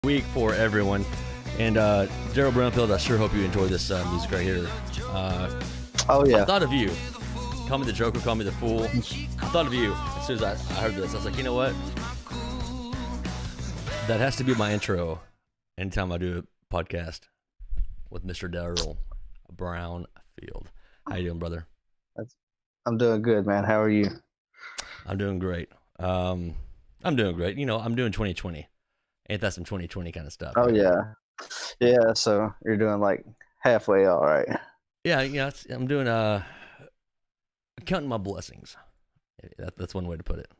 week for everyone. And Daryl Brownfield, I sure hope you enjoy this music right here. Oh I yeah. thought of you. Call me the Joker, call me the Fool. I thought of you as soon as I heard this. I was like, you know what? That has to be my intro anytime I do a podcast with Mr. Daryl Brownfield. How you doing, brother? I'm doing good, man. How are you? I'm doing great. I'm doing great. You know, I'm doing 2020. Ain't that some 2020 kind of stuff? Oh Right? yeah. Yeah, so you're doing like halfway all right. Yeah, I'm doing counting my blessings. That's one way to put it.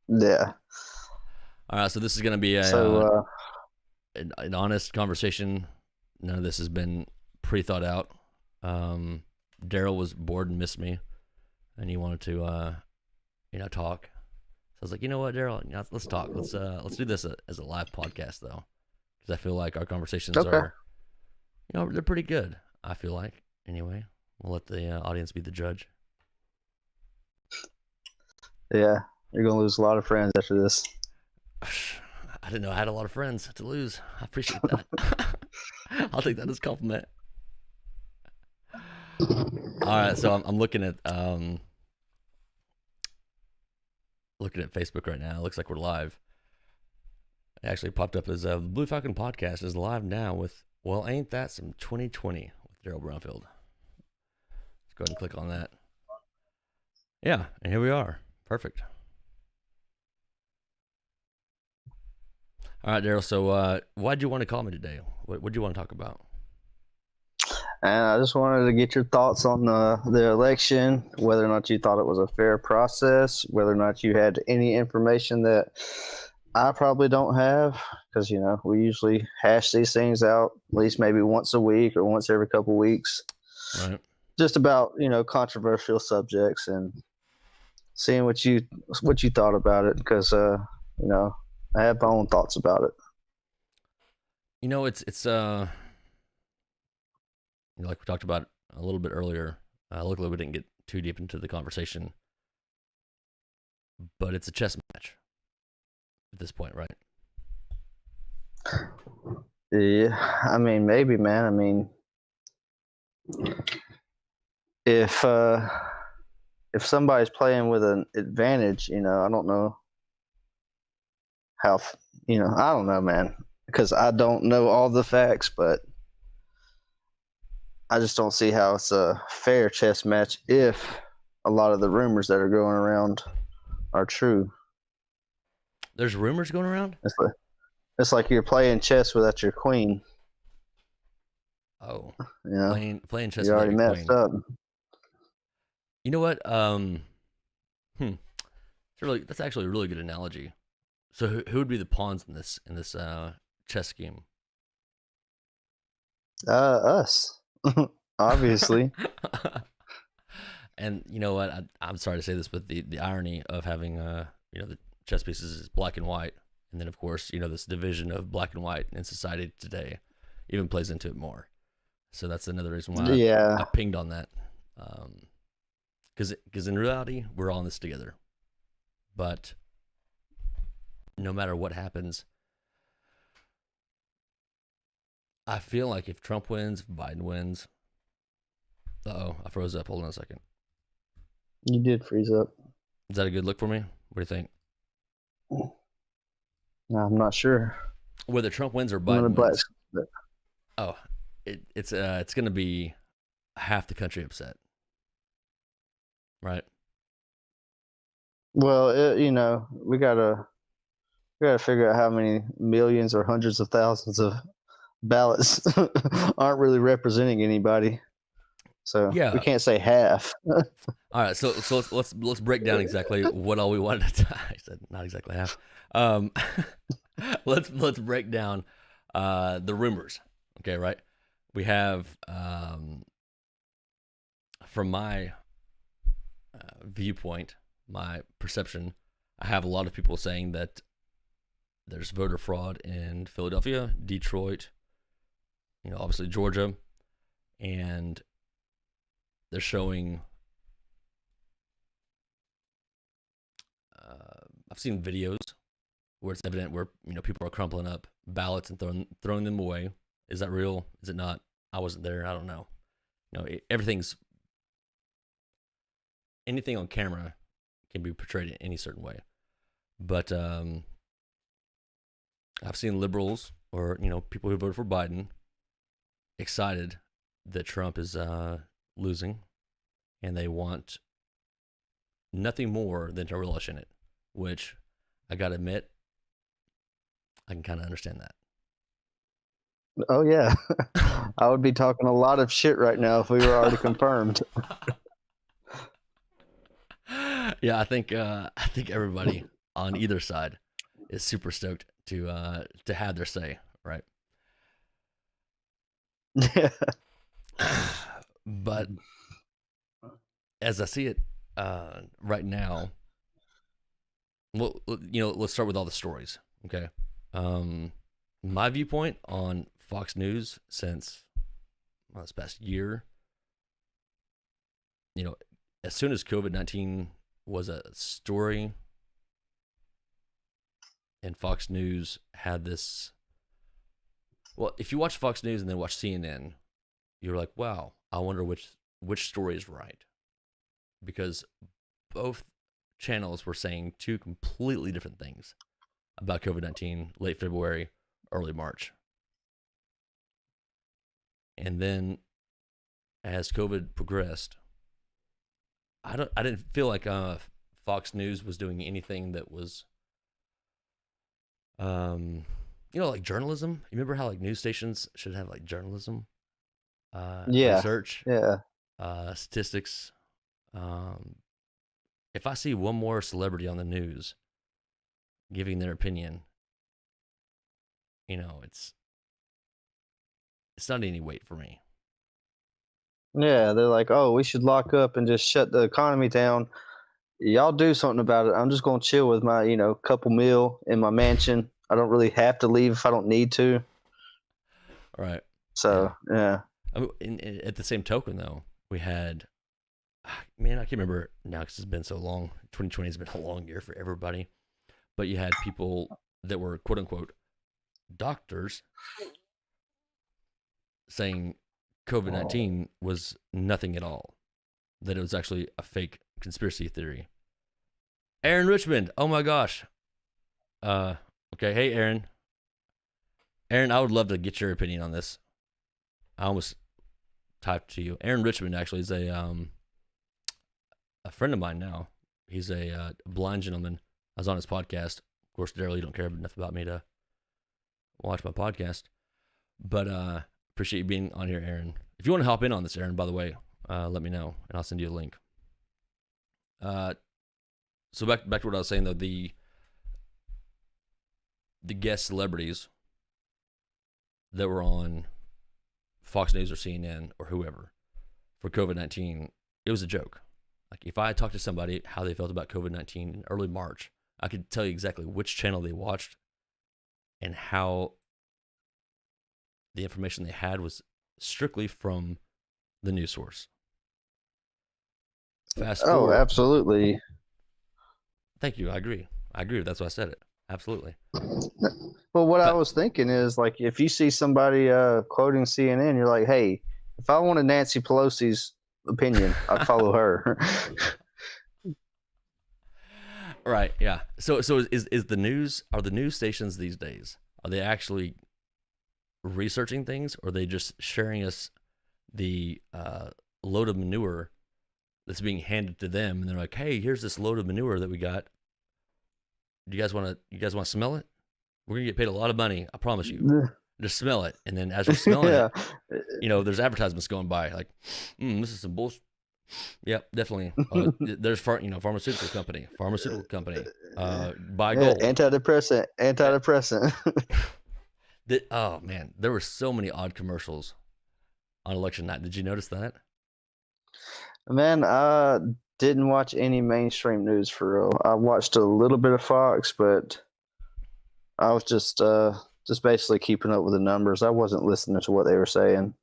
Yeah. All right, so this is going to be an honest conversation. None of this has been pre-thought out. Daryl was bored and missed me, and he wanted to, talk. So I was like, you know what, Daryl, let's talk. Let's do this as a live podcast though, because I feel like our conversations are, they're pretty good. I feel like anyway. We'll let the audience be the judge. Yeah, you're gonna lose a lot of friends after this. I didn't know I had a lot of friends to lose. I appreciate that. I'll take that as a compliment. All right, so I'm looking at Facebook right now. It looks like we're live. It actually popped up as the Blue Falcon podcast is live now with, well, ain't that some 2020 with Daryl Brownfield. Let's go ahead and click on that. Yeah, and here we are. Perfect. All right, Daryl. So, why'd you want to call me today? What do you want to talk about? And I just wanted to get your thoughts on the election, whether or not you thought it was a fair process, whether or not you had any information that I probably don't have, because we usually hash these things out at least maybe once a week or once every couple of weeks, Right. just about controversial subjects and seeing what you thought about it, because I have my own thoughts about it. It's like we talked about a little bit earlier. Luckily, we didn't get too deep into the conversation, but it's a chess match at this point, right? Yeah, I mean, maybe, man. I mean, if somebody's playing with an advantage, I don't know how, I don't know, man, because I don't know all the facts, but I just don't see how it's a fair chess match if a lot of the rumors that are going around are true. There's rumors going around? It's like you're playing chess without your queen. Oh, playing chess. You already messed up. You know what? That's actually a really good analogy. So who would be the pawns in this chess game? Us, obviously. And you know what? I'm sorry to say this, but the irony of having the chess pieces is black and white, and then of course this division of black and white in society today even plays into it more. So that's another reason why I pinged on that. Because in reality, we're all in this together. But no matter what happens, I feel like if Trump wins, if Biden wins. I froze up. Hold on a second. You did freeze up. Is that a good look for me? What do you think? No, I'm not sure. Whether Trump wins or Biden wins. Oh, it's going to be half the country upset, right? Well, we gotta figure out how many millions or hundreds of thousands of ballots aren't really representing anybody. So yeah, we can't say half. All right, so let's break down exactly what all we wanted to. I said not exactly half. Let's break down the rumors. Okay, right? We have from my viewpoint, my perception, I have a lot of people saying that there's voter fraud in Philadelphia, Detroit, obviously Georgia, and they're showing. I've seen videos where it's evident where people are crumpling up ballots and throwing them away. Is that real? Is it not? I wasn't there. I don't know. Anything on camera can be portrayed in any certain way. But I've seen liberals or people who voted for Biden excited that Trump is losing, and they want nothing more than to relish in it, which I gotta admit, I can kind of understand that. Oh yeah, I would be talking a lot of shit right now if we were already confirmed. Yeah, I think everybody on either side is super stoked to have their say, right? Yeah. But as I see it right now, well, let's start with all the stories, okay? My viewpoint on Fox News since this past year, as soon as COVID-19 was a story and Fox News had this, well, if you watch Fox News and then watch CNN, you're like, wow, I wonder which story is right. Because both channels were saying two completely different things about COVID-19 late February, early March. And then as COVID progressed, I didn't feel like Fox News was doing anything that was like journalism. You remember how like news stations should have like journalism, research, statistics. If I see one more celebrity on the news giving their opinion, it's not any weight for me. Yeah, they're like, oh, we should lock up and just shut the economy down. Y'all do something about it. I'm just going to chill with my, couple meal in my mansion. I don't really have to leave if I don't need to. All right. So, yeah. I mean, at the same token, though, we had, man, I can't remember now because it's been so long. 2020 has been a long year for everybody. But you had people that were, quote unquote, doctors saying COVID-19 was nothing at all, that it was actually a fake conspiracy theory. Aaron Richmond, oh my gosh. Okay, hey Aaron. Aaron, I would love to get your opinion on this. I almost typed to you. Aaron Richmond actually is a friend of mine now. He's a blind gentleman. I was on his podcast. Of course, Daryl, you don't care enough about me to watch my podcast, but appreciate you being on here, Aaron. If you want to hop in on this, Aaron, by the way, let me know, and I'll send you a link. So back to what I was saying, though, the guest celebrities that were on Fox News or CNN or whoever for COVID-19, it was a joke. Like, if I talked to somebody how they felt about COVID-19 in early March, I could tell you exactly which channel they watched and how the information they had was strictly from the news source. Fast forward. Oh, absolutely. Thank you. I agree. That's why I said it. Absolutely. Well, what I was thinking is, like, if you see somebody quoting CNN, you're like, hey, if I wanted Nancy Pelosi's opinion, I'd follow her. Right. Yeah. So is the news, are the news stations these days, are they actually researching things, or are they just sharing us the load of manure that's being handed to them, and they're like, hey, here's this load of manure that we got. Do you guys want to smell it? We're gonna get paid a lot of money, I promise you. Just smell it, and then as you're smelling it, there's advertisements going by like, this is some bullshit. Yep, definitely. There's pharmaceutical company, buy gold. Antidepressant. Oh man, there were so many odd commercials on election night. Did you notice that? Man, I didn't watch any mainstream news for real. I watched a little bit of Fox, but I was just basically keeping up with the numbers. I wasn't listening to what they were saying.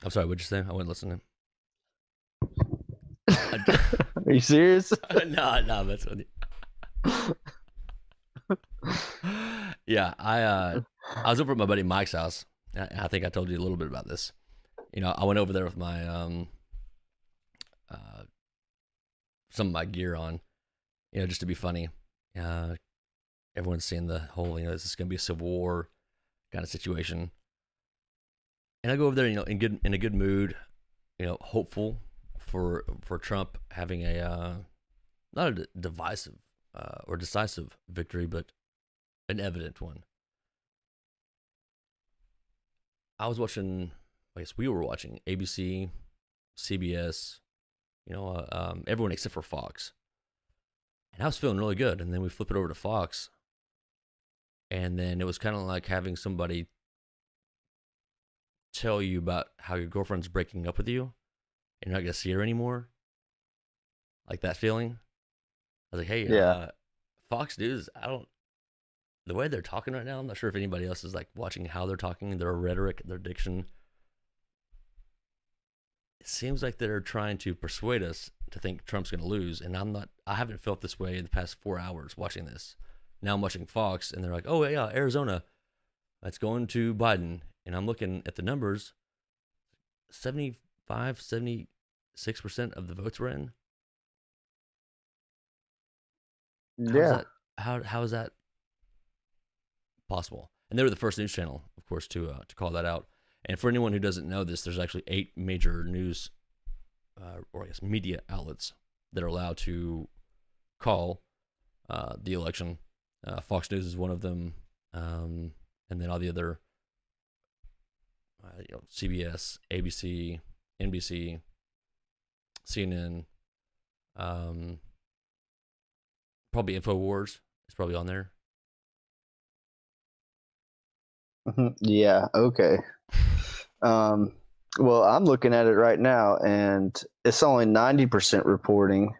I'm sorry, what'd you say? I wasn't listening. Are you serious? No, that's funny. Yeah, I was over at my buddy Mike's house. I think I told you a little bit about this. I went over there with my uh, some of my gear on, just to be funny. Uh, Everyone's seeing the whole, this is gonna be a civil war kind of situation, and I go over there, in a good mood, hopeful for Trump having a not a divisive or decisive victory, but an evident one. I guess we were watching ABC, CBS, everyone except for Fox. And I was feeling really good. And then we flip it over to Fox. And then it was kind of like having somebody tell you about how your girlfriend's breaking up with you and you're not going to see her anymore. Like that feeling. I was like, hey, Yeah. Fox News, the way they're talking right now, I'm not sure if anybody else is like watching how they're talking, their rhetoric, their diction. It seems like they're trying to persuade us to think Trump's going to lose. And I haven't felt this way in the past 4 hours watching this. Now I'm watching Fox and they're like, oh, yeah, Arizona, that's going to Biden. And I'm looking at the numbers. 76% of the votes were in. Yeah. How is that possible? And they were the first news channel, of course, to call that out. And for anyone who doesn't know this, there's actually 8 major news, or I guess media outlets that are allowed to call the election. Fox News is one of them, and then all the other, CBS, ABC, NBC, CNN, probably InfoWars is probably on there. Yeah. Okay. Well, I'm looking at it right now, and it's only 90% reporting.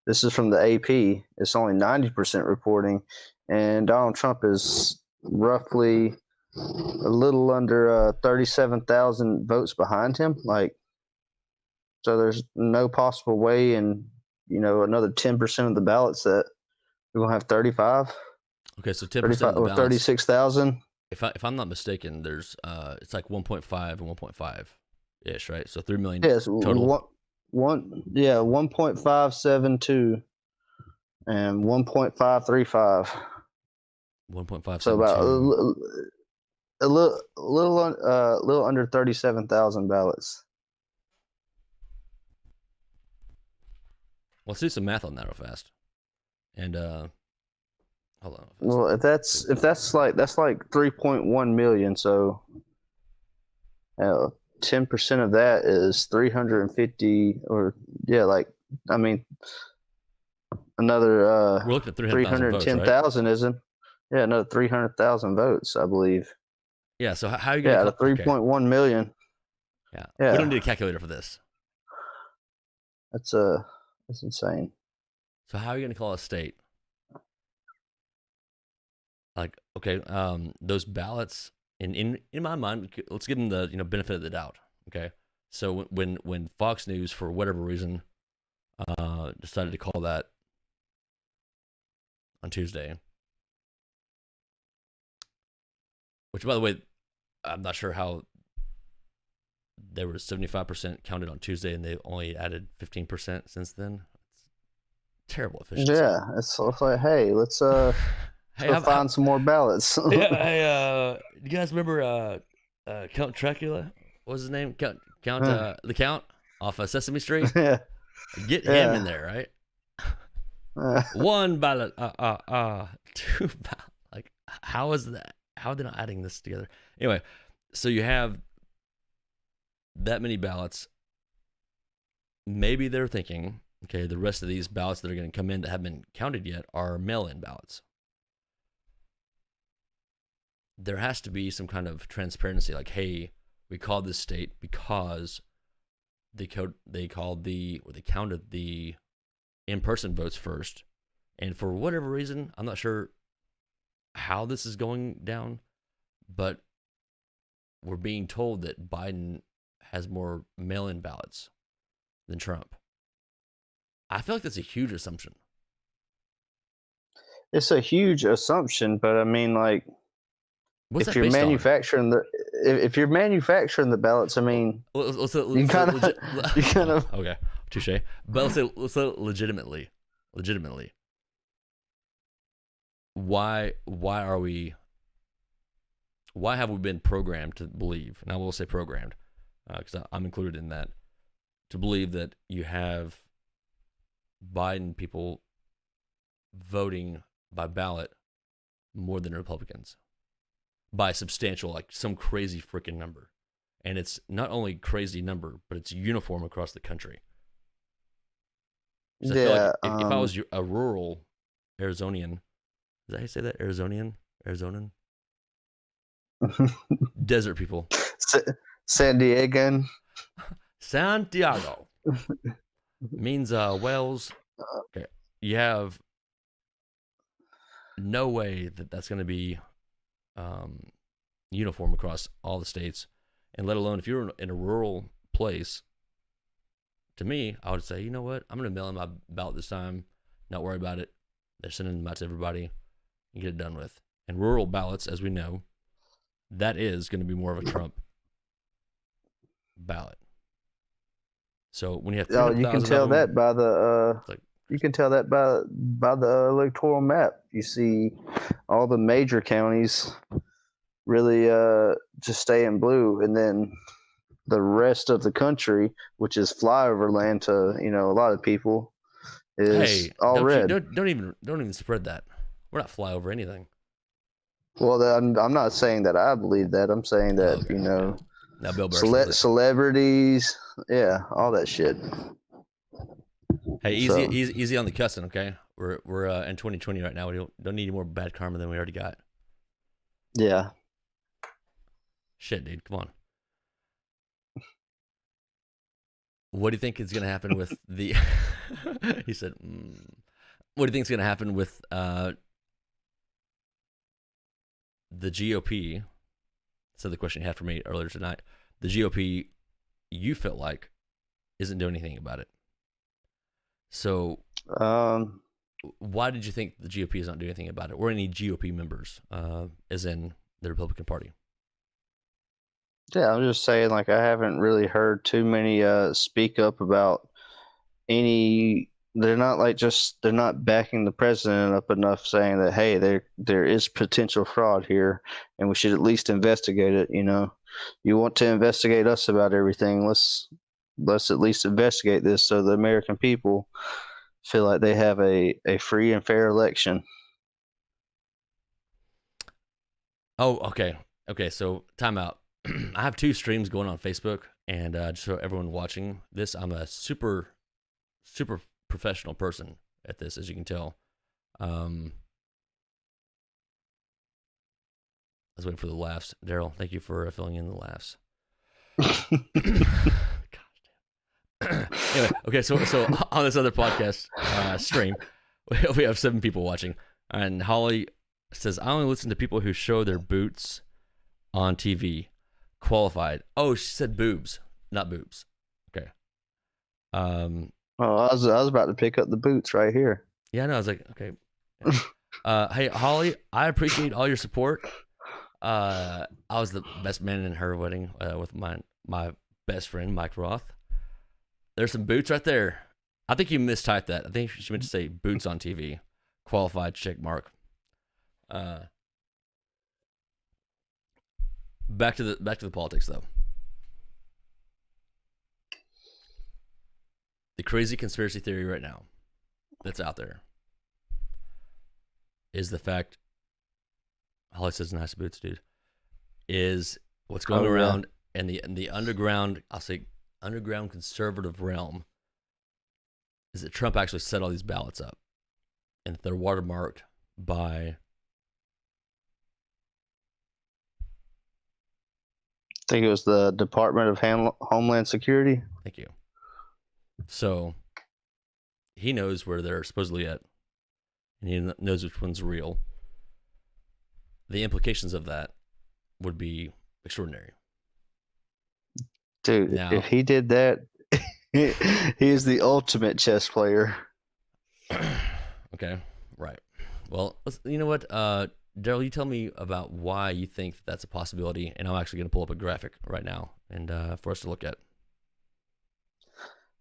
This is from the AP. It's only 90% reporting, and Donald Trump is roughly a little under 37,000 votes behind him. So there's no possible way in another 10% of the ballots that we're gonna have 35. Okay, so 10% of the or ballots, 36,000. If I'm not mistaken, there's it's like 1.5 and 1.5 ish, right? So 3 million Yes, total. 1.572 and 1.535. 1.572. So about a little under 37,000 ballots. Let's do some math on that real fast. And hold on. Well, if that's like 3.1 million, so 10% of that is 350, or another we're looking at 310,000, right? Isn't? Yeah, another 300,000 votes, I believe. Yeah, so how are you going to 3.1 million. Yeah. We don't need a calculator for this. That's insane. So how are you going to call a state? Like, okay, those ballots in my mind, let's give them the benefit of the doubt. Okay, so when Fox News, for whatever reason, decided to call that on Tuesday, which, by the way, I'm not sure how they were 75% counted on Tuesday and they only added 15% since then. It's terrible efficiency. Yeah, it's like, hey, let's go find some more ballots. Yeah, hey, you guys remember Count Dracula? What was his name? Count the Count off of Sesame Street. Yeah, get him in there, right? One ballot, 2 ballot. Like, how is that? How are they not adding this together? Anyway, so you have that many ballots. Maybe they're thinking, okay, the rest of these ballots that are going to come in that haven't been counted yet are mail-in ballots. There has to be some kind of transparency, like, hey, we called this state because they counted the in-person votes first, and for whatever reason, I'm not sure how this is going down, but we're being told that Biden has more mail-in ballots than Trump. I feel like that's a huge assumption. it's a huge assumption, but I mean, like, What's if that you're based on? manufacturing if you're manufacturing the ballots, I mean, you kind of okay, touche. But let's say legitimately, why have we been programmed to believe? And I will say programmed, because I'm included in that, to believe that you have Biden people voting by ballot more than Republicans by substantial, like some crazy freaking number. And it's not only crazy number, but it's uniform across the country. So I feel like if I was a rural Arizonian, is that how you say that? Arizonan? Desert people. San Diego. Santiago means Wells. Okay. You have no way that that's going to be uniform across all the states, and let alone if you're in a rural place. To me, I would say, you know what? I'm going to mail in my ballot this time. Not worry about it. They're sending them out to everybody. And get it done with. And rural ballots, as we know, that is going to be more of a Trump ballot. So when you have you can tell that by the you can tell that by the electoral map. You see all the major counties really just stay in blue, and then the rest of the country, which is flyover land to a lot of people, is all red. Don't even spread that. We're not flyover anything. Well, I'm not saying that I believe that. I'm saying that now Bill Burr celebrities, yeah, all that shit. Hey, easy on the cussing, okay? We're in 2020 right now. We don't need any more bad karma than we already got. Yeah. Shit, dude, come on. What do you think is going to happen with the? He said, "What do you think is going to happen with the GOP?" So the question you had for me earlier tonight, the GOP, you felt like, isn't doing anything about it. So, why did you think the GOP is not doing anything about it, or any GOP members, as in the Republican Party? Yeah, I'm just saying, like, I haven't really heard too many speak up about any. They're not they're not backing the president up enough, saying that, hey, there is potential fraud here, and we should at least investigate it. You want to investigate us about everything. Let's at least investigate this, so the American people feel like they have a free and fair election. Oh, okay. So time out. I have 2 streams going on Facebook, and just so everyone watching this, I'm a super professional person at this, as you can tell. I was waiting for the laughs. Daryl, thank you for filling in the laughs. Anyway, okay, so on this other podcast stream, we have 7 people watching, and Holly says, I only listen to people who show their boots on TV. Qualified. Oh, she said boobs, not boobs. Okay. Oh, I was about to pick up the boots right here. Yeah, no, I was like, okay. Yeah. Hey, Holly, I appreciate all your support. I was the best man in her wedding with my best friend, Mike Roth. There's some boots right there. I think you mistyped that. I think she meant to say boots on TV. Qualified check mark. Back to the politics, though. The crazy conspiracy theory right now that's out there is the fact, Holly says nice boots, dude, is what's going around in the underground, I'll say underground conservative realm, is that Trump actually set all these ballots up and that they're watermarked by, I think it was the Department of Homeland Security. Thank you. So he knows where they're supposedly at, and he knows which one's real. The implications of that would be extraordinary. Dude, now, if he did that, he is the ultimate chess player. Okay, right. Well, you know what, Daryl, you tell me about why you think that's a possibility, and I'm actually going to pull up a graphic right now and for us to look at.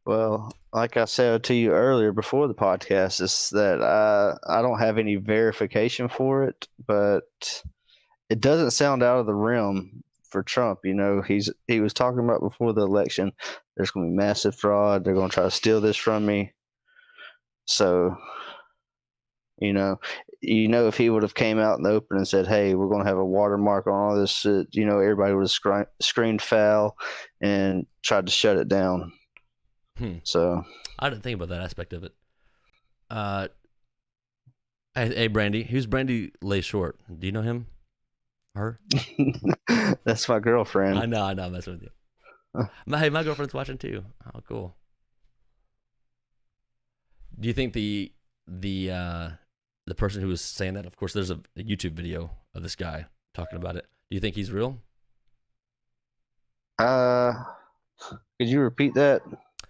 Well, like I said to you earlier before the podcast, is that I don't have any verification for it, but it doesn't sound out of the realm for Trump. You know, he was talking about before the election, there's going to be massive fraud. They're going to try to steal this from me. So, you know, if he would have came out in the open and said, "Hey, we're going to have a watermark on all this shit," everybody would have screamed foul and tried to shut it down. So I didn't think about that aspect of it. Hey, Brandy, who's Brandy Lay Short? Do you know him? Her? That's my girlfriend. I know. I'm messing with you. My girlfriend's watching too. Oh, cool. Do you think the person who was saying that? Of course, there's a YouTube video of this guy talking about it. Do you think he's real? Could you repeat that?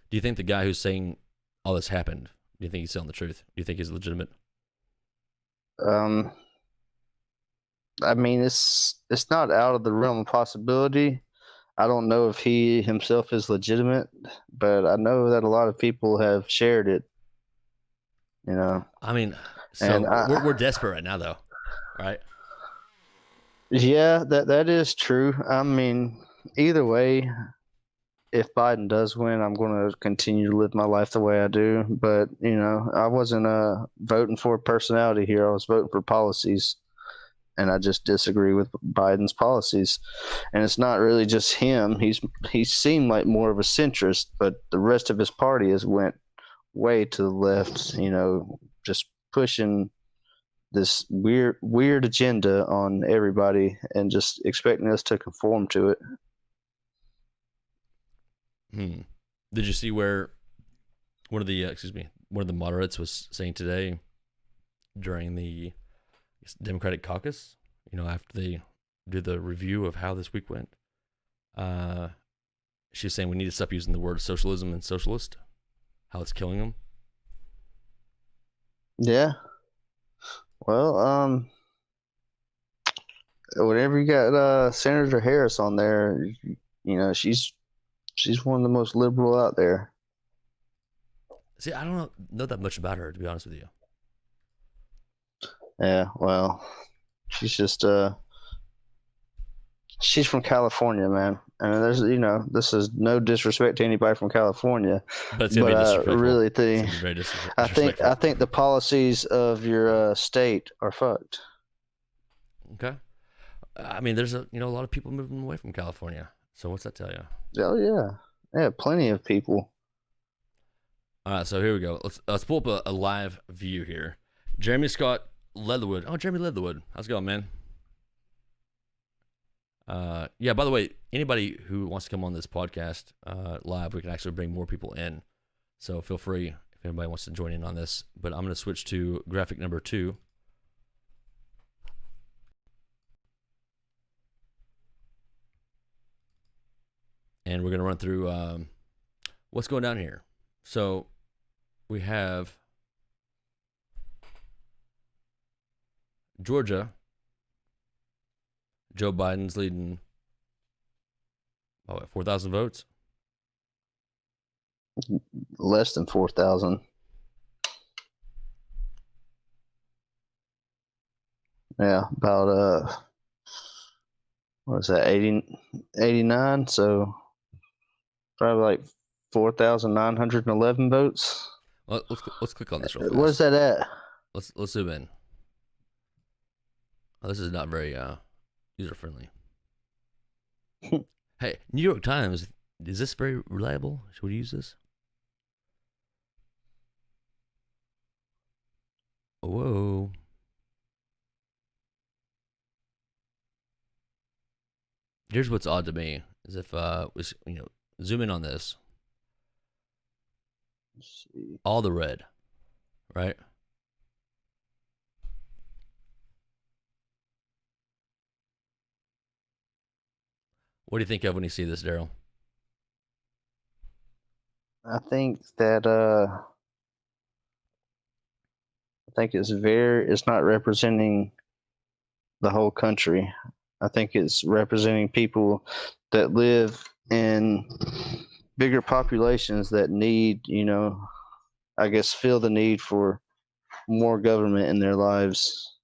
Do you think the guy who's saying all this happened? Do you think he's telling the truth? Do you think he's legitimate? I mean, it's not out of the realm of possibility. I don't know if he himself is legitimate, but I know that a lot of people have shared it. You know, I mean, so we're desperate right now, though, right? Yeah, that is true. I mean, either way, if Biden does win, I'm going to continue to live my life the way I do. But I wasn't voting for personality here. I was voting for policies, and I just disagree with Biden's policies. And it's not really just him. He seemed like more of a centrist, but the rest of his party has went way to the left. Just pushing this weird agenda on everybody and just expecting us to conform to it. Did you see where one of the moderates was saying today during the Democratic caucus, after they did the review of how this week went, she was saying we need to stop using the word socialism and socialist, how it's killing them. Yeah. Well, whenever you got Senator Harris on there, she's one of the most liberal out there. See, I don't know that much about her, to be honest with you. Yeah, well, she's just she's from California, man. I mean, there's this is no disrespect to anybody from California, but I really think I think the policies of your state are fucked. Okay, I mean, there's a lot of people moving away from California. So what's that tell you? Oh yeah, plenty of people. All right, so here we go. Let's pull up a live view here. Jeremy Scott Leatherwood. Oh, Jeremy Leatherwood, how's it going, man? Yeah, by the way, anybody who wants to come on this podcast live, we can actually bring more people in. So feel free if anybody wants to join in on this. But I'm going to switch to graphic number 2. And we're going to run through what's going down here. So we have Georgia. Joe Biden's leading 4,000 votes? Less than 4,000. Yeah, about what is that, 89? So probably like 4,911 votes. Well, let's click on this real fast. Where's that at? Let's zoom in. Oh, this is not very user friendly. Hey, New York Times, is this very reliable? Should we use this? Whoa. Here's what's odd to me is if zoom in on this. Let's see. All the red, right? What do you think of when you see this, Daryl? I think that think it's not representing the whole country. I think it's representing people that live in bigger populations that need, I guess, feel the need for more government in their lives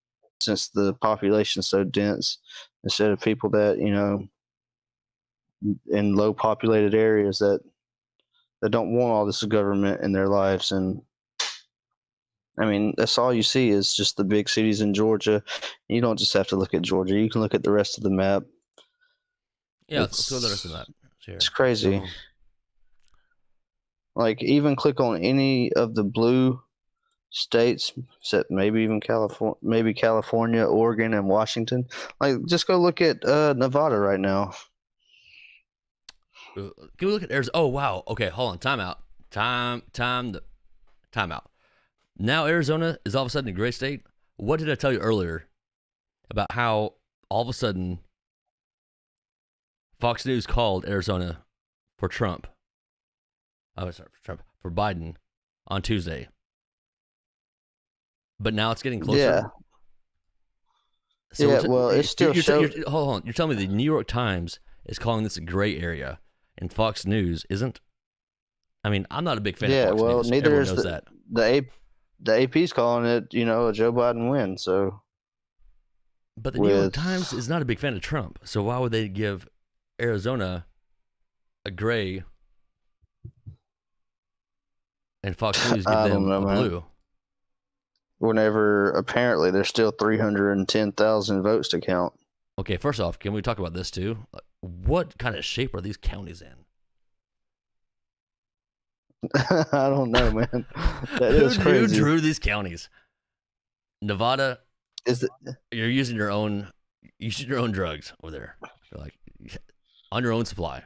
since the population's so dense, instead of people that, in low populated areas that don't want all this government in their lives. And I mean, that's all you see is just the big cities in Georgia. You don't just have to look at Georgia. You can look at the rest of the map. Yeah, let's go to the rest of the map. Sure. It's crazy. Like, even click on any of the blue states, except maybe even California, Oregon, and Washington. Like, just go look at Nevada right now. Can we look at Arizona? Oh, wow. Okay, hold on. Time out. Time out. Now Arizona is all of a sudden a gray state. What did I tell you earlier about how all of a sudden Fox News called Arizona for Trump? For Biden on Tuesday. But now it's getting closer. Yeah. So well, it's still hold on. You're telling me the New York Times is calling this a gray area and Fox News isn't? I mean, I'm not a big fan of Fox News. Neither Everyone is knows that. The AP's calling it, a Joe Biden win. So, but the New York Times is not a big fan of Trump. So why would they give Arizona a gray and Fox News give them a blue? Whenever apparently there's still 310,000 votes to count. Okay, first off, can we talk about this too? What kind of shape are these counties in? I don't know, man. That is crazy. Who drew these counties? Nevada. You're using your own drugs over there. You're like on your own supply.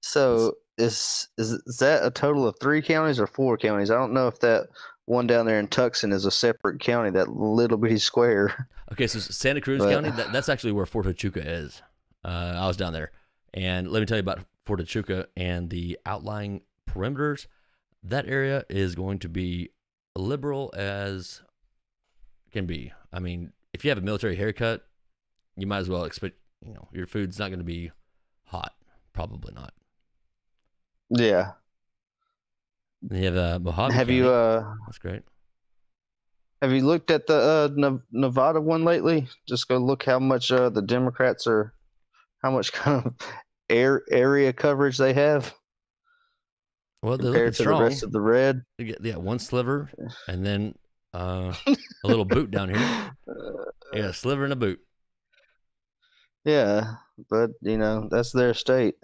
So is that a total of 3 counties or 4 counties? I don't know if that one down there in Tucson is a separate county, that little bitty square. Okay, so Santa Cruz County, that's actually where Fort Huachuca is. I was down there. And let me tell you about Fort Huachuca and the outlying perimeters. That area is going to be liberal as can be. I mean, if you have a military haircut, you might as well expect, your food's not going to be hot. Probably not. Yeah. And you have Mojave County. That's great. Have you looked at the Nevada one lately? Just go look how much the Democrats are, how much kind of area coverage they have. Well, they're compared to strong. The rest of the red. Yeah, one sliver and then a little boot down here. Yeah, a sliver and a boot. Yeah, but that's their state.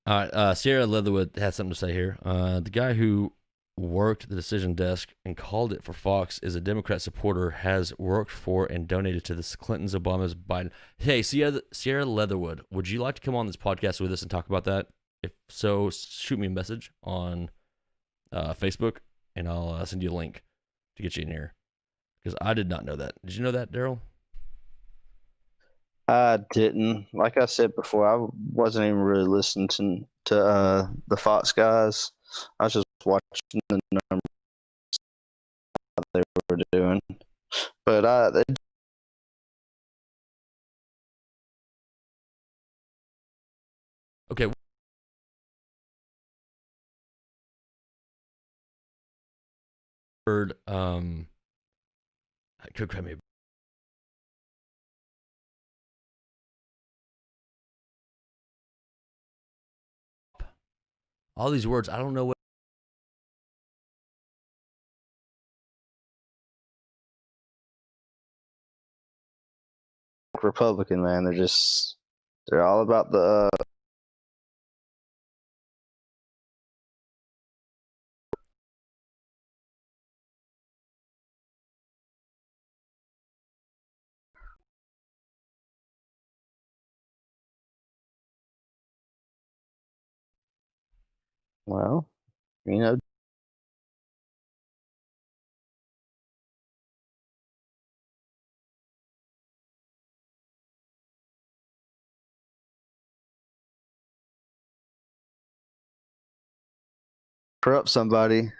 All right, Sierra Leatherwood has something to say here. The guy who worked the decision desk and called it for Fox is a Democrat supporter, has worked for and donated to the Clintons, Obamas, Biden. Hey, Sierra Leatherwood, would you like to come on this podcast with us and talk about that? If so, shoot me a message on Facebook, and I'll send you a link to get you in here. Because I did not know that. Did you know that, Daryl? I didn't. Like I said before, I wasn't even really listening to the Fox guys. I was just watching the numbers they were doing. But okay. Heard could credit me. All these words, I don't know what. Republican, man, they're all about the well, corrupt somebody.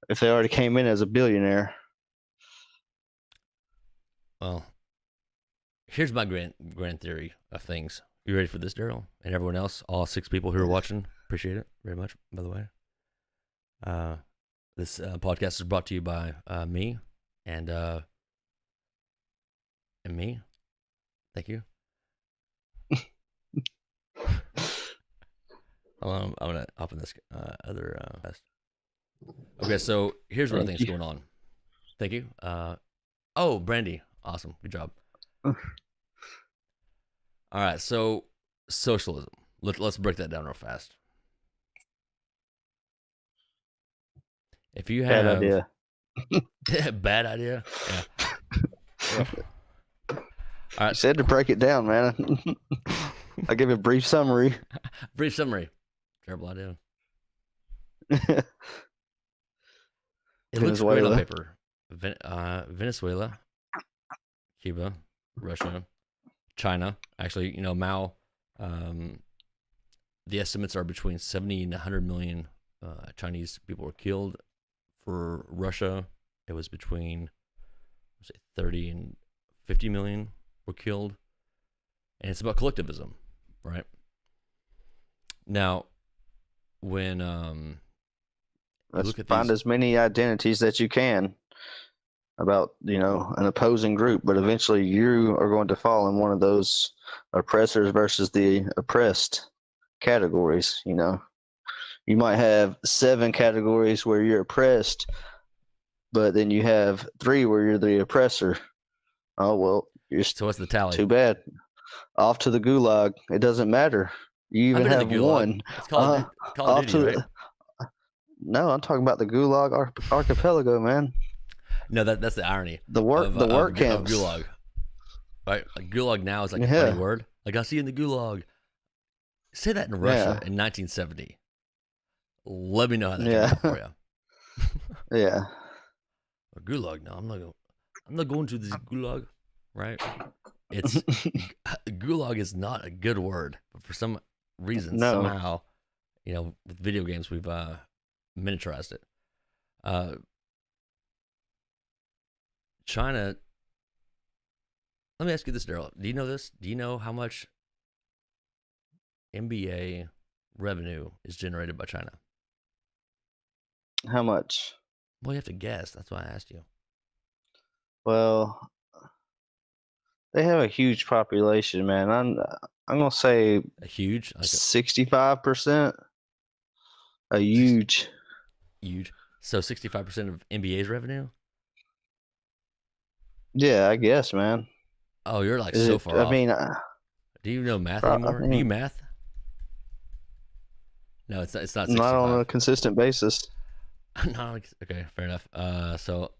if they already came in as a billionaire. Well, here's my grand theory of things. You ready for this, Daryl? And everyone else, all 6 people who are watching, appreciate it very much, by the way. This podcast is brought to you by me and me. Thank you. I'm gonna open this other test. Okay, so here's what I think is going on. Thank you. Oh, Brandy, awesome, good job. All right, so socialism. Let's break that down real fast. If you have bad idea, bad idea, yeah. All right. You said to break it down, man. I give a brief summary. Brief summary. Terrible idea. It looks great on paper. Venezuela, Cuba, Russia, China. Actually, you know, Mao. The estimates are between 70 and 100 million Chinese people were killed. For Russia, it was between 30 and 50 million were killed. And it's about collectivism, right? Now, when let's find as many identities that you can about, you know, an opposing group, but eventually you are going to fall in one of those oppressors versus the oppressed categories. You know, you might have 7 categories where you're oppressed, but then you have 3 where you're the oppressor. Oh, well, so what's the tally? Too bad. Off to the gulag. It doesn't matter. You even have one. It's called Call of Duty, right? No, I'm talking about the Gulag archipelago, man. No, that's the irony. The work camps. Of Gulag, right? Like, Gulag now is like a funny word. Like, I'll see you in the Gulag. Say that in Russia in 1970. Let me know how that came out for you. Yeah. Gulag? No, I'm not going to this Gulag, right? It's Gulag is not a good word, but for some reason, somehow, you know, with video games, we've miniaturized it. China. Let me ask you this, Daryl. Do you know this? Do you know how much NBA revenue is generated by China? How much? Well, you have to guess. That's why I asked you. Well, they have a huge population, man. I'm gonna say a huge, 65%. A huge. So 65% of NBA's revenue. Yeah, I guess, man. Oh, you're like so far off. I mean, do you know math anymore? Do you math? No, it's not 65. Not on a consistent basis. No, okay, fair enough. So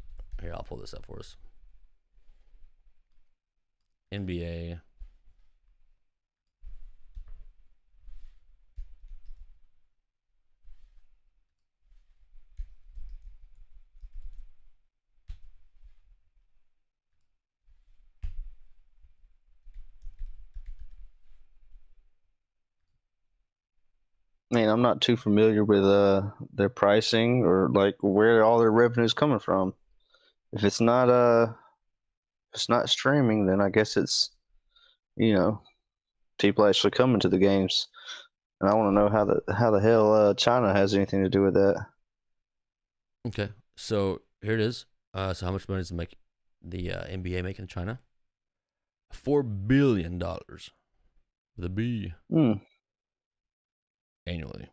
here, I'll pull this up for us. NBA. I mean, I'm not too familiar with their pricing or like where all their revenue is coming from. If it's not streaming, then I guess it's, you know, people actually coming to the games. And I want to know how the hell China has anything to do with that. Okay, so here it is. So how much money does the NBA make in China? $4 billion with a B. Annually.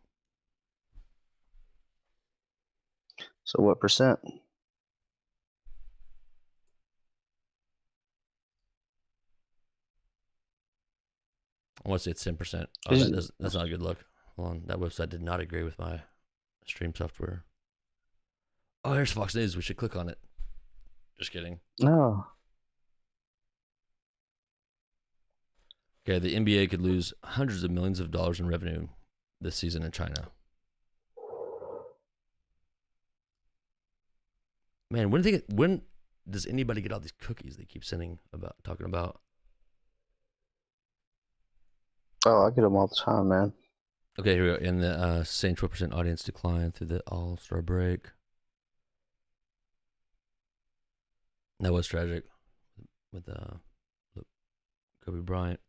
So what percent? I want to say it's 10%. Oh, that's not a good look. Hold on, that website did not agree with my stream software. Oh, here's Fox News. We should click on it. Just kidding. No. Okay, the NBA could lose hundreds of millions of dollars in revenue this season in China. Man, when does anybody get all these cookies they keep talking about? Oh, I get them all the time, man. Okay, here we go. And the same 12% audience decline through the All-Star break. That was tragic with Kobe Bryant.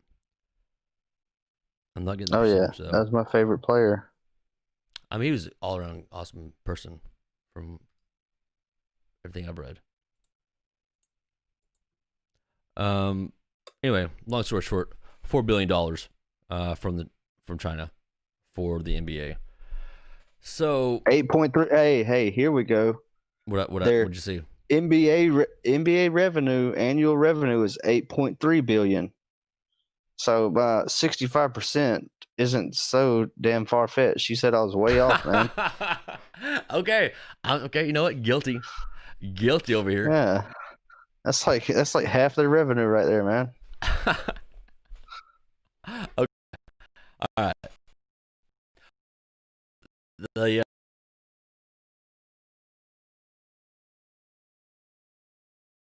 I'm not getting the percentage though. That was my favorite player. I mean, he was an all-around awesome person from everything I've read. Anyway, long story short, $4 billion from China for the NBA. So 8.3. Hey, here we go. What'd you see? NBA revenue, annual revenue is 8.3 billion. So about 65% isn't so damn far fetched. She said I was way off, man. Okay. You know what? Guilty over here. Yeah, that's like half their revenue right there, man. Okay. All right. The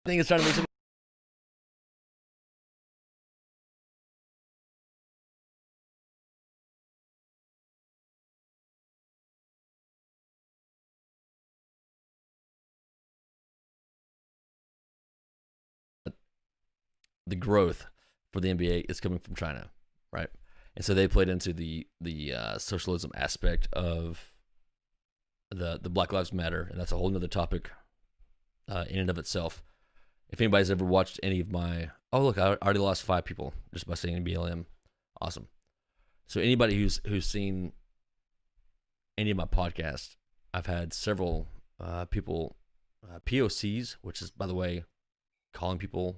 thing is trying to make some. The growth for the NBA is coming from China, right? And so they played into the socialism aspect of the Black Lives Matter, and that's a whole nother topic in and of itself. If anybody's ever watched any of my, I already lost 5 people just by saying BLM. Awesome. So anybody who's seen any of my podcasts, I've had several people, POCs, which is, by the way, calling people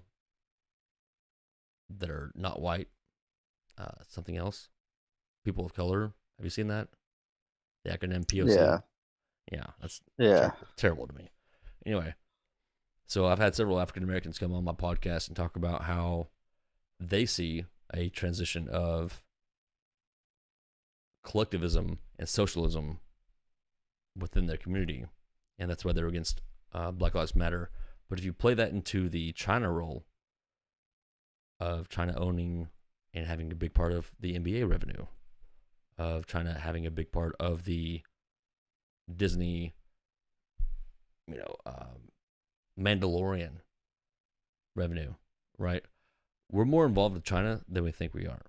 that are not white something else. People of color. Have you seen that? The acronym POC. Yeah, that's terrible to me. Anyway, so I've had several African Americans come on my podcast and talk about how they see a transition of collectivism and socialism within their community, and that's why they're against Black Lives Matter. But if you play that into the China role of China owning and having a big part of the NBA revenue, of China having a big part of the Disney, Mandalorian revenue, right? We're more involved with China than we think we are.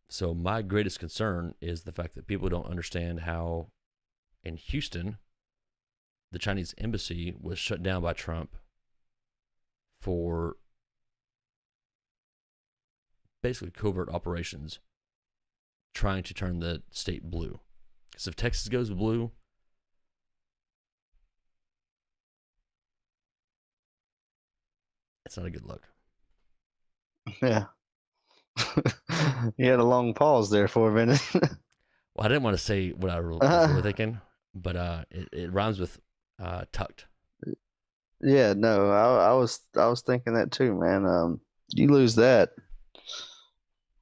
So my greatest concern is the fact that people don't understand how in Houston, the Chinese embassy was shut down by Trump for basically covert operations trying to turn the state blue. Because if Texas goes blue, it's not a good look. Yeah. You had a long pause there for a minute. Well, I didn't want to say what I was really thinking, but it rhymes with tucked. Yeah, no, I was thinking that too, man. You lose that,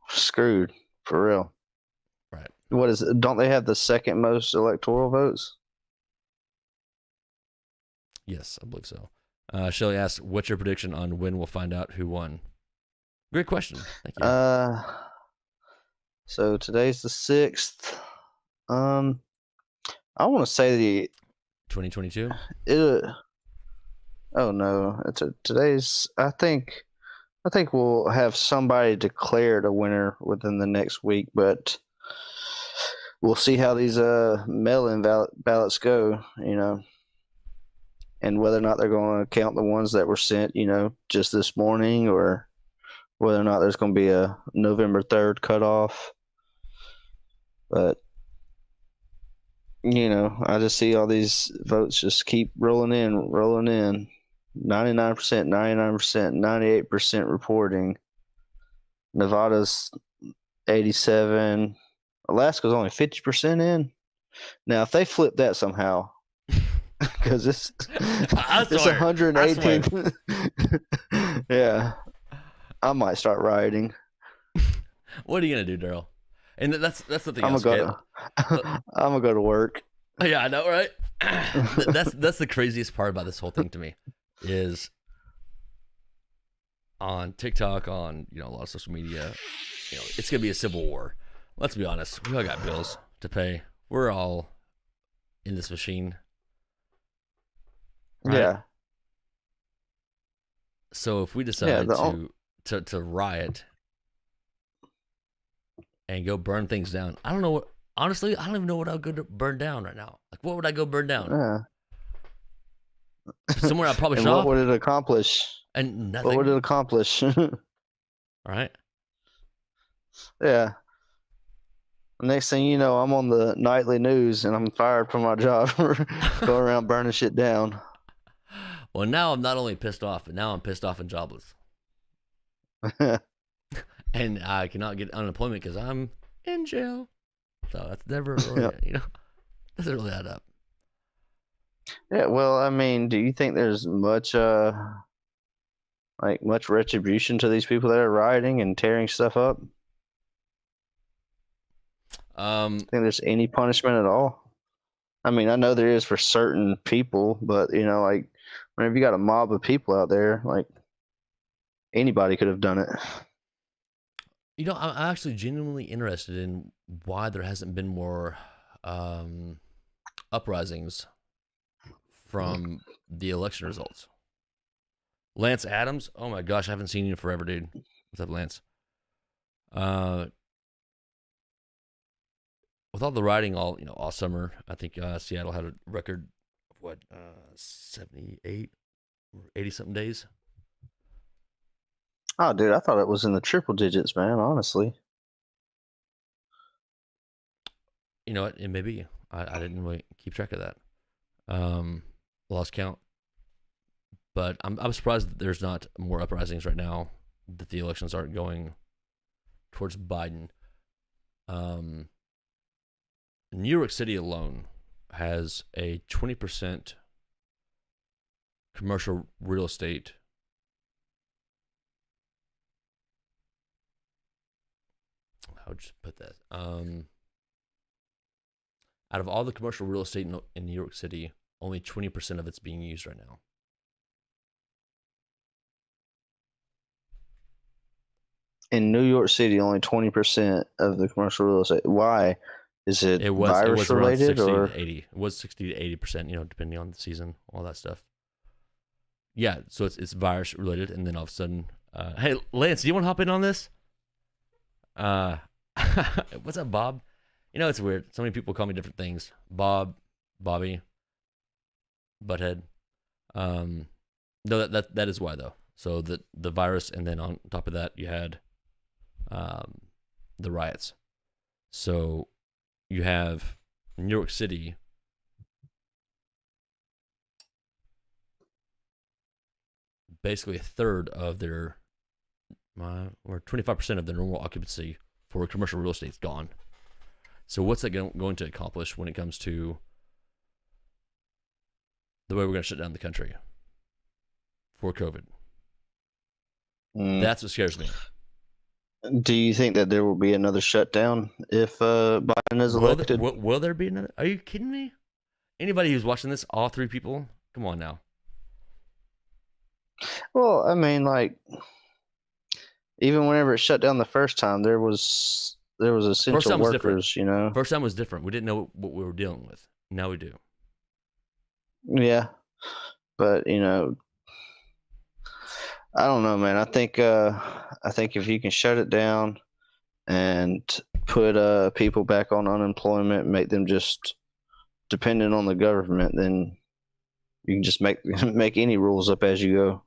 screwed for real. Right. What is it? Don't they have the second most electoral votes? Yes, I believe so. Shelly asks, "What's your prediction on when we'll find out who won?" Great question. Thank you. So today's the 6th. I want to say the 2022. Oh no, today's. I think we'll have somebody declared a winner within the next week, but we'll see how these mail-in ballots go. And whether or not they're going to count the ones that were sent, just this morning, or whether or not there's going to be a November 3rd cutoff. But, I just see all these votes just keep rolling in. 99%, 99%, 98% reporting. Nevada's 87%. Alaska's only 50% in. Now, if they flip that somehow, because it's 118. Yeah, I might start rioting. What are you gonna do, Daryl? And that's the thing. I'm gonna go to work. Yeah, I know, right? That's the craziest part about this whole thing to me is on TikTok, on a lot of social media. It's gonna be a civil war. Let's be honest. We all got bills to pay. We're all in this machine. Right? Yeah. So if we decide to riot and go burn things down, I don't know what. Honestly, I don't even know what I would go to burn down right now. Like, what would I go burn down? Somewhere I'd probably shop. What would it accomplish? And nothing. What would it accomplish? All right. Yeah. Next thing you know, I'm on the nightly news and I'm fired from my job for going around burning shit down. Well, now I'm not only pissed off, but now I'm pissed off and jobless. And I cannot get unemployment because I'm in jail. So that's never really, doesn't really add up. Yeah, well, I mean, do you think there's much retribution to these people that are rioting and tearing stuff up? Think there's any punishment at all? I mean, I know there is for certain people, but like whenever you got a mob of people out there, like anybody could have done it. I'm actually genuinely interested in why there hasn't been more uprisings from the election results. Lance Adams, oh my gosh, I haven't seen you in forever, dude. What's up, Lance? With all the rioting all summer, I think Seattle had a record of 78 or 80 something days. Oh, dude, I thought it was in the triple digits, man, honestly. You know what? It may be. I didn't really keep track of that. Lost count. But I'm surprised that there's not more uprisings right now, that the elections aren't going towards Biden. New York City alone has a 20% commercial real estate how would you put that? Out of all the commercial real estate in New York City, only 20% of it's being used right now. In New York City, only 20% of the commercial real estate. Why? Is it virus related or 80? It was 60 to 80%, depending on the season, all that stuff. Yeah, so it's virus related, and then all of a sudden, hey Lance, do you want to hop in on this? What's up, Bob? It's weird. So many people call me different things. Bob, Bobby, Butthead. No, that is why though. So the virus, and then on top of that, you had the riots. So you have New York City. Basically a third of their, or 25% of their normal occupancy for commercial real estate is gone. So what's that going to accomplish when it comes to the way we're going to shut down the country for COVID? That's what scares me. Do you think that there will be another shutdown if Biden is elected? Will there be another? Are you kidding me? Anybody who's watching this, all three people, come on now. Well, I mean, like, even whenever it shut down the first time, there was essential workers, First time was different. We didn't know what we were dealing with. Now we do. Yeah, but I don't know, man. I think if you can shut it down and put people back on unemployment, make them just dependent on the government, then you can just make any rules up as you go.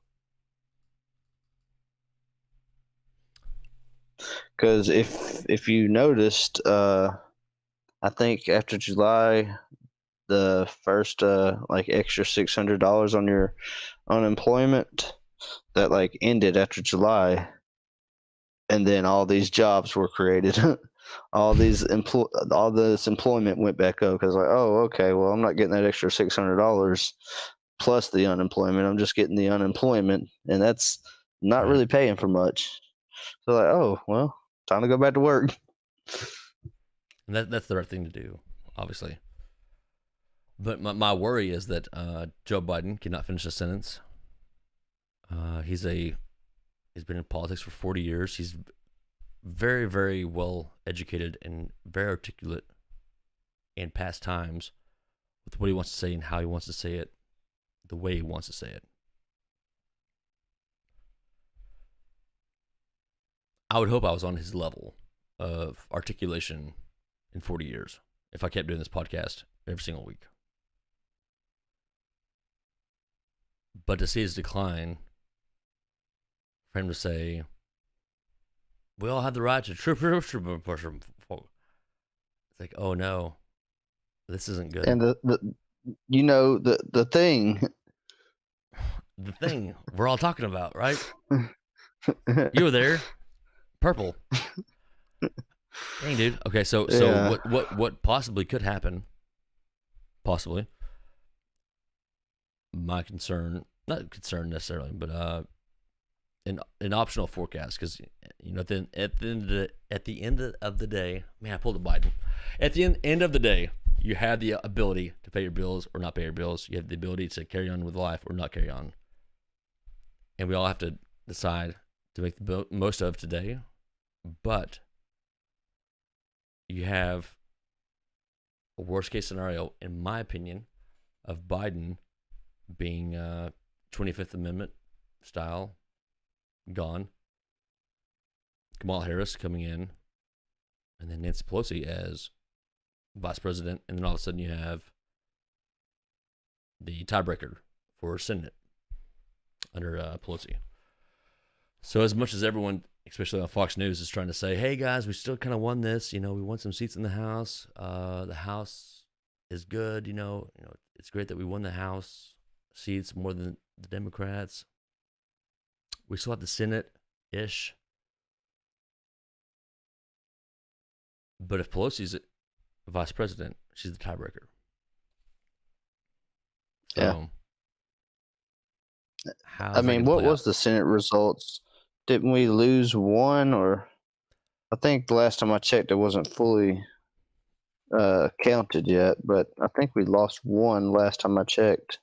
Because if you noticed, I think after July, the first extra $600 on your unemployment that ended after July, and then all these jobs were created. all this employment went back up because okay, well, I'm not getting that extra $600 plus the unemployment. I'm just getting the unemployment, and that's not really paying for much. So well, time to go back to work. And that's the right thing to do, obviously. But my worry is that Joe Biden cannot finish a sentence. He's been in politics for 40 years. He's very, very well educated and very articulate in past times with what he wants to say and how he wants to say it, the way he wants to say it. I would hope I was on his level of articulation in 40 years if I kept doing this podcast every single week. But to see his decline, for him to say, we all have the right to it's like, oh no, this isn't good. And the thing. The thing we're all talking about, right? You were there. Purple. Dang, dude. Okay, so what possibly could happen? Possibly. My concern, not concern necessarily, but an optional forecast, because at the end of the day, man, I pulled a Biden. At the end of the day, you have the ability to pay your bills or not pay your bills. You have the ability to carry on with life or not carry on, and we all have to decide to make the most of today. But you have a worst case scenario, in my opinion, of Biden being 25th Amendment style gone, Kamala Harris coming in, and then Nancy Pelosi as vice president, and then all of a sudden you have the tiebreaker for Senate under Pelosi. So as much as everyone, especially on Fox News, is trying to say, hey guys, we still kind of won this, we won some seats in the House, the House is good, it's great that we won the House seats more than the Democrats. We still have the Senate-ish. But if Pelosi's vice president, she's the tiebreaker. Yeah. So, what was the Senate results? Didn't we lose one? Or I think the last time I checked, it wasn't fully counted yet, but I think we lost one last time I checked.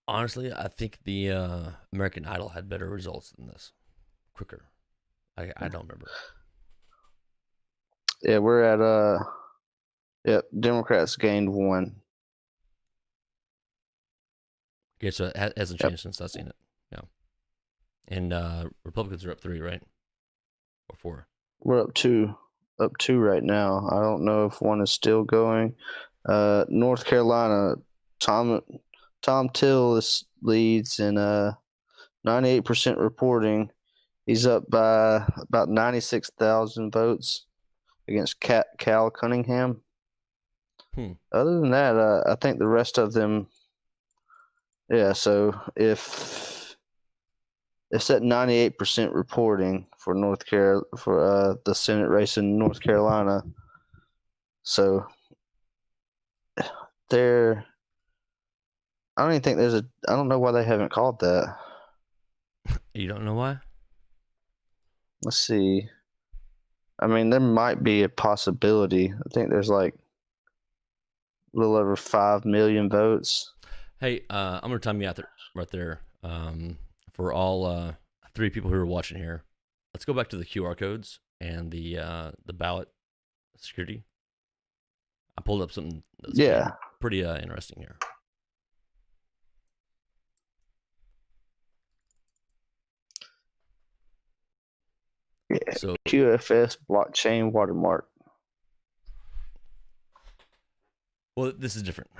Honestly, I think the American Idol had better results than this. Quicker. I don't remember. Yeah, we're at Democrats gained one. Okay, so it hasn't changed since I've seen it. Yeah. And Republicans are up 3, right? Or 4? We're up two right now. I don't know if one is still going. North Carolina, Tom Till leads in 98% reporting. He's up by about 96,000 votes against Cal Cunningham. Other than that, I think the rest of them, yeah, so if it's at 98% reporting for the Senate race in North Carolina, so I don't even think I don't know why they haven't called that. You don't know why? Let's see. There might be a possibility. I think there's like a little over 5 million votes. Hey, I'm going to time you out right there. For all 3 people who are watching here, let's go back to the QR codes and the ballot security. I pulled up something that's pretty interesting here. Yeah, so QFS blockchain watermark. Well, this is different.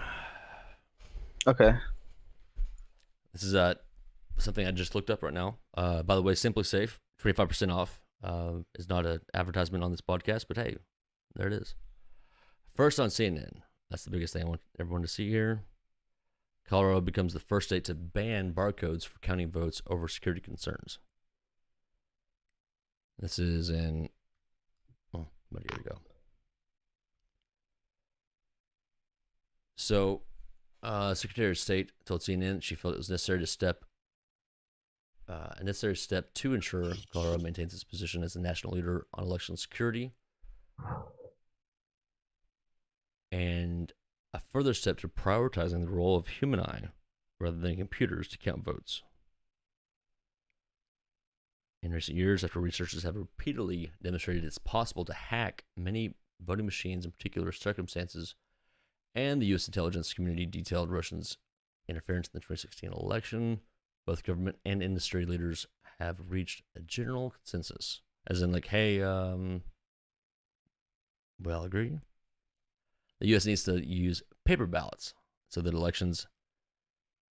Okay. This is something I just looked up right now. By the way, Simply Safe, 25% off. Is not an advertisement on this podcast, but hey, there it is. First on CNN. That's the biggest thing I want everyone to see here. Colorado becomes the first state to ban barcodes for counting votes over security concerns. This is in, but here we go. So, Secretary of State told CNN she felt it was a necessary step to ensure Colorado maintains its position as a national leader on election security, and a further step to prioritizing the role of human eye rather than computers to count votes. In recent years, after researchers have repeatedly demonstrated it's possible to hack many voting machines in particular circumstances, and the U.S. intelligence community detailed Russians' interference in the 2016 election, both government and industry leaders have reached a general consensus as in like, hey, we all agree. The U.S. needs to use paper ballots so that elections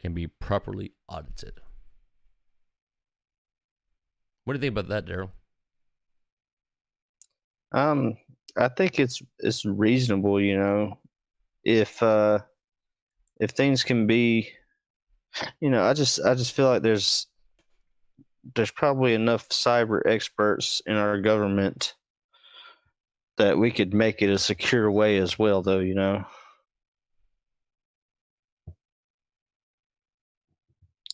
can be properly audited. What do you think about that, Daryl? I think it's reasonable, you know, if things can be, you know, I just feel like there's probably enough cyber experts in our government that we could make it a secure way as well, though, you know.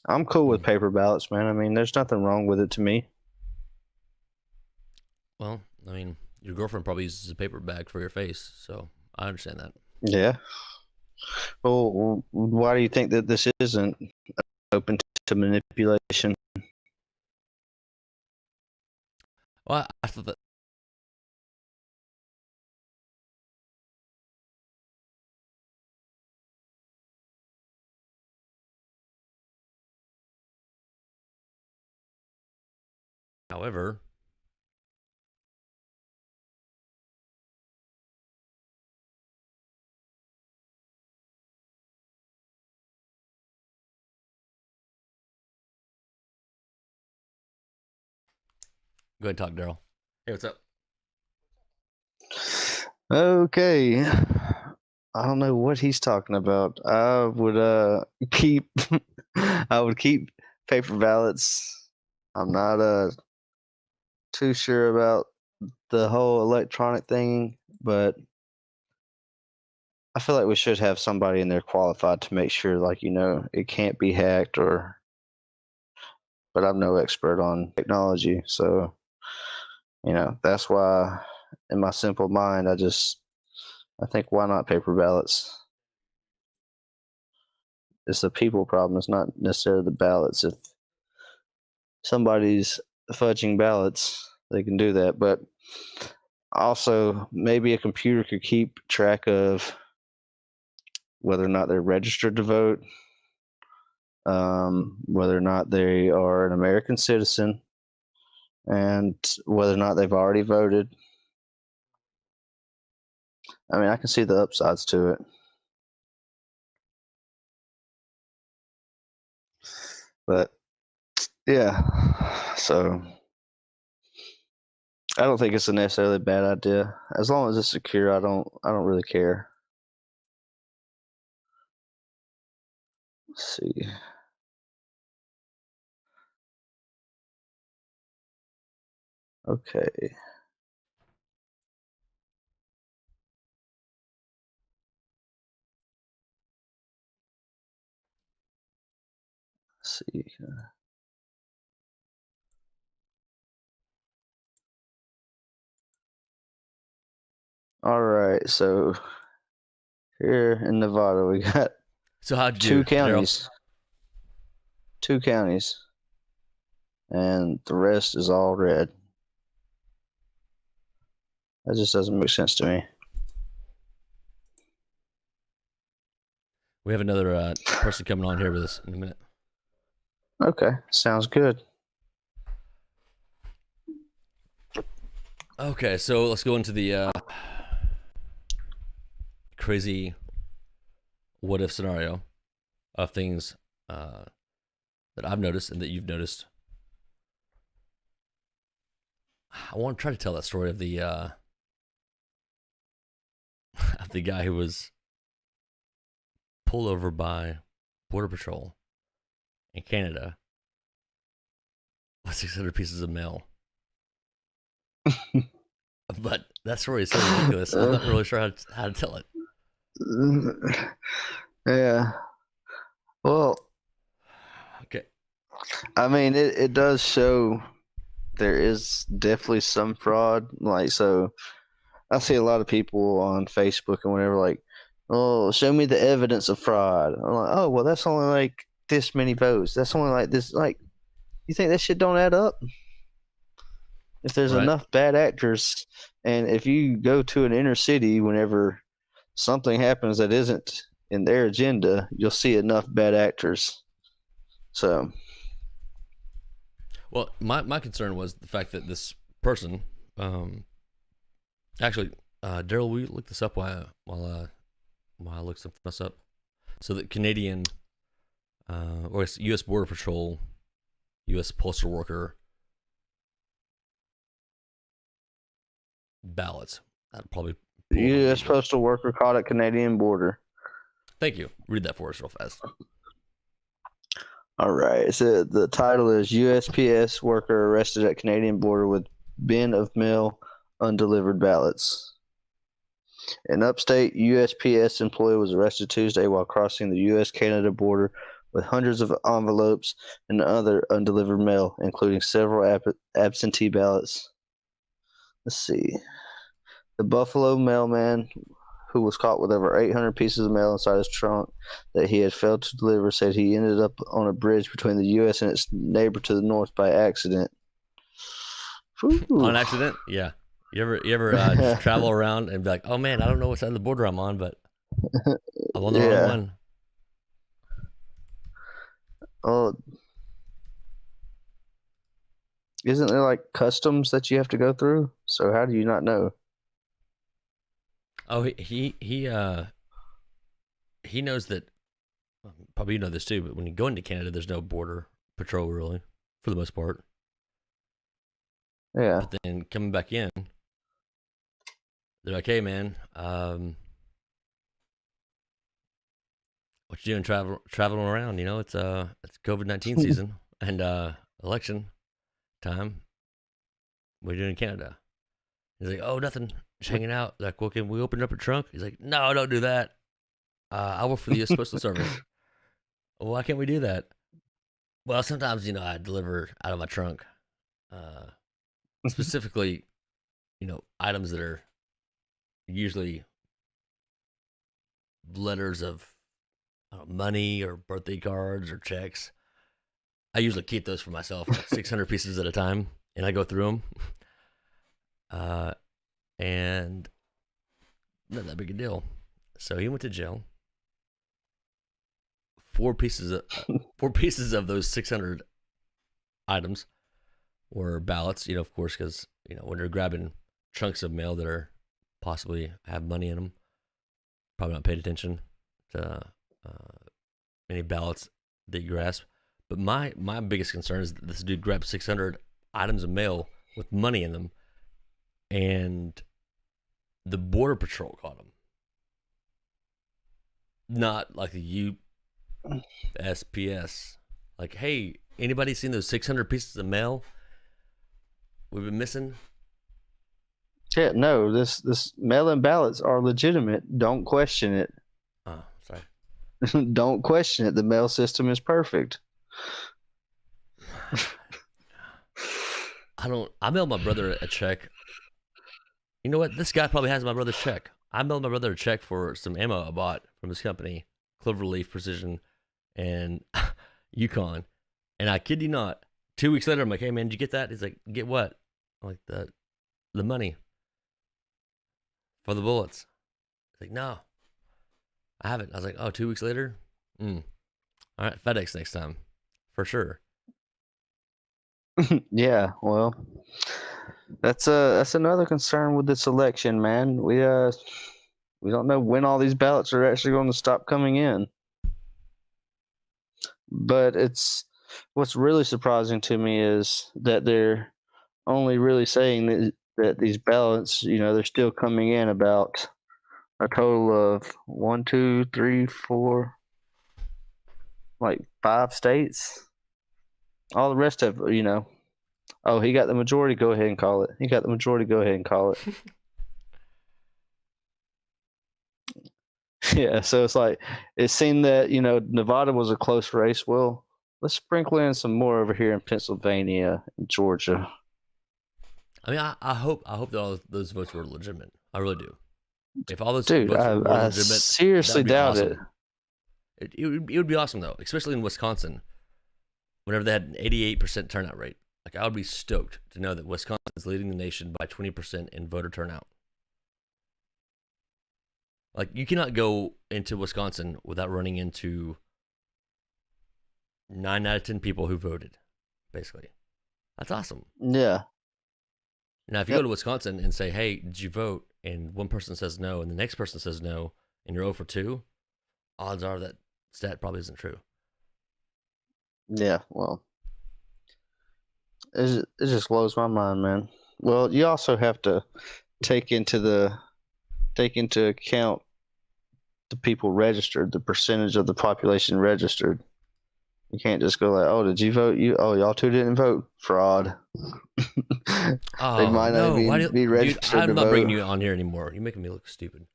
I'm cool with paper ballots, man. I mean, there's nothing wrong with it to me. Well, I mean, your girlfriend probably uses a paper bag for your face, so I understand that. Yeah. Well, why do you think that this isn't open to manipulation? Well, I thought that. However, go ahead and talk, Daryl. Hey, what's up? Okay. I don't know what he's talking about. I would keep paper ballots. I'm not too sure about the whole electronic thing, but I feel like we should have somebody in there qualified to make sure, like, you know, it can't be hacked but I'm no expert on technology, so, you know, that's why in my simple mind I think, why not paper ballots? It's a people problem. It's not necessarily the ballots. If somebody's fudging ballots, they can do that. But also, maybe a computer could keep track of whether or not they're registered to vote, whether or not they are an American citizen, and whether or not they've already voted. I mean, I can see the upsides to it. But yeah, so I don't think it's a necessarily bad idea. As long as it's secure, I don't really care. Let's see. Okay. Let's see. All right. So here in Nevada, we got So how'd you two counties. Two counties. And the rest is all red. That just doesn't make sense to me. We have another person coming on here with us in a minute. Okay, sounds good. Okay, so let's go into the crazy what if scenario of things that I've noticed and that you've noticed. I want to try to tell that story of the of the guy who was pulled over by Border Patrol in Canada with 600 pieces of mail. But that story is so ridiculous. I'm not really sure how to tell it. Yeah. Well, okay. I mean, it does show there is definitely some fraud. Like, so I see a lot of people on Facebook and whatever, like, oh, show me the evidence of fraud. I'm like, oh, well, that's only like this many votes. That's only like this. Like, you think that shit don't add up? If there's enough bad actors, and if you go to an inner city whenever something happens that isn't in their agenda, you'll see enough bad actors. So, well, my concern was the fact that this person. Actually, Daryl, will you look this up while I look something else up? So the Canadian, or it's U.S. Border Patrol, U.S. postal worker ballots. That'd probably U.S. postal worker caught at Canadian border. Thank you. Read that for us real fast. All right. So the title is USPS worker arrested at Canadian border with bin of mail undelivered ballots. An upstate USPS employee was arrested Tuesday while crossing the U.S.-Canada border with hundreds of envelopes and other undelivered mail, including several absentee ballots. Let's see. The Buffalo mailman, who was caught with over 800 pieces of mail inside his trunk that he had failed to deliver, said he ended up on a bridge between the U.S. and its neighbor to the north by accident. Ooh. On accident? Yeah. You ever just travel around and be like, oh man, I don't know what side of the border I'm on, but I'm on the wrong one. Oh, isn't there like customs that you have to go through? So how do you not know? Oh, he knows that. Probably you know this too, but when you go into Canada, there's no border patrol really, for the most part. Yeah. But then coming back in, they're like, "Hey, man, what you doing traveling around? You know, it's COVID-19 season and election time. What are you doing in Canada?" He's like, "Oh, nothing, just hanging out." Like, well, can we open up your trunk? He's like, "No, don't do that. I work for the U.S. Postal Service." Well, why can't we do that? Well, sometimes, I deliver out of my trunk. Specifically, items that are usually letters of money or birthday cards or checks. I usually keep those for myself, like 600 pieces at a time, and I go through them. And not that big a deal. So he went to jail. 4 pieces of those 600 items were ballots, of course, because, when you're grabbing chunks of mail that are possibly have money in them, probably not paid attention to any ballots that you grasp. But my biggest concern is that this dude grabbed 600 items of mail with money in them, and the Border Patrol caught him. Not like the USPS. Like, hey, anybody seen those 600 pieces of mail we've been missing? Yeah, no, this mail-in ballots are legitimate. Don't question it. Oh, sorry. Don't question it. The mail system is perfect. I mailed my brother a check. You know what? This guy probably has my brother's check. I mailed my brother a check for some ammo I bought from his company, Cloverleaf Precision and Yukon. And I kid you not, 2 weeks later, I'm like, hey man, did you get that? He's like, get what? I'm like, the money for the bullets. He's like, no, I haven't. I was like, oh, 2 weeks later? All right, FedEx next time, for sure. Yeah, well, that's another concern with this election, man. We don't know when all these ballots are actually going to stop coming in. But what's really surprising to me is that they're only really saying that these ballots, they're still coming in about a total of 1, 2, 3, 4, like 5 states. All the rest of, oh, he got the majority, go ahead and call it. He got the majority, go ahead and call it. Yeah, so it's like, it seemed that, Nevada was a close race. Well, let's sprinkle in some more over here in Pennsylvania and Georgia. I mean, I hope that all those votes were legitimate. I really do. If all those votes were legitimate, seriously doubt awesome. It would be awesome though, especially in Wisconsin. Whenever they had an 88% turnout rate, like I would be stoked to know that Wisconsin is leading the nation by 20% in voter turnout. Like you cannot go into Wisconsin without running into 9 out of 10 people who voted. Basically, that's awesome. Yeah. Now, if you go to Wisconsin and say, "Hey, did you vote?" and one person says no, and the next person says no, and you're 0 for 2, odds are that stat probably isn't true. Yeah, well, it just blows my mind, man. Well, you also have to take into account the people registered, the percentage of the population registered. You can't just go like, "Oh, did you vote? Y'all two didn't vote. Fraud." They might not be registered. Dude, I'm not vote. bringing you on here anymore. You're making me look stupid.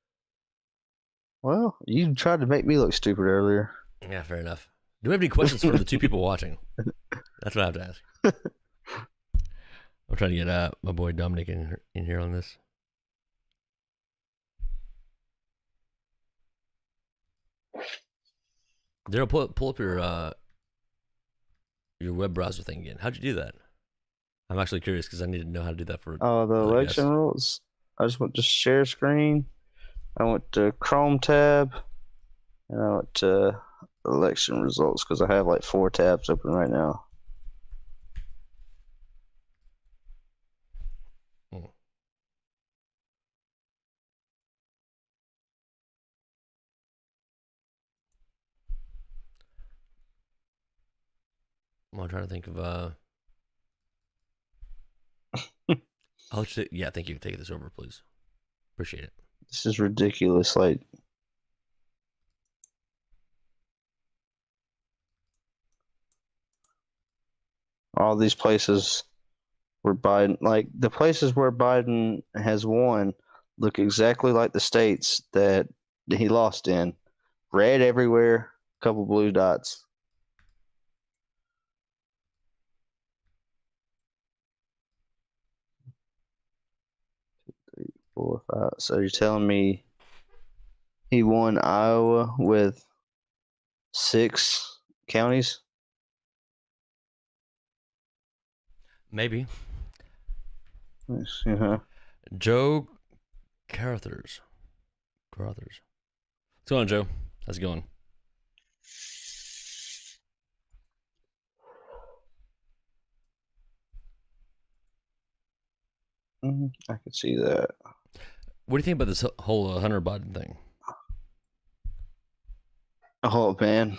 Well, you tried to make me look stupid earlier. Yeah, fair enough. Do we have any questions for the two people watching? That's what I have to ask. I'm trying to get my boy Domenick in here on this. Daryl, pull up your web browser thing again. How'd you do that? I'm actually curious because I need to know how to do that for. Oh, the election rules. I just went to share screen. I went to Chrome tab, and I went to election results because I have like 4 tabs open right now. I'm trying to think of I'll let you, yeah, thank you. Take this over, please. Appreciate it. This is ridiculous. Like, all these places where Biden, like the places where Biden has won, look exactly like the states that he lost in. Red everywhere, couple blue dots. 2, 3, 4, 5. So you're telling me he won Iowa with 6 counties? Maybe. Uh-huh. Joe Carruthers. What's going on, Joe? How's it going? I could see that. What do you think about this whole Hunter Biden thing? Oh man,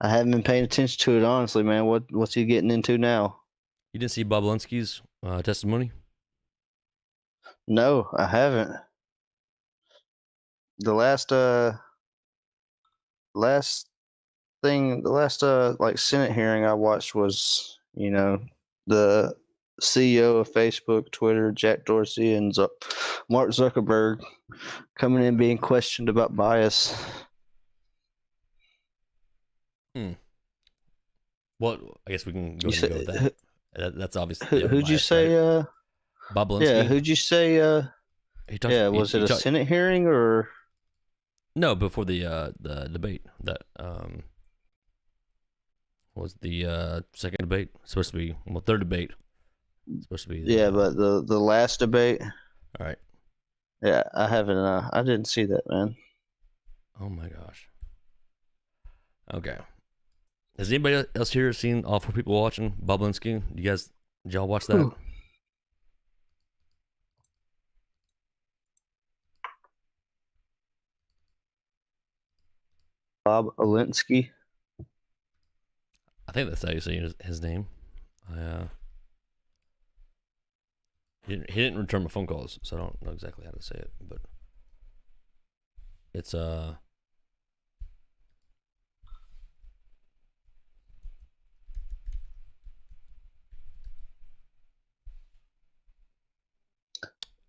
I haven't been paying attention to it honestly, man. What's he getting into now? You didn't see Bob Linsky's testimony? No, I haven't. The last like Senate hearing I watched was, the CEO of Facebook, Twitter, Jack Dorsey, and Mark Zuckerberg coming in being questioned about bias. Well, I guess we can go ahead and go with that. That's obviously. Who'd you say? Right? Bob Linsky. Yeah, who'd you say? Was it a Senate hearing or? No, before the debate. That was the second debate. Supposed to be third debate. Supposed to be. But the last debate. All right. Yeah, I haven't. I didn't see that, man. Oh my gosh. Okay. Has anybody else here seen all 4 people watching Bob Linsky? Did y'all watch that? Ooh. Bob Alinsky. I think that's how you say his name. He didn't return my phone calls, so I don't know exactly how to say it, but it's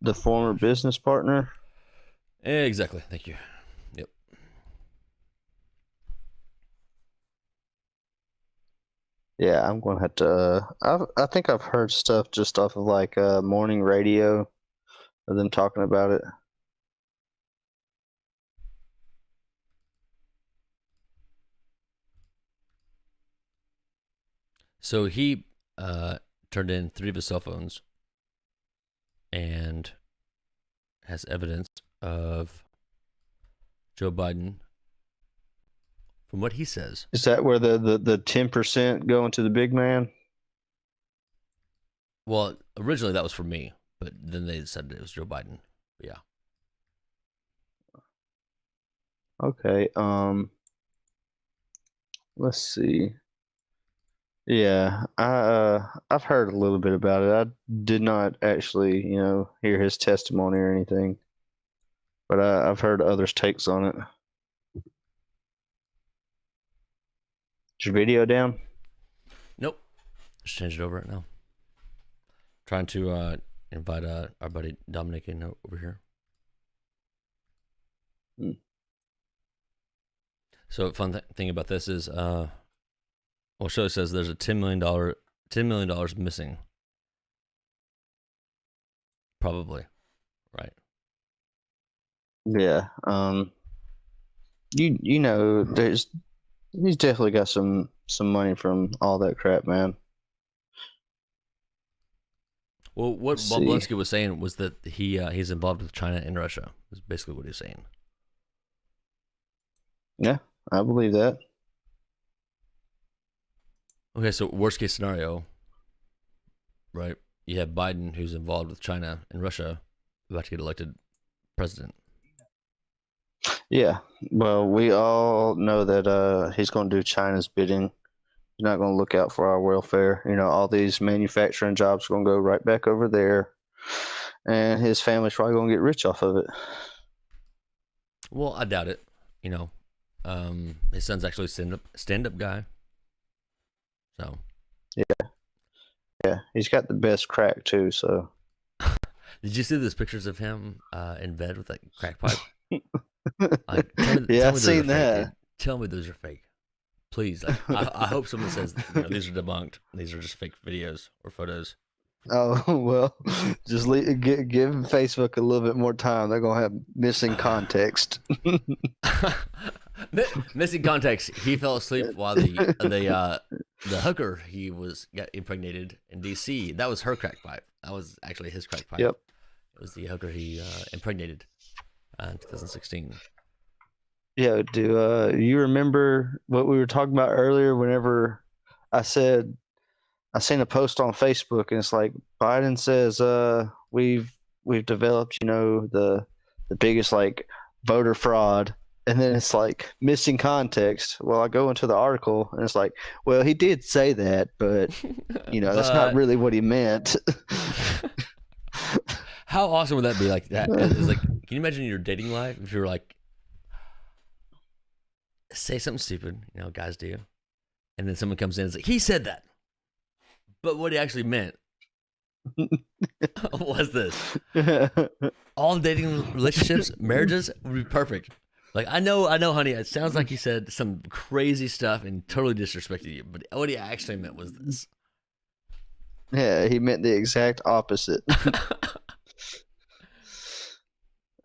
the former business partner. Exactly. Thank you. Yep. Yeah, I'm gonna have to. I think I've heard stuff just off of like morning radio, of them talking about it. So he turned in 3 of his cell phones and has evidence of Joe Biden. From what he says, is that where the 10% going to the big man? Well, originally that was for me, but then they said it was Joe Biden. But yeah. Okay. Let's see. Yeah, I've heard a little bit about it. I did not actually, hear his testimony or anything, but I've heard others' takes on it. Is your video down? Nope. Just change it over right now. Trying to invite our buddy Domenick in over here. So fun thing about this is, show says there's a $10 million missing. Probably, right? Yeah. He's definitely got some money from all that crap, man. Well, what Blonsky was saying was that he's involved with China and Russia. Is basically what he's saying. Yeah, I believe that. Okay, so worst case scenario, right? You have Biden, who's involved with China and Russia, about to get elected president. Yeah, well, we all know that he's going to do China's bidding. He's not going to look out for our welfare. All these manufacturing jobs are going to go right back over there, and his family's probably going to get rich off of it. Well, I doubt it. His son's actually a stand-up guy. So. Yeah, he's got the best crack too. So. Did you see those pictures of him in bed with that crack pipe? I've seen that. Fake, tell me those are fake, please. I hope someone says these are debunked. These are just fake videos or photos. Oh well, just give Facebook a little bit more time. They're gonna have missing context. Missing context. He fell asleep while the hooker got impregnated in D.C. That was her crack pipe. That was actually his crack pipe. Yep. It was the hooker he impregnated in 2016. Yeah. Do you remember what we were talking about earlier? Whenever I said I seen a post on Facebook, and it's like Biden says we've developed the biggest voter fraud. And then it's like missing context. Well, I go into the article and it's like, well, he did say that, but that's not really what he meant. How awesome would that be? Like that is like, can you imagine your dating life if you were like, say something stupid, guys do, and then someone comes in and is like, he said that, but what he actually meant was this. All dating relationships, marriages would be perfect. Like, I know, honey, it sounds like he said some crazy stuff and totally disrespected you, but what he actually meant was this. Yeah, he meant the exact opposite.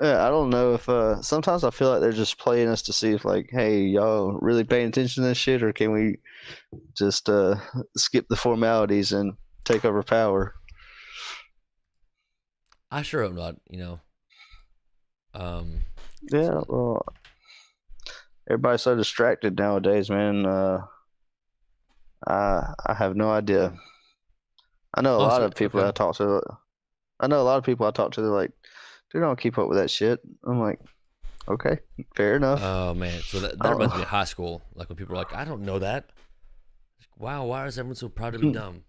Yeah, I don't know if sometimes I feel like they're just playing us to see if hey, y'all really paying attention to this shit, or can we just skip the formalities and take over power? I sure hope not, Yeah, well, everybody's so distracted nowadays, man. I have no idea. I know a lot of people I talk to. They're like, dude, I don't keep up with that shit. I'm like, okay, fair enough. Oh man, so that reminds me of high school. Like when people are like, I don't know that. Like, wow, why is everyone so proud to be dumb?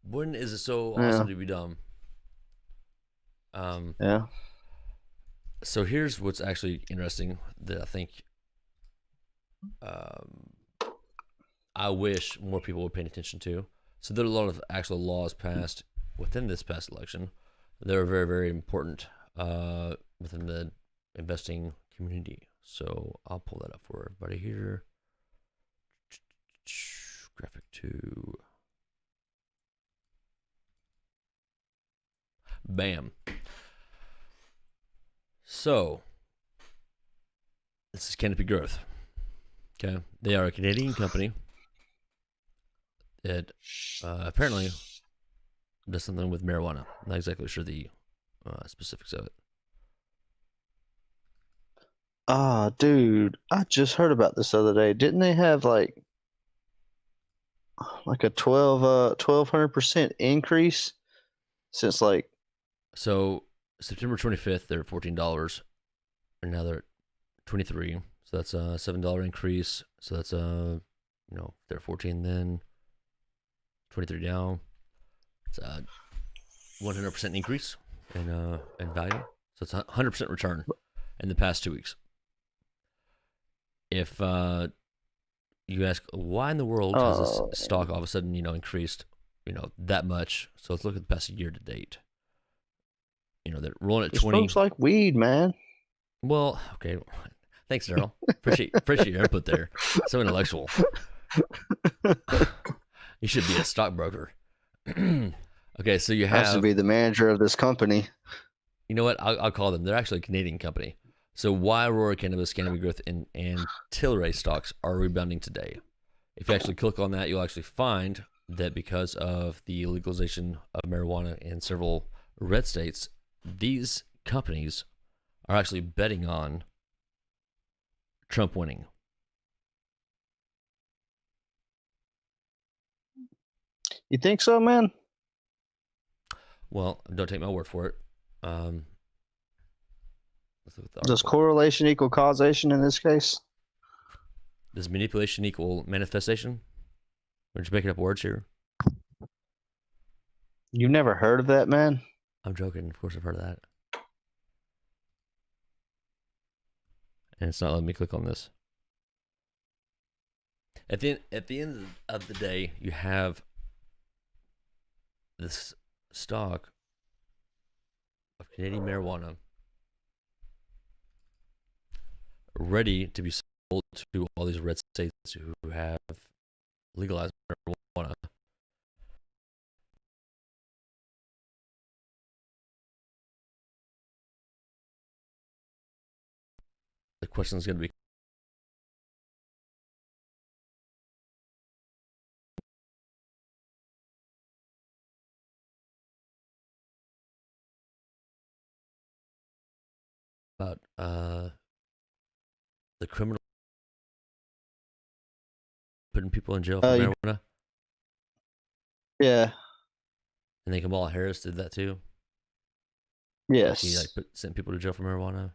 When is it so awesome to be dumb? Yeah. So here's what's actually interesting that I think I wish more people were paying attention to. So there are a lot of actual laws passed within this past election. They're very, very important within the investing community. So I'll pull that up for everybody here. Graphic 2. Bam. So, this is Canopy Growth. Okay, they are a Canadian company that apparently does something with marijuana. I'm not exactly sure the specifics of it. Dude, I just heard about this the other day. Didn't they have like a 1,200% increase since So September 25th, they're $14, and now they're at 23. So that's a $7 increase. So that's they're 14 then, 23 now. It's a 100% increase in value. So it's a 100% return in the past 2 weeks. If you ask why in the world has this stock all of a sudden increased that much, so let's look at the past year to date. They're rolling at 20. Folks like weed, man. Well, okay. Thanks, Daryl. Appreciate your input there. So intellectual. You should be a stockbroker. Okay, so you have to be the manager of this company. You know what? I'll call them. They're actually a Canadian company. So why Aurora Cannabis Growth and Tilray stocks are rebounding today? If you actually click on that, you'll actually find that because of the legalization of marijuana in several red states, these companies are actually betting on Trump winning. You think so, man? Well, don't take my word for it. Does correlation equal causation in this case? Does manipulation equal manifestation? We're just making up words here. You've never heard of that, man? I'm joking. Of course I've heard of that. And it's not letting me click on this. At the end of the day, you have this stock of Canadian marijuana ready to be sold to all these red states who have legalized marijuana. The question is going to be about the criminal putting people in jail for marijuana. Yeah. And then Kamala Harris did that too. Yes. She sent people to jail for marijuana.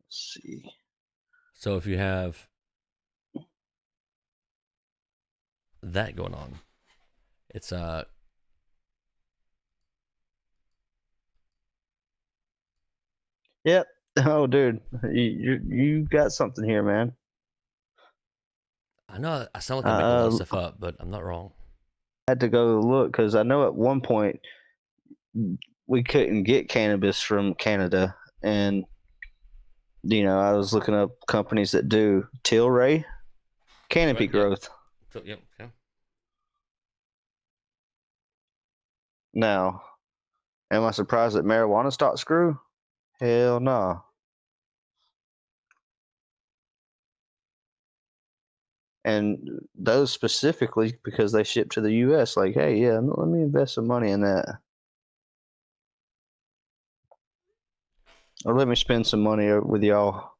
Let's see. So if you have that going on, it's Yep. Oh, dude, you got something here, man. I know I sound like I make a lot of stuff up, but I'm not wrong. I had to go look because I know at one point we couldn't get cannabis from Canada, and I was looking up companies that do Tilray canopy growth. So, yep. Okay. Now, am I surprised that marijuana stocks grew? Hell no. And those specifically because they ship to the U.S. Like, hey, yeah, let me invest some money in that. Or let me spend some money with y'all.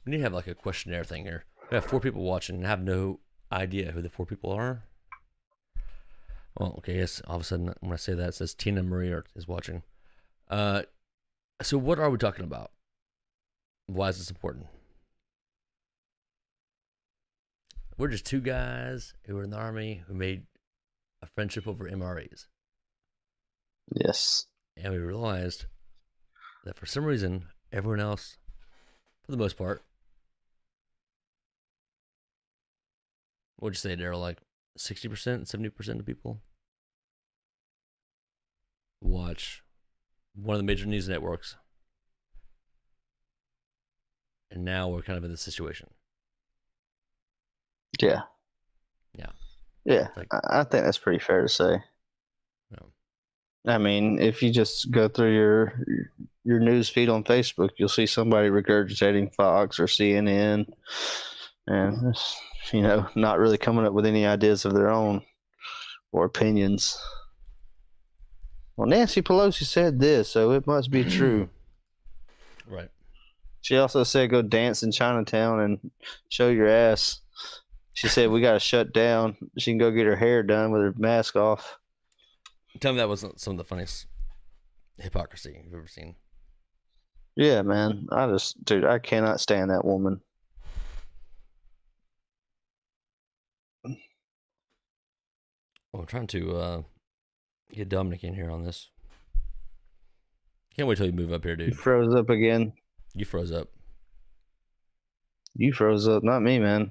We need to have like a questionnaire thing here. We have 4 people watching and have no idea who the 4 people are. Well, okay, yes. All of a sudden, when I say that, it says Tina Marie is watching. So what are we talking about? Why is this important? We're just 2 guys who were in the Army who made a friendship over MREs. Yes. And we realized that for some reason, everyone else, for the most part, what'd you say, Daryl? Like 60%, 70% of people watch one of the major news networks. And now we're kind of in this situation. Yeah. Yeah. Yeah. Like, I think that's pretty fair to say. No. I mean, if you just go through your news feed on Facebook, you'll see somebody regurgitating Fox or CNN and, not really coming up with any ideas of their own or opinions. Well, Nancy Pelosi said this, so it must be true. Right. She also said go dance in Chinatown and show your ass. She said we got to shut down. She can go get her hair done with her mask off. Tell me that wasn't some of the funniest hypocrisy you've ever seen. Yeah, man. I cannot stand that woman. Well, I'm trying to get Domenick in here on this. Can't wait till you move up here, dude. You froze up again. You froze up. You froze up, not me, man.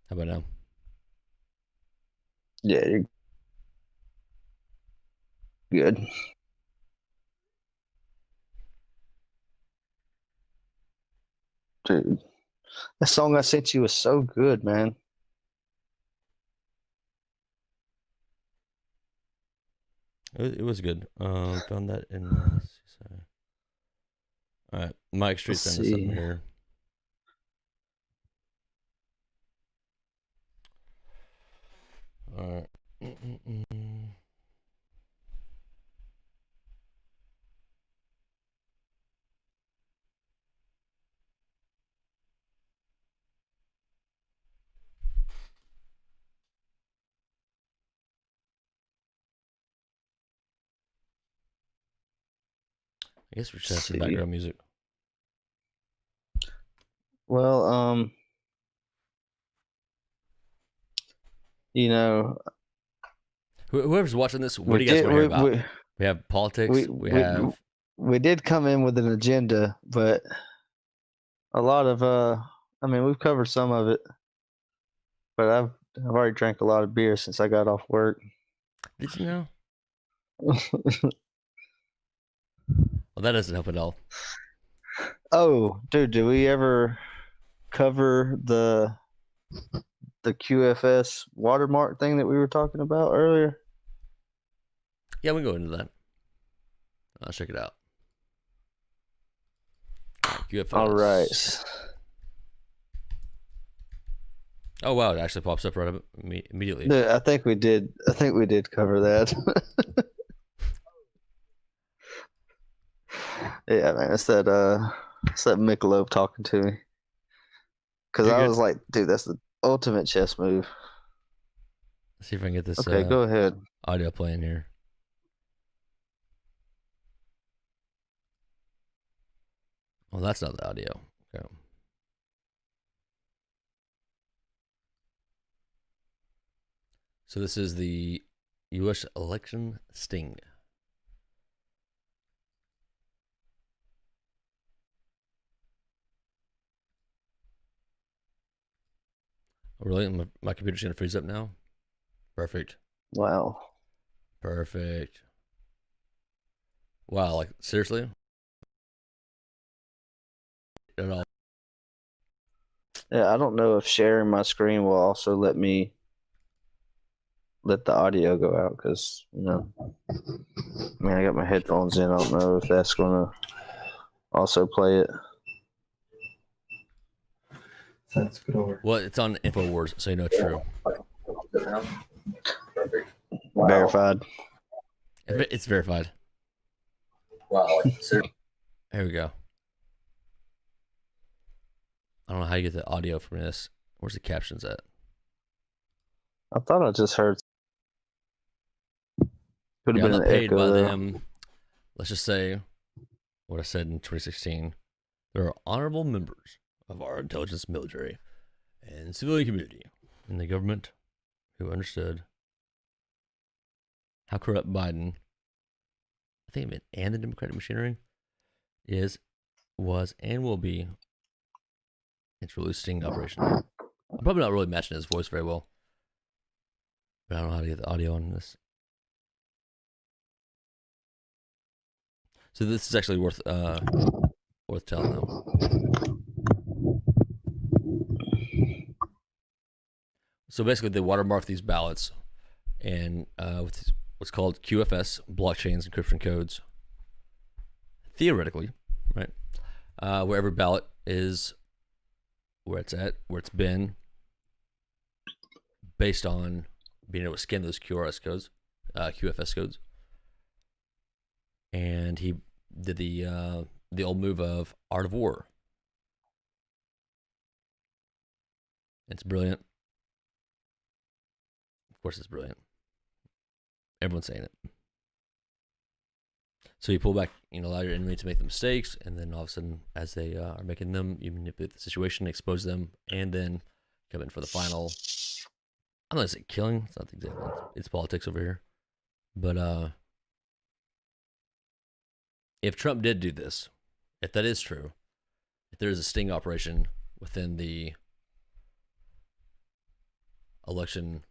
How about now? Yeah, you're good. Dude, that song I sent you was so good, man. It was good. Found that in. All right, Mike Street sent us something here. All right. I guess we should have some background music. Well, you know, whoever's watching this, what do you guys want to hear about? We have politics. We did come in with an agenda, but a lot of I mean, we've covered some of it, but I've already drank a lot of beer since I got off work. Did you know? Well, that doesn't help at all. Oh, dude, did we ever cover the QFS watermark thing that we were talking about earlier? Yeah, we can go into that. I'll check it out. QFS. All right. Oh wow, it actually pops up right up immediately. I think we did. I think we did cover that. Yeah, man, it's that Michelob talking to me. Because I was like, dude, that's the ultimate chess move. Let's see if I can get this. Okay, go ahead. Audio playing here. Well, that's not the audio. Okay. So this is the U.S. election sting. Oh, really? My computer's going to freeze up now? Perfect. Wow. Perfect. Wow, like, seriously? At all? Yeah, I don't know if sharing my screen will also let the audio go out because, you know, I mean, I got my headphones in. I don't know if that's going to also play it. Let's go over. Well, it's on InfoWars, so you know it's true. Wow. Verified. It's verified. Wow. There we go. I don't know how you get the audio from this. Where's the captions at? I thought I just heard. Could have been an paid by them. Let's just say what I said in 2016. There are honorable members of our intelligence, military, and civilian community in the government who understood how corrupt Biden, I think, and the Democratic machinery was, and will be. It's really sting operation. I'm probably not really matching his voice very well, but I don't know how to get the audio on this. So this is actually worth telling though. So basically, they watermark these ballots, and with what's called QFS, blockchains, encryption codes. Theoretically, right, where every ballot is, where it's at, where it's been, based on being able to scan those QFS codes, and he did the old move of Art of War. It's brilliant. Of course, it's brilliant. Everyone's saying it. So you pull back, allow your enemy to make the mistakes, and then all of a sudden, as they are making them, you manipulate the situation, expose them, and then come in for the final. I'm not gonna say killing. It's not the example. It's politics over here. But if Trump did do this, if that is true, if there is a sting operation within the election,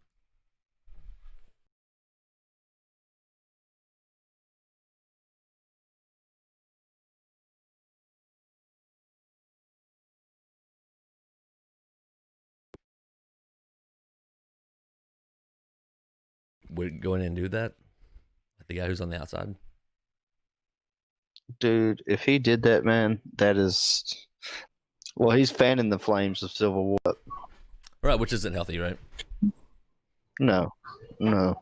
would go in and do that? Like the guy who's on the outside? Dude, if he did that, man, that is... Well, he's fanning the flames of civil war. Right, which isn't healthy, right? No. I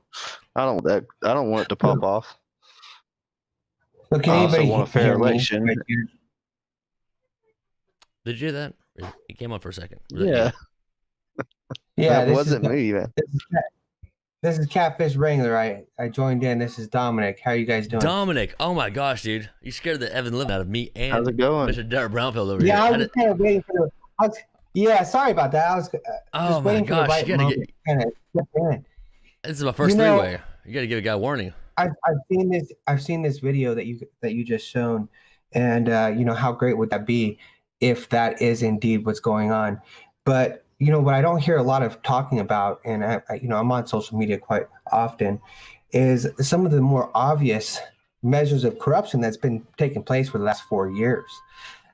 don't want it to pop off. Look, can I also anybody want a fair hear me election. right here? Did you hear that? It came on for a second. Yeah. Yeah, That wasn't me, man. This is Catfish Wrangler. I joined in. This is Domenick. How are you guys doing? Domenick, oh my gosh, dude. You scared the Evan Lim out of me and How's it going? Mr. Daryl Brownfield over Yeah, here. I was kind of waiting for the. Yeah, sorry about that. I was Oh just my waiting for the gosh, right you gotta moment to kind of step in. This is my first You know- three-way. You gotta give a guy warning. I've seen this video that you just shown, and how great would that be if that is indeed what's going on. But what I don't hear a lot of talking about, and I'm on social media quite often, is some of the more obvious measures of corruption that's been taking place for the last 4 years.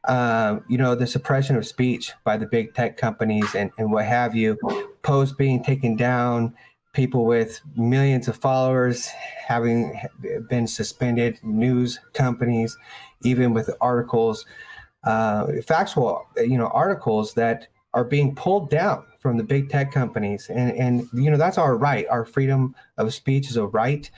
The suppression of speech by the big tech companies and what have you, posts being taken down, people with millions of followers having been suspended, news companies, even with articles, factual, articles that are being pulled down from the big tech companies. And that's our right. Our freedom of speech is a right.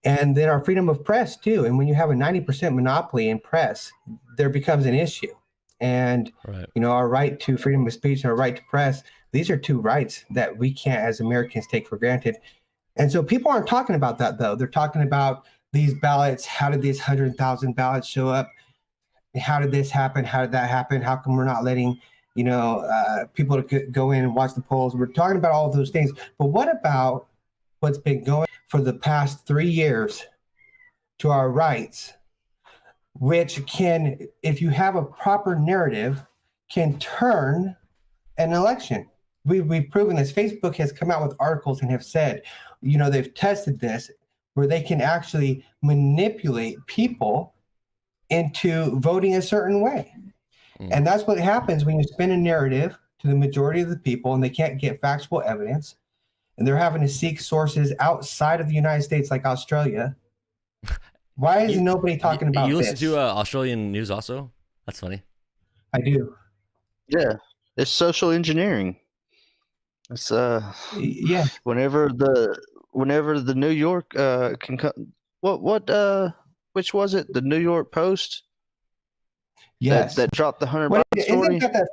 And then our freedom of press too. And when you have a 90% monopoly in press, there becomes an issue. And, Right. Our right to freedom of speech and our right to press, these are two rights that we can't as Americans take for granted. And so people aren't talking about that though. They're talking about these ballots. How did these 100,000 ballots show up? How did this happen? How did that happen? How come we're not letting, people to go in and watch the polls? We're talking about all of those things. But what about what's been going for the past 3 years to our rights, which can, if you have a proper narrative, can turn an election? We've proven this. Facebook has come out with articles and have said, they've tested this where they can actually manipulate people into voting a certain way. And that's what happens when you spin a narrative to the majority of the people and they can't get factual evidence. And they're having to seek sources outside of the United States, like Australia. Why is nobody talking about this? You listen to Australian news also? That's funny. I do. Yeah, it's social engineering. It's Yeah. whenever the New York can come. Which was it? The New York Post. Yes. That dropped the 100 What, story. isn't that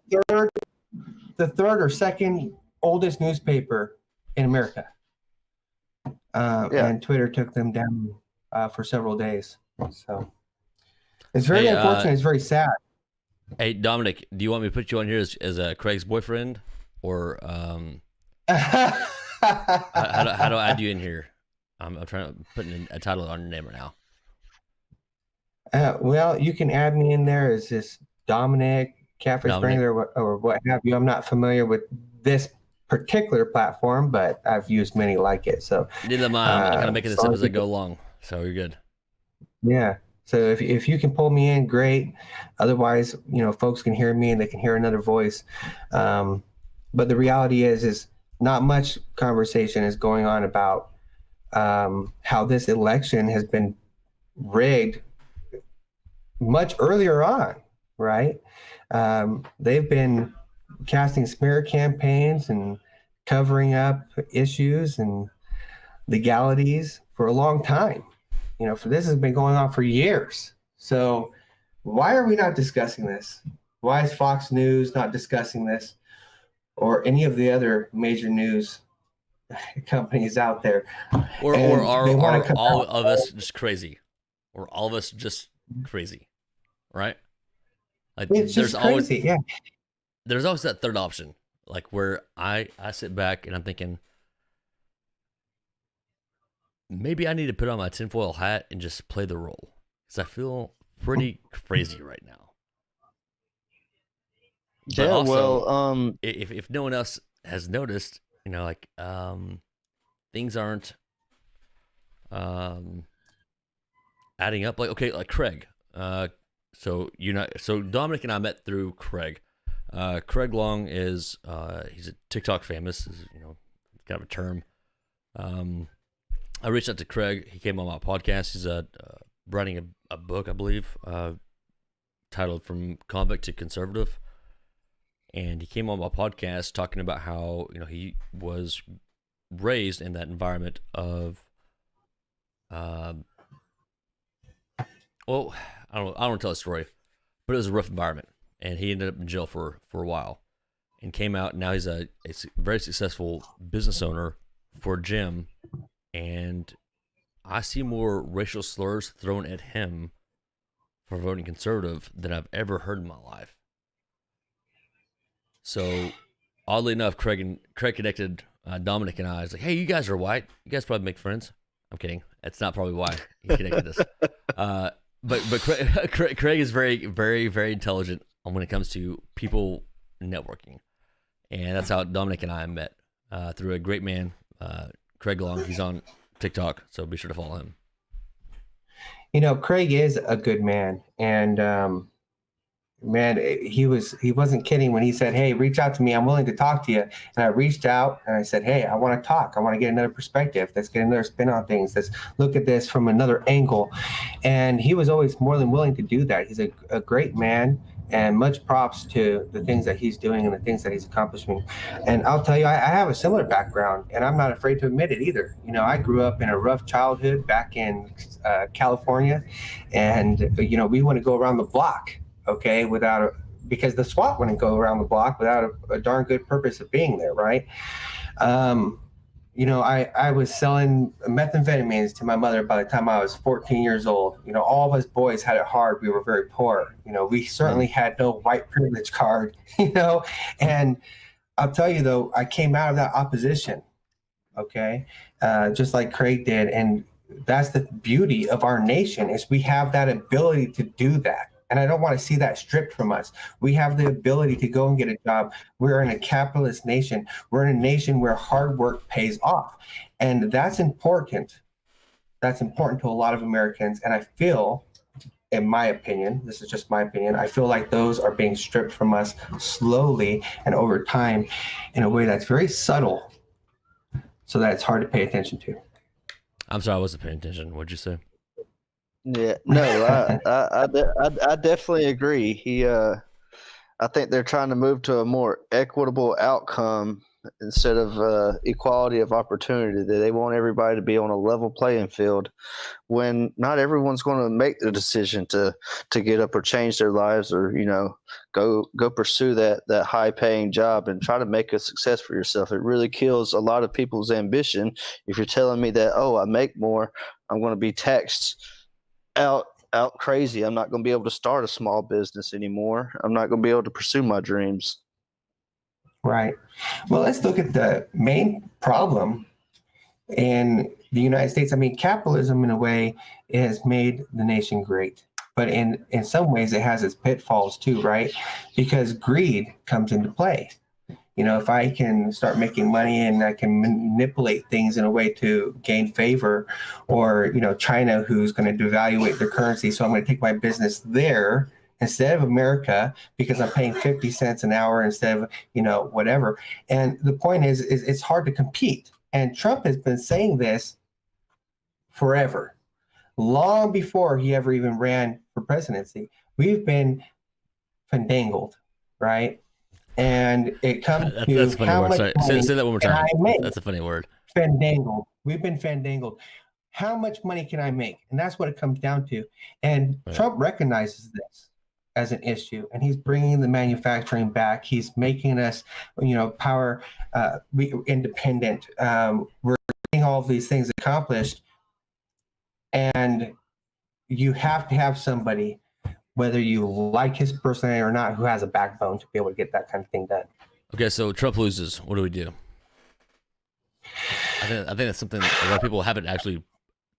the third or second oldest newspaper in America? And Twitter took them down for several days. So it's very unfortunate. It's very sad. Hey, Domenick, do you want me to put you on here as Craig's boyfriend, or how do I add you in here? I'm trying to put a title on your name right now. Well, you can add me in there as this Domenick, Catfish Wrangler, or what have you. I'm not familiar with this particular platform, but I've used many like it. So Neither am I. I'm kind of making this up as I go along, so you're good. Yeah. So if you can pull me in, great. Otherwise, folks can hear me and they can hear another voice. But the reality is not much conversation is going on about how this election has been rigged much earlier on, right? They've been casting smear campaigns and covering up issues and legalities for a long time. You know, for this has been going on for years. So why are we not discussing this? Why is Fox News not discussing this, or any of the other major news companies out there? Or are all of us just crazy? Or all of us just crazy, right? Like it's just crazy, yeah. There's always that third option, like where I sit back and I'm thinking, maybe I need to put on my tinfoil hat and just play the role, because I feel pretty crazy right now. But yeah, also, well, if no one else has noticed, you know, like things aren't adding up. Like, okay, like Craig. So Domenick and I met through Craig. Craig Long is he's a TikTok famous, is, you know, kind of a term. I reached out to Craig. He came on my podcast. He's writing a book, I believe, titled "From Convict to Conservative." And he came on my podcast talking about how, you know, he was raised in that environment of, well, I don't want to tell a story, but it was a rough environment, and he ended up in jail for a while, and came out. And now he's a very successful business owner for a gym, and I see more racial slurs thrown at him for voting conservative than I've ever heard in my life. So, oddly enough, Craig connected Domenick and I. He's like, "Hey, you guys are white. You guys probably make friends." I'm kidding. That's not probably why he connected us. But Craig is very, very, very intelligent when it comes to people networking, and that's how Domenick and I met through a great man, Craig Long. He's on TikTok, so be sure to follow him. You know, Craig is a good man, and man, he wasn't kidding when he said, "Hey, reach out to me. I'm willing to talk to you." And I reached out and I said, "Hey, I want to talk. I want to get another perspective. Let's get another spin on things. Let's look at this from another angle." And he was always more than willing to do that. He's a great man, and much props to the things that he's doing and the things that he's accomplishing. And I'll tell you, I have a similar background, and I'm not afraid to admit it either. You know, I grew up in a rough childhood back in California, and, you know, we want to go around the block. Okay, because the SWAT wouldn't go around the block without a darn good purpose of being there, right? You know, I was selling methamphetamines to my mother by the time I was 14 years old. You know, all of us boys had it hard. We were very poor. You know, we certainly had no white privilege card, you know. And I'll tell you, though, I came out of that opposition, okay, just like Craig did. And that's the beauty of our nation, is we have that ability to do that. And I don't want to see that stripped from us. We have the ability to go and get a job. We're in a capitalist nation. We're in a nation where hard work pays off. And that's important. That's important to a lot of Americans. And I feel, in my opinion, this is just my opinion, I feel like those are being stripped from us slowly and over time in a way that's very subtle, so that it's hard to pay attention to. I'm sorry, I wasn't paying attention. What'd you say? Yeah, no, I definitely agree. I think they're trying to move to a more equitable outcome instead of equality of opportunity. That they want everybody to be on a level playing field, when not everyone's going to make the decision to get up or change their lives, or, you know, go pursue that high paying job and try to make a success for yourself. It really kills a lot of people's ambition if you're telling me that, oh, I make more, I'm going to be taxed out crazy. I'm not going to be able to start a small business anymore. I'm not going to be able to pursue my dreams. Right. Well, let's look at the main problem in the United States. I mean, capitalism, in a way, has made the nation great. But in some ways, it has its pitfalls too, right? Because greed comes into play. You know, if I can start making money and I can manipulate things in a way to gain favor, or, you know, China, who's going to devaluate their currency, so I'm going to take my business there instead of America because I'm paying 50 cents an hour instead of, you know, whatever. And the point is it's hard to compete. And Trump has been saying this forever, long before he ever even ran for presidency. We've been fandangled, right? And it comes That's to a funny how word. much Sorry. money Say that one more can time. I make? That's a funny word. Fandangled. We've been fandangled. How much money can I make? And that's what it comes down to. And Right. Trump recognizes this as an issue, and he's bringing the manufacturing back. He's making us, power independent. We're getting all of these things accomplished, and you have to have somebody, whether you like his personality or not, who has a backbone to be able to get that kind of thing done. Okay, so Trump loses. What do we do? I think that's something a lot of people haven't actually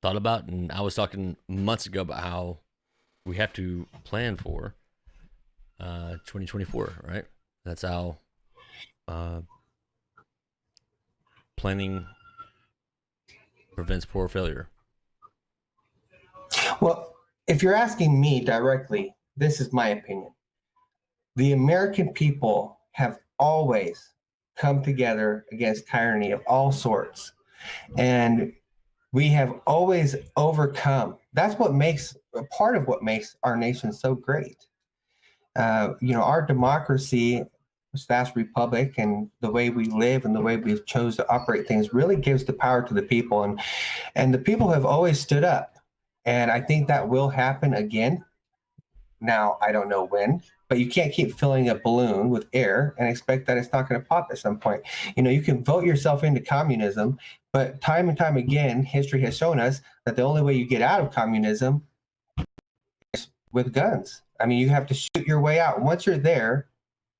thought about, and I was talking months ago about how we have to plan for 2024, right? That's how planning prevents poor failure. Well, if you're asking me directly, this is my opinion. The American people have always come together against tyranny of all sorts. And we have always overcome. That's what makes part of what makes our nation so great. Our democracy, slash republic, and the way we live and the way we've chose to operate things really gives the power to the people. And the people have always stood up. And I think that will happen again. Now, I don't know when, but you can't keep filling a balloon with air and expect that it's not going to pop at some point. You can vote yourself into communism, but time and time again, history has shown us that the only way you get out of communism is with guns. I mean, you have to shoot your way out. Once you're there,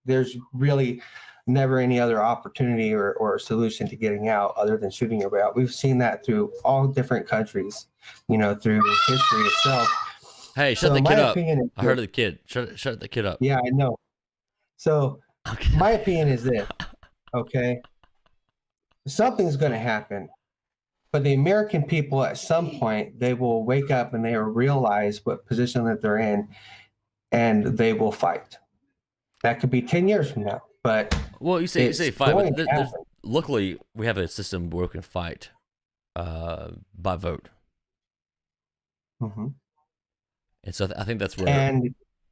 there's really never any other opportunity or solution to getting out other than shooting your way out. We've seen that through all different countries, through history itself. Hey, shut the kid up. I heard the kid. Shut the kid up. Yeah, I know. So my opinion is this, okay? Something's going to happen, but the American people at some point, they will wake up and they will realize what position that they're in, and they will fight. That could be 10 years from now, but well, you say fight, but luckily we have a system where we can fight by vote. Mm-hmm. And so I think that's where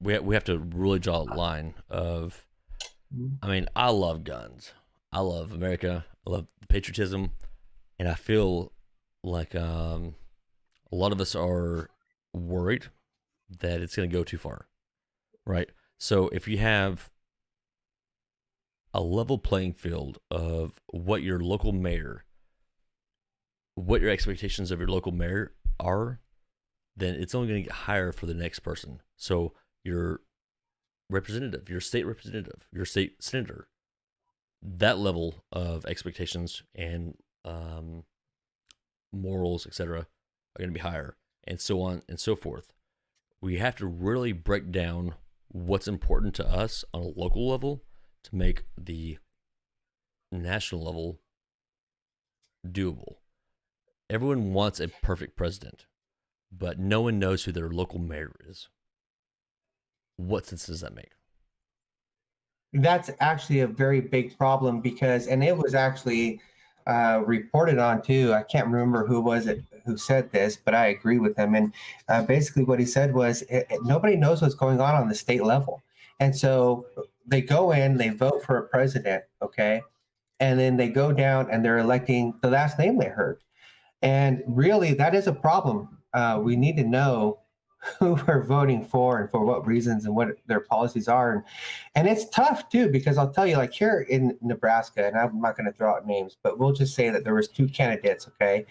we have to really draw a line of, I mean, I love guns. I love America. I love patriotism. And I feel like a lot of us are worried that it's going to go too far, right? So if you have a level playing field of what your local mayor, what your expectations of your local mayor are, then it's only going to get higher for the next person. So your representative, your state representative, your state senator, that level of expectations and morals, etc., are going to be higher, and so on and so forth. We have to really break down what's important to us on a local level to make the national level doable. Everyone wants a perfect president, but no one knows who their local mayor is. What sense does that make? That's actually a very big problem and it was actually reported on too. I can't remember who said this, but I agree with him. And basically what he said was nobody knows what's going on the state level. And so they go in, they vote for a president, okay? And then they go down and they're electing the last name they heard. And really, that is a problem. We need to know who we're voting for and for what reasons and what their policies are. And it's tough too, because I'll tell you, like here in Nebraska, and I'm not going to throw out names, but we'll just say that there was two candidates, okay,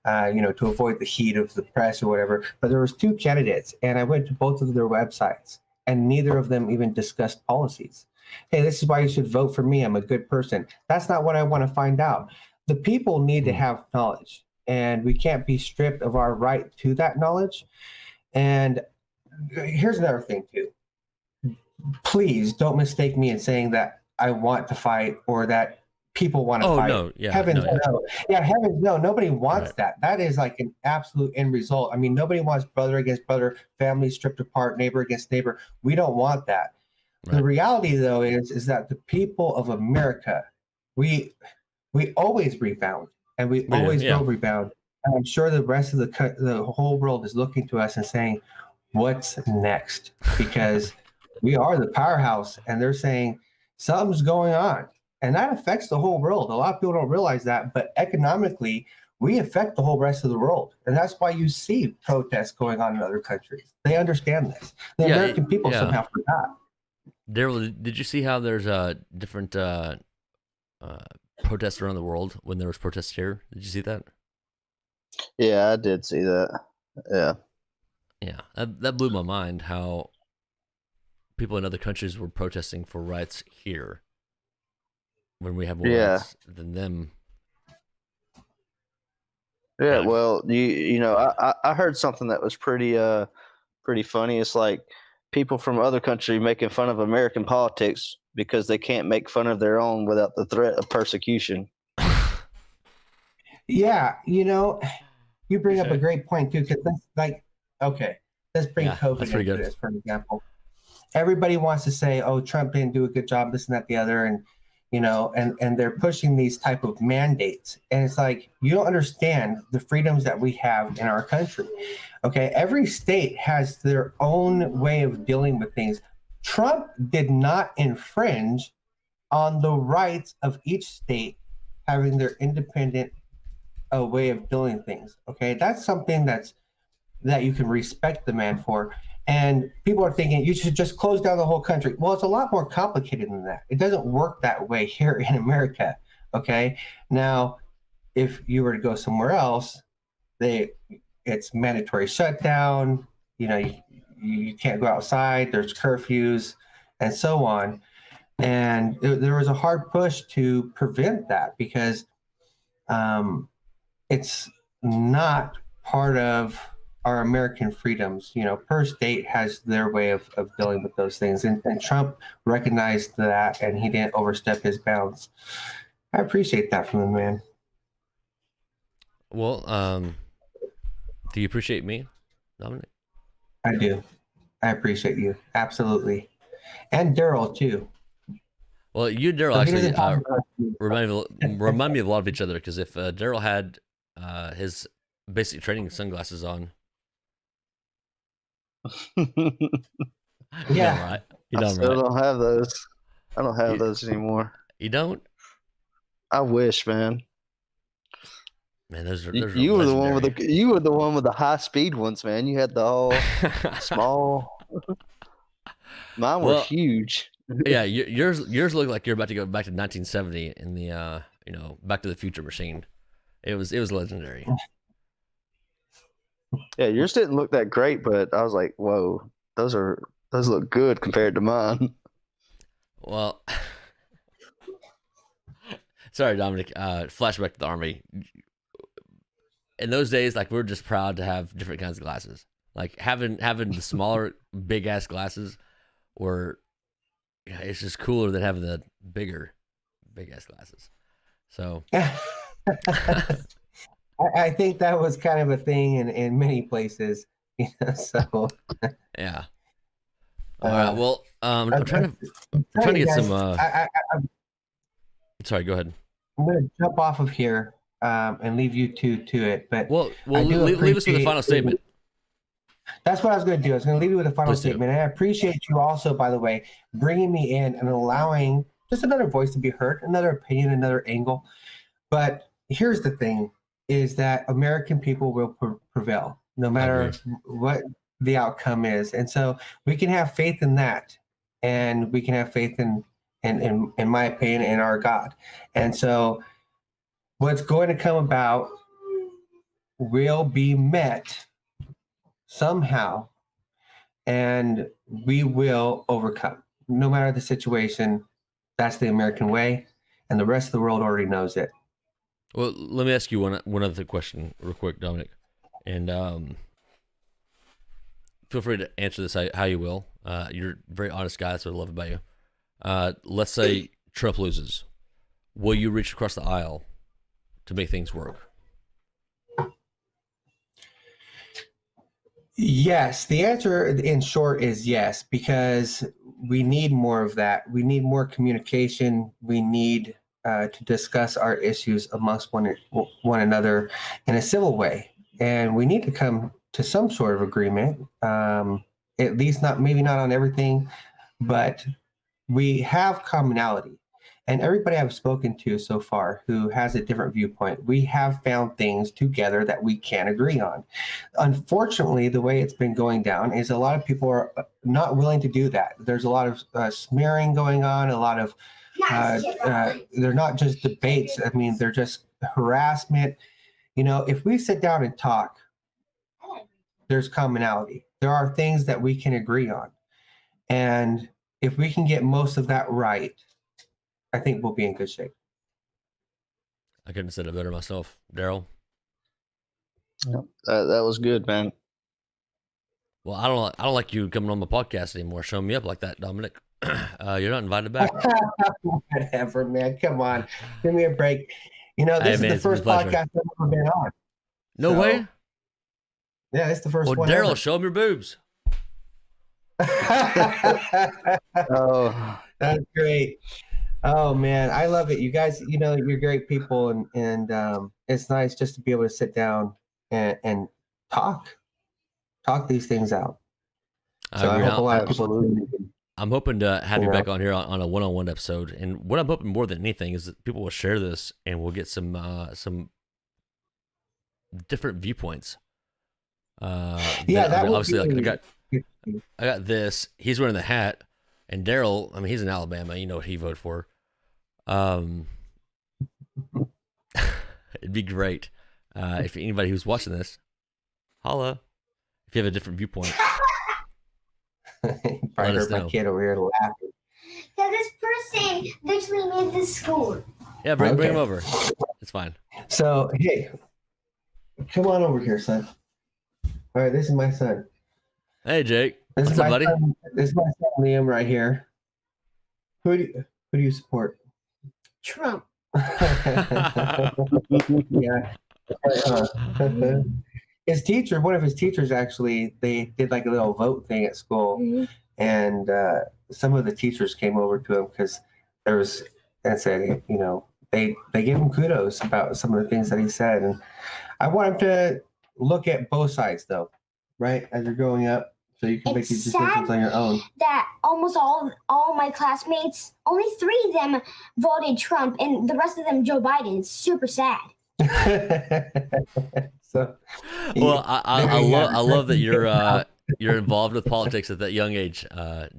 to avoid the heat of the press or whatever, but there was two candidates and I went to both of their websites and neither of them even discussed policies. Hey, this is why you should vote for me. I'm a good person. That's not what I want to find out. The people need to have knowledge, and we can't be stripped of our right to that knowledge. And here's another thing too. Please don't mistake me in saying that I want to fight or that people want to fight. No. Yeah, heavens no. Yeah, heavens no. Nobody wants that. That is like an absolute end result. I mean, nobody wants brother against brother, family stripped apart, neighbor against neighbor. We don't want that. Right. The reality though is that the people of America, we always rebound, and we always will rebound. And I'm sure the rest of the whole world is looking to us and saying, what's next? Because we are the powerhouse. And they're saying, something's going on. And that affects the whole world. A lot of people don't realize that, but economically, we affect the whole rest of the world. And that's why you see protests going on in other countries. They understand this. The American people somehow forgot. Daryl, did you see how there's different protests around the world when there was protests here? Did you see that? Yeah, I did see that. Yeah. Yeah, that blew my mind how people in other countries were protesting for rights here when we have more rights than them. Yeah, well, you know, I heard something that was pretty funny. It's like people from other countries making fun of American politics because they can't make fun of their own without the threat of persecution. Yeah, you know, you bring up a great point too, because that's like, okay, let's bring COVID into this, for example. Everybody wants to say, oh, Trump didn't do a good job, this and that, the other, and you know, and they're pushing these type of mandates. And it's like, you don't understand the freedoms that we have in our country. Okay, every state has their own way of dealing with things. Trump did not infringe on the rights of each state having their independent way of doing things. Okay, that's something that you can respect the man for. And people are thinking you should just close down the whole country. Well, it's a lot more complicated than that. It doesn't work that way here in America. Okay. Now, if you were to go somewhere else, it's mandatory shutdown. You know, you can't go outside. There's curfews and so on. And there was a hard push to prevent that because it's not part of our American freedoms. You know, per state has their way of dealing with those things. And Trump recognized that and he didn't overstep his bounds. I appreciate that from the man. Well, do you appreciate me, Domenick? I do. I appreciate you. Absolutely. And Daryl too. Well, you and Daryl actually remind me of a lot of each other, because if Daryl had his basic training sunglasses on, yeah, right. I still don't have those. I don't have those anymore. You don't? I wish, man. Man, those are you were the one with the high speed ones, man. You had the whole small. Mine were huge. Yeah, yours look like you're about to go back to 1970 in the Back to the Future machine. It was legendary. Yeah, yours didn't look that great, but I was like, whoa, those look good compared to mine. Well, sorry, Domenick. Flashback to the Army. In those days, like, we were just proud to have different kinds of glasses. Like having the smaller, big ass glasses, or it's just cooler than having the big ass glasses. So. I think that was kind of a thing in many places, you know. So yeah. All right. Well, I'm trying to get some. Sorry. Go ahead. I'm going to jump off of here and leave you to it. But leave us with a final statement. That's what I was going to do. I was going to leave you with a final statement, and I appreciate you also, by the way, bringing me in and allowing just another voice to be heard, another opinion, another angle. But here's the thing. Is that American people will prevail no matter what the outcome is. And so we can have faith in that. And we can have faith in my opinion, in our God. And so what's going to come about will be met somehow, and we will overcome. No matter the situation, that's the American way, and the rest of the world already knows it. Well, let me ask you one other question real quick, Domenick, and feel free to answer this how you will. You're a very honest guy, so I love it about you. Let's say Trump loses. Will you reach across the aisle to make things work? Yes. The answer in short is yes, because we need more of that. We need more communication. We need to discuss our issues amongst one another in a civil way. And we need to come to some sort of agreement, at least maybe not on everything, but we have commonality. And everybody I've spoken to so far who has a different viewpoint, we have found things together that we can agree on. Unfortunately, the way it's been going down is a lot of people are not willing to do that. There's a lot of smearing going on, a lot of, they're not just debates. I mean, they're just harassment. You know, if we sit down and talk, there's commonality. There are things that we can agree on. And if we can get most of that right, I think we'll be in good shape. I couldn't have said it better myself, Daryl. Yep. That was good, man. Well, I don't like you coming on my podcast anymore, showing me up like that, Domenick. You're not invited back. Whatever, man. Come on, give me a break. You know, this is the first podcast I've ever been on. No way. Yeah, it's the first one. Well, Daryl, show him your boobs. Oh, that's great. Oh man, I love it. You guys, you know, you're great people, and it's nice just to be able to sit down and talk these things out. So I hope a lot of people. I'm hoping to have you back on here on a one-on-one episode, and what I'm hoping more than anything is that people will share this, and we'll get some different viewpoints. Yeah, that obviously like I got this. He's wearing the hat, and Daryl. I mean, he's in Alabama. You know what he voted for. It'd be great if anybody who's watching this, holla, if you have a different viewpoint. Probably heard my kid over here laughing. Yeah, this person literally made this school. Yeah, bring him over. It's fine. So, hey, come on over here, son. All right, this is my son. Hey, Jake. What's up, buddy? This is my son, Liam, right here. Who do you support? Trump. Yeah. His teacher, one of his teachers, actually, they did like a little vote thing at school, and some of the teachers came over to him because there was, and said, you know, they gave him kudos about some of the things that he said, and I want him to look at both sides, though, right, as you're growing up, so you can make these decisions on your own. That almost all my classmates, only 3 of them voted Trump, and the rest of them Joe Biden. It's super sad. So, well, I love that you're involved with politics at that young age.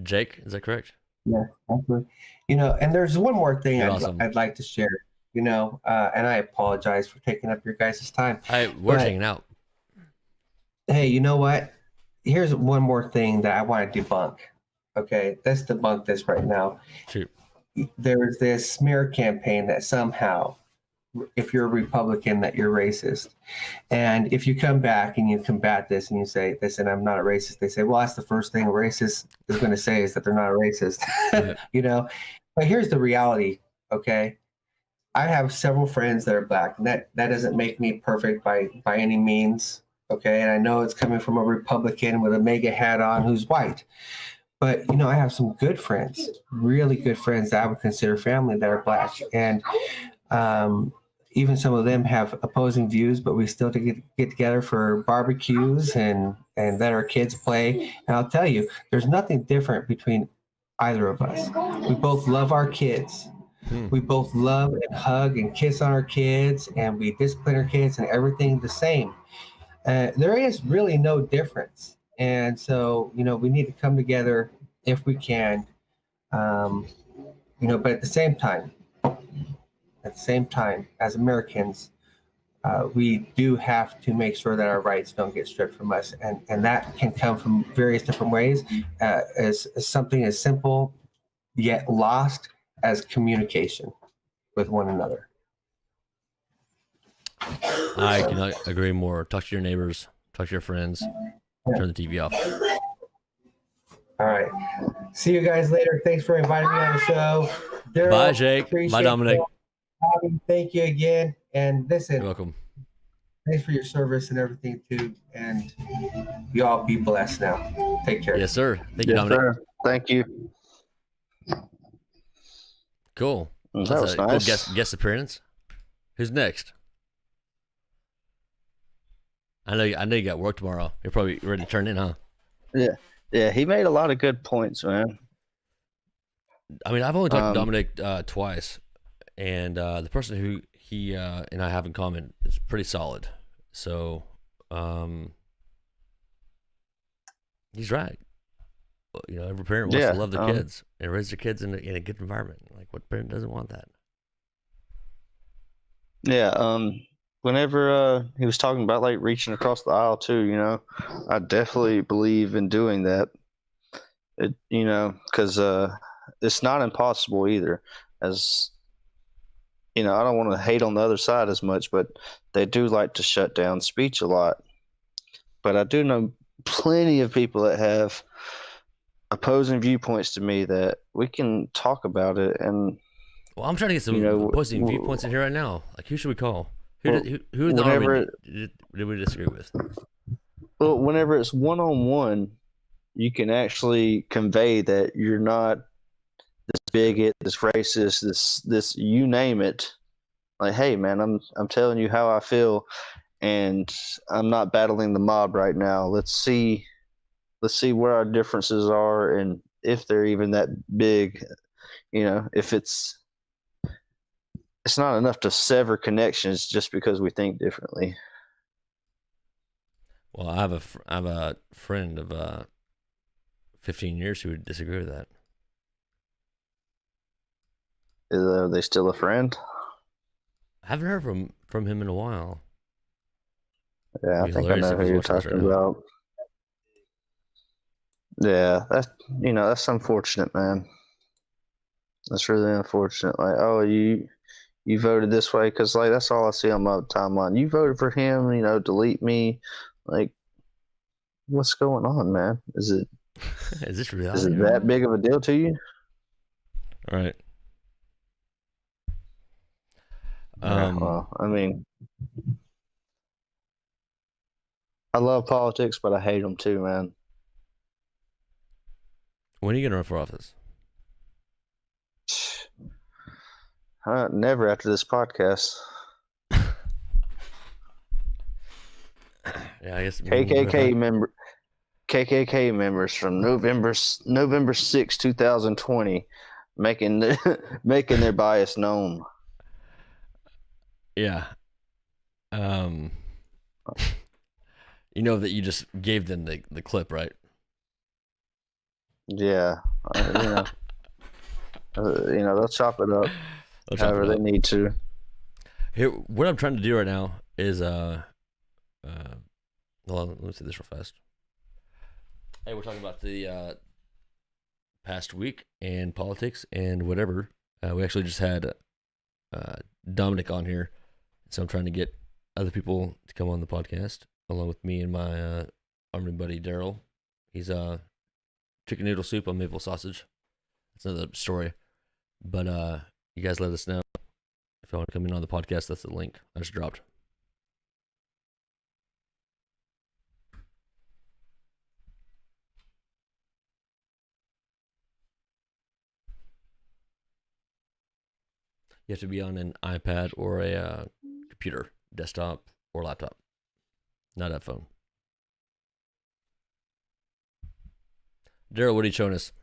Jake, is that correct? Yeah, absolutely. You know, and there's one more thing I'd like to share. You know, and I apologize for taking up your guys' time. We're hanging out. Hey, you know what? Here's one more thing that I want to debunk. Okay, let's debunk this right now. Shoot. There's this smear campaign that somehow, if you're a Republican, that you're racist. And if you come back and you combat this and you say, listen, I'm not a racist, they say, well, that's the first thing a racist is going to say is that they're not a racist. You know, but here's the reality. Okay. I have several friends that are black, and that doesn't make me perfect by any means. Okay. And I know it's coming from a Republican with a MAGA hat on who's white. But, you know, I have some good friends, really good friends that I would consider family that are black. And even some of them have opposing views, but we still get together for barbecues and let our kids play. And I'll tell you, there's nothing different between either of us. We both love our kids. We both love and hug and kiss on our kids, and we discipline our kids and everything the same. There is really no difference. And so, you know, we need to come together if we can, you know, but at the same time, as Americans, we do have to make sure that our rights don't get stripped from us. And that can come from various different ways, as something as simple yet lost as communication with one another. I cannot agree more. Talk to your neighbors, talk to your friends, turn the TV off. All right. See you guys later. Thanks for inviting me on the show. Daryl, bye, Jake. Bye, Domenick. Thank you again. And listen, you're welcome. Thanks for your service and everything too. And you all be blessed now. Take care. Yes, sir. Thank you, Domenick. Sir. Thank you. Cool. That was nice. Cool guest appearance. Who's next? I know you got work tomorrow. You're probably ready to turn in, huh? Yeah. Yeah, he made a lot of good points, man. I mean, I've only talked to Domenick twice, and the person who he and I have in common is pretty solid. So he's right. You know, every parent wants to love their kids and raise their kids in a good environment. Like, what parent doesn't want that? Yeah. Whenever he was talking about like reaching across the aisle too, you know, I definitely believe in doing that. It, you know, because it's not impossible either. As you know, I don't want to hate on the other side as much, but they do like to shut down speech a lot. But I do know plenty of people that have opposing viewpoints to me that we can talk about it. And well, I'm trying to get some opposing viewpoints in here right now. Like, who should we call? Who in the Army did we disagree with? Well, whenever it's one-on-one, you can actually convey that you're not this bigot, this racist, this you name it. Like, hey man, I'm telling you how I feel, and I'm not battling the mob right now. Let's see where our differences are, and if they're even that big. You know, if it's not enough to sever connections just because we think differently. Well, I have a friend of 15 years who would disagree with that. Are they still a friend? I haven't heard from him in a while. Yeah, I think I know who you're talking about. Yeah, that's unfortunate, man. That's really unfortunate. Like, oh, you voted this way because like that's all I see on my timeline. You voted for him, you know, delete me. Like, what's going on, man? Is it that big of a deal to you? All right. Well, I mean, I love politics, but I hate them too, man. When are you gonna run for office? Never after this podcast. Yeah, I guess KKK members from November 6, 2020, making their bias known. Yeah. You know that you just gave them the clip, right? Yeah. They'll chop it up however they need to. Here, what I'm trying to do right now is hold on, let me say this real fast. Hey, we're talking about the past week and politics and whatever. We actually just had Domenick on here, so I'm trying to get other people to come on the podcast along with me and my army buddy Daryl. He's chicken noodle soup on maple sausage. That's another story. But you guys let us know if you want to come in on the podcast. That's the link I just dropped. You have to be on an iPad or a computer, desktop, or laptop, not a phone. Daryl, what are you showing us?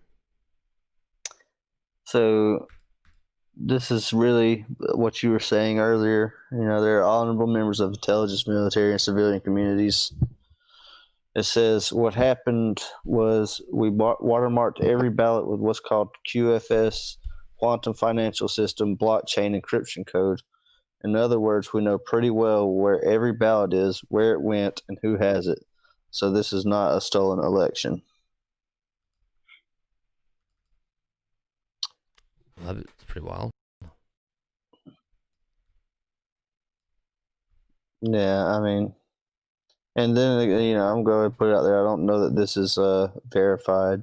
So this is really what you were saying earlier. You know, they're honorable members of intelligence, military, and civilian communities. It says what happened was we watermarked every ballot with what's called QFS, Quantum Financial System Blockchain Encryption Code. In other words, we know pretty well where every ballot is, where it went, and who has it. So this is not a stolen election. That's pretty wild. Yeah, I mean, and then, you know, I'm going to put it out there. I don't know that this is verified,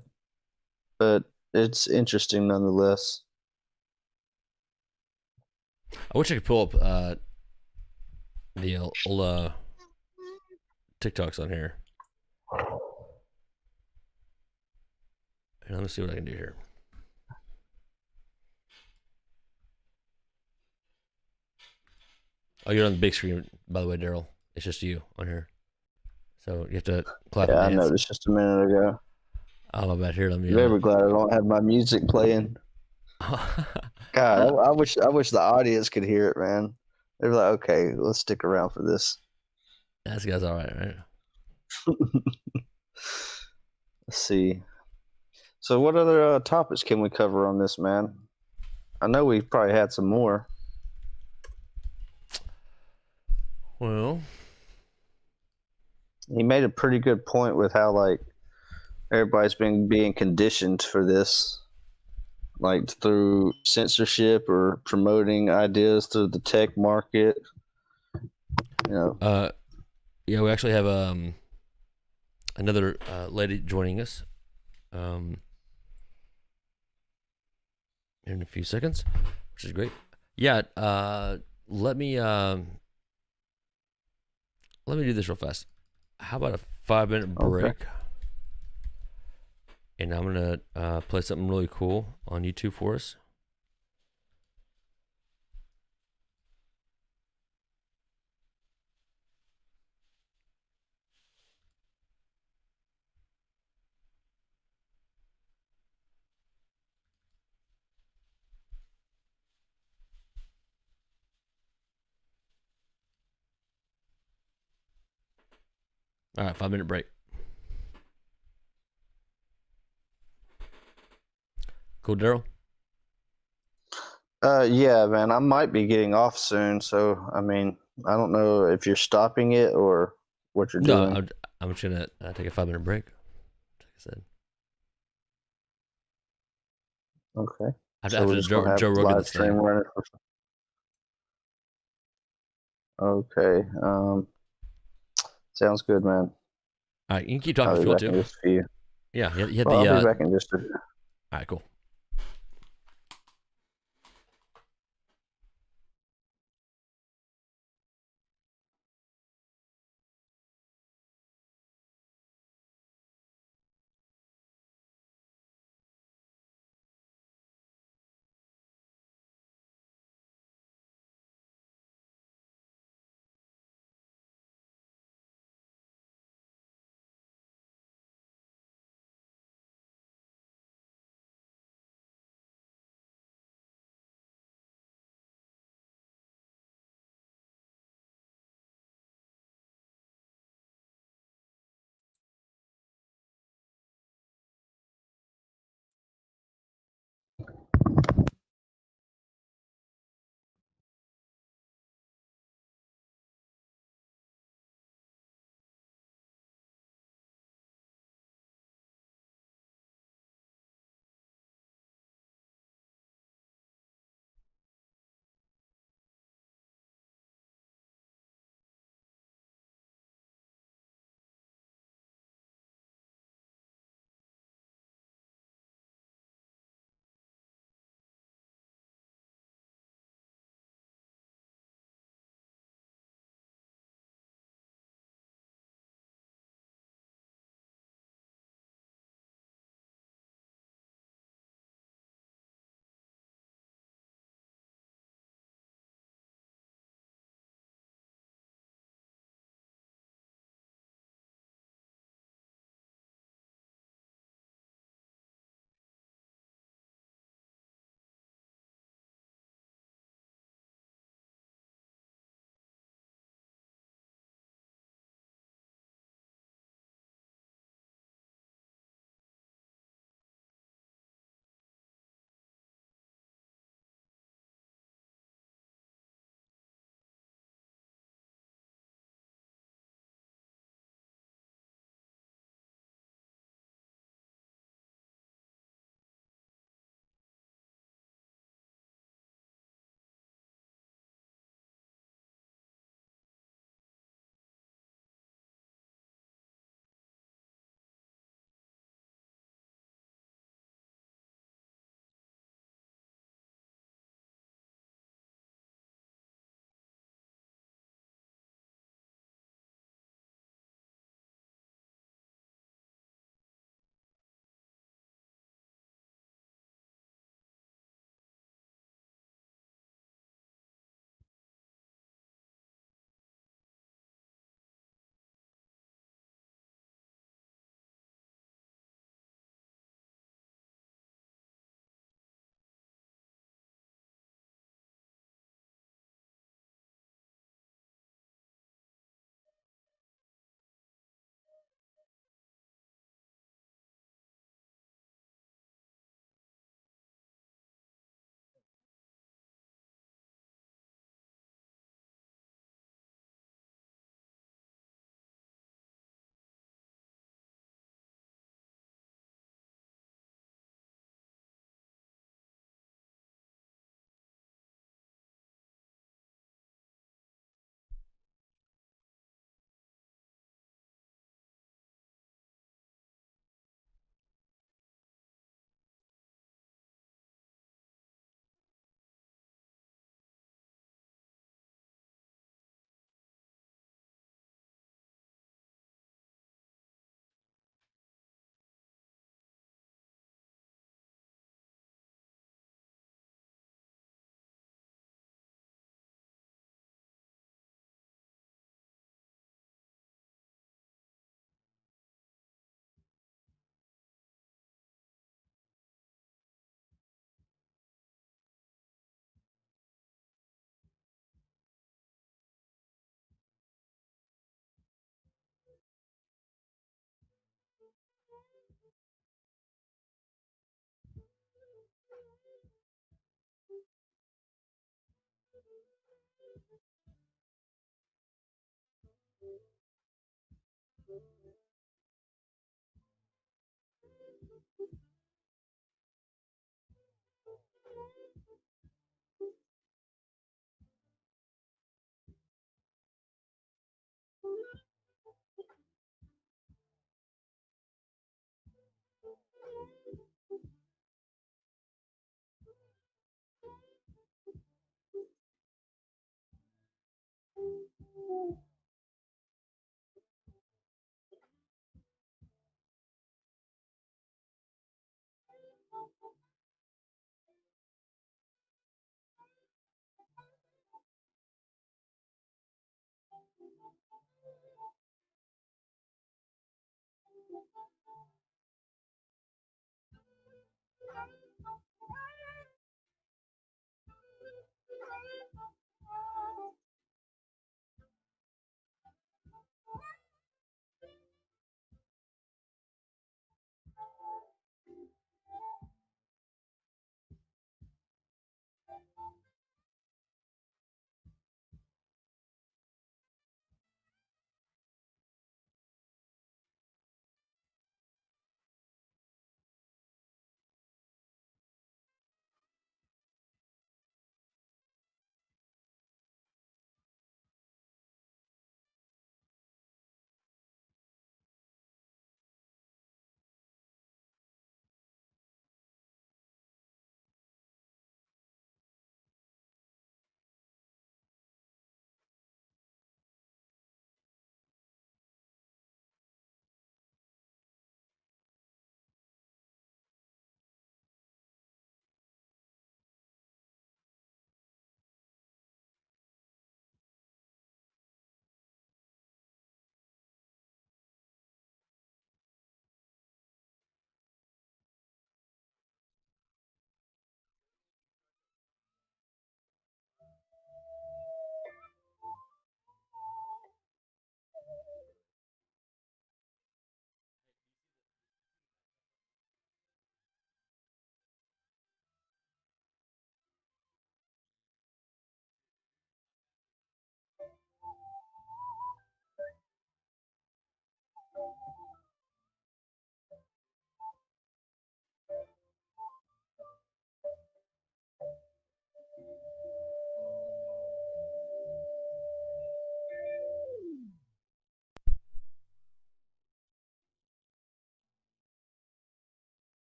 but it's interesting nonetheless. I wish I could pull up the old TikToks on here. And let me see what I can do here. Oh, you're on the big screen, by the way, Daryl. It's just you on here. So you have to clap and dance. I noticed just a minute ago. Oh, my bad. Here, let me... I'm very glad I don't have my music playing. God, I wish the audience could hear it, man. They're like, okay, let's stick around for this. This guy's all right, right? Let's see. So, what other topics can we cover on this, man? I know we probably had some more. Well, he made a pretty good point with how like everybody's been being conditioned for this, like through censorship or promoting ideas through the tech market. You know. Yeah, we actually have another lady joining us in a few seconds, which is great. Yeah, let me do this real fast. How about a 5-minute break? Okay. And I'm gonna play something really cool on YouTube for us. All right, 5-minute break. Cool, Daryl? Yeah, man, I might be getting off soon, so I mean, I don't know if you're stopping it or what you're doing. No, I'm just gonna take a 5-minute break. Like I said. Okay. After the Joe Rogan live stream running. Okay. Sounds good, man. All right, you can keep talking if you want to. Just a few. Yeah, you had I'll be back in just a. All right, cool.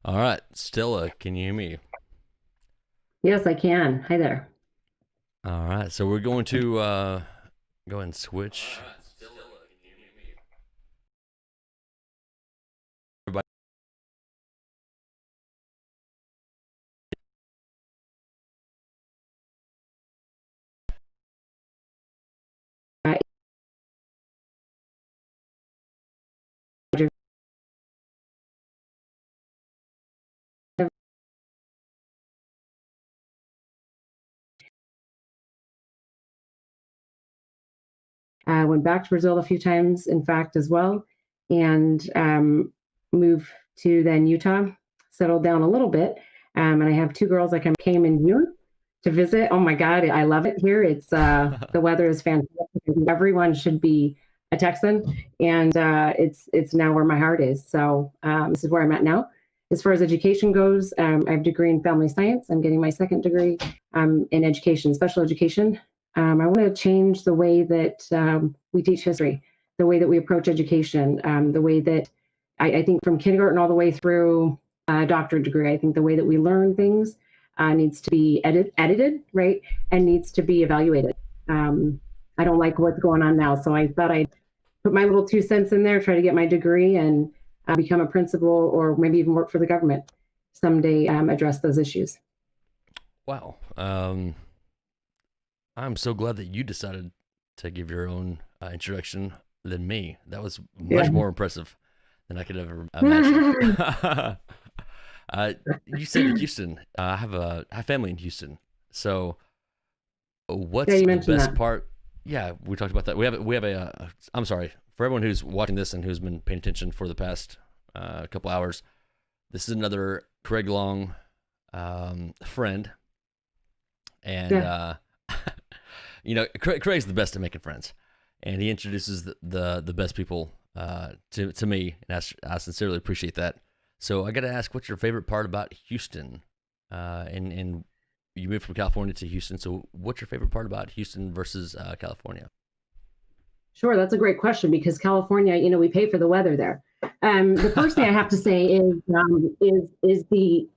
All right, Stella, can you hear me? Yes, I can. Hi there. All right, so we're going to go ahead and switch. Everybody. I went back to Brazil a few times, in fact, as well, and moved to then Utah, settled down a little bit. And I have two girls that came in June to visit. Oh my God, I love it here. It's the weather is fantastic. Everyone should be a Texan, and it's now where my heart is. So this is where I'm at now. As far as education goes, I have a degree in family science. I'm getting my second degree in education, special education. I want to change the way that we teach history, the way that we approach education, the way that I think from kindergarten all the way through a doctorate degree, I think the way that we learn things needs to be edited, right, and needs to be evaluated. I don't like what's going on now, so I thought I'd put my little 2 cents in there, try to get my degree and become a principal or maybe even work for the government someday, address those issues. Wow. I'm so glad that you decided to give your own introduction than me. That was much more impressive than I could ever imagine. You said Houston. I have family in Houston. So what's the best part? Yeah, we talked about that. We have a I'm sorry, for everyone who's watching this and who's been paying attention for the past couple hours, this is another Craig Long friend. And you know, Craig's the best at making friends, and he introduces the best people to me, and I sincerely appreciate that. So I got to ask, what's your favorite part about Houston? And you moved from California to Houston, so what's your favorite part about Houston versus California? Sure, that's a great question because California, you know, we pay for the weather there. The first thing I have to say is the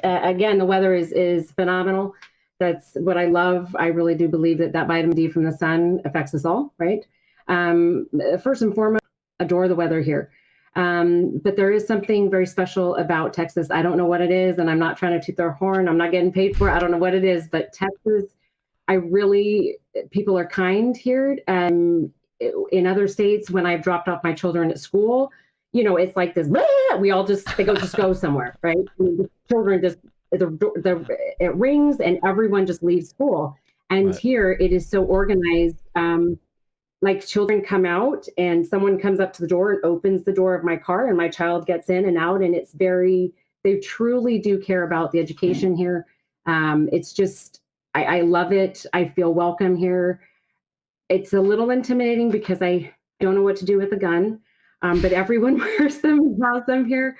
again, the weather is phenomenal. That's what I love. I really do believe that vitamin D from the sun affects us all, right? First and foremost, adore the weather here. But there is something very special about Texas. I don't know what it is, and I'm not trying to toot their horn. I'm not getting paid for it. I don't know what it is, but Texas, people are kind here. In other states, when I've dropped off my children at school, you know, it's like this, they go somewhere, right? I mean, the children just, it rings and everyone just leaves school. And right. Here it is so organized. Like children come out and someone comes up to the door and opens the door of my car and my child gets in and out. And they truly do care about the education here. It's just, I love it. I feel welcome here. It's a little intimidating because I don't know what to do with a gun, but everyone wears them and has them here.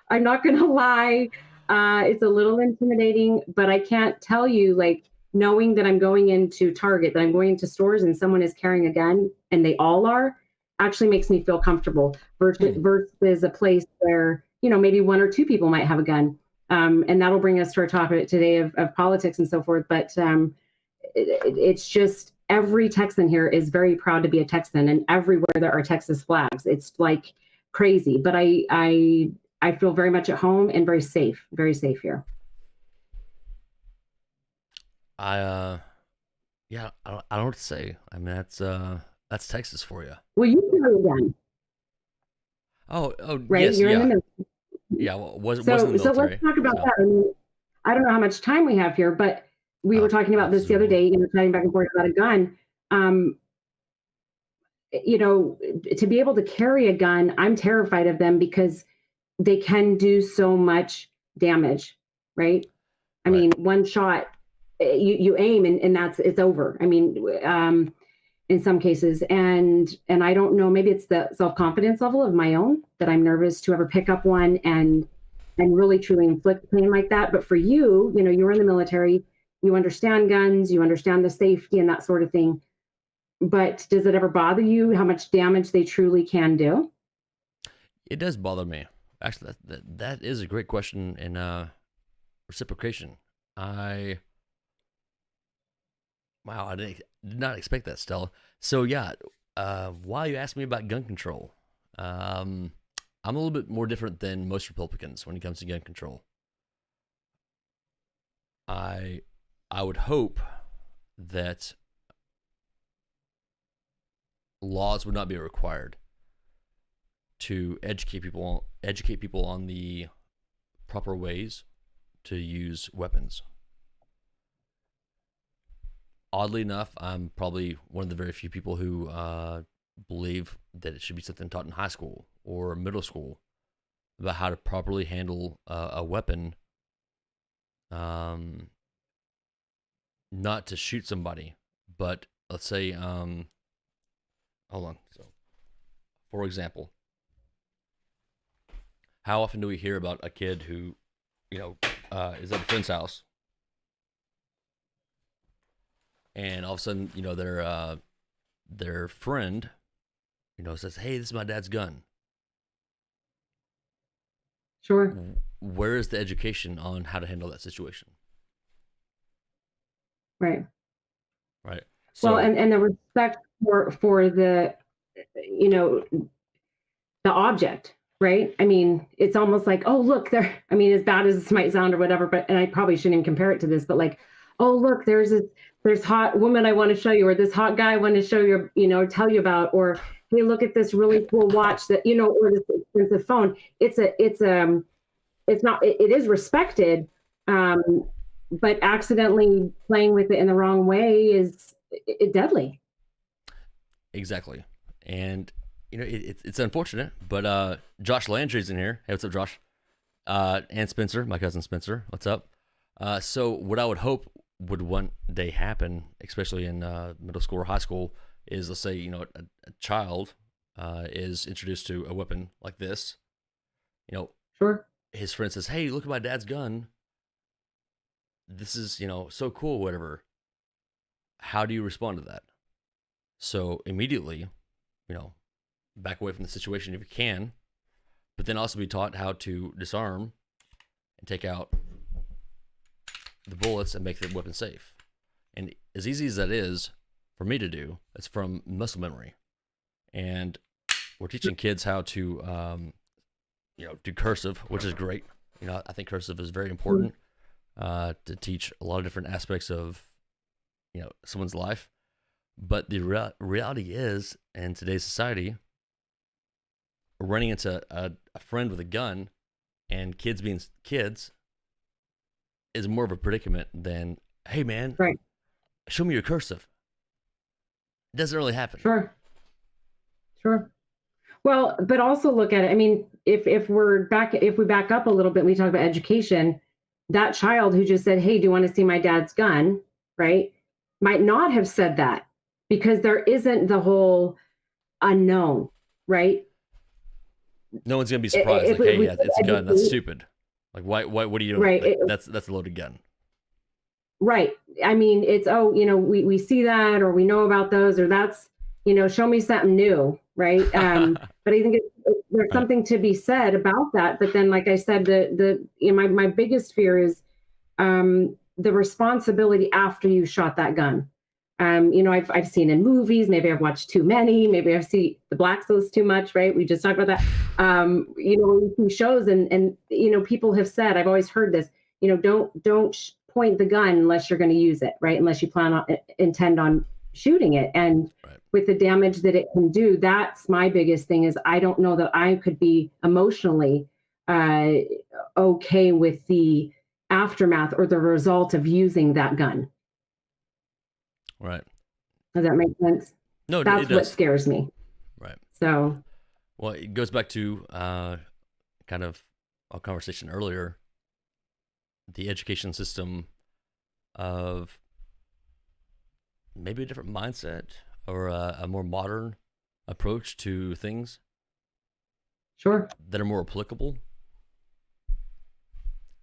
I'm not going to lie. It's a little intimidating, but I can't tell you, like, knowing that I'm going into Target, that I'm going into stores and someone is carrying a gun, and they all are, actually makes me feel comfortable versus a place where, you know, maybe one or two people might have a gun. And that'll bring us to our topic today of politics and so forth. But it's just, every Texan here is very proud to be a Texan, and everywhere there are Texas flags. It's like crazy, but I feel very much at home and very safe here. I don't know what to say. I mean, that's Texas for you. Well, you carry a gun. Oh, right. Yes, You're yeah. in the Yeah, wasn't in the military. So let's talk about that. I mean, I don't know how much time we have here, but we were talking about this the other day, you know, chatting back and forth about a gun. You know, to be able to carry a gun, I'm terrified of them because they can do so much damage, right? I mean, one shot, you aim and it's over. I mean, in some cases, and I don't know, maybe it's the self-confidence level of my own that I'm nervous to ever pick up one and really truly inflict pain like that. But for you, you know, you're in the military, you understand guns, you understand the safety and that sort of thing. But does it ever bother you how much damage they truly can do? It does bother me. Actually, that is a great question in reciprocation. Wow, I did not expect that, Stella. So yeah, while you asked me about gun control, I'm a little bit more different than most Republicans when it comes to gun control. I would hope that laws would not be required to educate people on the proper ways to use weapons. Oddly enough, I'm probably one of the very few people who believe that it should be something taught in high school or middle school about how to properly handle a weapon, not to shoot somebody, but let's say, hold on. So, for example, how often do we hear about a kid who, is at a friend's house, and all of a sudden, their friend, says, "Hey, this is my dad's gun." Sure. Where is the education on how to handle that situation? Right. Right. So, Well, and the respect for the, the object, right? I mean, it's almost like, oh, look, there. I mean, as bad as this might sound or whatever, and I probably shouldn't even compare it to this, but like, oh, look, there's hot woman I want to show you, or this hot guy I want to show you, tell you about, or hey, look at this really cool watch that, or this expensive phone. It is respected, but accidentally playing with it in the wrong way is deadly. Exactly. And, it's unfortunate, but Josh Landry's in here. Hey, what's up, Josh? And Spencer, my cousin Spencer. What's up? So what I would hope would one day happen, especially in middle school or high school, is, let's say, a child is introduced to a weapon like this. Sure. His friend says, "Hey, look at my dad's gun. This is, so cool, whatever." How do you respond to that? So immediately, back away from the situation if you can, but then also be taught how to disarm and take out the bullets and make the weapon safe. And as easy as that is for me to do, it's from muscle memory. And we're teaching kids how to, do cursive, which is great. I think cursive is very important to teach a lot of different aspects of, someone's life. But the reality is, in today's society, running into a friend with a gun and kids being kids is more of a predicament than, "Hey, man, right, show me your cursive." It doesn't really happen. Sure. Well, but also look at it. I mean, if we back up a little bit, and we talk about education. That child who just said, "Hey, do you want to see my dad's gun?" Right, might not have said that because there isn't the whole unknown, right? No one's gonna be surprised. Hey, yeah, it's a gun. That's stupid. Like, why? What are you doing? Right. Like, that's a loaded gun. Right. I mean, it's, we see that, or we know about those, or that's, show me something new, right? But I think there's something to be said about that. But then, like I said, my biggest fear is the responsibility after you shot that gun. I've seen in movies, maybe I've watched too many, maybe I've seen the Black Souls too much, right? We just talked about that. We see shows and people have said, I've always heard this, don't point the gun unless you're going to use it, right? Unless you intend on shooting it. And with the damage that it can do, that's my biggest thing is I don't know that I could be emotionally okay with the aftermath or the result of using that gun. Right. Does that make sense? No, that's what scares me. Right. So, well, it goes back to kind of our conversation earlier. The education system of maybe a different mindset or a more modern approach to things. Sure. That are more applicable.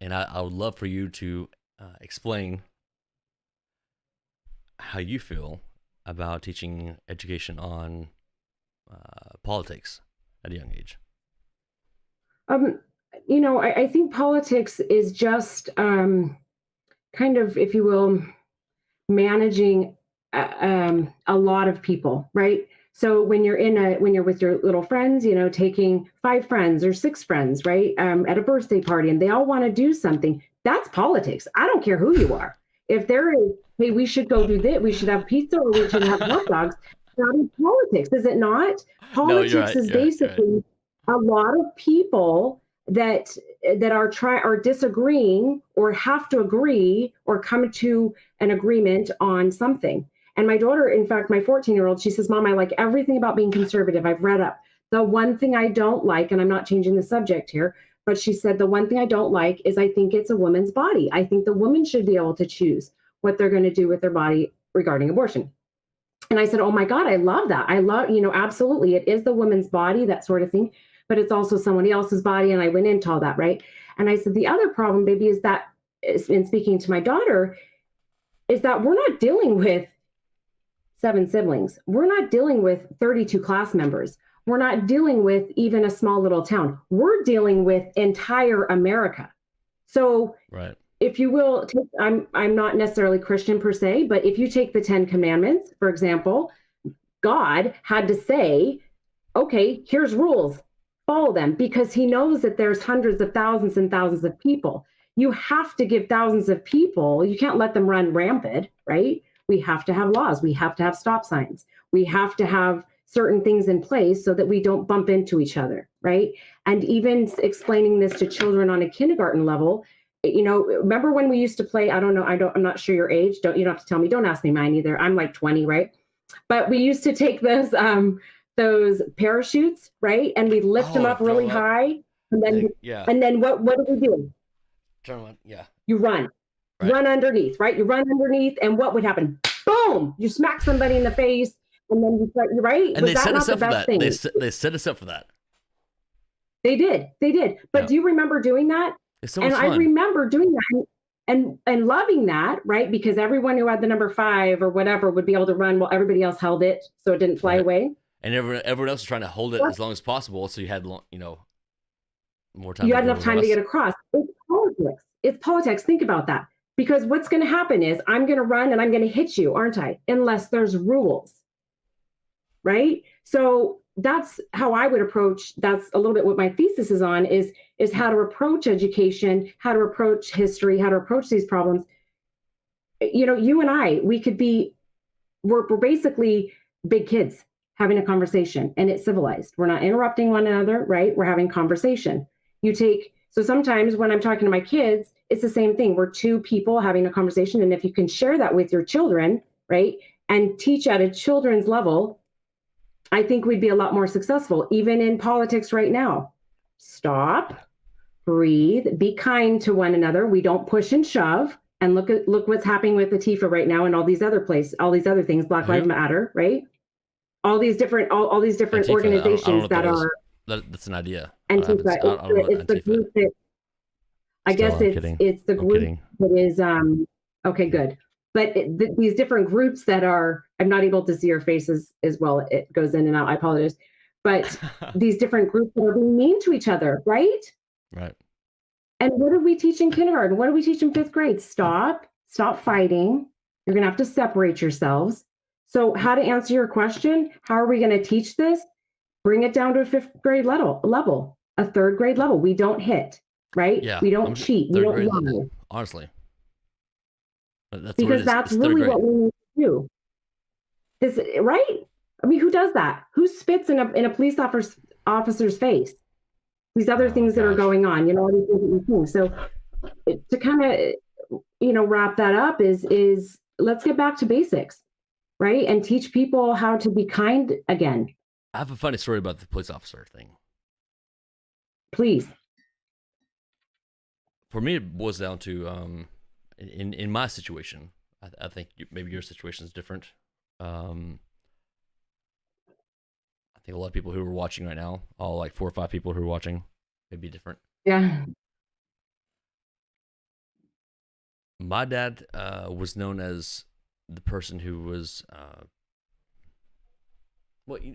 And I would love for you to explain how you feel about teaching education on politics at a young age. I think politics is just kind of, if you will, managing a lot of people, right? So when you're with your little friends, taking 5 friends or 6 friends, right, at a birthday party, and they all want to do something, that's politics. I don't care who you are. If there is, hey, we should go do this, we should have pizza, or we should have hot dogs. That is politics, is it not? Politics is basically a lot of people that are disagreeing or have to agree or come to an agreement on something. And my daughter, in fact, my 14-year-old, she says, Mom, I like everything about being conservative. I've read up. The one thing I don't like, and I'm not changing the subject here, but she said, the one thing I don't like is I think it's a woman's body. I think the woman should be able to choose what they're going to do with their body regarding abortion. And I said, oh my God, I love that. I love, absolutely. It is the woman's body, that sort of thing, but it's also somebody else's body. And I went into all that, right? And I said, the other problem, baby, is that, in speaking to my daughter, is that we're not dealing with 7 siblings. We're not dealing with 32 class members. We're not dealing with even a small little town. We're dealing with entire America. So right. If you will, I'm not necessarily Christian per se, but if you take the 10 Commandments, for example, God had to say, okay, here's rules, follow them, because he knows that there's hundreds of thousands and thousands of people. You have to give thousands of people, you can't let them run rampant, right? We have to have laws. We have to have stop signs. We have to have certain things in place so that we don't bump into each other, right? And even explaining this to children on a kindergarten level, remember when we used to play, I'm not sure your age. You don't have to tell me. Don't ask me mine either. I'm like 20, right? But we used to take those parachutes, right? And we lift them up really high. And then, and then what do we do? Turn on, yeah. You run. Right. Run underneath, right? You run underneath, and what would happen? Boom! You smack somebody in the face, and then you start, right? And they set us up for that. They set us up for that. They did. But do you remember doing that? It's so much fun. I remember doing that and loving that, right? Because everyone who had the number 5 or whatever would be able to run while everybody else held it, so it didn't fly away. And everyone else was trying to hold it as long as possible, so you had more time. You had enough time to get across. It's politics. It's politics. Think about that. Because what's going to happen is I'm going to run and I'm going to hit you, aren't I? Unless there's rules, right? So that's how I would approach. That's a little bit what my thesis is on, is how to approach education, how to approach history, how to approach these problems. You and I, we're basically big kids having a conversation, and it's civilized. We're not interrupting one another, right? We're having conversation. So sometimes when I'm talking to my kids, it's the same thing. We're 2 people having a conversation. And if you can share that with your children, right, and teach at a children's level, I think we'd be a lot more successful, even in politics right now. Stop, breathe, be kind to one another. We don't push and shove. And look what's happening with Antifa right now and all these other things, Black Lives Matter, right? All these different Antifa, organizations that's an idea. Antifa, it's the group that, I guess it's the group that is, okay, good. But these different groups that are, I'm not able to see your faces as well. It goes in and out. I apologize. But these different groups that are being mean to each other, right? Right. And what do we teach in kindergarten? What do we teach in 5th grade? Stop fighting. You're going to have to separate yourselves. So how to answer your question, how are we going to teach this? Bring it down to a 5th grade level, a 3rd grade level. We don't hit, right? Yeah, we don't cheat. We don't lie. Honestly. Because that's really what we need to do. Is right? I mean, who does that? Who spits in a police officer's face? These other things that are going on, all these different things. So to kind of, wrap that up is let's get back to basics, right? And teach people how to be kind again. I have a funny story about the police officer thing. Please. For me, it boils down to, in my situation, I think maybe your situation is different. I think a lot of people who are watching right now, all like 4 or 5 people who are watching, may be different. Yeah. My dad was known as the person who was,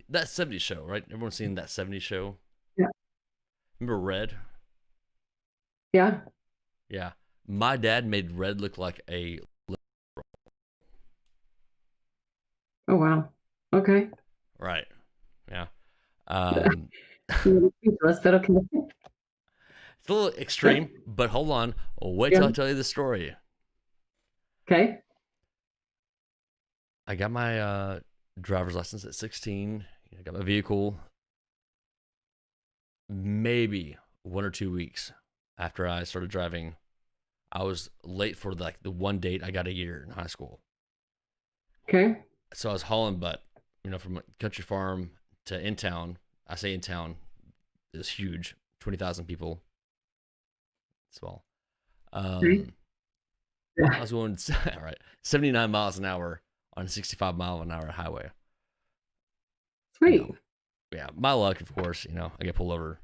that 70s show, right? Everyone's seen that 70s show. Yeah. Remember Red? Yeah. Yeah. My dad made red look like a. Oh, wow. Okay. Right. Yeah. Speechless, but okay. It's a little extreme, but hold on. Wait till I tell you the story. Okay. I got my driver's license at 16. I got my vehicle. Maybe 1 or 2 weeks after I started driving, I was late for the one date I got a year in high school. Okay. So I was hauling butt, from a country farm to in town. I say in town, it's huge, 20,000 people. Small. Yeah. I was going 79 miles an hour on a 65 mile an hour highway. Sweet. Yeah, my luck, of course. I get pulled over.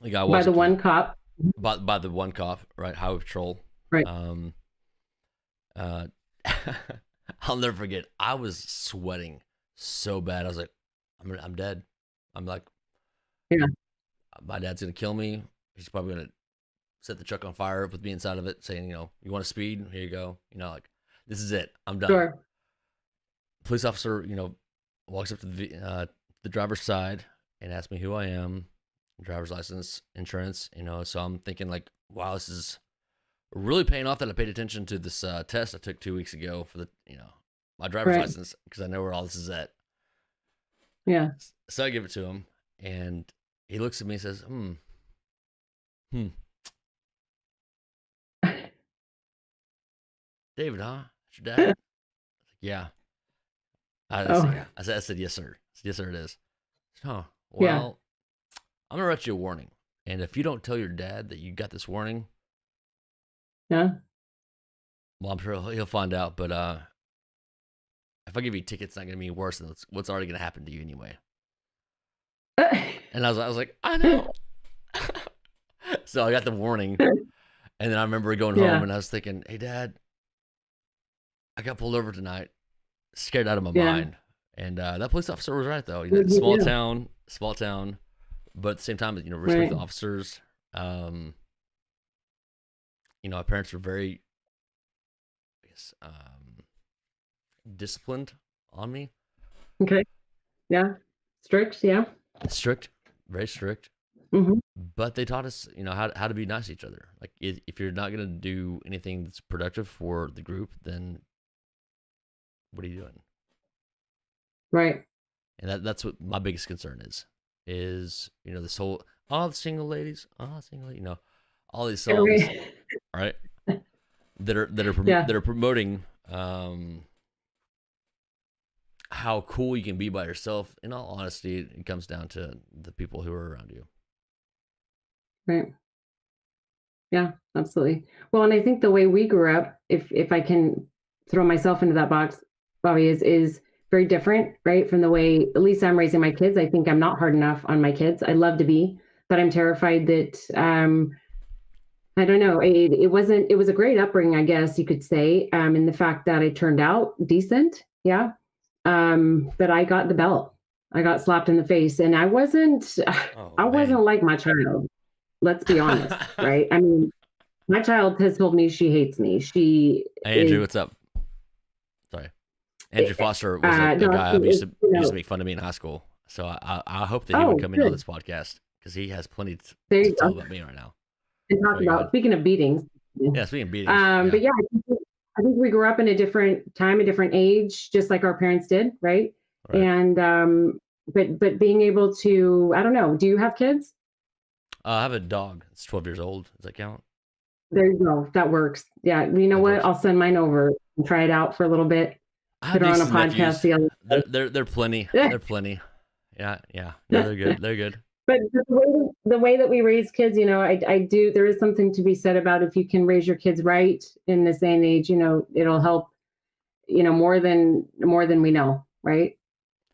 The guy by the one cop. By the one cop, right? Highway patrol. Right. I'll never forget. I was sweating so bad. I was like, I'm dead. I'm like, yeah. My dad's gonna kill me. He's probably gonna set the truck on fire with me inside of it, saying, you want to speed? Here you go. This is it. I'm done. Sure. Police officer, walks up to the driver's side and asks me who I am, driver's license, insurance. So I'm thinking like, wow, this is really paying off that I paid attention to this test I took 2 weeks ago for the, my driver's license, because I know where all this is at. Yeah. So I give it to him, and he looks at me and says, David, huh? That's your dad? Yeah. I said, yes, sir. I said, yes, sir, it is. Well, I'm going to write you a warning. And if you don't tell your dad that you got this warning, well, I'm sure he'll find out. But if I give you tickets, it's not going to be worse than what's already going to happen to you anyway. And I was like, I know. So I got the warning. And then I remember going home and I was thinking, hey, Dad, I got pulled over tonight, scared out of my mind. And that police officer was right, though. Small town, but at the same time, respect the officers. Our parents were very, I guess, disciplined on me. Okay. Yeah. Strict. Yeah. Strict, very strict. Mm-hmm. But they taught us, how to be nice to each other. Like, if you're not going to do anything that's productive for the group, then what are you doing? Right. And that's what my biggest concern is this whole, the single ladies, all these songs, right? that are promoting how cool you can be by yourself. In all honesty, it comes down to the people who are around you. Right. Yeah, absolutely. Well, and I think the way we grew up, if I can throw myself into that box, Bobby, is very different, right? From the way, at least I'm raising my kids. I think I'm not hard enough on my kids. I'd love to be, but I'm terrified that, I don't know. It was a great upbringing, I guess you could say, in the fact that I turned out decent. Yeah. But I got the belt. I got slapped in the face, and I wasn't like my child. Let's be honest, right? I mean, my child has told me she hates me. Hey, Andrew, what's up? Sorry. Andrew Foster was a guy who used to make fun of me in high school. So I hope that he would come in on this podcast, because he has plenty to tell about me right now. And talk about, speaking of beatings. Yeah, speaking of beatings. But yeah, I think we grew up in a different time, a different age, just like our parents did, right? And but being able to, I don't know, do you have kids? I have a dog. It's 12 years old. Does that count? There you go. That works. Yeah. You know what? I'll send mine over and try it out for a little bit. Put her on a podcast. They're plenty. They're plenty. Yeah. They're good. They're good. But the way that we raise kids, I do. There is something to be said about if you can raise your kids right in this day and age. It'll help. More than we know, right?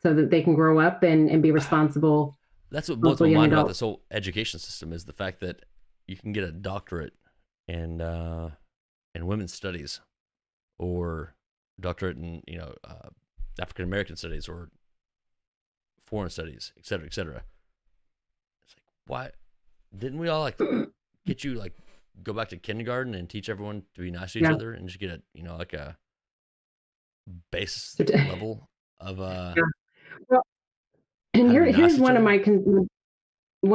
So that they can grow up and be responsible. That's what blows my mind about this whole education system, is the fact that you can get a doctorate in women's studies, or doctorate in African American studies, or foreign studies, et cetera, et cetera. It's like, why didn't we all get you like go back to kindergarten and teach everyone to be nice to each other and just get a like a base level of Well, and here's nice one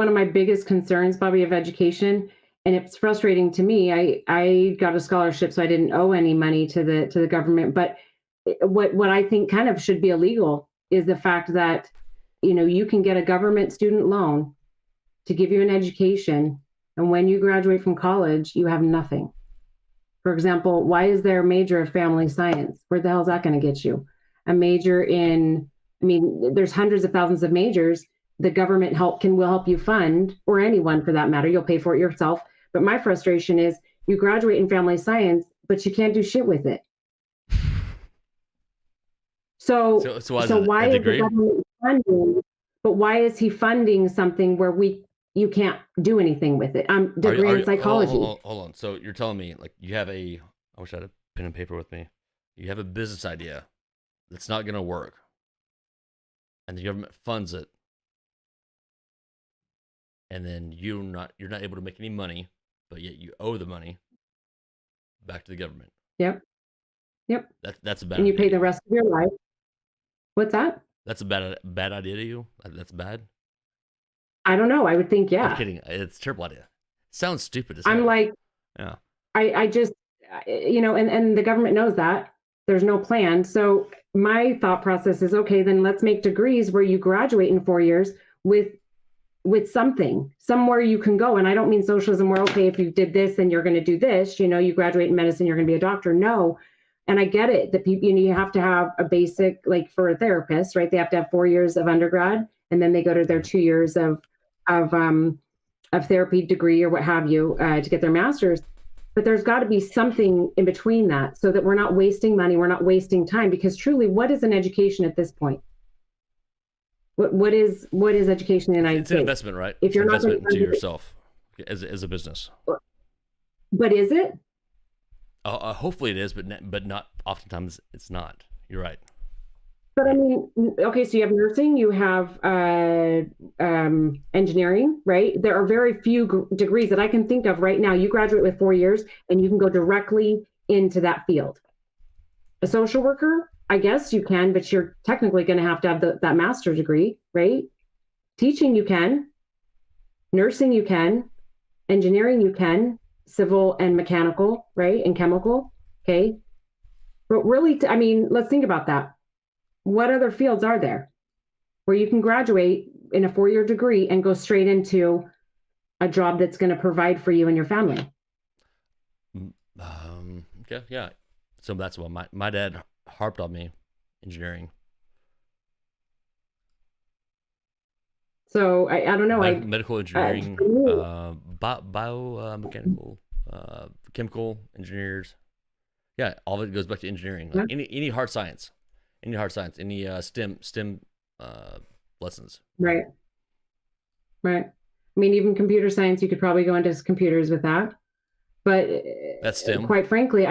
of my biggest concerns, Bobby, of education, and it's frustrating to me. I got a scholarship, so I didn't owe any money to the government. But what I think kind of should be illegal is the fact that you can get a government student loan to give you an education, and when you graduate from college, you have nothing. For example, why is there a major of family science? Where the hell is that going to get you? A major in, there's hundreds of thousands of majors. The government will help you fund, or anyone for that matter. You'll pay for it yourself. But my frustration is you graduate in family science, but you can't do shit with it. So why is the government funding? But why is he funding something where you can't do anything with it? I'm degree in psychology. Hold on. So you're telling me like you have I wish I had a pen and paper with me. You have a business idea that's not going to work, and the government funds it, and then you're not able to make any money, but yet you owe the money back to the government. Yep. That's a bad. And you idea. pay the rest of your life. What's that? That's a bad idea to you. That's bad. I don't know. I would think, yeah. I'm kidding. It's a terrible idea. It sounds stupid. I'm like, yeah. I just, and the government knows that there's no plan. So my thought process is, okay, then let's make degrees where you graduate in 4 years with somewhere you can go. And I don't mean socialism where, okay, if you did this, then you're going to do this, you graduate in medicine, you're going to be a doctor. No. And I get it that people, you have to have a basic, like for a therapist, right? They have to have 4 years of undergrad, and then they go to their 2 years of therapy degree or what have you to get their master's. But there's got to be something in between that, so that we're not wasting money, we're not wasting time. Because truly, what is an education at this point? What is education in the United States? It's an investment, right? If you're not investment into yourself as a business. But is it? Hopefully it is, but not oftentimes it's not. You're right. But okay, so you have nursing, you have engineering, right? There are very few degrees that I can think of right now. You graduate with 4 years and you can go directly into that field. A social worker, I guess you can, but you're technically going to have that master's degree, right? Teaching you can, nursing you can, engineering you can, civil and mechanical, right? And chemical, okay? But really, let's think about that. What other fields are there where you can graduate in a 4-year degree and go straight into a job that's going to provide for you and your family? Okay, yeah. So that's what my dad harped on me, engineering. So I don't know. Medical engineering, biomechanical, chemical engineers. Yeah, all of it goes back to engineering. Like any hard science, any STEM lessons. Right. Even computer science, you could probably go into computers with that. But that's STEM. Quite frankly,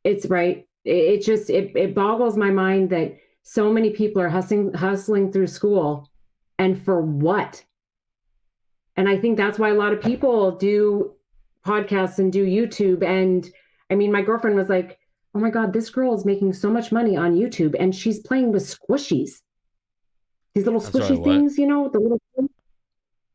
it's right. It boggles my mind that so many people are hustling through school, and for what? And I think that's why a lot of people do podcasts and do YouTube. And my girlfriend was like, oh my God, this girl is making so much money on YouTube, and she's playing with squishies. These little squishy things, the little things.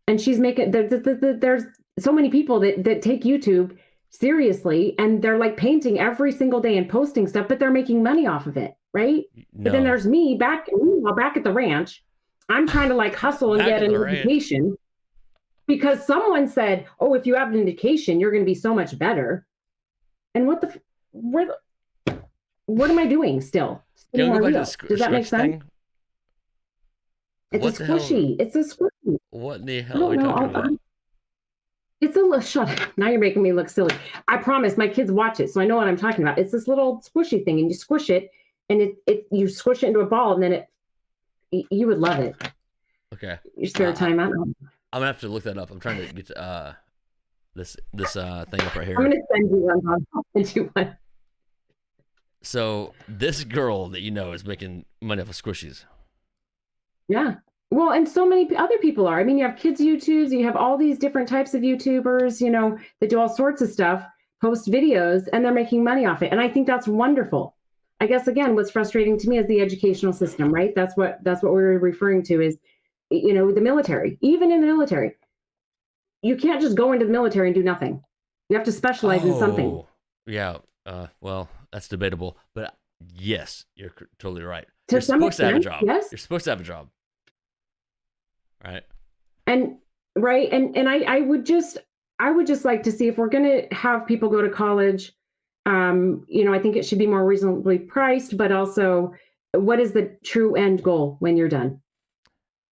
And she's making, there's so many people that take YouTube seriously, and they're like painting every single day and posting stuff, but they're making money off of it, right? No. But then there's me back at the ranch. I'm trying to like hustle and get an education because someone said, oh, if you have an education, you're going to be so much better. And what am I doing still? Does that make sense? It's a squishy. It's a squishy. What in the hell are we talking about? It's a little, shut up. Now you're making me look silly. I promise my kids watch it, so I know what I'm talking about. It's this little squishy thing, and you squish it, and you squish it into a ball, and then you would love it. Okay. Your spare time. I'm gonna have to look that up. I'm trying to get this thing up right here. I'm gonna send you one. I'll send you one. So this girl that is making money off of squishies. Yeah. Well, and so many other people are. I mean, you have kids YouTubes, you have all these different types of YouTubers, you know, that do all sorts of stuff, post videos, and they're making money off it. And I think that's wonderful. I guess again, what's frustrating to me is the educational system, right? That's what we're referring to is, you know, the military. Even in the military, you can't just go into the military and do nothing. You have to specialize in something. Yeah. Well, that's debatable, but yes, you're totally right. To You're some supposed to have a extent, job. yes. You're supposed to have a job. Right. And right. And I would just like to see if we're going to have people go to college. You know, I think it should be more reasonably priced, but also what is the true end goal when you're done?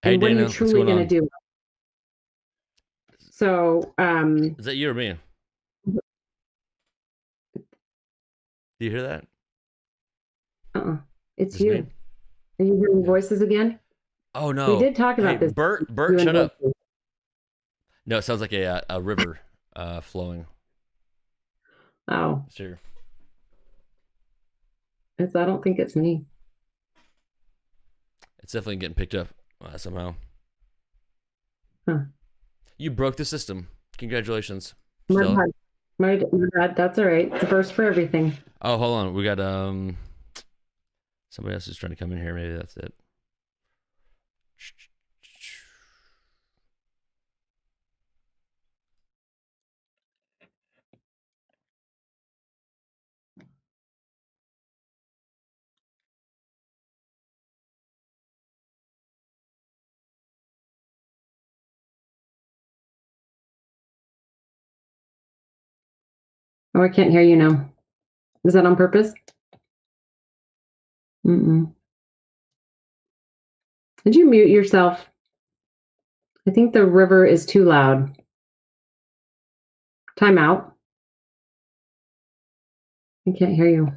Hey, and what Dana, are you truly going to do? So, is that you or me? Do you hear that? It's you. Me? Are you hearing voices again? Oh no. We did talk about this. Bert, shut up. No, it sounds like a river flowing. Oh. Sure. I don't think it's me. It's definitely getting picked up somehow. Huh. You broke the system. Congratulations. My bad. That's all right. It's a first for everything. Oh, hold on. We got somebody else is trying to come in here. Maybe that's it. Oh, I can't hear you now. Is that on purpose? Mm-mm. Did you mute yourself? I think the river is too loud. Time out. I can't hear you.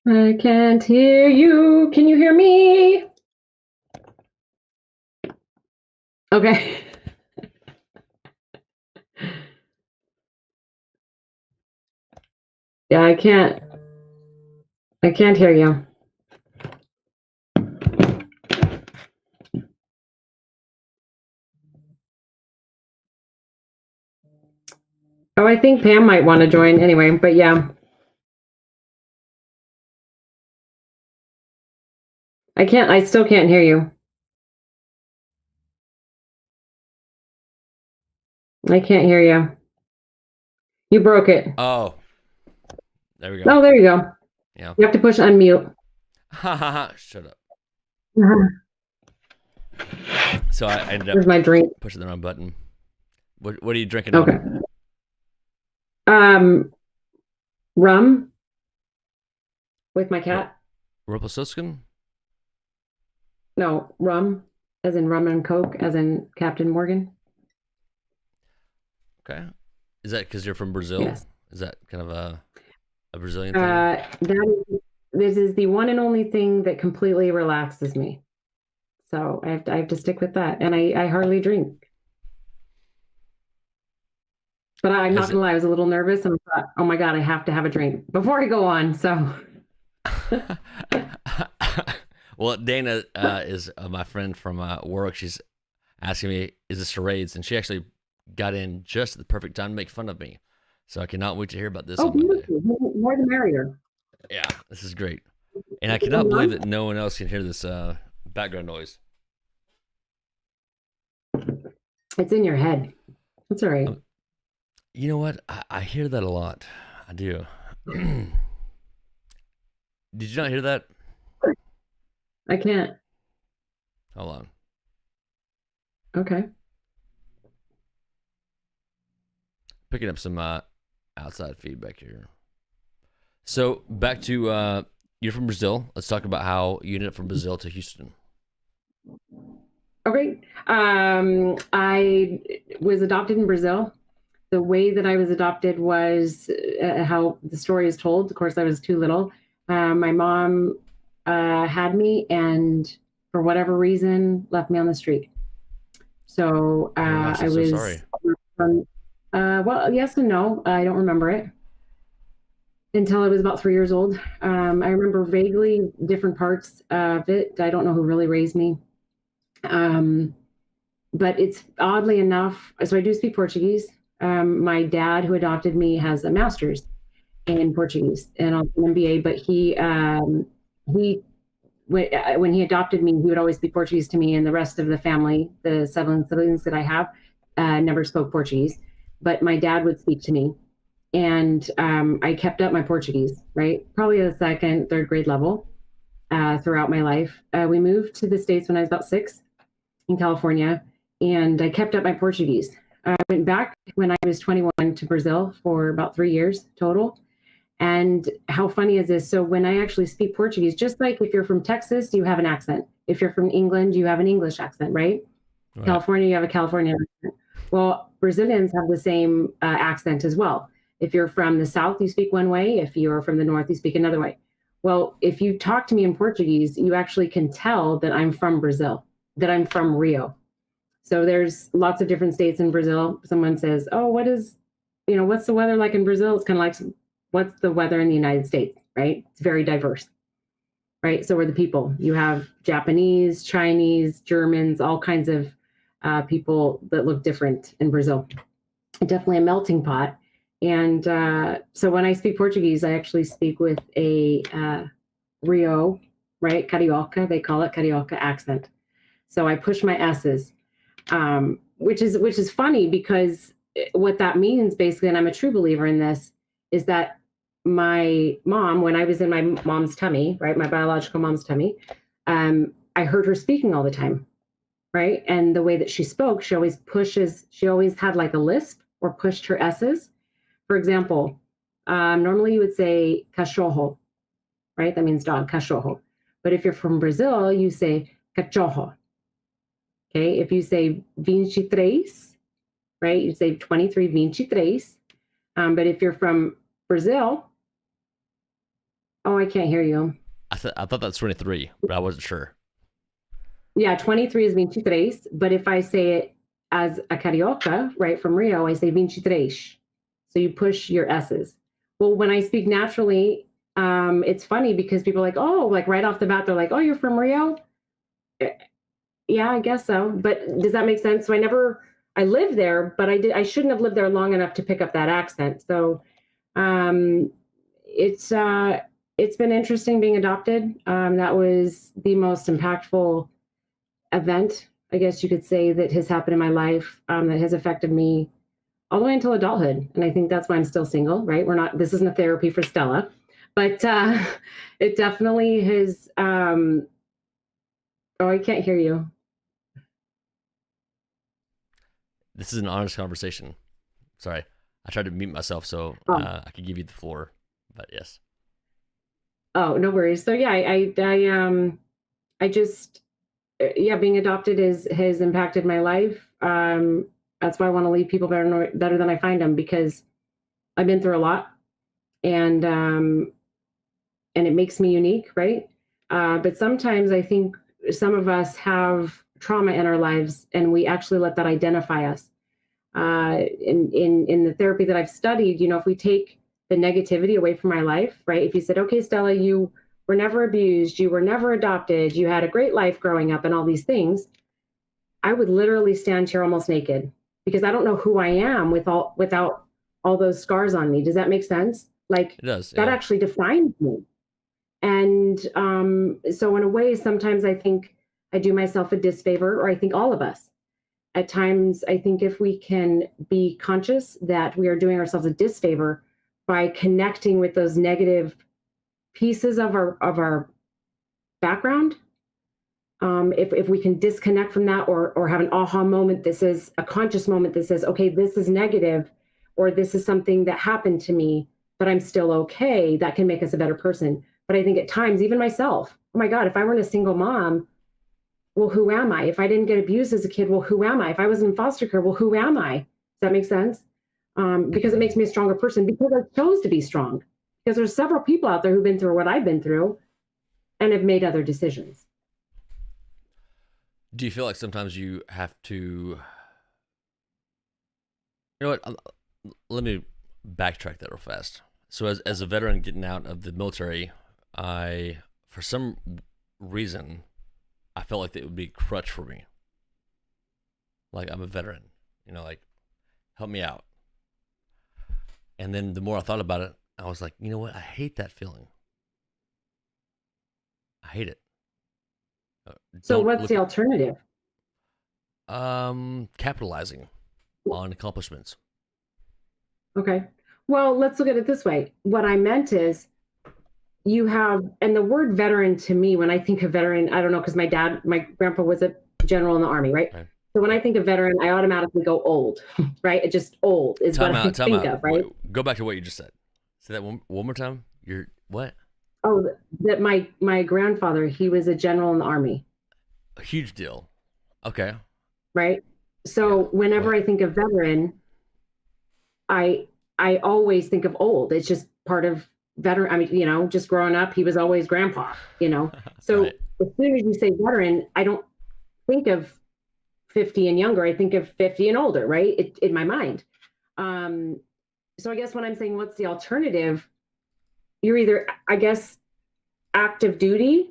I can't hear you. Can you hear me? Okay. Yeah, I can't hear you. Oh, I think Pam might want to join anyway, but yeah. I still can't hear you. I can't hear you. You broke it. Oh. There we go. Oh, there you go. Yeah. You have to push unmute. Ha ha ha. Shut up. So I ended up my drink. Pushing the wrong button. What are you drinking? Okay. Rum with my cat. Rumpelstiltskin? No, rum, as in rum and Coke, as in Captain Morgan. Okay. Is that because you're from Brazil? Yes. Is that kind of a Brazilian thing? This is the one and only thing that completely relaxes me. So I have to stick with that. And I hardly drink. But I'm not gonna lie, I was a little nervous and I thought, oh my God, I have to have a drink before I go on. So well, Dana is my friend from work. She's asking me, is this charades? And she actually got in just at the perfect time to make fun of me. So I cannot wait to hear about this. Oh, more the merrier. Yeah, this is great. And I cannot believe that no one else can hear this background noise. It's in your head. That's all right. You know what? I hear that a lot. I do. Did you not hear that? I can't. Hold on. Okay. Picking up some outside feedback here. So back to you're from Brazil. Let's talk about how you ended up from Brazil to Houston. Okay. I was adopted in Brazil. The way that I was adopted was how the story is told. Of course, I was too little. My mom had me and for whatever reason left me on the street. So I was so sorry. Well, yes and no. I don't remember it. until I was about 3 years old. I remember vaguely different parts of it. I don't know who really raised me. But it's oddly enough, so I do speak Portuguese. My dad, who adopted me, has a master's in Portuguese and also an MBA, but when he adopted me, he would always speak Portuguese to me, and the rest of the family, the 7 siblings that I have, never spoke Portuguese, but my dad would speak to me. And I kept up my Portuguese, right? Probably at the 2nd, 3rd grade level throughout my life. We moved to the States when I was about 6 in California, and I kept up my Portuguese. I went back when I was 21 to Brazil for about 3 years total. And how funny is this? So when I actually speak Portuguese, just like if you're from Texas, you have an accent. If you're from England, you have an English accent, right? California, you have a California accent. Well, Brazilians have the same accent as well. If you're from the South, you speak one way. If you're from the North, you speak another way. Well, if you talk to me in Portuguese, you actually can tell that I'm from Brazil, that I'm from Rio. So there's lots of different states in Brazil. Someone says, oh, what's the weather like in Brazil? It's kind of like, what's the weather in the United States, right? It's very diverse, right? So are the people. You have Japanese, Chinese, Germans, all kinds of people that look different in Brazil. Definitely a melting pot. And so when I speak Portuguese, I actually speak with a Rio, right? Carioca, they call it Carioca accent. So I push my S's, which is funny because what that means basically, and I'm a true believer in this, is that my mom, when I was in my mom's tummy, right, my biological mom's tummy, I heard her speaking all the time, right? And the way that she spoke, she always had like a lisp or pushed her S's. For example, normally you would say cachorro, right? That means dog, cachorro. But if you're from Brazil, you say cachorro. Okay, if you say 23, right, you say 23, 23. But if you're from Brazil, oh, I can't hear you. I thought that's 23, but I wasn't sure. Yeah, 23 is 23. But if I say it as a carioca, right, from Rio, I say 23. So you push your S's. Well, when I speak naturally, it's funny because people are like, oh, like right off the bat, they're like, oh, you're from Rio? Yeah, I guess so. But does that make sense? So I lived there, but I shouldn't have lived there long enough to pick up that accent. So it's been interesting being adopted. That was the most impactful event, I guess you could say, that has happened in my life, that has affected me all the way until adulthood. And I think that's why I'm still single, right? This isn't a therapy for Stella, but it definitely has, oh, I can't hear you. This is an honest conversation. Sorry. I tried to mute myself so I could give you the floor, but yes. Oh, no worries. So yeah, I just, being adopted has impacted my life. That's why I want to leave people better than I find them, because I've been through a lot, and it makes me unique, right? But sometimes I think some of us have trauma in our lives, and we actually let that identify us. In the therapy that I've studied, if we take the negativity away from our life, right? If you said, okay, Stella, you were never abused, you were never adopted, you had a great life growing up and all these things, I would literally stand here almost naked, because I don't know who I am without all those scars on me. Does that make sense? Like, it does, yeah. That actually defines me. And so in a way, sometimes I think I do myself a disfavor, or I think all of us. At times, I think if we can be conscious that we are doing ourselves a disfavor by connecting with those negative pieces of our background, if we can disconnect from that, or have an aha moment, this is a conscious moment that says, okay, this is negative, or this is something that happened to me, but I'm still okay, that can make us a better person. But I think at times, even myself, oh my God, if I weren't a single mom, well, who am I? If I didn't get abused as a kid, well, who am I? If I was in foster care, well, who am I? Does that make sense? Because it makes me a stronger person, because I chose to be strong. Because there's several people out there who've been through what I've been through and have made other decisions. Do you feel like sometimes you have to, you know what, let me backtrack that real fast. So as a veteran getting out of the military, for some reason, I felt like it would be a crutch for me. Like, I'm a veteran, like, help me out. And then the more I thought about it, I was like, you know what? I hate that feeling. I hate it. So what's the alternative? Capitalizing on accomplishments. Okay. Well, let's look at it this way. What I meant is you have, and the word veteran to me, when I think of veteran, I don't know, because my grandpa was a general in the Army, right? So when I think of veteran, I automatically go old, right? It just old is what I think of, right? Wait, go back to what you just said. Say that one more time. You're what? Oh, that my grandfather, he was a general in the Army. A huge deal. Okay. Right. So whenever I think of veteran, I always think of old. It's just part of veteran. I mean, just growing up, he was always grandpa, So Right. As soon as you say veteran, I don't think of 50 and younger. I think of 50 and older, right? In my mind. So I guess when I'm saying what's the alternative, you're either, I guess, active duty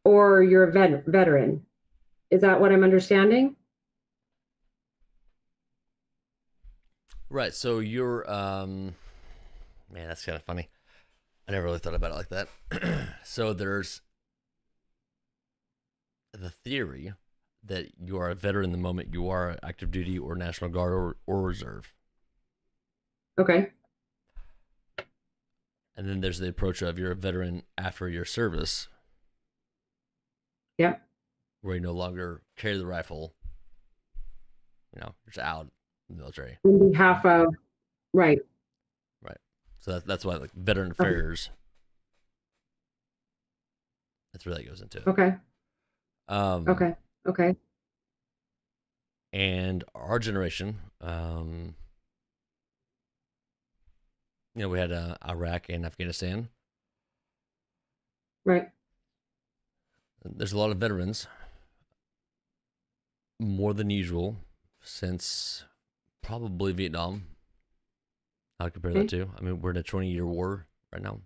or you're a veteran. Is that what I'm understanding? Right. So you're, man, that's kind of funny. I never really thought about it like that. So there's the theory that you are a veteran the moment you are active duty or National Guard or Reserve. Okay. And then there's the approach of you're a veteran after your service. Yeah. Where you no longer carry the rifle. You're just out in the military. On behalf of, right. Right. So that's why, like, veteran affairs. That's where that goes into. Okay. Okay. And our generation, we had Iraq and Afghanistan. Right. There's a lot of veterans, more than usual, since probably Vietnam. I'd compare that to. I mean, we're in a 20-year war right now.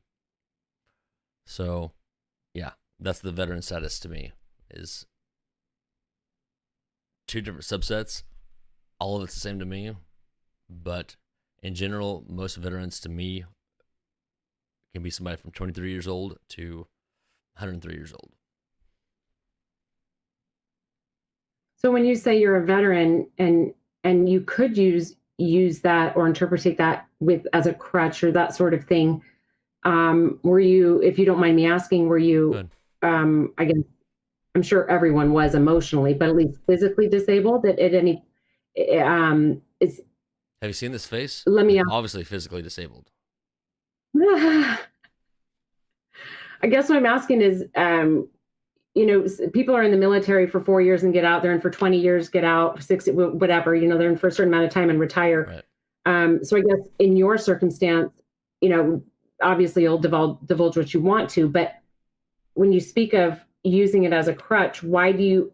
So, yeah, that's the veteran status to me, is two different subsets. All of it's the same to me, but in general, most veterans to me can be somebody from 23 years old to 103 years old. So when you say you're a veteran and you could use that or interpret that as a crutch or that sort of thing, were you, if you don't mind me asking, were you, I guess, I'm sure everyone was emotionally, but at least physically disabled at any, Have you seen this face? Let me ask. Obviously physically disabled. I guess what I'm asking is, people are in the military for 4 years and get out. They're in for 20 years, get out, 60, whatever, they're in for a certain amount of time and retire. Right. So I guess in your circumstance, obviously you'll divulge what you want to, but when you speak of using it as a crutch, why do you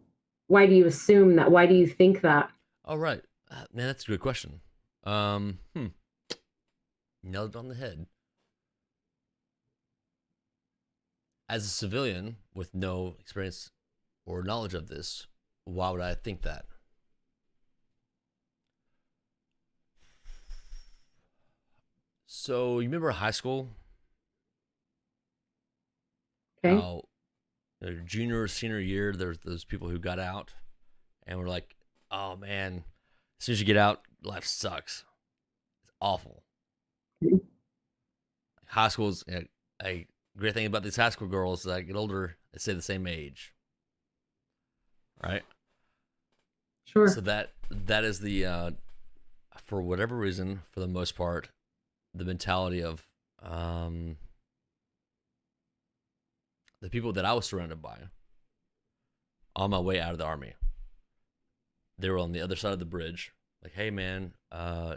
assume that? Why do you think that? Oh, right. Man, that's a good question. Nailed it on the head. As a civilian with no experience or knowledge of this, why would I think that? So you remember high school? Okay. How junior or senior year, there's those people who got out and were like, oh man, as soon as you get out, life sucks. It's awful. High school's a great thing about these high school girls, as I get older, they stay the same age. Right? Sure. So that is the, for whatever reason, for the most part, the mentality of the people that I was surrounded by on my way out of the Army. They were on the other side of the bridge. Like, hey man,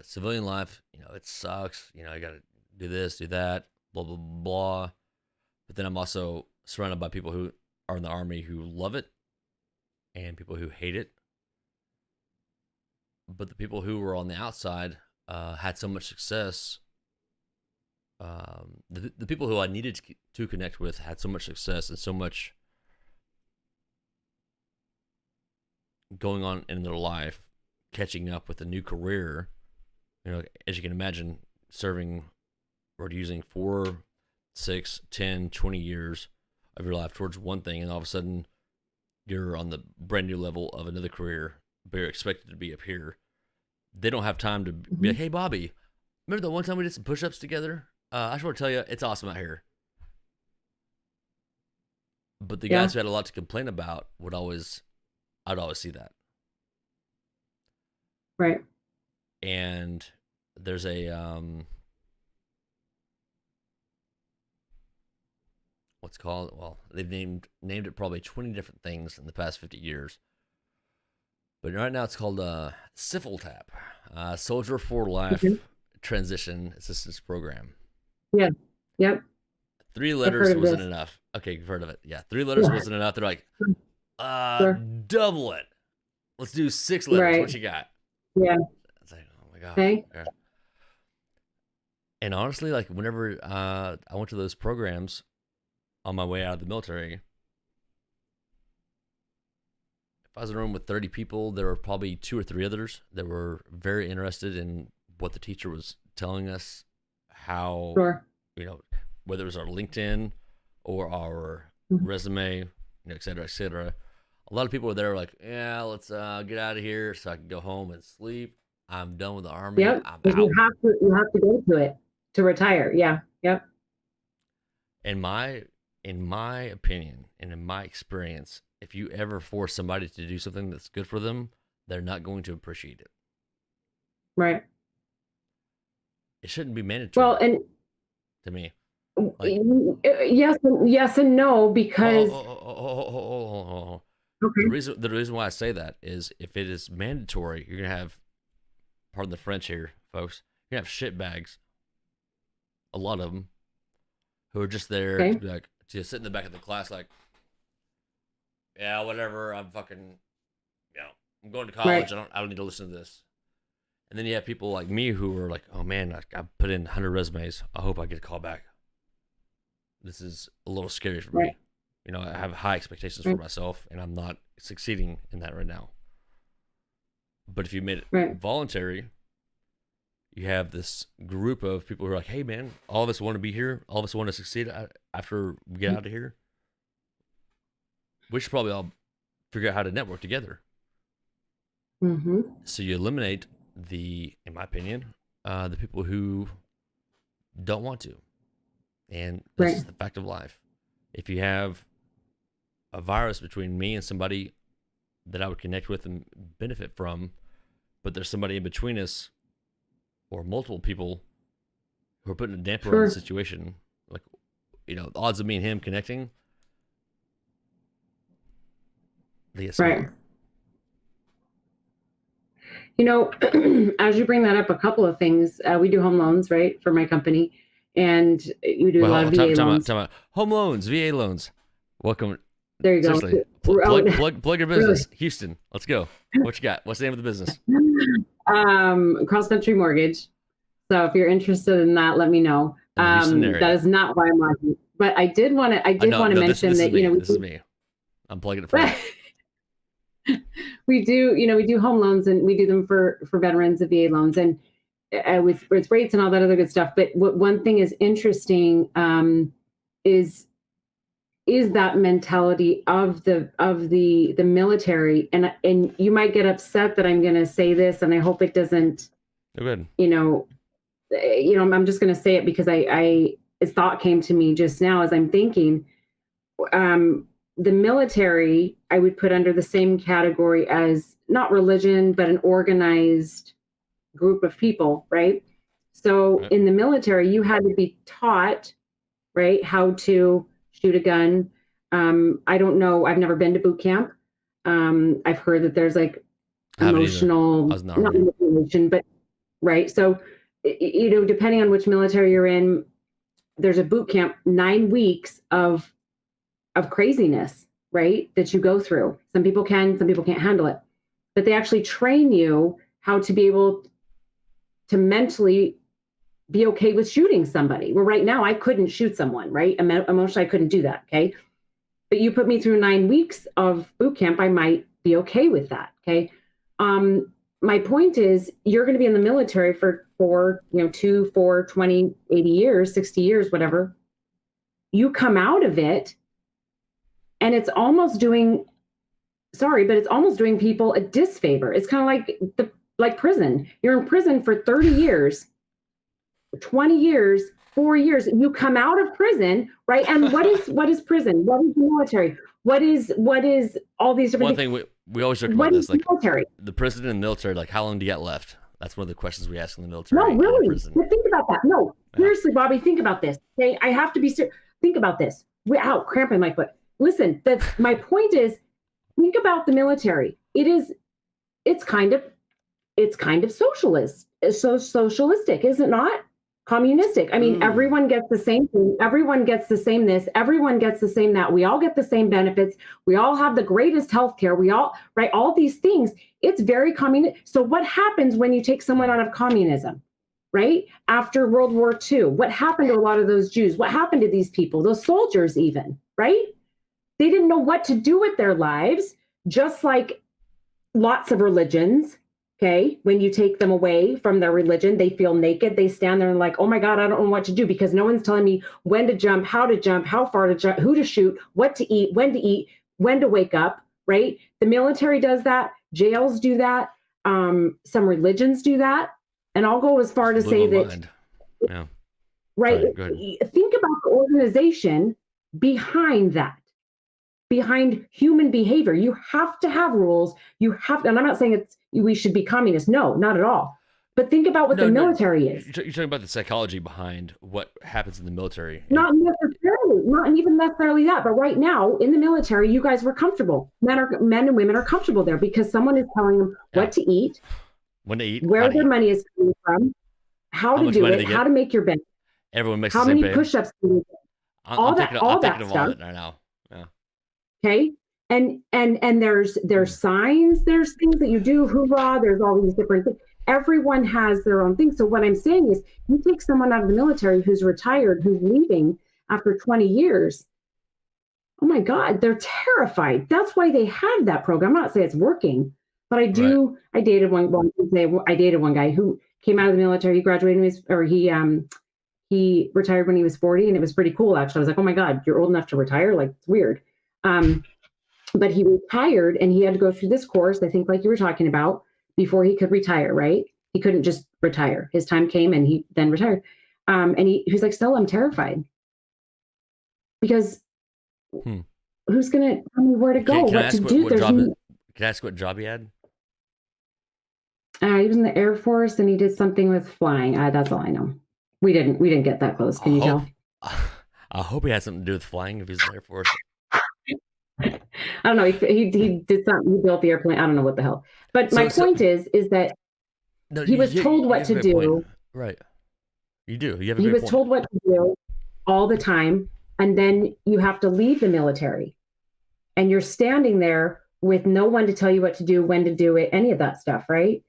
civilian life, it sucks. You gotta do this, do that, blah, blah, blah. But then I'm also surrounded by people who are in the Army who love it and people who hate it. But the people who were on the outside had so much success the people who I needed to connect with had so much success and so much going on in their life, catching up with a new career. You know, as you can imagine, serving or using 4, 6, 10, 20 years of your life towards one thing, and all of a sudden you're on the brand new level of another career, but you're expected to be up here. They don't have time to be like, hey, Bobby, remember the one time we did some push-ups together? I just want to tell you, it's awesome out here. But the guys who had a lot to complain about I'd always see that. Right. And there's a, what's called, well, they've named it probably 20 different things in the past 50 years. But right now it's called SIFL TAP, Soldier for Life Transition Assistance Program. Yeah. Yep. 3 letters wasn't enough. Okay, you've heard of it. Yeah, 3 letters wasn't enough. They're like, double it. Let's do 6 letters. Right. What you got? Yeah. It's like, oh my gosh. Okay. Yeah. And honestly, like whenever I went to those programs on my way out of the military, if I was in a room with 30 people, there were probably 2 or 3 others that were very interested in what the teacher was telling us, how, you know, whether it was our LinkedIn or our resume, you know, et cetera, et cetera. A lot of people were there like, yeah, let's get out of here so I can go home and sleep. I'm done with the Army. Yep. I'm out. You have to go to it to retire. Yeah. Yep. In my opinion and in my experience, if you ever force somebody to do something that's good for them, they're not going to appreciate it. Right. It shouldn't be mandatory. Well, and to me, like, yes and no, because okay. The reason why I say that is if it is mandatory, you're gonna have, pardon the French here, folks, you're gonna have shit bags, a lot of them, who are just there to be like, to sit in the back of the class like, yeah, whatever, I'm fucking, you know, I'm going to college, I don't need to listen to this. And then you have people like me who are like, oh man, I put in 100 resumes, I hope I get a call back. This is a little scary for me. You know, I have high expectations for myself, and I'm not succeeding in that right now. But if you made it voluntary, you have this group of people who are like, hey, man, all of us want to be here. All of us want to succeed after we get out of here. We should probably all figure out how to network together. So you eliminate in my opinion, the people who don't want to. And this is the fact of life. If you have a virus between me and somebody that I would connect with and benefit from, but there's somebody in between us or multiple people who are putting a damper on the situation, like, you know, the odds of me and him connecting, they get smaller. You know, as you bring that up, a couple of things. We do home loans, right, for my company. And you do a lot of VA loans. Time out. Home loans, VA loans. Welcome. There you go. Plug your business. Really? Houston, let's go. What you got? What's the name of the business? Cross Country Mortgage. So if you're interested in that, let me know. That is not why I'm on. But I did want to mention that, you know, this is me. I'm plugging it for you. We do home loans, and we do them for veterans of VA loans, and with rates and all that other good stuff. But one thing is interesting is that mentality of the military, and you might get upset that I'm going to say this, and I hope it doesn't. Good. You know, I'm just going to say it because a thought came to me just now as I'm thinking. The military, I would put under the same category as not religion, but an organized group of people, right? So in the military, you had to be taught, right, how to shoot a gun. I don't know. I've never been to boot camp. I've heard that there's like emotional, not manipulation, but right. So, you know, depending on which military you're in, there's a boot camp, 9 weeks of craziness, right, that you go through. Some people can't handle it, but they actually train you how to be able to mentally be okay with shooting somebody. Where right now I couldn't shoot someone, right? Emotionally, I couldn't do that. Okay. But you put me through 9 weeks of boot camp, I might be okay with that. Okay. My point is, you're going to be in the military for 2, 4, 20, 80 years, 60 years, whatever. You come out of it and it's almost doing people a disfavor. It's kind of like prison. You're in prison for 30 years, 20 years, 4 years. You come out of prison, right? And what is prison? What is the military? What is all these different things? One thing we always talk about this, like military? The prison and the military, like how long do you got left? That's one of the questions we ask in the military. No, really. But think about that. No, seriously, Bobby, think about this. Okay, I have to be serious. Think about this. Wow, cramping my foot. Listen, my point is, think about the military. It's kind of socialist. It's so socialistic, is it not? Communistic. I mean, everyone gets the same thing. Everyone gets the same this. Everyone gets the same that. We all get the same benefits. We all have the greatest healthcare. We all, right? All these things. It's very communist. So what happens when you take someone out of communism, right? After World War II, what happened to a lot of those Jews? What happened to these people? Those soldiers even, right? They didn't know what to do with their lives, just like lots of religions. Okay. When you take them away from their religion, they feel naked. They stand there and like, oh my God, I don't know what to do because no one's telling me when to jump, how far to jump, who to shoot, what to eat, when to wake up. Right. The military does that. Jails do that. Some religions do that. And I'll go as far to say that. Yeah. Right. Think about the organization behind that. Behind human behavior. You have to have rules. You have to, and I'm not saying we should be communist. No, not at all. But think about what the military is. You're talking about the psychology behind what happens in the military. Not necessarily, not even necessarily that. But right now in the military, you guys were comfortable. Men and women are comfortable there because someone is telling them what to eat, when to eat, where their money is coming from, how to do it, how to make your bed. Everyone makes how the same many push-ups can you do? All that stuff right now. Yeah. Okay. And there's signs, there's things that you do, hoorah, there's all these different things. Everyone has their own thing. So what I'm saying is you take someone out of the military who's retired, who's leaving after 20 years. Oh my God, they're terrified. That's why they have that program. I'm not saying it's working, but I dated one guy who came out of the military. He graduated he retired when he was 40, and it was pretty cool actually. I was like, oh my God, you're old enough to retire? Like, it's weird. But he retired and he had to go through this course, I think like you were talking about, before he could retire, right? He couldn't just retire. His time came and he then retired. And he was like, Stella, I'm terrified. Because who's going to tell me where to go, what to do? Can I ask what job he had? He was in the Air Force and he did something with flying. That's all I know. We didn't get that close. Can you tell? I hope he had something to do with flying if he's in the Air Force. I don't know. He did something. He built the airplane. I don't know what the hell. But my point is that he was told what to do. Point. Right. You do. You have a He was point. told what to do all the time. And then you have to leave the military. And you're standing there with no one to tell you what to do, when to do it, any of that stuff, right?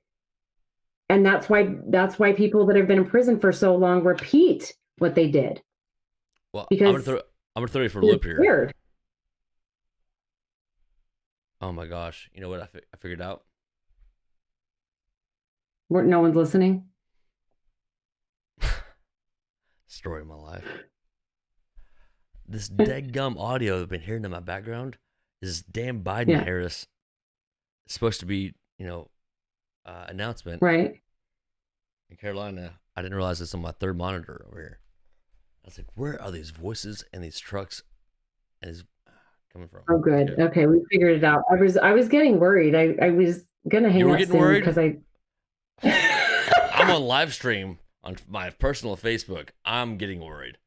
And that's why people that have been in prison for so long repeat what they did. Well, because I'm gonna throw you for a loop here. Weird. Oh my gosh! You know what I figured out? No one's listening. Story of my life. This dead-gum audio I've been hearing in my background is damn Biden Harris. It's supposed to be, announcement. Right. In Carolina, I didn't realize this on my third monitor over here. I was like, where are these voices and these trucks and coming from? Oh, good. Yeah. Okay, we figured it out. I was getting worried. I was gonna hang up soon because I'm on live stream on my personal Facebook. I'm getting worried.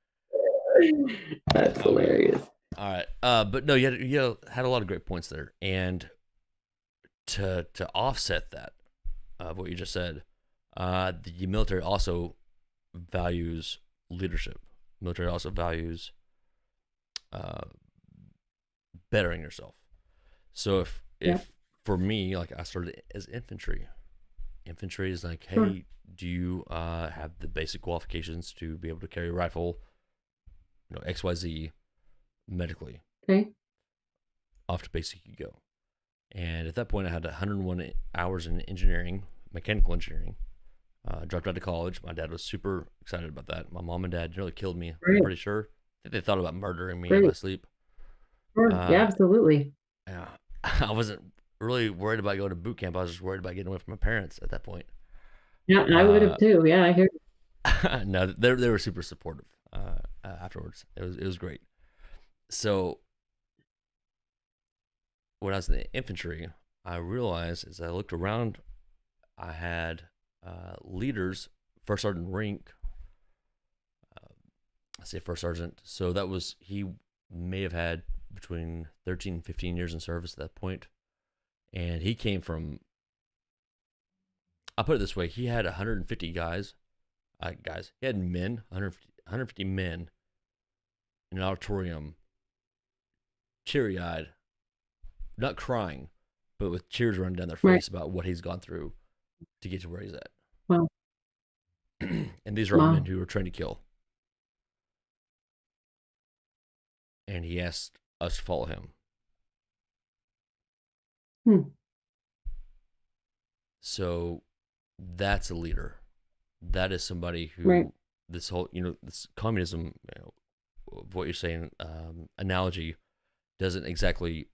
That's hilarious. All right, but no, you had a lot of great points there, and to offset that of what you just said, the military also values leadership. Military also values bettering yourself. So if for me, like I started as infantry. Infantry is like, hey, do you have the basic qualifications to be able to carry a rifle, XYZ medically? Okay. Off to basic you go. And at that point, I had 101 hours in engineering, mechanical engineering. Dropped out of college. My dad was super excited about that. My mom and dad nearly killed me. I'm pretty sure. I think they thought about murdering me in my sleep. Sure. Yeah, absolutely. Yeah, I wasn't really worried about going to boot camp. I was just worried about getting away from my parents at that point. Yeah, I would have too. Yeah, I hear. No, they were super supportive. Afterwards, it was great. So when I was in the infantry, I realized as I looked around, I had leaders, first sergeant rank. I say first sergeant. So that was, he may have had between 13 and 15 years in service at that point. And he came from, I'll put it this way, he had 150 guys. He had men, 150 men in an auditorium, teary-eyed, not crying, but with tears running down their face about what he's gone through to get to where he's at. Wow. And these are all men who were trained to kill. And he asked us to follow him. So that's a leader. That is somebody who, this whole, this communism, what you're saying, analogy doesn't exactly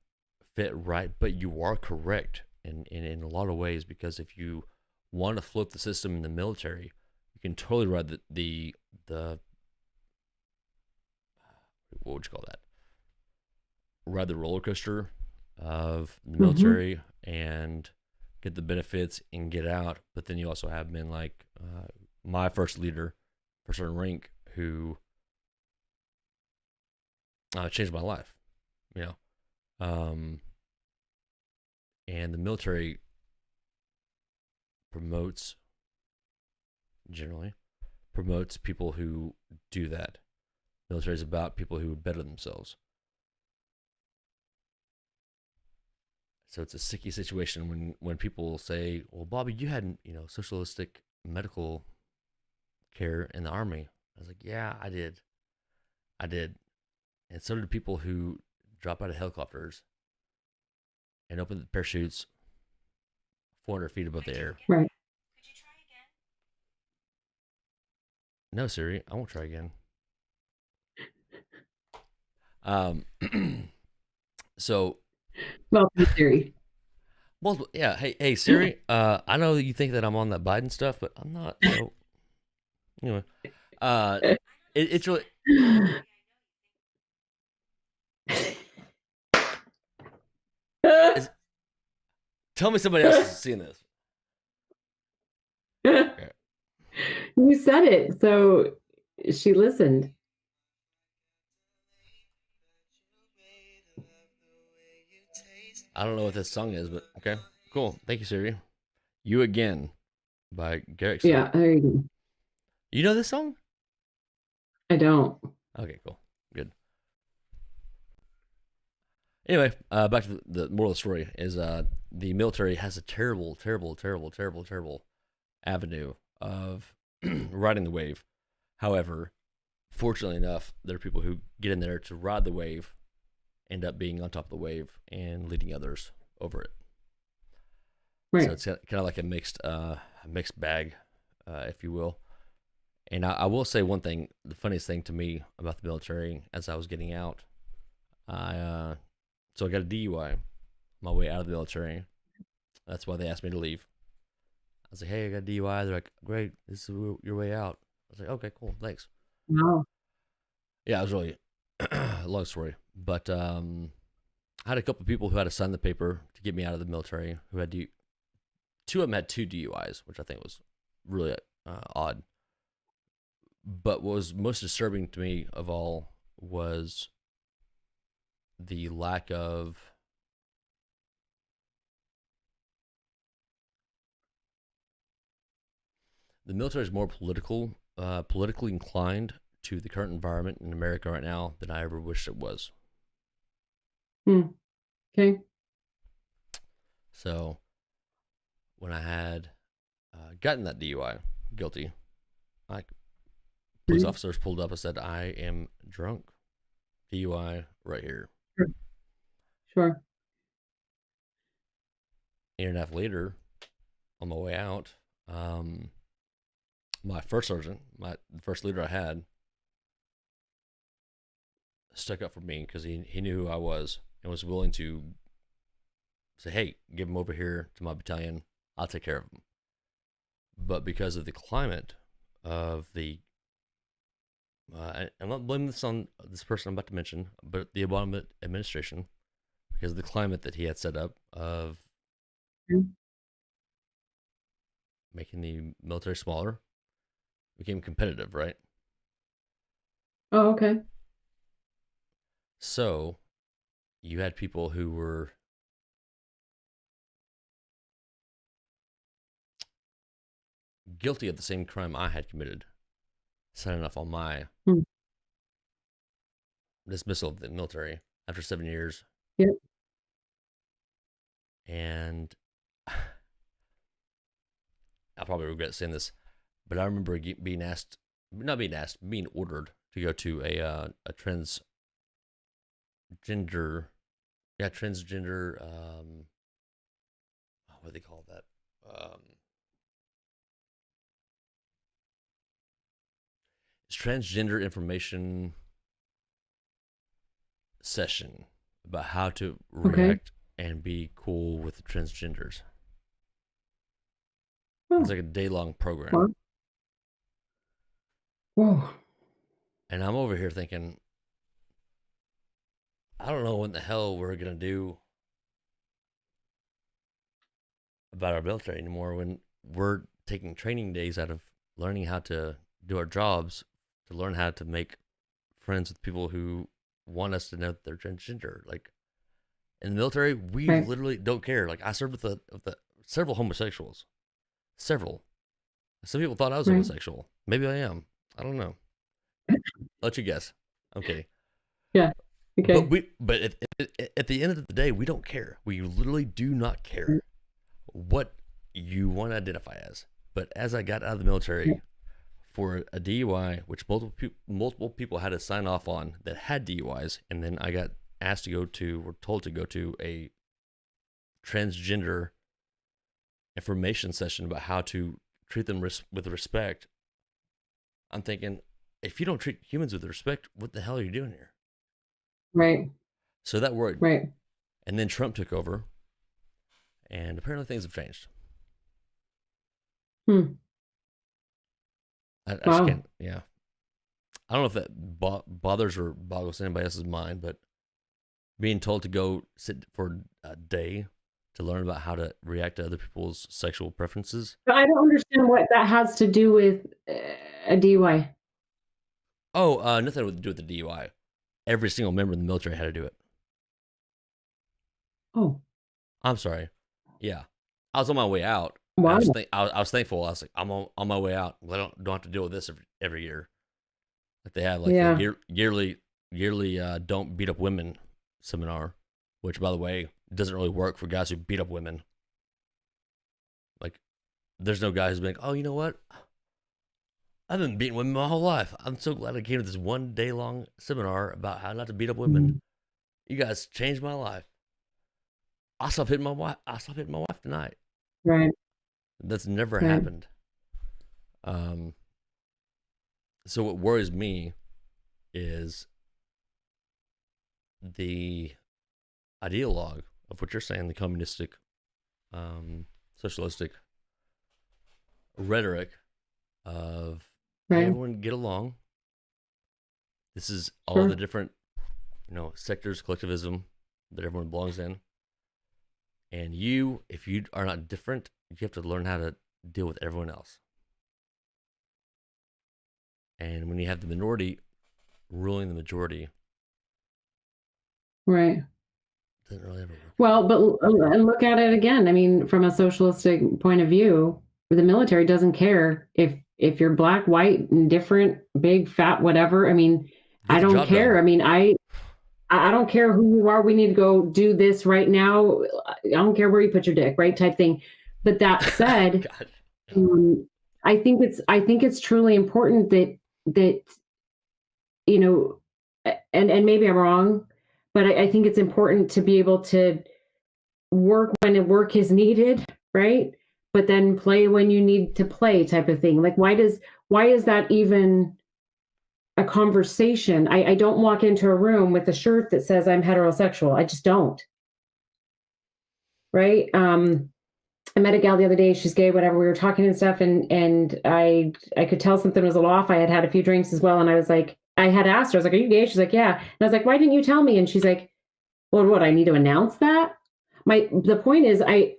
fit right, but you are correct in a lot of ways, because if you want to flip the system in the military, you can totally ride the what would you call that? Ride the roller coaster of the military and get the benefits and get out. But then you also have men like my first leader, first sergeant rank, who changed my life, and the military generally promotes people who do that. The military is about people who better themselves. So it's a sticky situation when people say, well, Bobby, you had, socialistic medical care in the Army. I was like, yeah, I did. And so did people who drop out of helicopters and open the parachutes 400 feet above the air. Right. Could you try again? No, Siri, I won't try again. So. Well, Siri. Well, yeah. Hey, Siri. I know that you think that I'm on that Biden stuff, but I'm not. So, anyway, it's really. Tell me somebody else has seen this. Okay. You said it, so she listened. I don't know what this song is, but okay, cool. Thank you, Siri. You Again by Garrick. Yeah, there you go. You know this song? I don't. Okay, cool. Good. Anyway, back to the moral of the story is the military has a terrible avenue of riding the wave. However, fortunately enough, there are people who get in there to ride the wave, end up being on top of the wave and leading others over it. Right. So it's kind of like a mixed bag, if you will. And I will say one thing, the funniest thing to me about the military as I was getting out, so I got a DUI my way out of the military. That's why they asked me to leave. I was like, hey, I got a DUI. They're like, great, this is your way out. I was like, okay, cool, thanks. Wow. Yeah, it was really a long story. But I had a couple of people who had to sign the paper to get me out of the military who had two of them had 2 DUIs, which I think was really odd. But what was most disturbing to me of all was the lack of the military is more politically inclined to the current environment in America right now than I ever wished it was. Okay. So when I had gotten that DUI, guilty. Police officers pulled up and said, I am drunk. DUI right here. Sure. A year and a half later, on my way out, my first sergeant, the first leader I had, stuck up for me because he knew who I was and was willing to say, hey, give him over here to my battalion. I'll take care of him. But because of the climate of the, I'm not blaming this on this person I'm about to mention, but the Obama administration, because of the climate that he had set up of making the military smaller, became competitive, right? Oh, okay. So you had people who were guilty of the same crime I had committed, signing off on my dismissal of the military after 7 years. Yep. And I'll probably regret saying this, but I remember being ordered to go to a transgender, what do they call that? It's transgender information session about how to react and be cool with the transgenders. It's like a day-long program. Whoa. And I'm over here thinking, I don't know what the hell we're going to do about our military anymore when we're taking training days out of learning how to do our jobs to learn how to make friends with people who want us to know that they're transgender. Like, in the military, we literally don't care. Like, I served with several homosexuals. Several. Some people thought I was homosexual. Maybe I am. I don't know. Let you guess. Okay. Yeah. Okay. But at the end of the day, we don't care. We literally do not care what you want to identify as. But as I got out of the military for a DUI, which multiple people had to sign off on that had DUIs, and then I got asked to go to, or told to go to, a transgender information session about how to treat them with respect. I'm thinking, if you don't treat humans with respect, what the hell are you doing here? Right. So that worried. Right. And then Trump took over, and apparently things have changed. I just can't, yeah. I don't know if that bothers or boggles anybody else's mind, but being told to go sit for a day to learn about how to react to other people's sexual preferences. I don't understand what that has to do with a DUI. Oh, nothing to do with the DUI. Every single member in the military had to do it. Oh. I'm sorry. Yeah. I was on my way out. Wow. I was thankful. I was like, I'm on my way out. I don't have to deal with this every year. Like they have like a yearly don't beat up women seminar, which by the way doesn't really work for guys who beat up women. Like, there's no guy who's been like, oh, you know what? I've been beating women my whole life. I'm so glad I came to this 1 day long seminar about how not to beat up women. You guys changed my life. I'll stop hitting my wife. Tonight. Right. That's never happened. So what worries me is the ideologue of what you're saying, the communistic, socialistic rhetoric of everyone get along. This is all the different, sectors, collectivism that everyone belongs in. And if you are not different, you have to learn how to deal with everyone else. And when you have the minority ruling the majority, right, it doesn't really ever work. Well, but look at it again. I mean, from a socialistic point of view, the military doesn't care if you're black, white, indifferent, big, fat, whatever. I mean, I don't care. I mean, I don't care who you are. We need to go do this right now. I don't care where you put your dick, right? Type thing. But that said, I think it's truly important that you know, and maybe I'm wrong, but I think it's important to be able to work when work is needed, right? But then play when you need to play, type of thing. Like, why is that even a conversation? I don't walk into a room with a shirt that says I'm heterosexual. I just don't. Right? I met a gal the other day. She's gay, whatever. We were talking and stuff, and I could tell something was a little off. I had had a few drinks as well, and I was like, I had asked her. I was like, "Are you gay?" She's like, "Yeah." And I was like, "Why didn't you tell me?" And she's like, "Well, what? I need to announce that?" The point is, I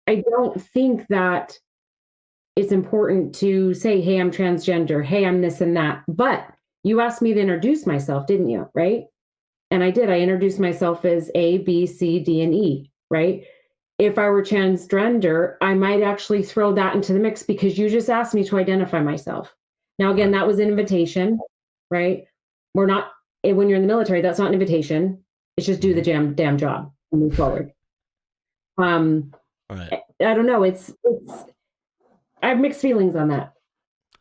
don't think that it's important to say, "Hey, I'm transgender. Hey, I'm this and that." But you asked me to introduce myself, didn't you? Right? And I did. I introduced myself as A, B, C, D, and E. Right? If I were transgender, I might actually throw that into the mix because you just asked me to identify myself. Now, again, that was an invitation, right? We're not, when you're in the military, that's not an invitation. It's just do the damn job and move forward. Right. I don't know. I have mixed feelings on that.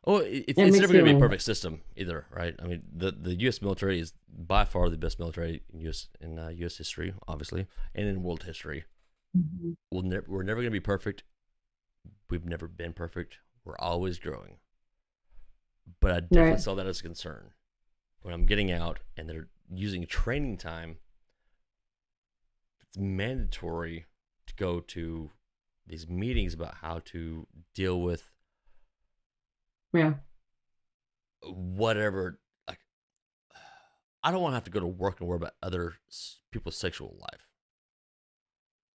Oh, it's never going to be a perfect system either, right? I mean, the U.S. military is by far the best military in U.S. history, obviously, and in world history. Mm-hmm. We're never going to be perfect. We've never been perfect. We're always growing. But I definitely saw that as a concern when I'm getting out and they're using training time. It's mandatory to go to these meetings about how to deal with whatever. Like, I don't want to have to go to work and worry about other people's sexual life.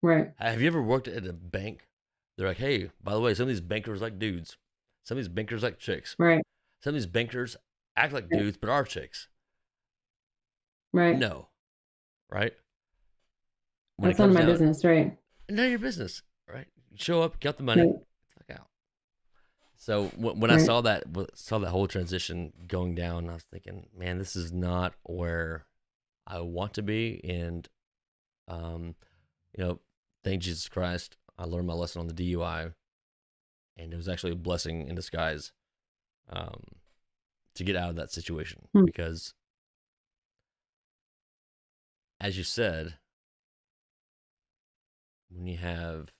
Right. Have you ever worked at a bank? They're like, "Hey, by the way, some of these bankers like dudes. Some of these bankers like chicks. Right. Some of these bankers act like dudes but are chicks." Right. No. Right? That's none of my business, right? None of your business, right? You show up, get the money, fuck out. So when I saw that whole transition going down, I was thinking, man, this is not where I want to be. And, thank Jesus Christ, I learned my lesson on the DUI, and it was actually a blessing in disguise to get out of that situation. Because, as you said, when you have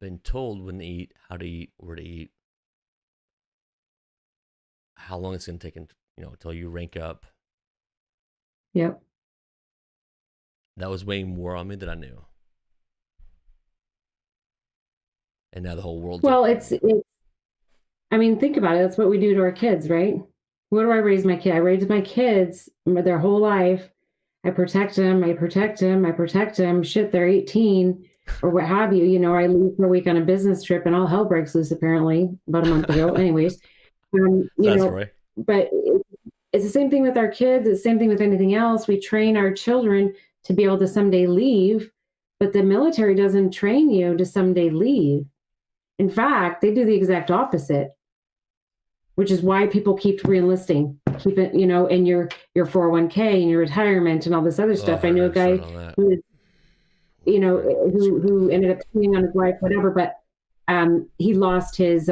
been told when to eat, how to eat, where to eat, how long it's going to take, until you rank up. Yep. That was weighing more on me than I knew. And now the whole world. Well, I mean, think about it. That's what we do to our kids, right? What do I raise my kid? I raised my kids their whole life. I protect them. Shit, they're 18 or what have you. I leave for a week on a business trip and all hell breaks loose, apparently, about a month ago. Anyways, Right. But it's the same thing with our kids. It's the same thing with anything else. We train our children to be able to someday leave, but the military doesn't train you to someday leave. In fact, they do the exact opposite, which is why people keep re-enlisting, keep it, in your 401k and your retirement and all this other stuff. I knew a guy who ended up cheating on his wife, whatever, but he lost his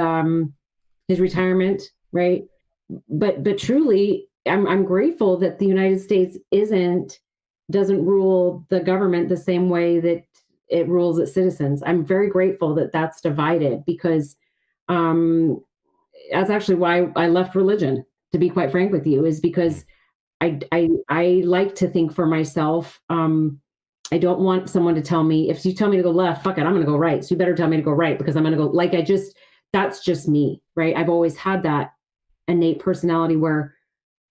retirement, right? But truly, I'm grateful that the United States doesn't rule the government the same way that it rules its citizens. I'm very grateful that that's divided, because that's actually why I left religion, to be quite frank with you, is because I like to think for myself. I don't want someone to tell me, if you tell me to go left, fuck it, I'm going to go right. So you better tell me to go right, because I'm going to go, that's just me, right? I've always had that innate personality where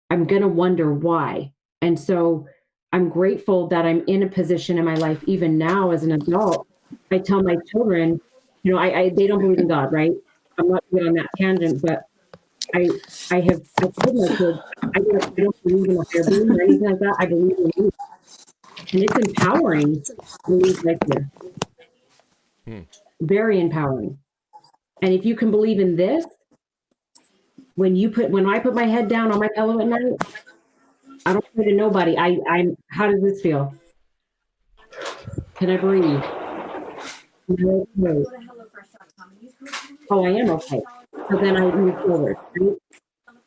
I'm going to wonder why. And so I'm grateful that I'm in a position in my life, even now as an adult. I tell my children, they don't believe in God, right? I'm not good on that tangent, but I told my kids, I don't believe in a higher being or anything like that. I believe in you. And it's empowering to believe like this. Very empowering. And if you can believe in this, when I put my head down on my pillow at night, I don't pray to nobody. How does this feel? Can I breathe? oh, I am okay. So then I move forward, right?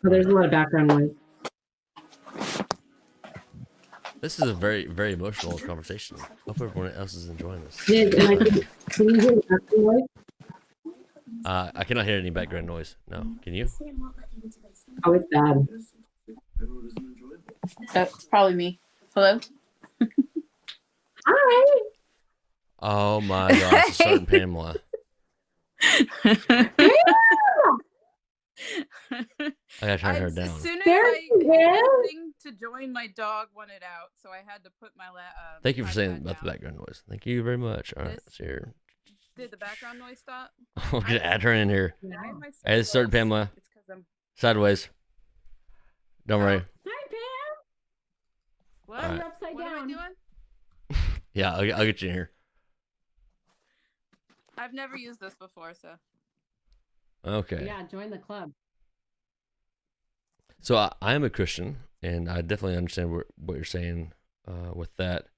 So there's a lot of background noise. This is a very, very emotional conversation. Hope everyone else is enjoying this. Can you hear the background noise? I cannot hear any background noise. No, can you? Oh, it's bad. That's probably me. Hello? Hi. Oh my gosh, it's starting Pamela. I gotta turn her down. As soon as There I she hit is. the thing to join, my dog wanted out, so I had to put my Thank you for saying iPad about the down. background noise. Thank you very much. All right, This- so here. Did the background noise stop? We're gonna add her in here. Why am I so Hey, it's starting close? Pamela. It's 'cause I'm... Sideways. Don't worry. Hi, Pam. What? All right. You're upside What am I down. doing? Yeah, I'll get you in here. I've never used this before, so... Okay. Yeah, join the club. So I am a Christian, and I definitely understand what you're saying with that.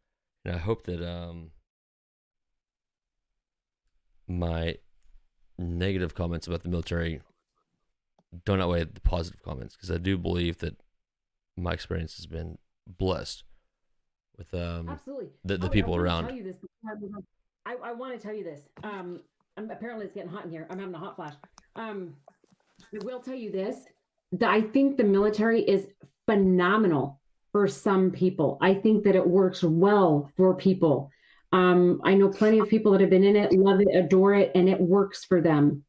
And I hope that my negative comments about the military don't outweigh the positive comments, because I do believe that my experience has been blessed with Absolutely. the Oh, people I wanna around. Tell you this before I move on. I want to tell you this. Apparently it's getting hot in here. I'm having a hot flash. I will tell you this. I think the military is phenomenal for some people. I think that it works well for people. I know plenty of people that have been in it, love it, adore it, and it works for them.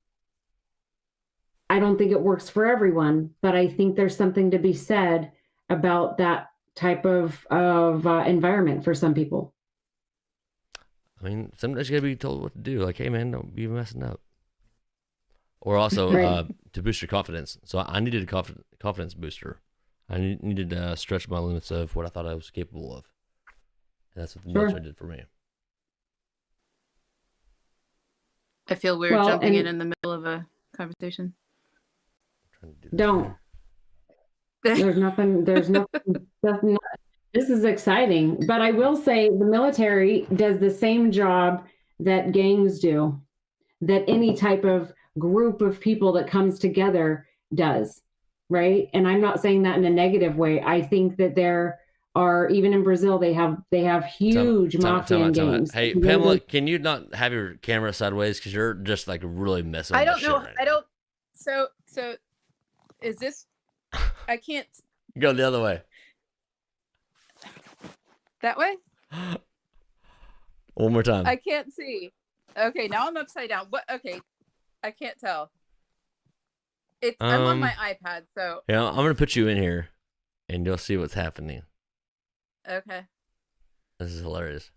I don't think it works for everyone, but I think there's something to be said about that type of environment for some people. I mean, sometimes you gotta be told what to do. Like, hey man, don't be messing up. Or also Right. To boost your confidence. So I needed a confidence booster. I needed to stretch my limits of what I thought I was capable of. And that's what the Sure. military did for me. I feel weird Well, jumping in and- the middle of a conversation. Trying to do this Don't. here. There's nothing, this is exciting, but I will say the military does the same job that gangs do, that any type of group of people that comes together does, right? And I'm not saying that in a negative way. I think that there are, even in Brazil, they have huge mafia and gangs. Hey, Pamela, can you not have your camera sideways? Because you're just like really messing I up don't shit know. right I now. don't... So, is this... I can't... Go the other way. That way? One more time. I can't see. Okay, now I'm upside down. What? Okay, I can't tell. I'm on my iPad, so Yeah, I'm gonna put you in here, and you'll see what's happening. okay. This is hilarious.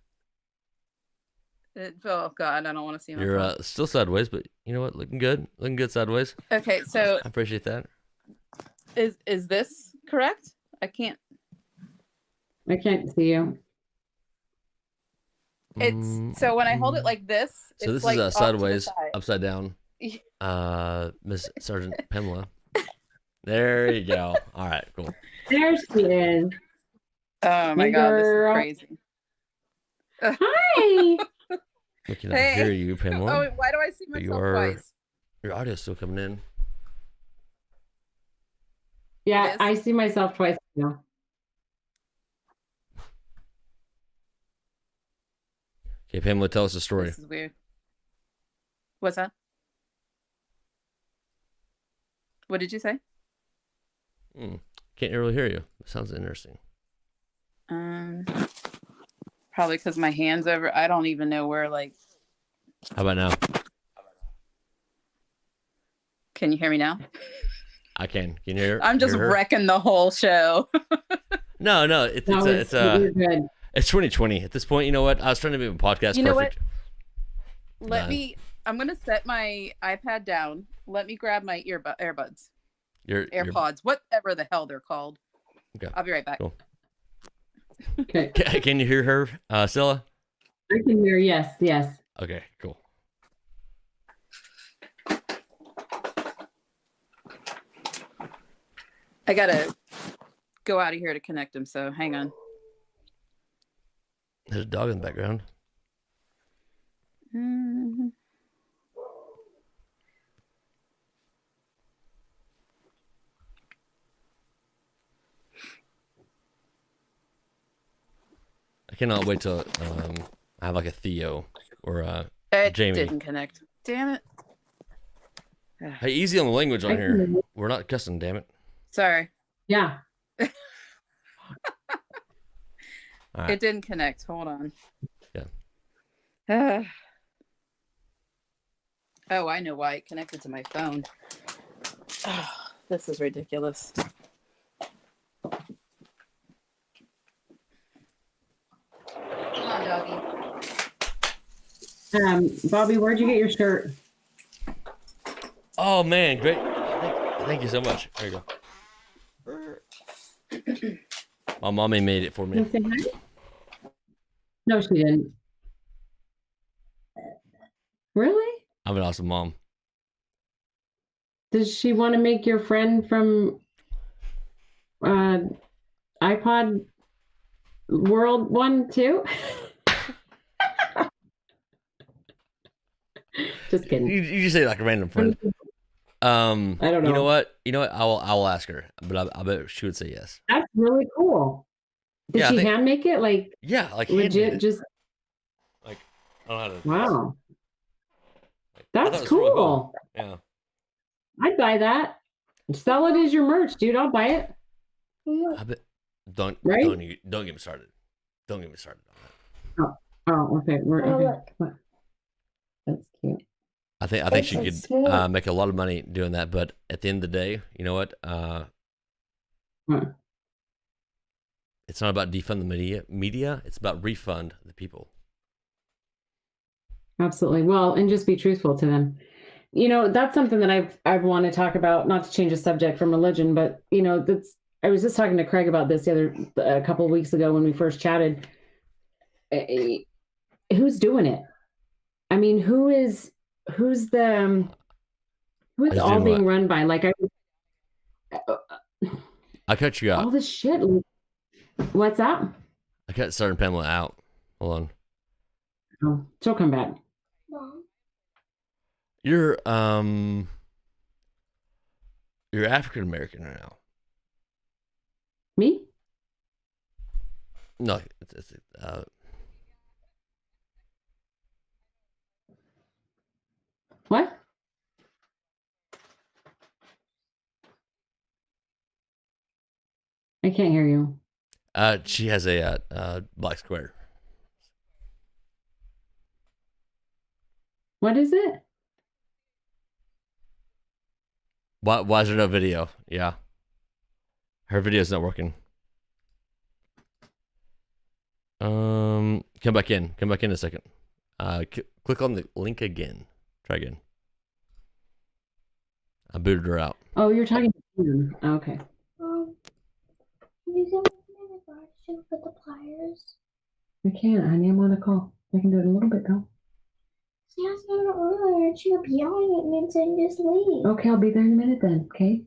Oh God, I don't want to see You're myself. still sideways, but you know what? Looking good sideways. Okay, so I appreciate that. is this correct? I can't. I can't see you. It's so when I hold it like this. So this it's like is off to the sideways, side. upside down. Miss Sergeant Pamela. There you go. All right, cool. There she is. Oh my Hey, God, girl. this is crazy. Hi. We cannot Hey. hear you, Pamela. Oh, why do I see But you myself are- twice? Your audio's still coming in. Yeah, is. I see myself twice now. Okay, Pamela, tell us a story. This is weird. What's that? What did you say? Can't really hear you. Sounds interesting. Probably because my hand's over. I don't even know where. Like, How about now? can you hear me now? I can. Can you hear? I'm just hear her? wrecking the whole show. No, No, it's you're good. it's 2020 at this point. You know what? I was trying to make a podcast You know what? perfect. I'm gonna set my iPad down. Let me grab my earbuds, Your AirPods, whatever the hell they're called. Okay. I'll be right back. Cool. Okay. Can you hear her, Stella? I can hear, yes. Okay, cool. I gotta go out of here to connect them. So hang on. There's a dog in the background. I cannot wait till I have like a Theo or Jamie. It didn't connect. Damn it. Hey, easy on the language on here. We're not cussing, damn it. Sorry. Yeah. Right. It didn't connect. Hold on. Yeah. Oh, I know why it connected to my phone. Oh, this is ridiculous. Come on, doggy. Bobby, where'd you get your shirt? Oh man, great! Thank you so much. There you go. My mommy made it for me. No, she didn't. Really? I'm an awesome mom. Does she want to make your friend from iPod World one too? Just kidding. You just say like a random friend. I don't know. You know what? I will ask her, but I bet she would say yes. That's really cool. Did she hand make it? Like like legit? Just like I don't know how to. Wow. Like, That's cool. Really cool. Yeah. I'd buy that. Sell it as your merch, dude. I'll buy it. I bet. Don't get me started. Don't get me started on that. Oh, okay. Okay. That's cute. I think she could make a lot of money doing that, but at the end of the day, you know what? It's not about defund the media. It's about refund the people. Absolutely. Well, and just be truthful to them. That's something that I want to talk about, not to change the subject from religion, but I was just talking to Craig about this a couple of weeks ago when we first chatted. Who's doing it? I mean, who's all being run by? Like I cut you out. All this shit. What's that? I cut Sarah and Pamela out. Hold on. Oh, she'll come back. You're African American right now. Me? No, What? I can't hear you. She has a black square. What is it? Why is there no video? Yeah. Her video's not working. Come back in. Come back in a second. Click on the link again. Try again. I booted her out. Oh, you're talking to him. Okay. Can you give me an advice for the pliers? I can't, honey. I'm on a call. I can do it in a little bit, though. See, I was going earlier. She kept yelling at me and saying just leave. Okay, I'll be there in a minute then, okay?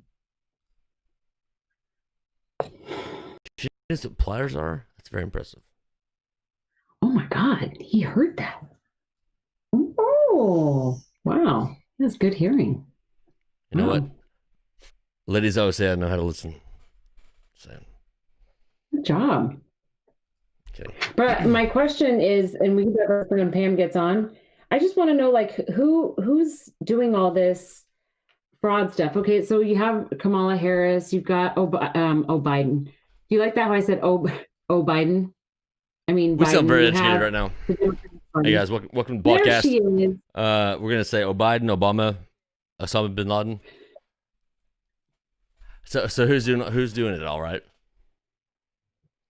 She knows what pliers are? That's very impressive. Oh my God, he heard that. Oh, wow. That's good hearing. You know what? Ladies always say I know how to listen. So. Good job. Okay. But my question is, and we can get that when Pam gets on, I just want to know, like, who's doing all this fraud stuff? Okay, so you have Kamala Harris, you've got Biden. Do you like that how I said Biden? I mean, we Biden, sound very educated right now. Hey guys, welcome to the podcast. There she is. We're gonna say Biden, Obama, Osama bin Laden. So who's doing it all, right?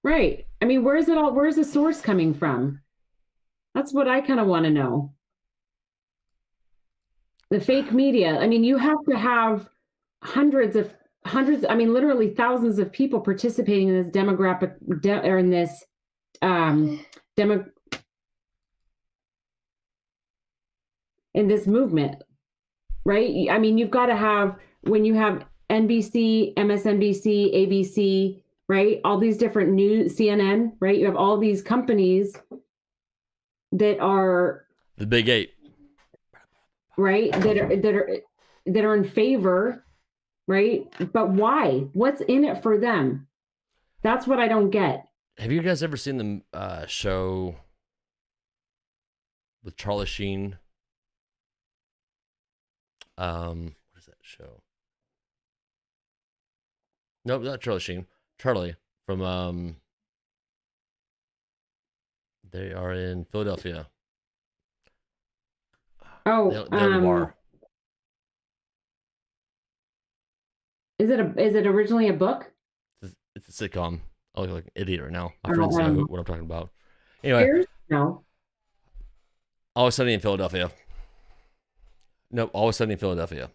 Right. I mean, where's the source coming from? That's what I kind of want to know. The fake media. I mean, you have to have hundreds, I mean, literally thousands of people participating in this in this movement, right? I mean, you've got to have, when you have NBC, MSNBC, ABC, right? All these different news, CNN, right? You have all these companies that are the big eight, right? That are in favor, right? But why? What's in it for them? That's what I don't get. have you guys ever seen the show with Charlie Sheen? What is that show? Nope, not Charlie Sheen. Charlie from they are in Philadelphia. Oh, They're at a bar. Is it originally a book? It's a sitcom. I look like an idiot right now. My friends know what I'm talking about. Anyway, no. Always Sunny in Philadelphia. Nope, Always Sunny in Philadelphia.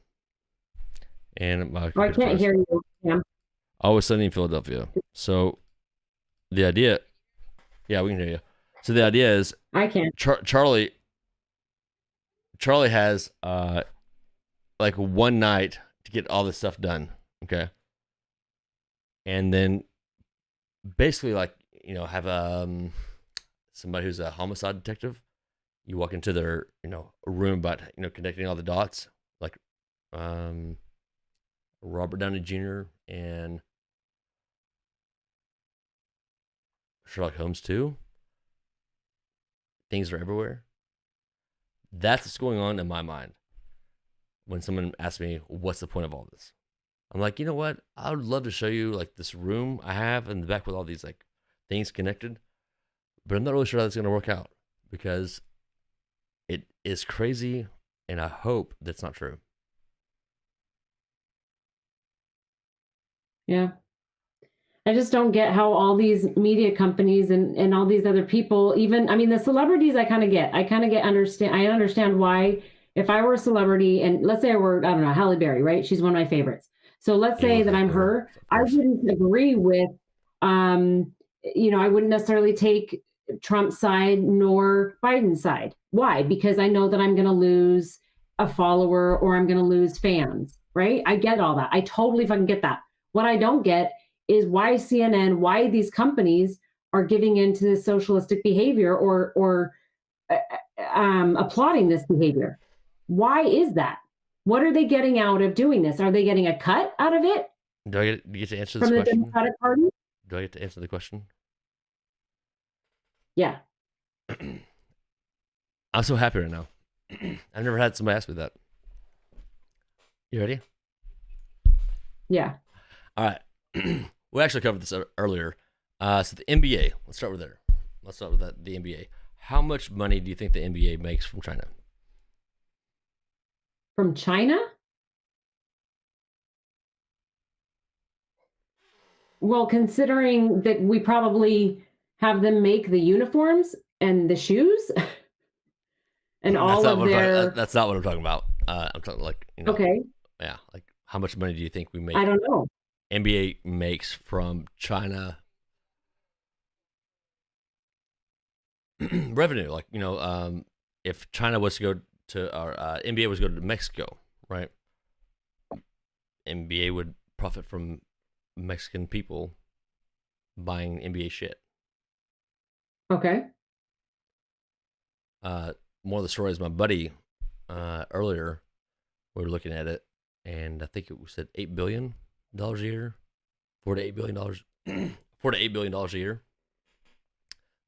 And I can't hear you. Yeah. Always Sunny in Philadelphia. So the idea, yeah, we can hear you. So the idea is, I can't. Charlie has like one night to get all this stuff done. Okay. And then basically, like, you know, have somebody who's a homicide detective. You walk into their, you know, room about, you know, connecting all the dots, like Robert Downey Jr. and Sherlock Holmes too. Things are everywhere. That's what's going on in my mind when someone asks me, what's the point of all this? I'm like, you know what? I would love to show you like this room I have in the back with all these like things connected, but I'm not really sure how that's going to work out because it is crazy, and I hope that's not true. Yeah. I just don't get how all these media companies and all these other people, even, I mean, the celebrities I kind of get. I understand why if I were a celebrity and let's say I were, I don't know, Halle Berry, right? She's one of my favorites. So let's say that I'm her. I wouldn't agree with, you know, I wouldn't necessarily take Trump's side nor Biden's side. Why? Because I know that I'm going to lose a follower or I'm going to lose fans, right? I get all that. I totally fucking get that. What I don't get is why CNN, why these companies are giving into this socialistic behavior or applauding this behavior. Why is that? What are they getting out of doing this? Are they getting a cut out of it? Do I get to answer this from question? The Democratic Party? Do I get to answer the question? Yeah. I'm so happy right now. I've never had somebody ask me that. You ready? Yeah. All right. We actually covered this earlier. So the NBA, let's start with there. Let's start with the NBA. How much money do you think the NBA makes from China? From China? Well, considering that we probably have them make the uniforms and the shoes and all of their... That's not what I'm talking about. I'm talking like, you know, okay. Yeah, like how much money do you think we make? I don't know. NBA makes from China revenue. Like, you know, if China was to go to, or NBA was to go to Mexico, right? NBA would profit from Mexican people buying NBA shit. Okay. One of the stories, my buddy, earlier, we were looking at it, and I think it was at $8 billion a year, $4 to $8 billion, $4 to $8 billion a year.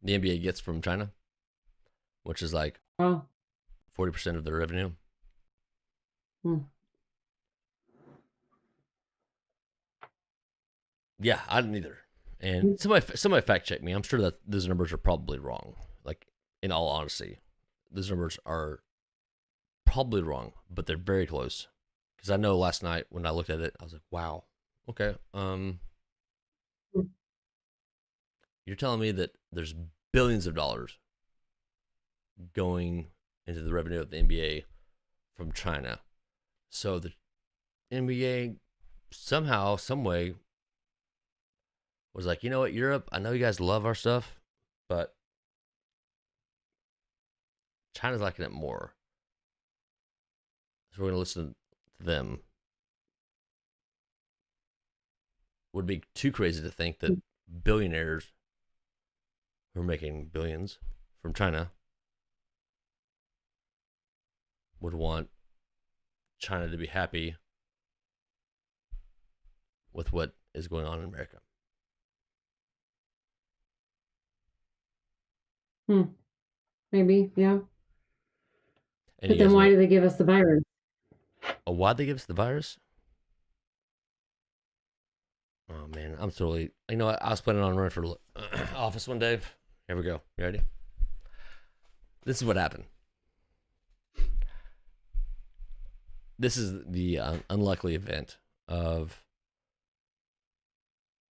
The NBA gets from China, which is like 40% of their revenue. Yeah, I didn't either. And somebody fact check me. I'm sure that those numbers are probably wrong. Like, in all honesty, those numbers are probably wrong, but they're very close. Because I know last night when I looked at it, I was like, wow, okay. You're telling me that there's billions of dollars going into the revenue of the NBA from China. So the NBA somehow, some way, was like, you know what, Europe, I know you guys love our stuff, but China's liking it more. So we're going to listen to them. Would be too crazy to think that billionaires who are making billions from China would want China to be happy with what is going on in America. Maybe, yeah. And But then why do they give us the virus? Why'd they give us the virus? Oh man, I'm totally. You know what? I was planning on running for office one day. Here we go. You ready? This is what happened. This is the unlikely event of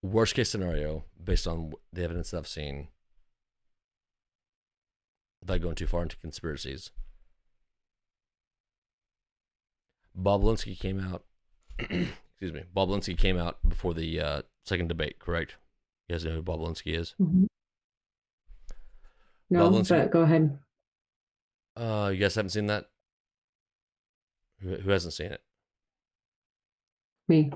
worst case scenario based on the evidence that I've seen, without going too far into conspiracies. Bob Linsky came out. Excuse me. Bob Linsky came out before the second debate, correct? You guys know who Bob Linsky is? Mm-hmm. No, Bob Linsky, but go ahead. You guys haven't seen that? Who hasn't seen it? Me.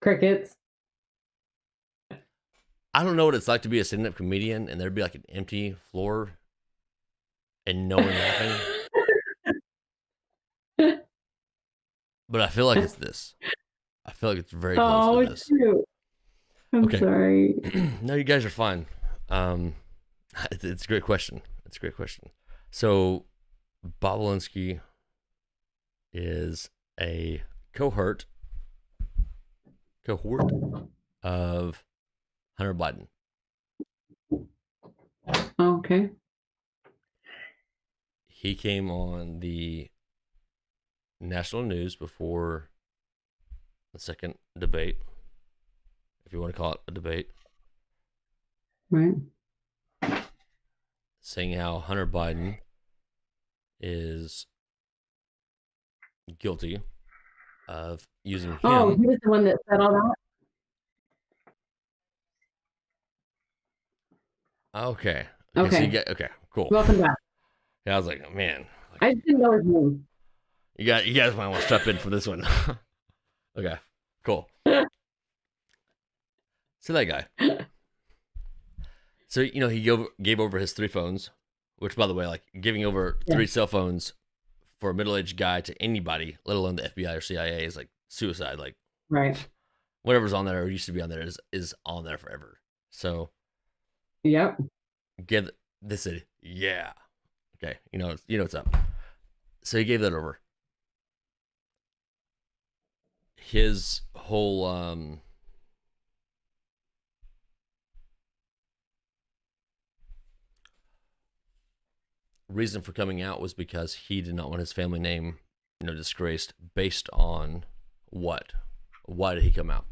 Crickets. I don't know what it's like to be a stand-up comedian and there'd be like an empty floor and no one laughing. But I feel like it's this. I feel like it's very close to this. Shoot. I'm sorry. No, you guys are fine. It's a great question. It's a great question. So, Bob Linsky is a cohort of Hunter Biden. Okay. He came on the national news before the second debate, if you want to call it a debate. Right. Saying how Hunter Biden is guilty of using him. Oh, he was the one that said all that? Okay. Okay. So okay, cool. Welcome back. Yeah, I was like, oh, man. I didn't know his name. You guys might want to strap in for this one. Okay, cool. So that guy. So, he gave over his 3 phones, which, by the way, like giving over 3 cell phones for a middle-aged guy to anybody, let alone the FBI or CIA, is like suicide. Like, right. Whatever's on there or used to be on there is on there forever. So, yep. They said, yeah. Okay, you know what's up. So he gave that over. His whole reason for coming out was because he did not want his family name, disgraced. Based on what? Why did he come out?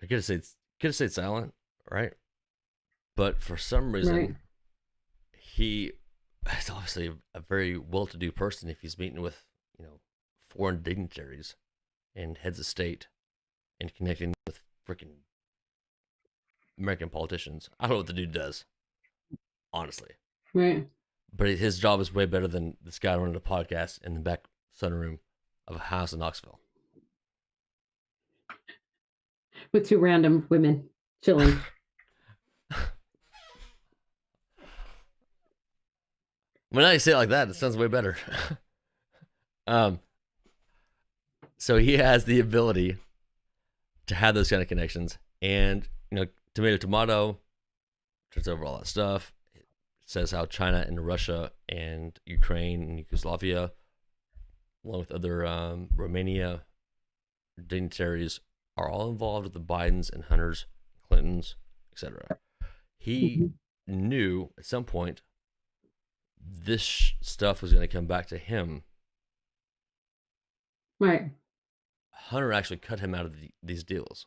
I could have stayed silent, right? But for some reason, he is obviously a very well-to-do person if he's meeting with, foreign dignitaries and heads of state and connecting with freaking American politicians. I don't know what the dude does, honestly. Right. But his job is way better than this guy running a podcast in the back sunroom of a house in Knoxville. With 2 random women chilling. When I say it like that, it sounds way better. So he has the ability to have those kind of connections, and tomato, turns over all that stuff. It says how China and Russia and Ukraine and Yugoslavia, along with other Romania dignitaries, are all involved with the Bidens and Hunters, Clintons, etc. He knew at some point this stuff was going to come back to him. Right. Hunter actually cut him out of these deals.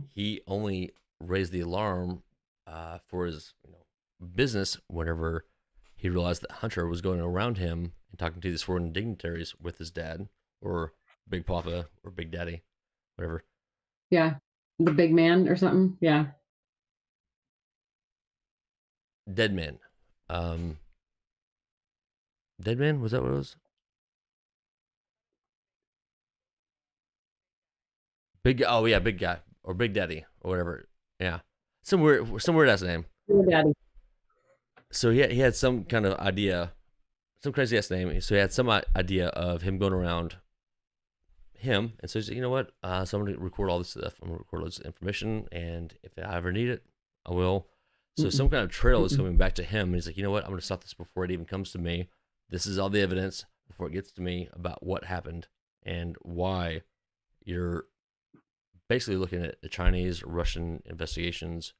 He only raised the alarm for his business whenever he realized that Hunter was going around him and talking to these foreign dignitaries with his dad or Big Papa or Big Daddy, whatever. Yeah. The big man or something. Yeah. Dead man. Dead man? Was that what it was? Big guy or Big Daddy or whatever. Yeah, some weird ass name. Daddy. So he had some kind of idea, some crazy ass name. So he had some idea of him going around him, and so he's like, you know what? So I'm gonna record all this stuff. I'm gonna record all this information, and if I ever need it, I will. So some kind of trail is coming back to him, and he's like, you know what? I'm gonna stop this before it even comes to me. This is all the evidence before it gets to me about what happened and why you're basically looking at the Chinese, Russian investigations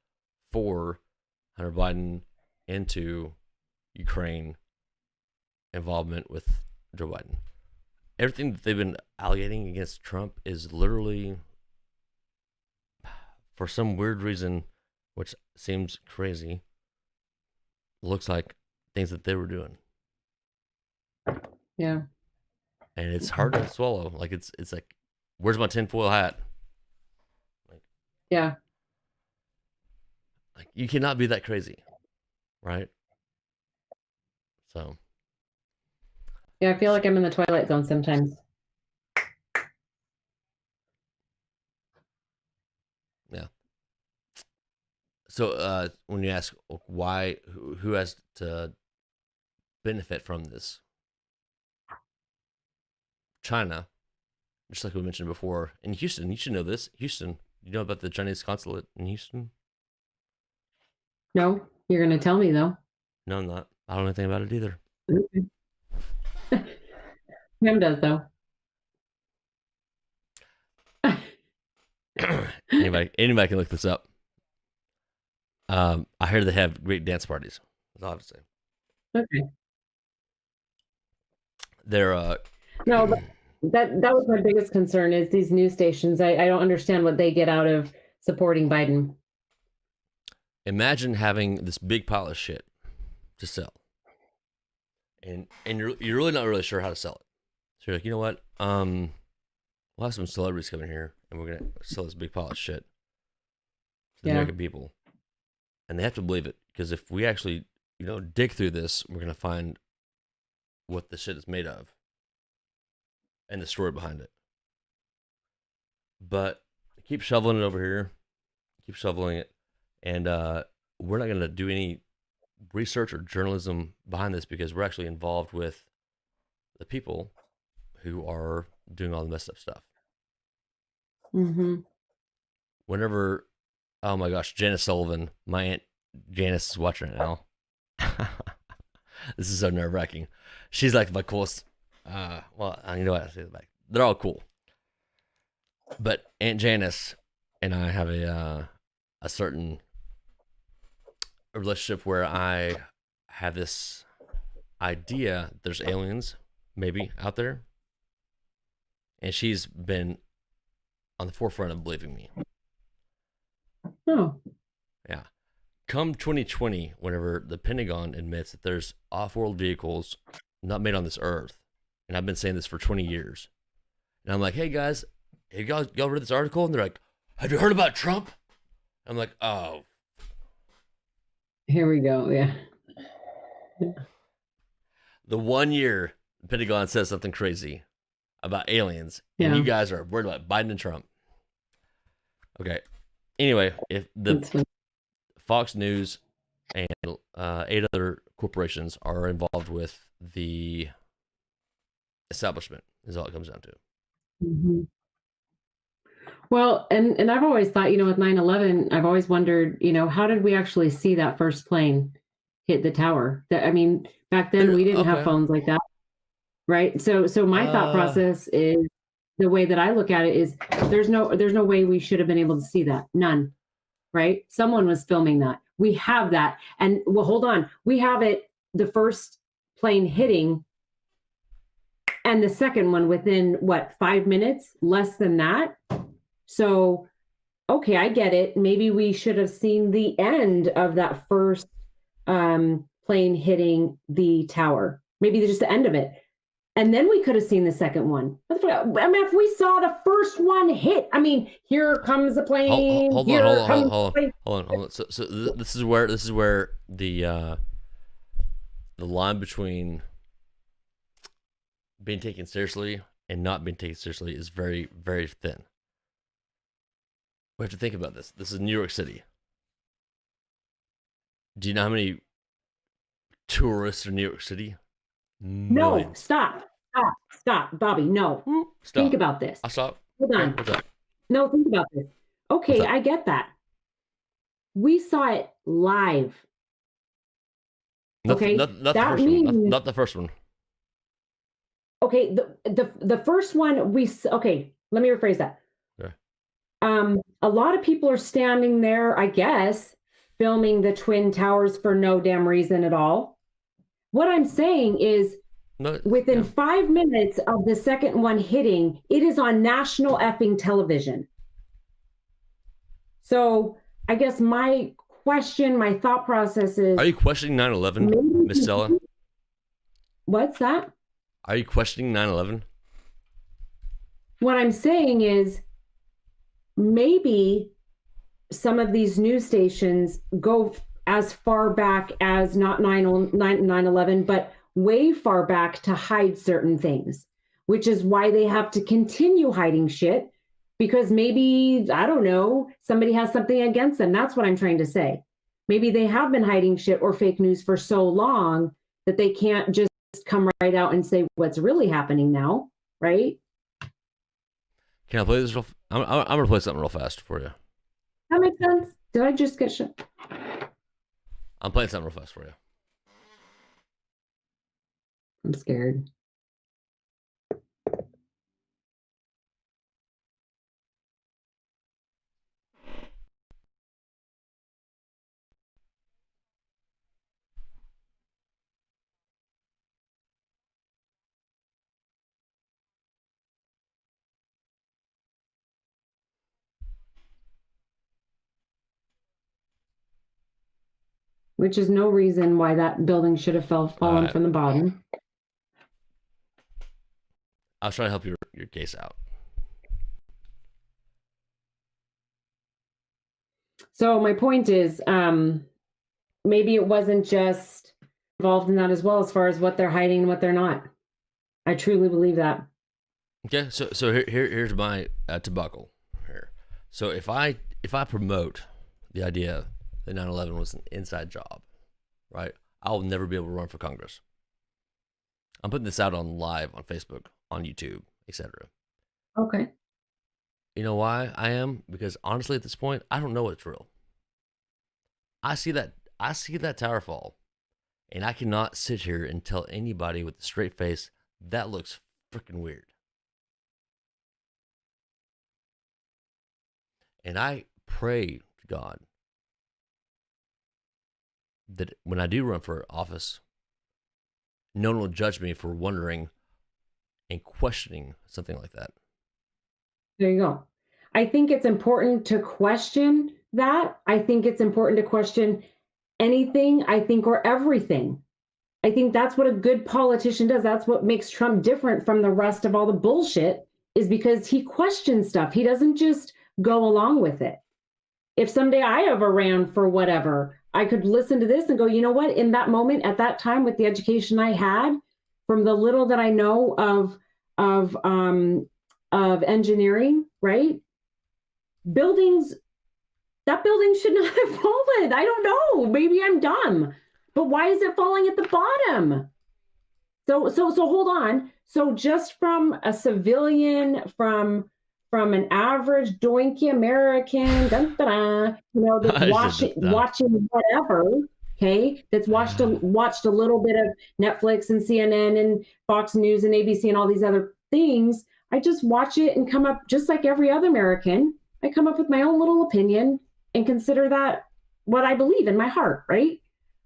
for Hunter Biden into Ukraine involvement with Joe Biden. Everything that they've been allegating against Trump is literally, for some weird reason, which seems crazy, looks like things that they were doing. Yeah. And it's hard to swallow. Like it's like, where's my tinfoil hat? Yeah. Like you cannot be that crazy, right? So. Yeah, I feel like I'm in the Twilight Zone sometimes. Yeah. So when you ask why, who has to benefit from this? China, just like we mentioned before, in Houston. You should know this. Houston, you know about the Chinese consulate in Houston? No, you're going to tell me though. No, I'm not. I don't know anything about it either. Him does though. Anybody can look this up. I hear they have great dance parties. That's all I have to say. Okay. They're no, but that was my biggest concern is these news stations. I don't understand what they get out of supporting Biden. Imagine having this big pile of shit to sell, and you're really not really sure how to sell it. So you're like, you know what? We'll have some celebrities coming here, and we're gonna sell this big pile of shit to the American people, and they have to believe it, because if we actually, dig through this, we're gonna find what the shit is made of and the story behind it. But keep shoveling it over here, keep shoveling it, and we're not gonna do any research or journalism behind this, because we're actually involved with the people who are doing all the messed up stuff. Mm-hmm. Whenever, oh my gosh, Janice Sullivan, my aunt Janice is watching it now. This is so nerve wracking. She's like my coolest. Well, you know what I say back. They're all cool, but Aunt Janice and I have a certain relationship where I have this idea there's aliens maybe out there, and she's been on the forefront of believing me. Oh. Yeah. Come 2020, whenever the Pentagon admits that there's off-world vehicles not made on this earth, and I've been saying this for 20 years, and I'm like, hey guys, have y'all read this article? And they're like, have you heard about Trump? I'm like, oh. Here we go, yeah. The 1 year the Pentagon says something crazy about aliens, and you guys are worried about Biden and Trump. Okay. Anyway, if the Fox News and 8 other corporations are involved with the establishment, is all it comes down to. Mm-hmm. Well, and I've always thought, with 9/11, I've always wondered, how did we actually see that first plane hit the tower? Back then we didn't have phones like that, right? So my thought process is, the way that I look at it is, there's no way we should have been able to see that. None, right? Someone was filming that. We have that, and well, hold on, we have it. The first plane hitting, and the second one within 5 minutes, less than that. So, okay, I get it. Maybe we should have seen the end of that first plane hitting the tower. Maybe just the end of it. And then we could have seen the second one. If we saw the first one hit, here comes the plane. Hold on. So this is where the line between being taken seriously and not being taken seriously is very, very thin. We have to think about this. This is New York City. Do you know how many tourists in New York City? No, stop, Bobby. No, Stop. Think about this. I'll stop. Hold on. What's up? No, think about this. Okay, I get that. We saw it live. Not the first one. Okay, the first one okay, let me rephrase that. Okay. A lot of people are standing there, I guess, filming the Twin Towers for no damn reason at all. What I'm saying is within 5 minutes of the second one hitting, it is on national effing television. So I guess my thought process is... Are you questioning 9/11, Miss Stella? What's that? Are you questioning 9/11? What I'm saying is maybe some of these news stations go as far back as not 9/11, but way far back to hide certain things, which is why they have to continue hiding shit, because maybe, I don't know, somebody has something against them. That's what I'm trying to say. Maybe they have been hiding shit or fake news for so long that they can't just come right out and say what's really happening now, right? Can I play this I'm going to play something real fast for you. That makes sense. Did I just get shit? I'm playing something real fast for you. I'm scared. Which is no reason why that building should have fallen from the bottom. I was trying to help your case out. So my point is, maybe it wasn't just involved in that as well, as far as what they're hiding and what they're not. I truly believe that. Okay, so here's my tobacco here. So if I promote the idea that 9/11 was an inside job, right? I'll never be able to run for Congress. I'm putting this out on live on Facebook, on YouTube, etc. Okay. You know why I am? Because honestly, at this point, I don't know what's real. I see that tower fall, and I cannot sit here and tell anybody with a straight face that looks freaking weird. And I pray to God that when I do run for office, no one will judge me for wondering and questioning something like that. There you go. I think it's important to question that. I think it's important to question anything, or everything. I think that's what a good politician does. That's what makes Trump different from the rest of all the bullshit, is because he questions stuff. He doesn't just go along with it. If someday I ever ran for whatever, I could listen to this and go, you know what? In that moment, at that time, with the education I had, from the little that I know of engineering, right? That building should not have fallen. I don't know. Maybe I'm dumb, but why is it falling at the bottom? So hold on. So just from a civilian, from an average doinky American, that's watching whatever, okay, that's watched a little bit of Netflix and CNN and Fox News and ABC and all these other things. I just watch it and come up, just like every other American, I come up with my own little opinion and consider that what I believe in my heart, right?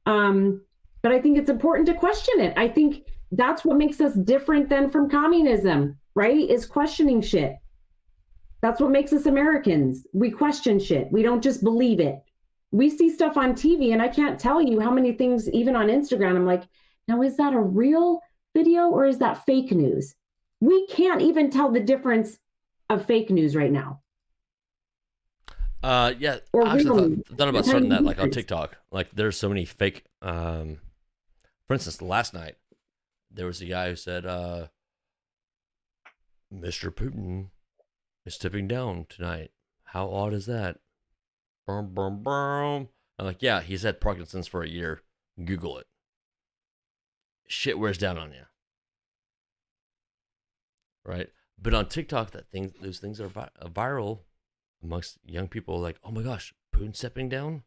But I think it's important to question it. I think that's what makes us different than from communism, right? Is questioning shit. That's what makes us Americans. We question shit. We don't just believe it. We see stuff on TV, and I can't tell you how many things, even on Instagram, I'm like, now is that a real video or is that fake news? We can't even tell the difference of fake news right now. Yeah, I actually thought about starting that, like, on TikTok. Like, there's so many fake. For instance, last night there was a guy who said, "Mr. Putin is tipping down tonight. How odd is that? Boom, boom, boom. I'm like, yeah, he's had Parkinson's for a year. Google it. Shit wears down on you. Right? But on TikTok, those things are viral amongst young people. Like, oh my gosh, Putin stepping down.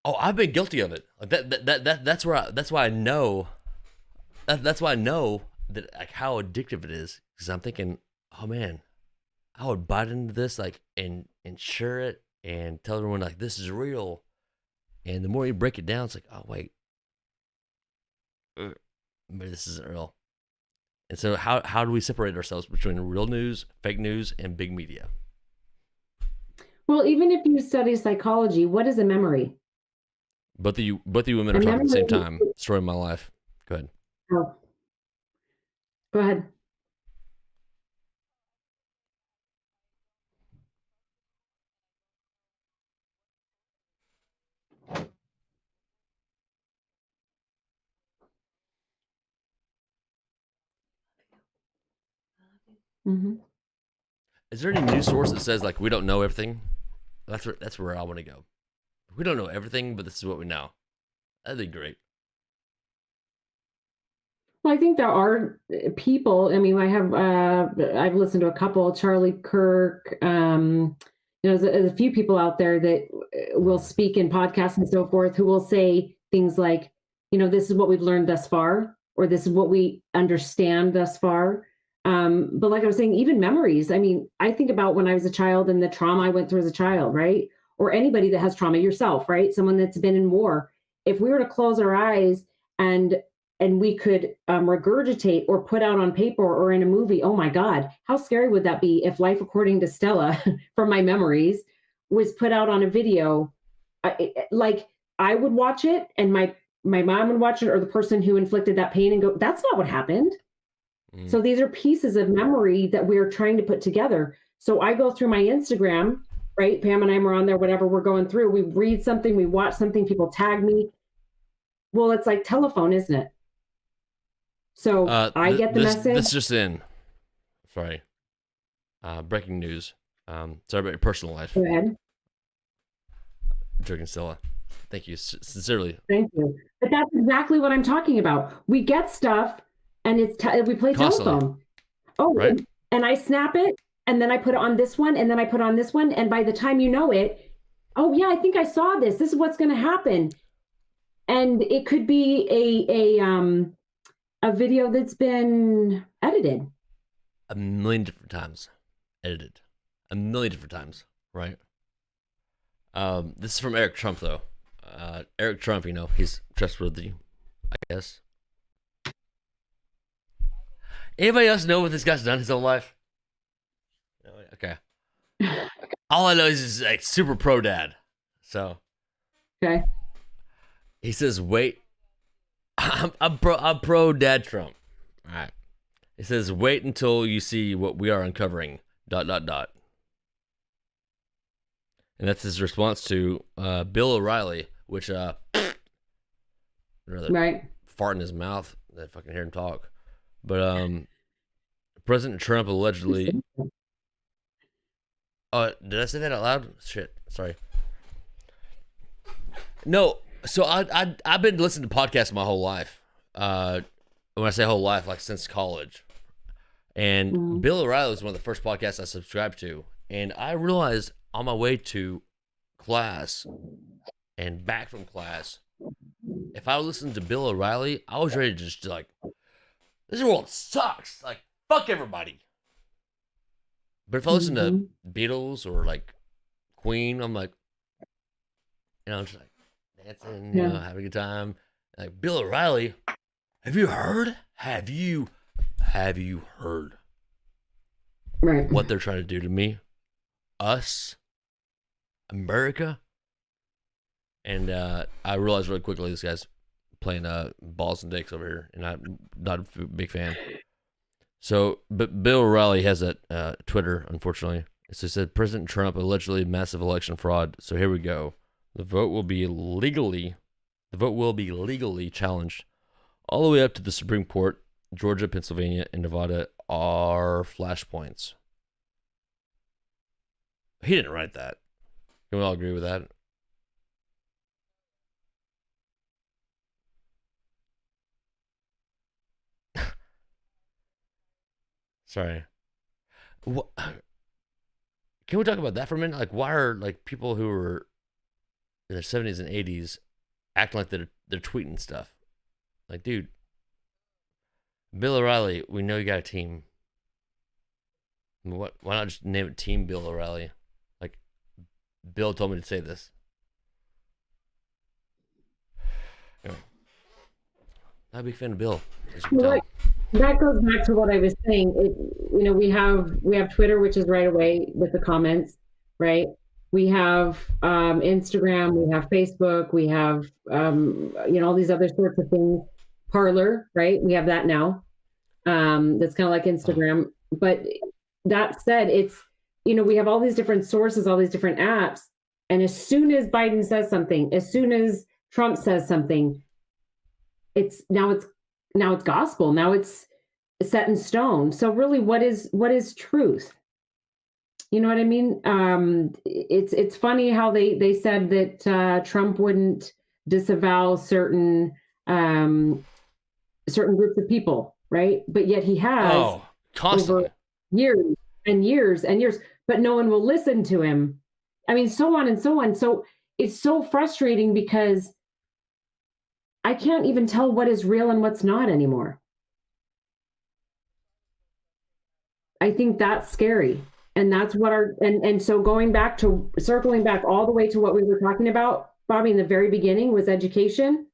Oh, I've been guilty of it. That's why I know. That's why I know that like how addictive it is. Because I'm thinking, oh man, I would bite into this and share it and tell everyone like this is real. And the more you break it down, it's like, oh wait, maybe this isn't real. And so how do we separate ourselves between real news, fake news, and big media? Well, even if you study psychology, what is a memory? Both of you women are talking at the same time. Story of my life. Go ahead. Oh. Go ahead. Mm-hmm. Is there any news source that says like we don't know everything? That's where I want to go. We don't know everything, but this is what we know. That'd be great. Well, I think there are people. I mean, I've listened to a couple, Charlie Kirk. There's a few people out there that will speak in podcasts and so forth who will say things like, this is what we've learned thus far, or this is what we understand thus far. But like I was saying, even memories. I mean, I think about when I was a child and the trauma I went through as a child, right? Or anybody that has trauma, yourself, right? Someone that's been in war. If we were to close our eyes and we could regurgitate or put out on paper or in a movie, oh my God, how scary would that be if Life According to Stella, from my memories, was put out on a video? I would watch it and my mom would watch it, or the person who inflicted that pain, and go, that's not what happened. So these are pieces of memory that we're trying to put together. So I go through my Instagram, right? Pam and I were on there, whatever we're going through. We read something, we watch something, people tag me. Well, it's like telephone, isn't it? So I get the message. This just in. Sorry. Breaking news. Sorry about your personal life. Go ahead. Joking, Stella. Thank you. Sincerely. Thank you. But that's exactly what I'm talking about. We get stuff and we play Constantly. telephone. Oh, right. And I snap it and then I put it on this one and then I put it on this one. And by the time you know it, oh yeah, I think I saw this. This is what's going to happen. And it could be a video that's been edited. A million different times. Edited. A million different times. Right? This is from Eric Trump, though. Eric Trump, he's trustworthy, I guess. Anybody else know what this guy's done his whole life? No, okay. All I know is he's like super pro dad. So. Okay. He says, "Wait, I'm pro dad Trump." All right. He says, "Wait until you see what we are uncovering." ... And that's his response to Bill O'Reilly, which right, fart in his mouth. That fucking hear him talk. But President Trump allegedly. Did I say that out loud? Shit, sorry. No. So I've been listening to podcasts my whole life. When I say whole life, like since college. And Bill O'Reilly was one of the first podcasts I subscribed to. And I realized on my way to class and back from class, if I listened to Bill O'Reilly, I was ready to just like, this world sucks. Like, fuck everybody. But if I listen to Beatles or like Queen, I'm like, I'm just like, dancing, having a good time. Like Bill O'Reilly, have you heard? Have you heard? Right. What they're trying to do to me, us, America, and I realized really quickly this guy's playing balls and dicks over here, and I'm not a big fan. So, but Bill O'Reilly has that Twitter, unfortunately. It said President Trump allegedly massive election fraud. So here we go. The vote will be legally challenged all the way up to the Supreme Court. Georgia, Pennsylvania, and Nevada are flashpoints. He didn't write that. Can we all agree with that? Sorry. What? Can we talk about that for a minute? Like, why are like people who were in their 70s and 80s acting like they're tweeting stuff? Like, dude, Bill O'Reilly, we know you got a team. Why not just name it Team Bill O'Reilly? Like, Bill told me to say this. Anyway, not a big fan of Bill. As you can tell. That goes back to what I was saying. We have Twitter, which is right away with the comments, right? We have Instagram, we have Facebook, we have all these other sorts of things. Parler, right? We have that now. That's kind of like Instagram. But that said, it's we have all these different sources, all these different apps, and as soon as Biden says something, as soon as Trump says something, it's gospel. Now it's set in stone. So really, what is truth? You know what I mean? It's funny how they said that Trump wouldn't disavow certain groups of people, right? But yet he has constantly. over years and years and years. But no one will listen to him. I mean, so on and so on. So it's so frustrating because I can't even tell what is real and what's not anymore. I think that's scary. And that's what and so circling back all the way to what we were talking about, Bobby, in the very beginning was education.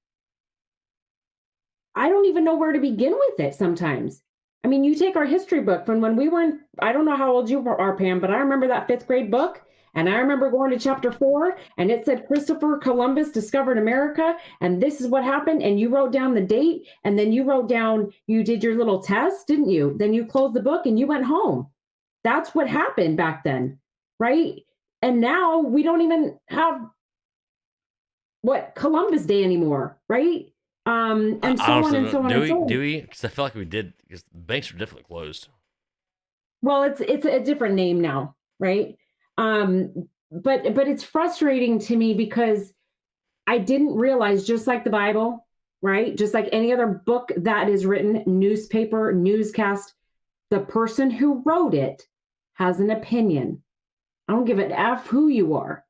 I don't even know where to begin with it sometimes. I mean, you take our history book from when we were in, I don't know how old you are, Pam, but I remember that 5th grade book. And I remember going to chapter 4 and it said Christopher Columbus discovered America. And this is what happened. And you wrote down the date. And then you did your little test, didn't you? Then you closed the book and you went home. That's what happened back then. Right. And now we don't even have Columbus Day anymore. Right. And so on and so on. Do we? Because I feel like we did, because the banks are definitely closed. Well, it's a different name now. Right. But it's frustrating to me because I didn't realize, just like the Bible, right? Just like any other book that is written, newspaper, newscast, the person who wrote it has an opinion. I don't give an F who you are.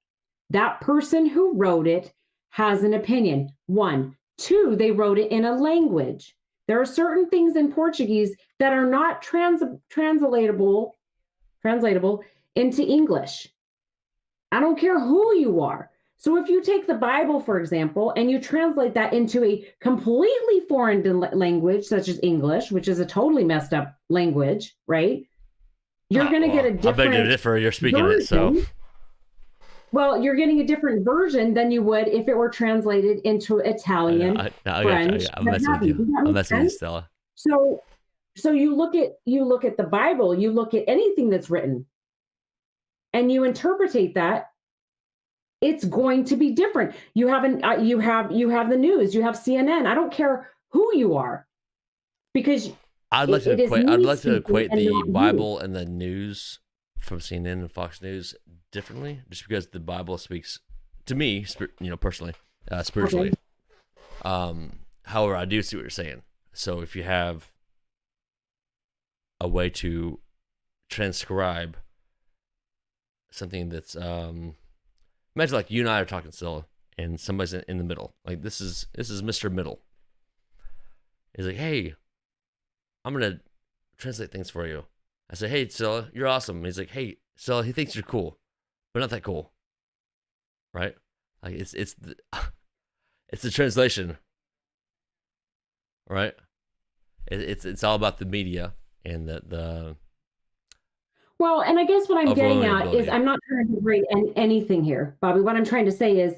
That person who wrote it has an opinion. 1, 2, they wrote it in a language. There are certain things in Portuguese that are not translatable into English. I don't care who you are. So if you take the Bible, for example, and you translate that into a completely foreign language, such as English, which is a totally messed up language, right? You're going to get a different I beg to differ. You're speaking version. It, so. Well, you're getting a different version than you would if it were translated into Italian, French. I'm messing with you. I'm messing with you, Stella. So you look at the Bible, you look at anything that's written, and you interpretate that, it's going to be different. You have the news, you have CNN. I don't care who you are, because I'd like to equate the Bible and the news from CNN and Fox News differently, just because the Bible speaks to me, personally, spiritually. Okay. However, I do see what you're saying. So if you have a way to transcribe something that's imagine like you and I are talking still, and somebody's in the middle. Like this is Mr. Middle. He's like, hey, I'm gonna translate things for you. I say, hey, Stella, you're awesome. He's like, hey, Stella, he thinks you're cool, but not that cool, right? Like it's the translation, right? It's all about the media and the. Well, and I guess what I'm getting at is I'm not trying to degrade anything here, Bobby. What I'm trying to say is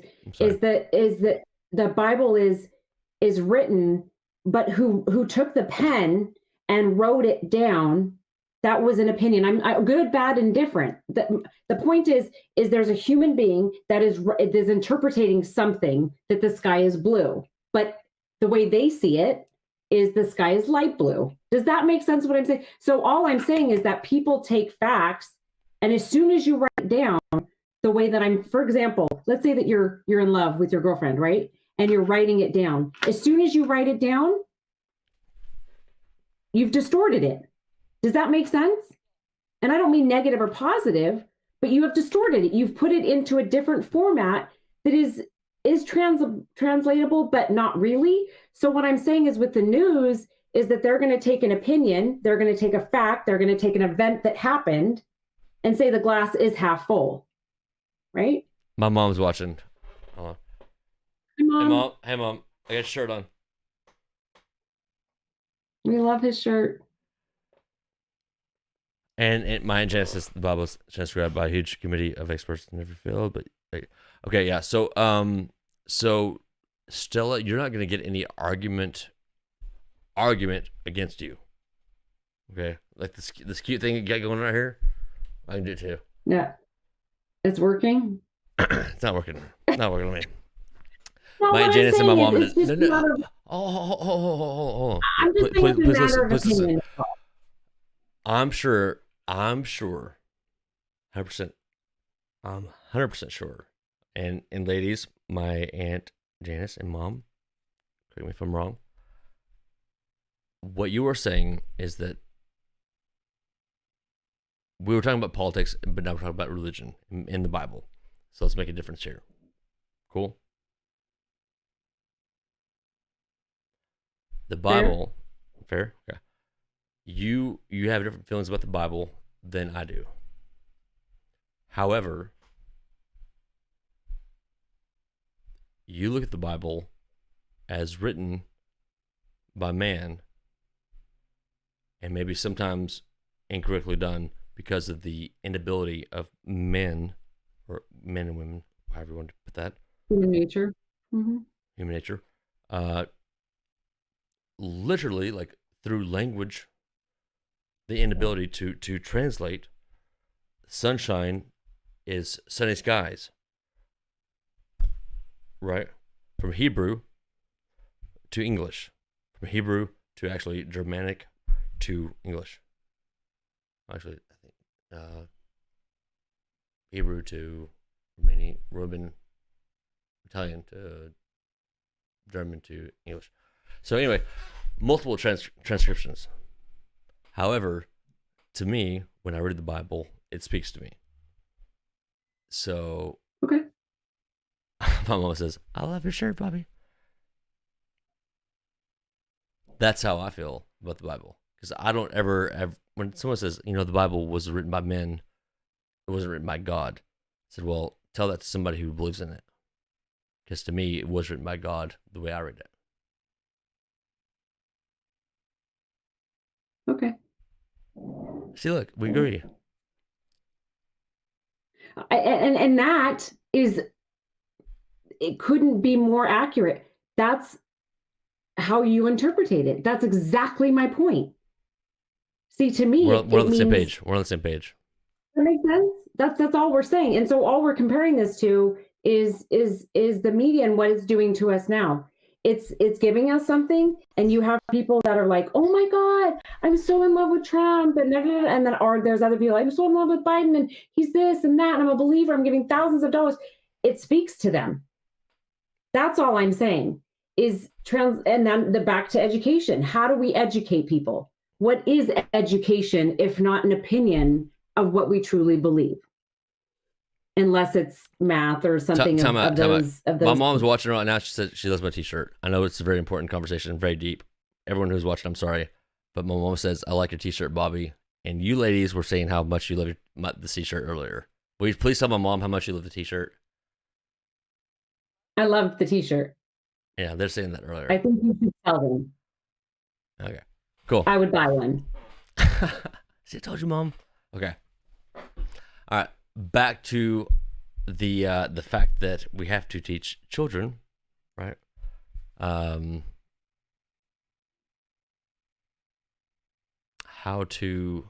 that the Bible is written, but who took the pen and wrote it down, that was an opinion. I'm good, bad, and different. The point is there's a human being that is interpreting something that the sky is blue, but the way they see it is the sky is light blue. Does that make sense what I'm saying? So all I'm saying is that people take facts And as soon as you write it down, the way that for example, let's say that you're in love with your girlfriend, right? And you're writing it down. As soon as you write it down, you've distorted it. Does that make sense? And I don't mean negative or positive, but you have distorted it. You've put it into a different format that is translatable, but not really. So what I'm saying is with the news is that they're going to take an opinion, they're going to take a fact, they're going to take an event that happened and say the glass is half full, right? My mom's watching. Hold on. Hey, Mom. Hey, Mom. I got a shirt on. We love his shirt. And my Genesis, the Bible is transcribed by a huge committee of experts in every field. But okay, yeah. So Stella, you're not gonna get any argument against you. Okay, like this cute thing you got going right here, I can do it too. Yeah, it's working. It's not working. Not working on me. No, My Janice and my mom. No. Oh. I'm just saying it's a matter of opinion. I'm sure, 100%, I'm 100% sure. And ladies, my Aunt Janice and Mom, correct me if I'm wrong, what you were saying is that we were talking about politics, but now we're talking about religion in the Bible. So let's make a difference here. Cool? The Bible, fair? Okay. You have different feelings about the Bible than I do. However, you look at the Bible as written by man and maybe sometimes incorrectly done because of the inability of men, or men and women, however you want to put that. Human nature. Mm-hmm. Human nature. Literally, like through language, the inability to translate sunshine is sunny skies, right? From Hebrew to English, from Hebrew to actually Germanic to English. Actually, I think Hebrew to Roman, Italian to German to English. So anyway, multiple transcriptions. However, to me, when I read the Bible, it speaks to me. So, okay. My mama says, "I love your shirt, Bobby." That's how I feel about the Bible, because I don't ever when someone says, the Bible was written by men, it wasn't written by God. I said, well, tell that to somebody who believes in it, because to me, it was written by God the way I read it. Okay. See, look, we agree. And that is, it couldn't be more accurate. That's how you interpreted it. That's exactly my point. See, to me, we're on the same page. We're on the same page. That makes sense. That's all we're saying. And so all we're comparing this to is the media and what it's doing to us now. It's giving us something, and you have people that are like, "Oh my God, I'm so in love with Trump," and then there's other people, "I'm so in love with Biden, and he's this and that, and I'm a believer. I'm giving thousands of dollars." It speaks to them. That's all I'm saying. And then back to education. How do we educate people? What is education if not an opinion of what we truly believe? Unless it's math or something of those. My mom's watching right now. She said she loves my t-shirt. I know it's a very important conversation, very deep. Everyone who's watching, I'm sorry. But my mom says, "I like your t-shirt, Bobby." And you ladies were saying how much you love the t-shirt earlier. Will you please tell my mom how much you love the t-shirt? I love the t-shirt. Yeah, they're saying that earlier. I think you should tell them. Okay, cool. I would buy one. See, I told you, Mom. Okay. All right. Back to the fact that we have to teach children, right? How to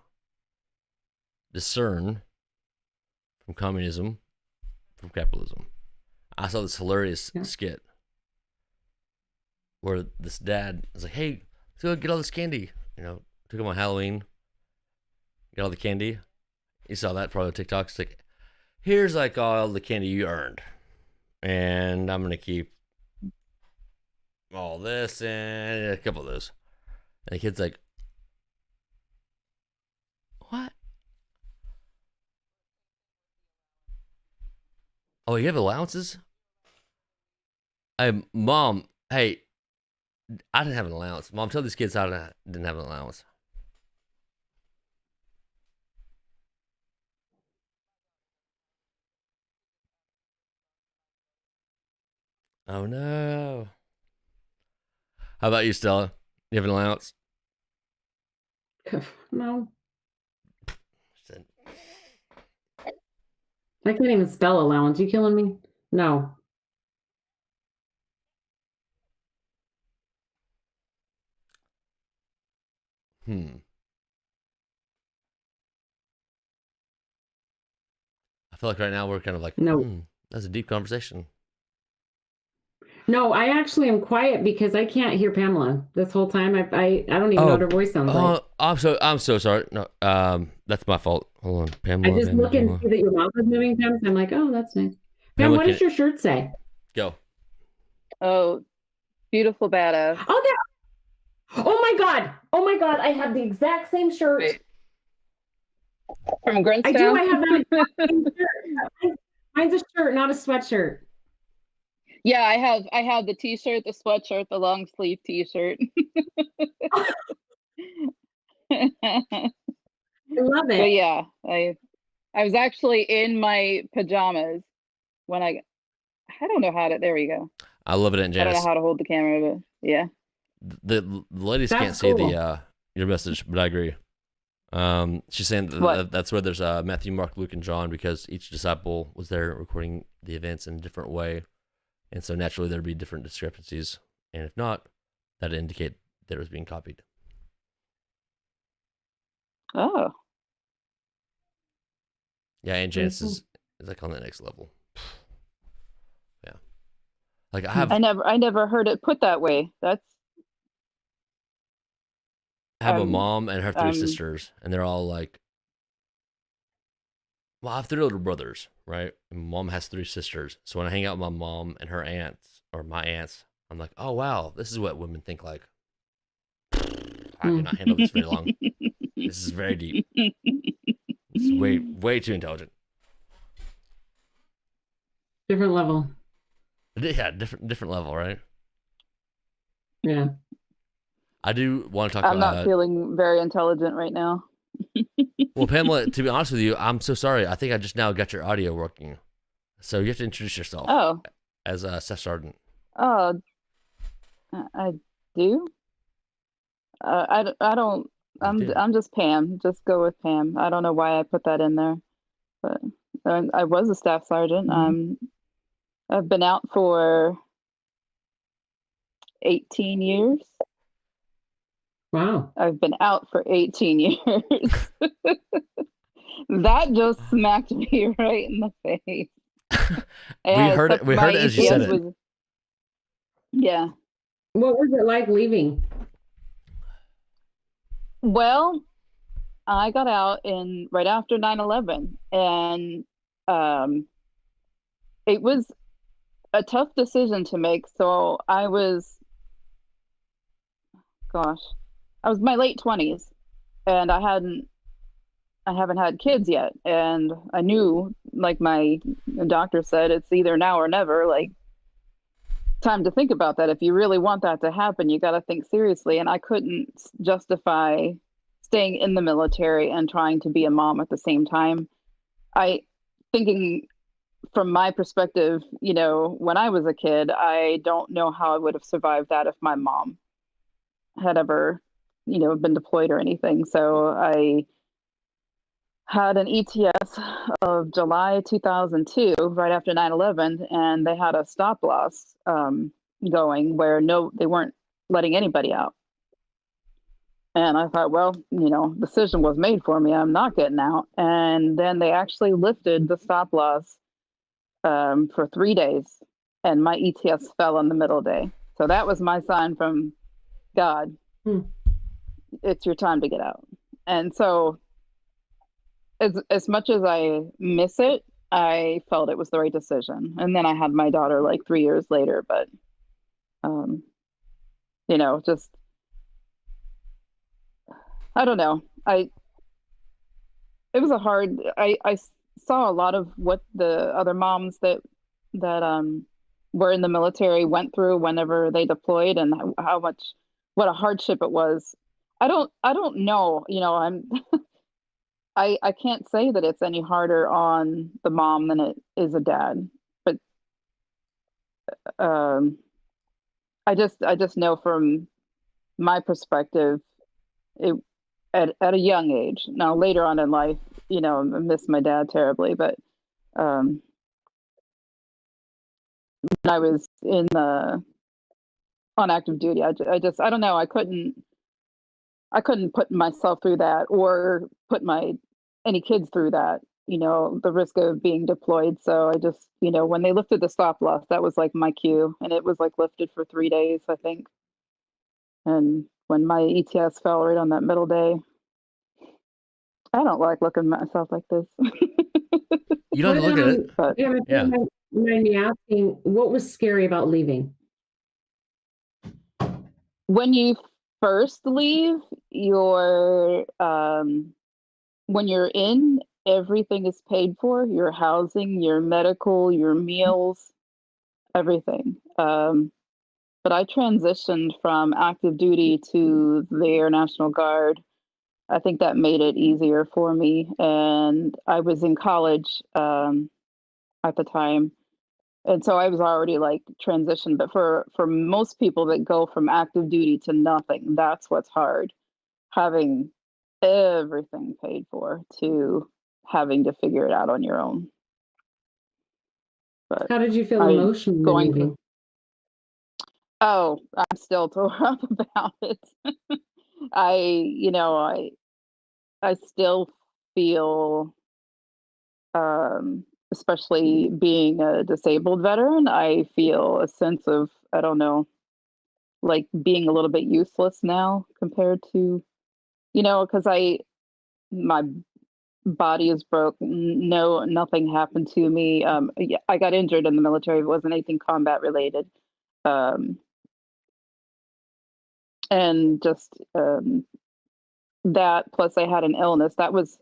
discern from communism, from capitalism. I saw this hilarious skit where this dad was like, "Hey, let's go get all this candy." Took him on Halloween, get all the candy. You saw that probably on TikTok. It's like, here's like all the candy you earned, and I'm gonna keep all this and a couple of those. And the kid's like, what? Oh, you have allowances? Hey, Mom, hey, I didn't have an allowance. Mom, tell these kids I didn't have an allowance. Oh, no. How about you, Stella? You have an allowance? No. I can't even spell allowance. You killing me? No. I feel like right now we're kind of like, no. That's a deep conversation. No, I actually am quiet because I can't hear Pamela this whole time. I don't even know what her voice sounds like. I'm so sorry. No, that's my fault. Hold on, Pamela. I just look and see that your mouth is moving, Pam. So I'm like, oh, that's nice. Pam, what does your shirt say? Go. Oh, beautiful badass. Oh, there. Oh my god. Oh my god. I have the exact same shirt. Wait. From Grunstown? I do. I have that exact same shirt. Mine's a shirt, not a sweatshirt. Yeah, I have the t-shirt, the sweatshirt, the long sleeve t-shirt. I love it. But yeah, I was actually in my pajamas when I don't know how to, there we go. I love it, Aunt Janice. I don't know how to hold the camera, but yeah. The ladies That's can't see cool. your message, but I agree. She's saying that's where there's Matthew, Mark, Luke, and John, because each disciple was there recording the events in a different way. And so naturally there'd be different discrepancies. And if not, that'd indicate that it was being copied. Oh. Yeah, and Janice is like on the next level. Yeah. Like I never heard it put that way. I have a mom and her three sisters, and they're all like, well, I have 3 older brothers, right? And Mom has 3 sisters. So when I hang out with my mom and her aunts, or my aunts, I'm like, oh, wow, this is what women think like. I cannot handle this very long. This is very deep. It's way too intelligent. Different level. Yeah, different level, right? Yeah. I do want to talk I'm not feeling very intelligent right now. Well, Pamela, to be honest with you, I'm so sorry. I think I just now got your audio working. So you have to introduce yourself. Oh. As Seth Sargent. Oh, I do? I don't. I'm just Pam. Just go with Pam. I don't know why I put that in there, but I was a staff sergeant. I've been out for 18 years. Wow. I've been out for 18 years. That just smacked me right in the face. We heard it as you said it. Yeah. What was it like leaving? Well, I got out right after 9/11, and it was a tough decision to make. So I was my late 20s, and I haven't had kids yet, and I knew, like my doctor said, it's either now or never. Like, time to think about that. If you really want that to happen, you got to think seriously. And I couldn't justify staying in the military and trying to be a mom at the same time. Thinking from my perspective, when I was a kid, I don't know how I would have survived that if my mom had ever, been deployed or anything. So I had an ETS of July 2002, right after 9/11, and they had a stop loss going where they weren't letting anybody out. And I thought, well, decision was made for me. I'm not getting out. And then they actually lifted the stop loss for 3 days, and my ETS fell on the middle day. So that was my sign from God. It's your time to get out. And so as much as I miss it, I felt it was the right decision. And then I had my daughter like 3 years later, but just I don't know. It was I saw a lot of what the other moms that were in the military went through whenever they deployed, and what a hardship it was. I don't know, I can't say that it's any harder on the mom than it is a dad, but I just know from my perspective, it at a young age. Now later on in life, I miss my dad terribly, but when I was on active duty, I don't know, I couldn't put myself through that or put any kids through that, the risk of being deployed. So I just, when they lifted the stop loss, that was like my cue, and it was like lifted for 3 days, I think. And when my ETS fell right on that middle day, I don't like looking at myself like this. You don't have to look at it. But Yeah. Mind me asking, what was scary about leaving? When you first leave, when you're in, everything is paid for: your housing, your medical, your meals, everything. But I transitioned from active duty to the Air National Guard. I think that made it easier for me. And I was in college at the time. And so I was already like transitioned. But for most people that go from active duty to nothing, that's what's hard. Having everything paid for to having to figure it out on your own. But how did you feel emotionally? I'm still tore up about it. I still feel, especially being a disabled veteran, I feel a sense of, I don't know, like being a little bit useless now compared to, because my body is broke. No, nothing happened to me. I got injured in the military. It wasn't anything combat related. And just that, plus I had an illness. That was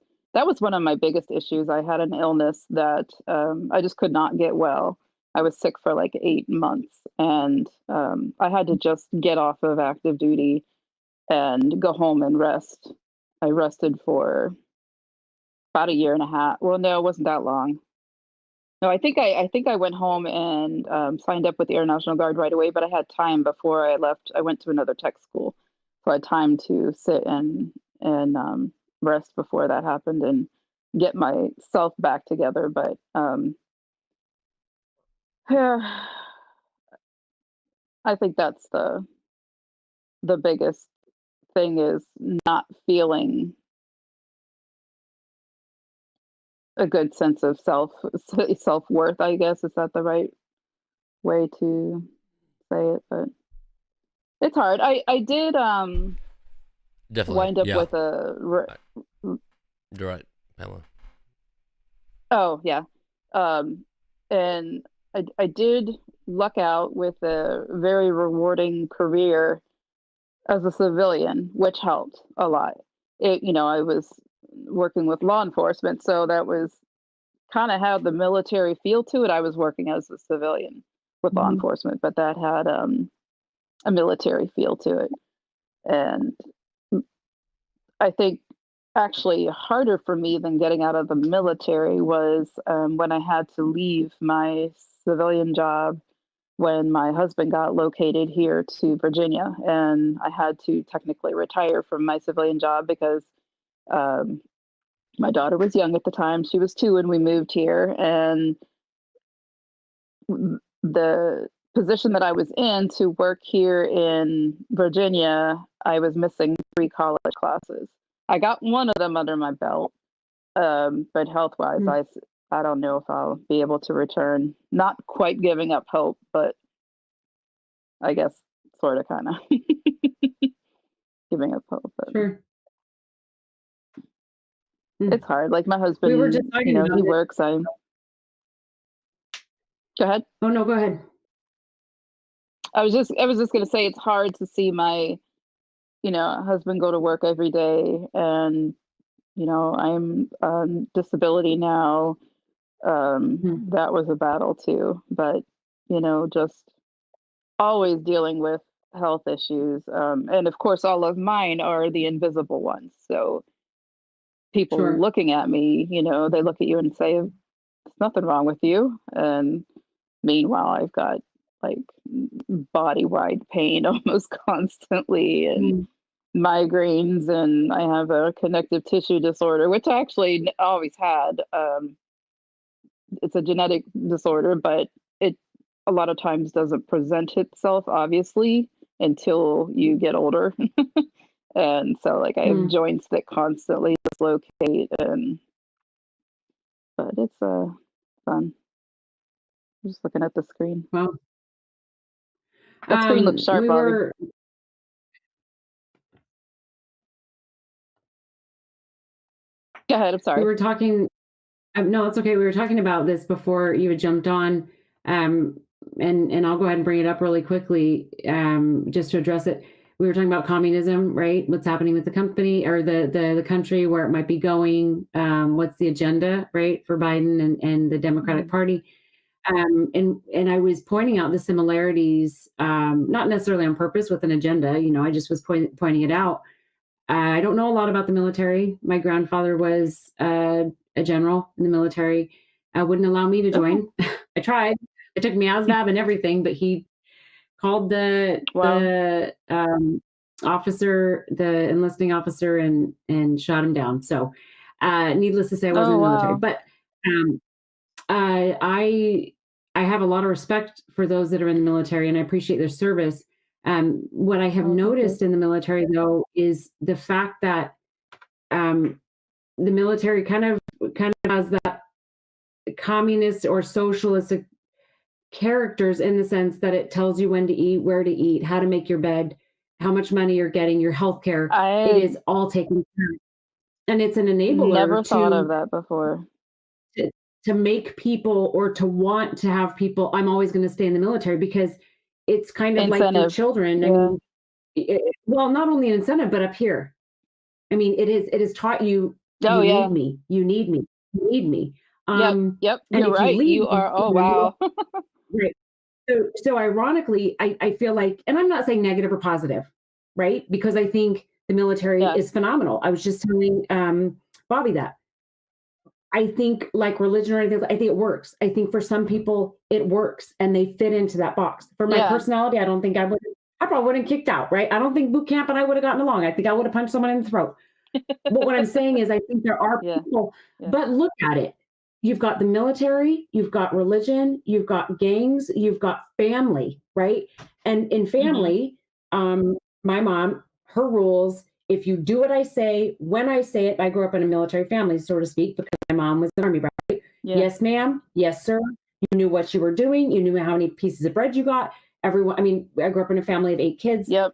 one of my biggest issues. I had an illness that I just could not get well. I was sick for like 8 months, and I had to just get off of active duty and go home and rest. I rested for about 1.5 years. Well, no, it wasn't that long. No, I think I went home and signed up with the Air National Guard right away, but I had time before I left. I went to another tech school, so I had time to sit and rest before that happened and get myself back together. But yeah, I think that's the biggest thing, is not feeling a good sense of self-worth, I guess. Is that the right way to say it? But it's hard. I did Definitely wind up with You're right, Pamela. Oh yeah. And I did luck out with a very rewarding career as a civilian, which helped a lot. I was working with law enforcement, so that was kind of had the military feel to it. I was working as a civilian with law enforcement, but that had a military feel to it. And I think actually harder for me than getting out of the military was when I had to leave my civilian job when my husband got located here to Virginia, and I had to technically retire from my civilian job because my daughter was young at the time. She was 2 when we moved here, and the position that I was in to work here in Virginia, I was missing 3 college classes. I got one of them under my belt, but health-wise, I don't know if I'll be able to return. Not quite giving up hope, but I guess sort of, kind of giving up hope. But. Sure. It's hard. Like my husband, We were just talking about he it. works. Go ahead. Oh no, go ahead. I was just going to say it's hard to see my, husband go to work every day, and I'm on disability now. That was a battle too, but just always dealing with health issues, and of course all of mine are the invisible ones. So people Sure. looking at me, they look at you and say, "There's nothing wrong with you," and meanwhile I've got like body-wide pain almost constantly, and migraines, and I have a connective tissue disorder, which I actually always had. It's a genetic disorder, but it a lot of times doesn't present itself obviously until you get older. And so like I have joints that constantly dislocate, but it's fun. I'm just looking at the screen. Wow. That screen looks sharp, Bobby. Go ahead, I'm sorry. We were talking, no, it's okay. We were talking about this before you had jumped on, and I'll go ahead and bring it up really quickly, just to address it. We were talking about communism, right? What's happening with the company or the country, where it might be going, what's the agenda, right, for Biden and the Democratic Party. And I was pointing out the similarities, not necessarily on purpose with an agenda, I just was pointing it out. I don't know a lot about the military. My grandfather was a general in the military. Wouldn't allow me to join. I tried. It took me ASVAB and everything, but he called the officer, the enlisting officer, and shot him down. So, needless to say, I wasn't in the military. But I have a lot of respect for those that are in the military, and I appreciate their service. What I have noticed in the military, though, is the fact that the military kind of has that communist or socialist characters, in the sense that it tells you when to eat, where to eat, how to make your bed, how much money you're getting, your health care. It is all taken care of. And it's an enabler. Never thought of that before. To make people, or to want to have people, I'm always going to stay in the military, because it's kind of incentive. Like your children. I mean, well, not only an incentive, but up here. I mean, it is taught you, need me, you need me, you need me. Yep. You're right. You are. Oh, wow. Right. So ironically, I feel like, and I'm not saying negative or positive, right? Because I think the military is phenomenal. I was just telling Bobby that. I think, like religion or anything, I think it works. I think for some people it works and they fit into that box. For my personality, I don't think I probably wouldn't have kicked out, right? I don't think boot camp and I would have gotten along. I think I would have punched someone in the throat. But what I'm saying is, I think there are people, but look at it. You've got the military, you've got religion, you've got gangs, you've got family, right? And in family, my mom, her rules, if you do what I say, when I say it, I grew up in a military family, so to speak, because my mom was an Army brat, right? Yes, ma'am. Yes, sir. You knew what you were doing. You knew how many pieces of bread you got. Everyone, I mean, I grew up in a family of 8 kids. Yep.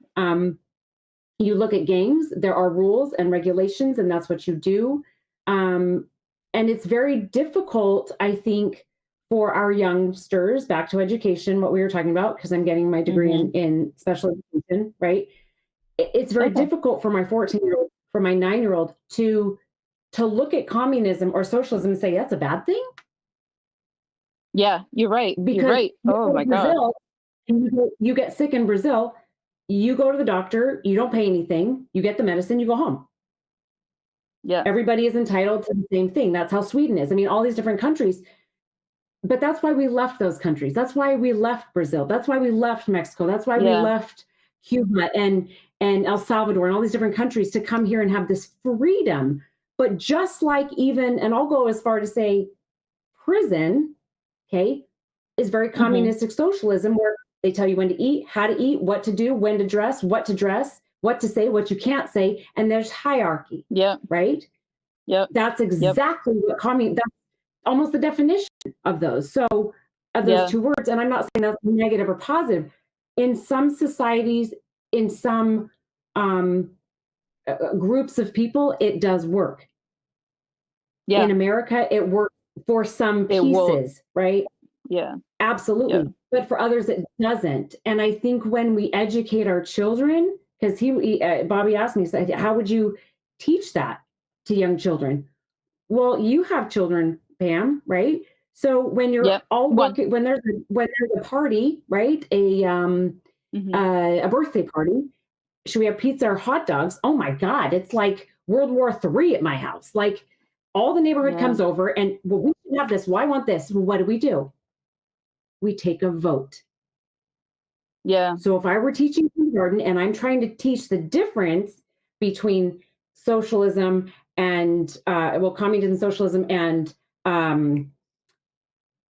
You look at gangs, there are rules and regulations, and that's what you do. And it's very difficult, I think, for our youngsters, back to education, what we were talking about, because I'm getting my degree in special education, right? It's very difficult for my 14-year-old, for my 9-year-old to look at communism or socialism and say, that's a bad thing. Yeah, you're right. Because you're right. Oh my God. You get sick in Brazil, you go to the doctor, you don't pay anything, you get the medicine, you go home. Yeah. Everybody is entitled to the same thing. That's how Sweden is. I mean, all these different countries. But that's why we left those countries. That's why we left Brazil. That's why we left Mexico. That's why we left Cuba and El Salvador and all these different countries to come here and have this freedom. But just like even, and I'll go as far to say prison, is very communistic socialism, where they tell you when to eat, how to eat, what to do, when to dress, what to say, what you can't say. And there's hierarchy. Yeah. Right? Yep. That's exactly what that's almost the definition of those. So of those two words, and I'm not saying that's negative or positive. In some societies, in some groups of people, it does work. in America, it works for some pieces, right? Yeah. Absolutely. Yeah. But for others, it doesn't. And I think when we educate our children, because Bobby asked me, said, how would you teach that to young children? Well, you have children, Pam, right? So when you're all working, when there's a party, right? A birthday party, should we have pizza or hot dogs? Oh my God, it's like World War III at my house. Like all the neighborhood comes over and, well, we should have this. Well, I want this. Well, what do? We take a vote. Yeah. So if I were teaching kindergarten and I'm trying to teach the difference between socialism and communism, socialism, and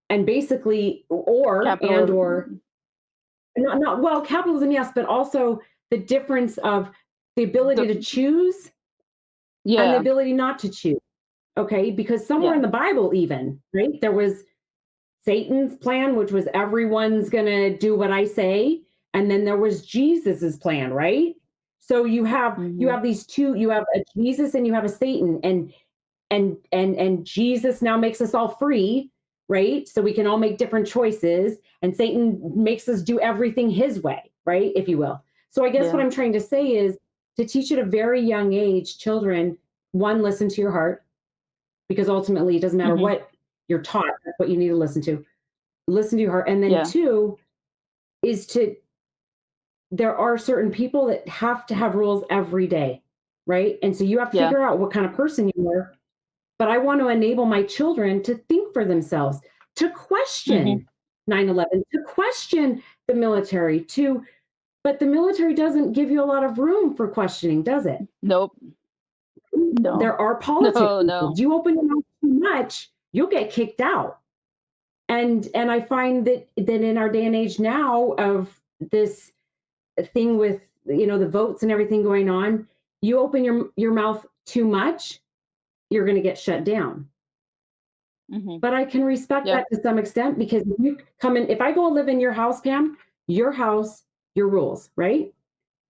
basically capitalism, yes, but also the difference of the ability to choose and the ability not to choose. Okay, because somewhere in the Bible, even, right, there was Satan's plan, which was everyone's gonna do what I say, and then there was Jesus's plan, right? So you have these two, you have a Jesus and you have a Satan, and Jesus now makes us all free, right? So we can all make different choices, and Satan makes us do everything his way, right? If you will. So I guess what I'm trying to say is to teach at a very young age, children, one, listen to your heart, because ultimately it doesn't matter what you're taught, that's what you need to listen to your heart. And then two is there are certain people that have to have rules every day, right? And so you have to figure out what kind of person you are. But I want to enable my children to think for themselves, to question 9/11, to question the military, but the military doesn't give you a lot of room for questioning, does it? Nope. No. There are politics. No. You open your mouth too much, you'll get kicked out. And I find that in our day and age now of this thing with, the votes and everything going on, you open your mouth too much, you're going to get shut down. But I can respect that to some extent, because if I go live in your house, Pam, your house, your rules, right?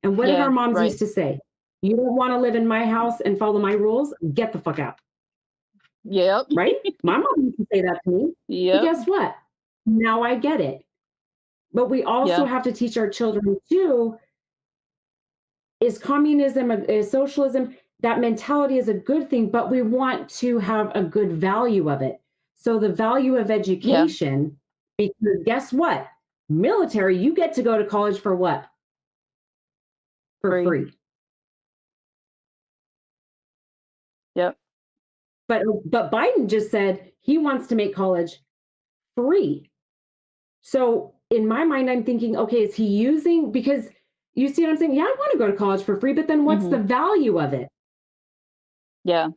And what did our moms used to say? You don't want to live in my house and follow my rules? Get the fuck out. Yep. Right? My mom used to say that to me. Yep. But guess what? Now I get it. But we also have to teach our children too, is communism, is socialism, that mentality is a good thing, but we want to have a good value of it. So the value of education, because guess what? Military, you get to go to college for what? For free. Yep. But Biden just said he wants to make college free. So in my mind, I'm thinking, okay, is he using, because you see what I'm saying? Yeah, I want to go to college for free, but then what's the value of it? Yeah.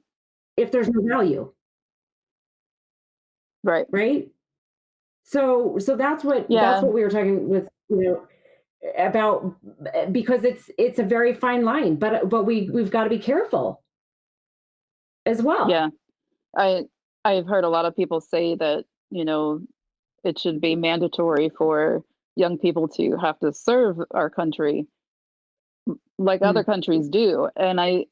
If there's no value. Right. Right. So that's what we were talking with, about, because it's a very fine line, but we've got to be careful as well. Yeah. I've heard a lot of people say that, it should be mandatory for young people to have to serve our country like other countries do. And I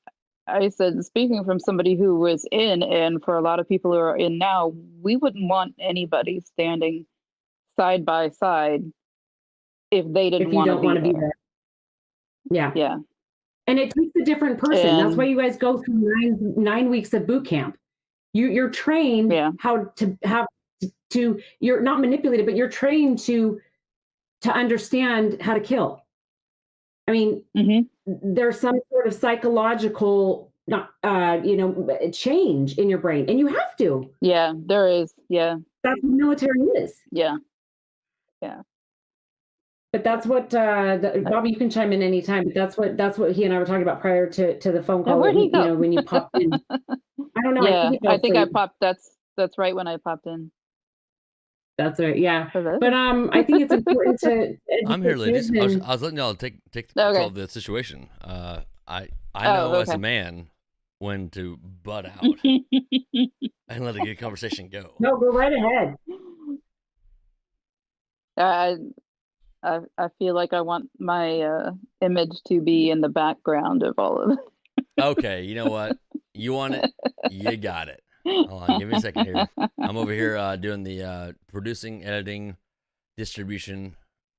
said, speaking from somebody who was in, and for a lot of people who are in now, we wouldn't want anybody standing side by side if they didn't want to be there. Yeah. Yeah. And it takes a different person. That's why you guys go through 9 weeks of boot camp. You're trained how to have to, you're not manipulated, but you're trained to understand how to kill. I mean, there's some sort of psychological, change in your brain, and you have to. Yeah, there is. Yeah. That's what military is. Yeah. Yeah. But that's what Bobby, you can chime in anytime, but that's what he and I were talking about prior to the phone call. Where'd he go? When you popped in. I don't know. Yeah, I think I popped. That's right when I popped in. That's right. Yeah. But I think it's important to. I'm here, ladies. I was letting y'all take control of the situation. I know as a man when to butt out and let a good conversation go. No, go right ahead. I feel like I want my image to be in the background of all of it. Okay, you know what? You want it, you got it. Hold on, give me a second here. I'm over here doing the producing, editing, distribution,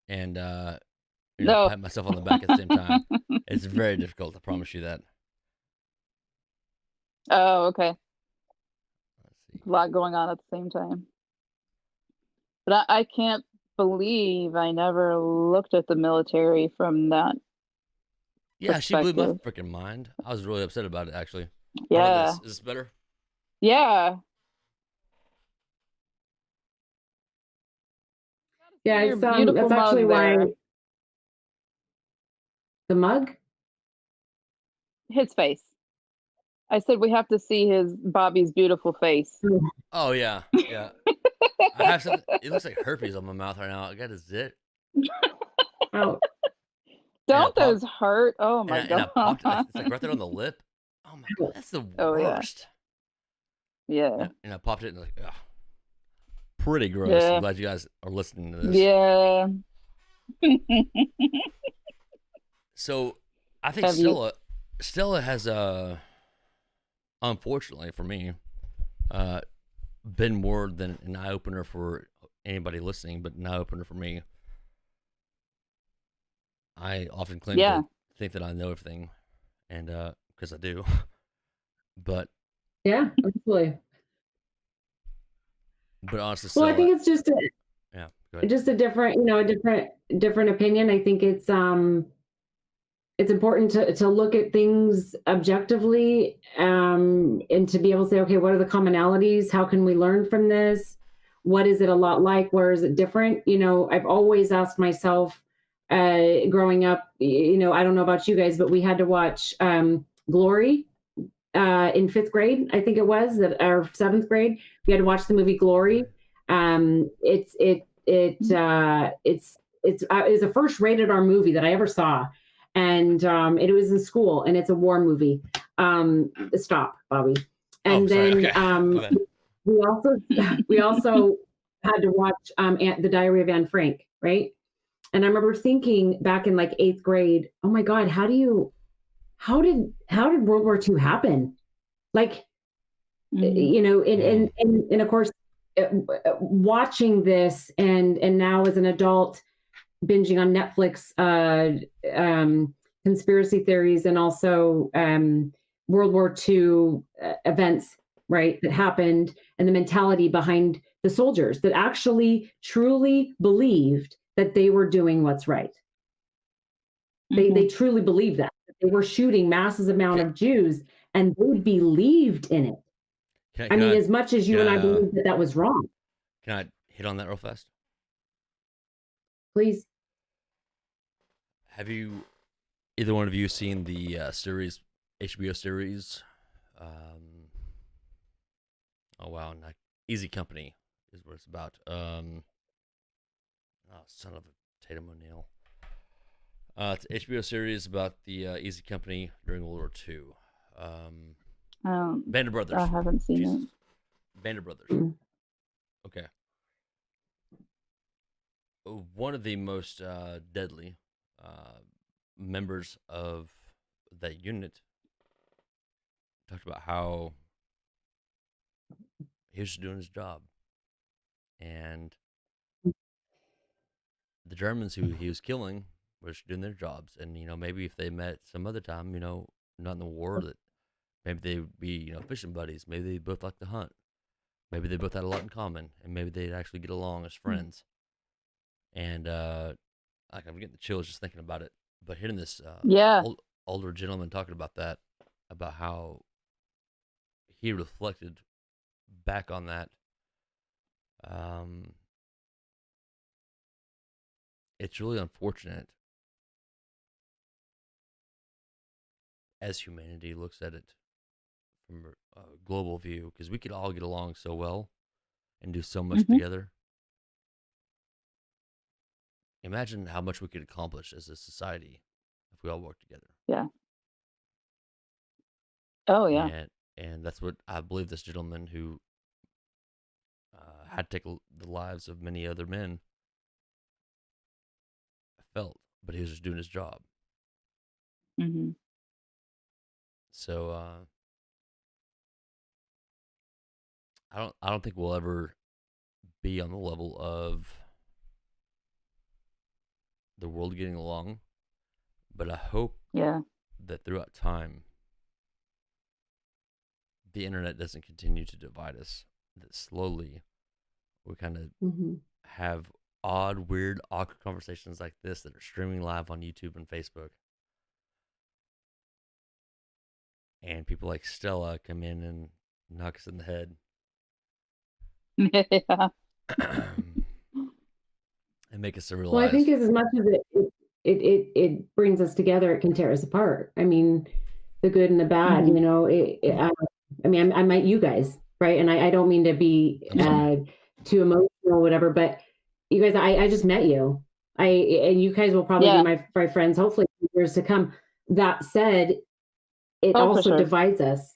and No. pat myself on the back at the same time. It's very difficult, I promise you that. Oh, okay. Let's see. A lot going on at the same time. But I can't believe I never looked at the military from that. Yeah, she blew my perspective. freaking mind. I was really upset about it, actually. How about Yeah. this? Is this better? Yeah. Yeah, Your it's beautiful that's actually mug there. why the mug. His face. I said we have to see his Bobby's beautiful face. Oh yeah, yeah. I have something. It looks like herpes on my mouth right now. I got a zit. Oh, Don't those hurt? Oh my And I god. popped it. It's like right there on the lip. Oh my god, that's the Oh, yeah. worst. Yeah. And I popped it and like, ugh. Pretty gross. Yeah. I'm glad you guys are listening to this. Yeah. So I think Stella has unfortunately for me, been more than an eye opener for anybody listening, but an eye opener for me. I often claim to think that I know everything, and because I do, but yeah, absolutely. But honestly, well, I think it's just a different, a different opinion. I think it's important to look at things objectively, and to be able to say, okay, what are the commonalities? How can we learn from this? What is it a lot like? Where is it different? I've always asked myself, growing up, I don't know about you guys, but we had to watch Glory in 5th grade. I think it was or 7th grade. We had to watch the movie Glory. It's the first rated R movie that I ever saw. And it was in school, and it's a war movie. Stop, Bobby. And okay. we also had to watch The Diary of Anne Frank, right? And I remember thinking back in like 8th grade, oh my God, how did World War II happen? Like, and of course, watching this and now as an adult, binging on Netflix, conspiracy theories, and also World War II events, right, that happened, and the mentality behind the soldiers that actually truly believed that they were doing what's right. They truly believed that they were shooting massive amount of Jews, and they believed in it. As much as you and I believe that was wrong. Can I hit on that real fast? Please. Have either one of you seen the HBO series? Oh wow, Easy Company is what it's about. Oh, son of a Tatum O'Neal. It's an HBO series about the Easy Company during World War II. Band of Brothers. I haven't seen it. Band of Brothers. Okay. One of the most deadly members of that unit talked about how he was just doing his job, and the Germans who he was killing were just doing their jobs. And maybe if they met some other time, not in the war, that maybe they would be fishing buddies. Maybe they both like to hunt. Maybe they both had a lot in common, and maybe they'd actually get along as friends. And I'm getting the chills just thinking about it. But hearing this older gentleman talking about that, about how he reflected back on that, it's really unfortunate as humanity looks at it from a global view, because we could all get along so well and do so much together. Imagine how much we could accomplish as a society if we all worked together. Yeah. Oh, yeah. And that's what I believe this gentleman who had to take the lives of many other men felt, but he was just doing his job. So I don't think we'll ever be on the level of the world getting along, but I hope that throughout time the internet doesn't continue to divide us, that slowly we kind of have odd, weird, awkward conversations like this that are streaming live on YouTube and Facebook, and people like Stella come in and knock us in the head. Yeah. And make us realize. Well, I think as much as it brings us together, it can tear us apart. I mean, the good and the bad. You know, I mean, I met you guys, right? And I don't mean to be too emotional or whatever, but you guys, I just met you. And you guys will probably be my friends, hopefully, in years to come. That said, it also divides us,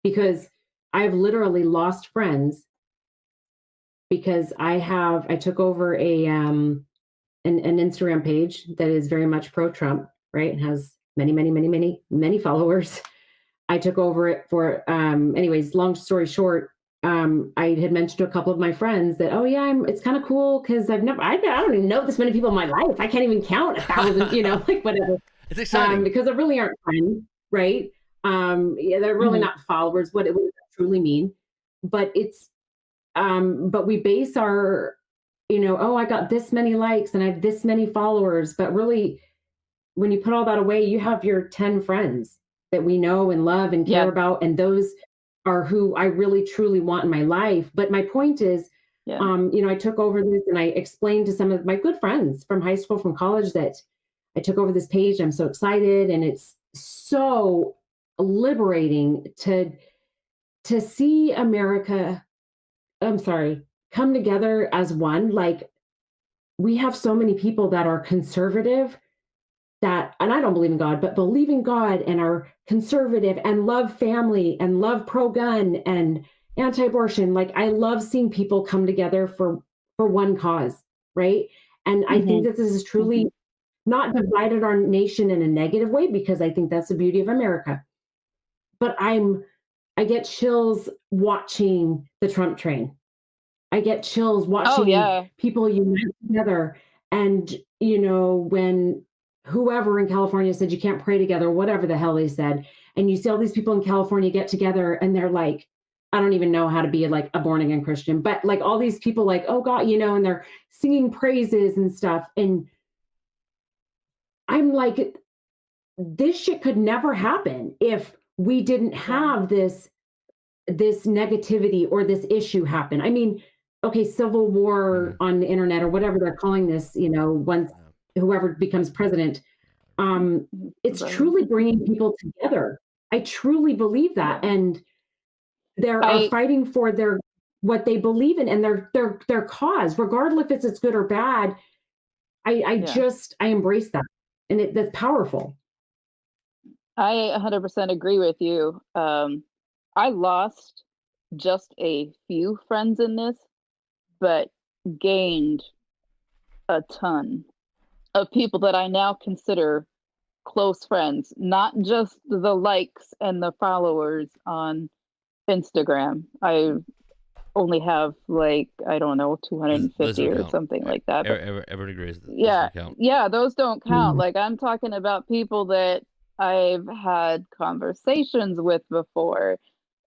because I've literally lost friends because I took over an Instagram page that is very much pro-Trump, right? And has many followers. I took over it for, anyways, long story short, I had mentioned to a couple of my friends that, it's kind of cool because I don't even know this many people in my life. I can't even count 1,000, you know, like whatever. It's exciting. Because they really aren't friends, right? They're really not followers, what does that truly mean? But it's, but we base our, you know, I got this many likes and I have this many followers. But really, when you put all that away, you have your 10 friends that we know and love and care about. And those are who I really, truly want in my life. But my point is, you know, I took over this and I explained to some of my good friends from high school, from college, that I took over this page. I'm so excited. And it's so liberating to see America, come together as one. Like, we have so many people that are conservative and I don't believe in God, but believe in God and are conservative and love family and love pro-gun and anti-abortion. Like, I love seeing people come together for one cause, right? And I think that this is truly not divided our nation in a negative way, because I think that's the beauty of America. But I get chills watching the Trump train. I get chills watching people unite together. And, you know, when whoever in California said you can't pray together, whatever the hell they said, and you see all these people in California get together and they're like, I don't even know how to be like a born again Christian, but like all these people like, oh God, you know, and they're singing praises and stuff. And I'm like, this shit could never happen if we didn't have this negativity or this issue happen. I mean, okay, civil war on the internet or whatever they're calling this, you know, once whoever becomes president, it's truly bringing people together. I truly believe that. And they're fighting for what they believe in and their cause, regardless if it's good or bad. I embrace that. And that's powerful. I 100% agree with you. I lost just a few friends in this, but gained a ton of people that I now consider close friends, not just the likes and the followers on Instagram. I only have like, I don't know, 250 or something like that. Everyone agrees. Those don't count. Like, I'm talking about people that I've had conversations with before,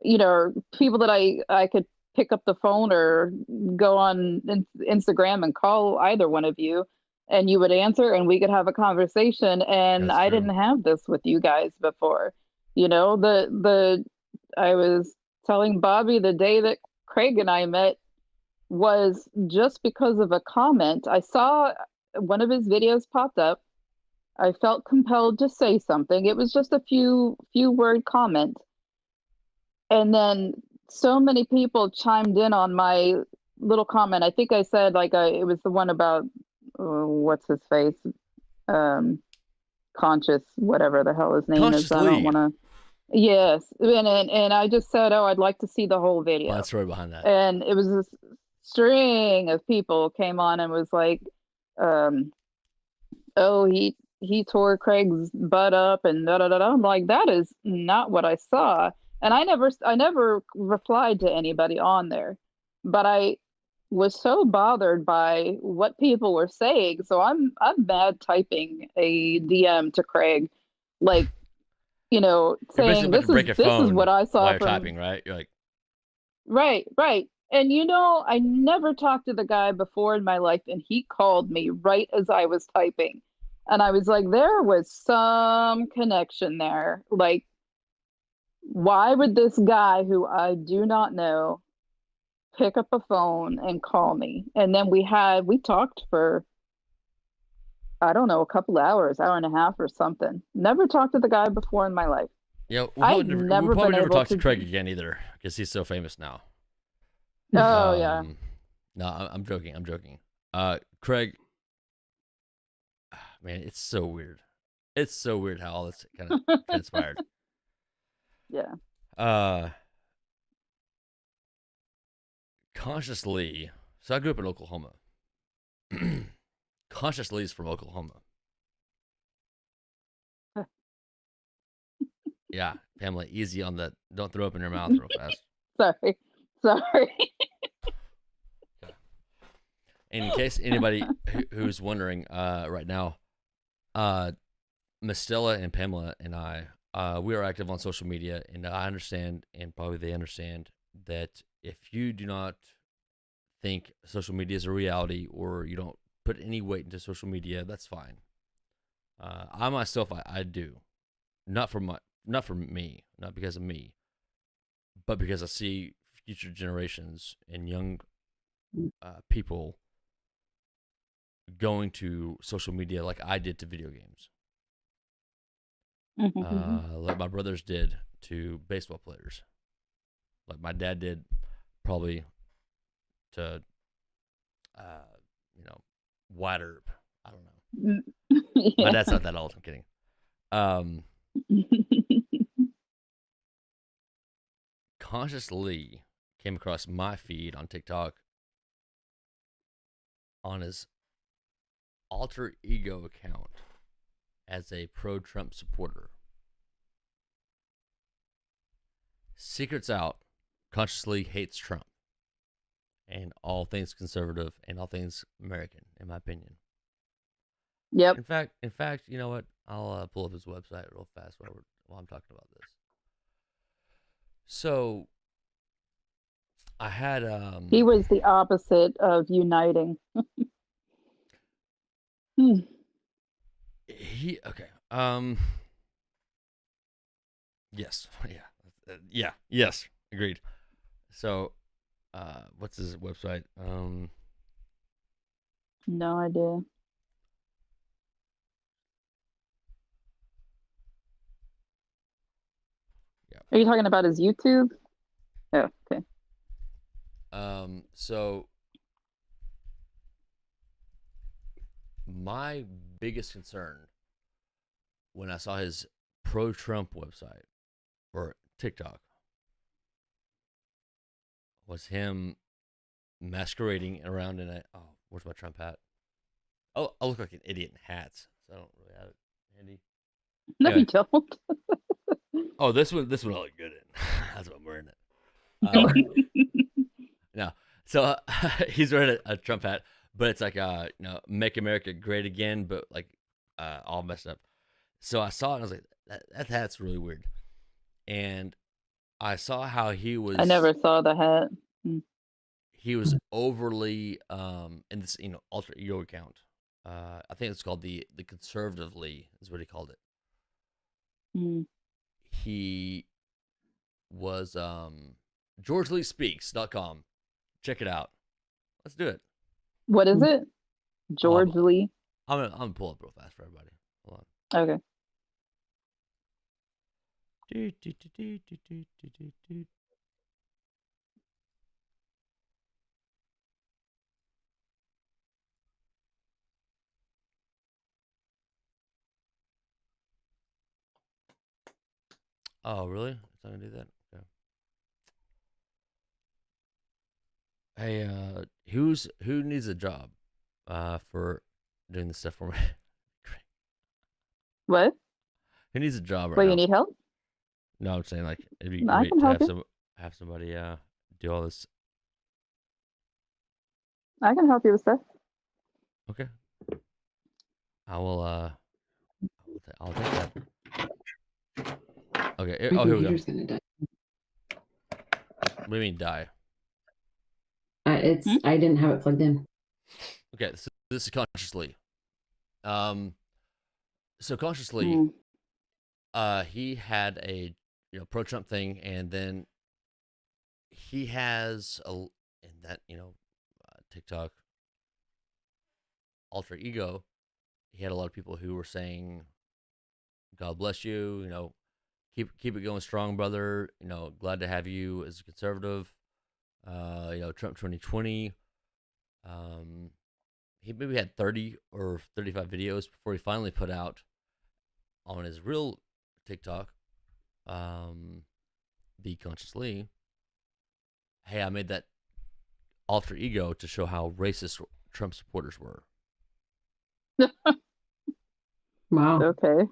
you know, people that I could pick up the phone or go on Instagram and call either one of you and you would answer and we could have a conversation. And I didn't have this with you guys before. You know, I was telling Bobby the day that Craig and I met was just because of a comment. I saw one of his videos popped up. I felt compelled to say something. It was just a few word comment. And then so many people chimed in on my little comment. I think I said it was the one about what's his face, Conscious, whatever the hell his name is. I don't want to. Yes, and I just said, I'd like to see the whole video. Well, that's right behind that. And it was this string of people came on and was like, he tore Craig's butt up and da da da da. I'm like, that is not what I saw. And I never replied to anybody on there, but I was so bothered by what people were saying. So I'm bad typing a DM to Craig, like, You're basically saying about to break your phone this is what I saw while you're from typing, right? You're like, right. And I never talked to the guy before in my life, and he called me right as I was typing. And I was like, there was some connection there. Like, why would this guy who I do not know pick up a phone and call me? And then we talked for, I don't know, a couple of hours, hour and a half or something. Never talked to the guy before in my life. yeah, I've we'll never probably been never able talk to to- Craig again either because he's so famous now. Oh yeah. No, I'm joking. Craig, man, it's so weird. It's so weird how all this kind of transpired. Yeah. Consciously, so I grew up in Oklahoma. Consciously is from Oklahoma. Yeah, Pamela, easy on that. Don't throw up in your mouth real fast. Sorry. And in case anybody who's wondering right now, Miss Stella and Pamela and I, we are active on social media, and I understand, and probably they understand, that if you do not think social media is a reality or you don't put any weight into social media, that's fine. I myself, I do. Not for me, not because of me, but because I see future generations and young people going to social media like I did to video games. Like my brothers did to baseball players. Like my dad did probably to, White Herb. I don't know. Yeah. My dad's not that old. I'm kidding. Consciously came across my feed on TikTok on his alter ego account as a pro-Trump supporter. Secrets out, consciously hates Trump and all things conservative and all things American, in my opinion. Yep. In fact, you know what? I'll pull up his website real fast while I'm talking about this. So, I had He was the opposite of uniting. Yes. Yes. Agreed. So, what's his website? No idea. Yeah. Are you talking about his YouTube? Oh, okay. So my biggest concern when I saw his pro-Trump website or TikTok was him masquerading around in a, where's my Trump hat? Oh, I look like an idiot in hats, so I don't really have it handy. No, Anyway. you don't. Oh, this one I look good in. That's what I'm wearing it. No, so he's wearing a Trump hat, but it's like "Make America Great Again," but like all messed up. So I saw it and I was like, that hat's really weird. And I saw how he was. I never saw the hat. He was overly in this alter ego account. I think it's called the Conservatively is what he called it. He was GeorgeLeeSpeaks.com. Check it out. Let's do it. What is it? George Lee. I'm gonna pull up real fast for everybody. Hold on. Okay. Oh, really? It's not gonna do that. Okay. Hey, who needs a job for doing this stuff for me? What? Who needs a job right Wait, now? you need help? No, I'm saying like it'd be I great can to help you. have somebody do all this. I can help you with stuff. Okay. I will. I'll take that. Okay. My Oh, here we go. computer's gonna die. What do you mean die? I didn't have it plugged in. Okay. This is consciously. So consciously, he had a pro-Trump thing, and then he has in that TikTok alter ego. He had a lot of people who were saying, "God bless you," keep it going strong, brother. Glad to have you as a conservative. Trump 2020. He maybe had 30 or 35 videos before he finally put out on his real TikTok, Be Consciously. Hey, I made that alter ego to show how racist Trump supporters were. Wow. Okay.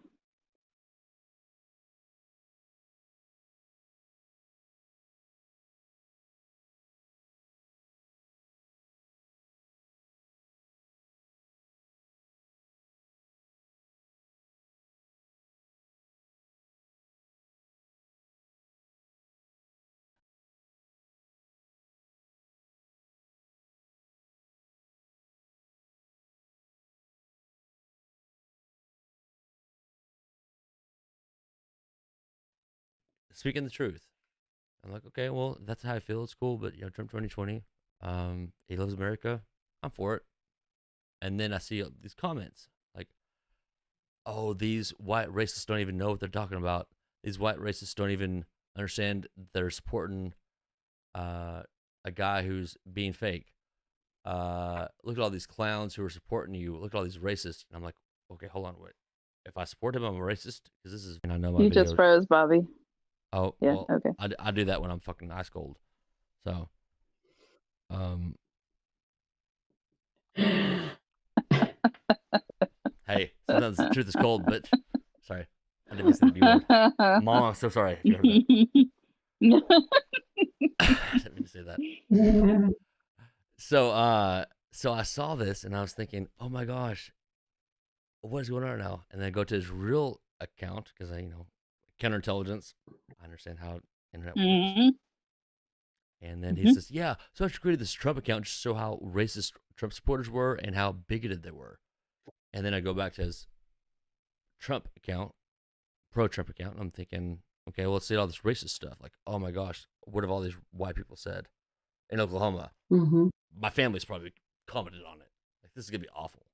Speaking the truth. I'm like, okay, well, that's how I feel. It's cool, but Trump 2020. He loves America. I'm for it. And then I see these comments like, oh, these white racists don't even know what they're talking about. These white racists don't even understand they're supporting a guy who's being fake. Look at all these clowns who are supporting you. Look at all these racists. And I'm like, okay, hold on, wait. If I support him, I'm a racist because this is. And I know my You videos. just froze, Bobby. Oh, yeah. Well, okay. I do that when I'm fucking ice cold. So, hey, sometimes the truth is cold, bitch. Sorry, I didn't mean to say the B word. Mom, I'm so sorry if you heard that. I didn't mean to say that. So I saw this and I was thinking, oh my gosh, what is going on now? And then I go to his real account because I, counterintelligence. I understand how internet works. And then he says, yeah, so I created this Trump account just to show how racist Trump supporters were and how bigoted they were. And then I go back to his Trump account, pro-Trump account, and I'm thinking, okay, well, let's see all this racist stuff. Like, oh my gosh, what have all these white people said in Oklahoma? My family's probably commented on it. Like, this is going to be awful.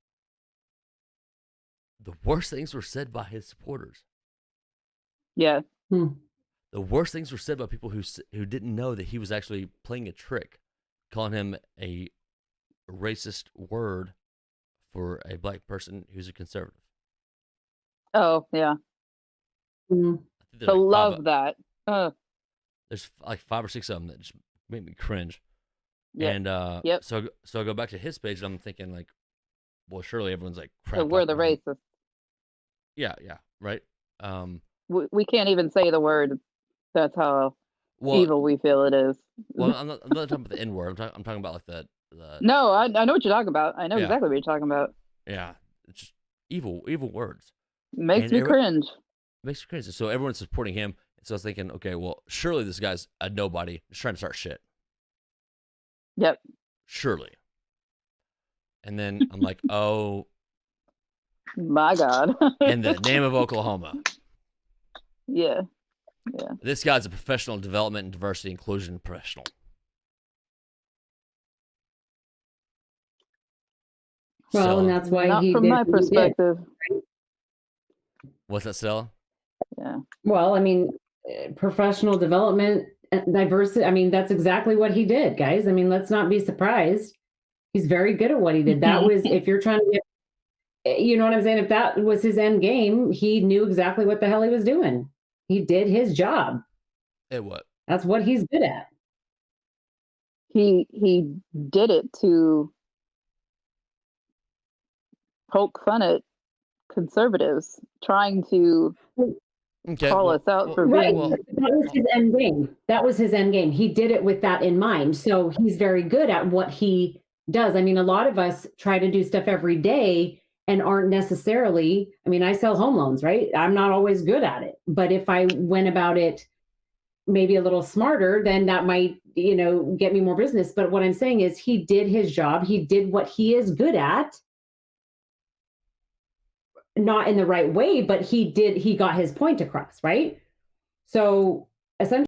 The worst things were said by his supporters. Yeah. The worst things were said by people who didn't know that he was actually playing a trick, calling him a racist word for a black person who's a conservative. Oh, yeah. I love that. There's like 5 or 6 of them that just make me cringe. Yep. And so I go back to his page and I'm thinking like, well, surely everyone's like crap. So we're the racists. Yeah, right. We can't even say the word. That's how evil we feel it is. Well, I'm not talking about the N word. I'm talking about like the. No, I know what you're talking about. I know exactly what you're talking about. Yeah, it's just evil words. Makes me cringe. Makes me cringe. So everyone's supporting him. So I was thinking, okay, well, surely this guy's a nobody just trying to start shit. Yep. Surely. And then I'm like, oh. My God. In the name of Oklahoma. Yeah. This guy's a professional development and diversity inclusion professional. Well, and that's why not from my perspective. What's that, Stella? Yeah. Well, I mean, professional development and diversity. I mean, that's exactly what he did, guys. I mean, let's not be surprised. He's very good at what he did. That was, if you're trying to get, you know what I'm saying? If that was his end game, he knew exactly what the hell he was doing. He did his job. At what? That's what he's good at. He did it to poke fun at conservatives, trying to Okay, call us out for Right. being. That was his end game. That was his end game. He did it with that in mind. So he's very good at what he does. I mean, a lot of us try to do stuff every day and aren't necessarily, I mean, I sell home loans, right? I'm not always good at it. But if I went about it maybe a little smarter, then that might, get me more business. But what I'm saying is he did his job. He did what he is good at. Not in the right way, but he got his point across, right? So essentially,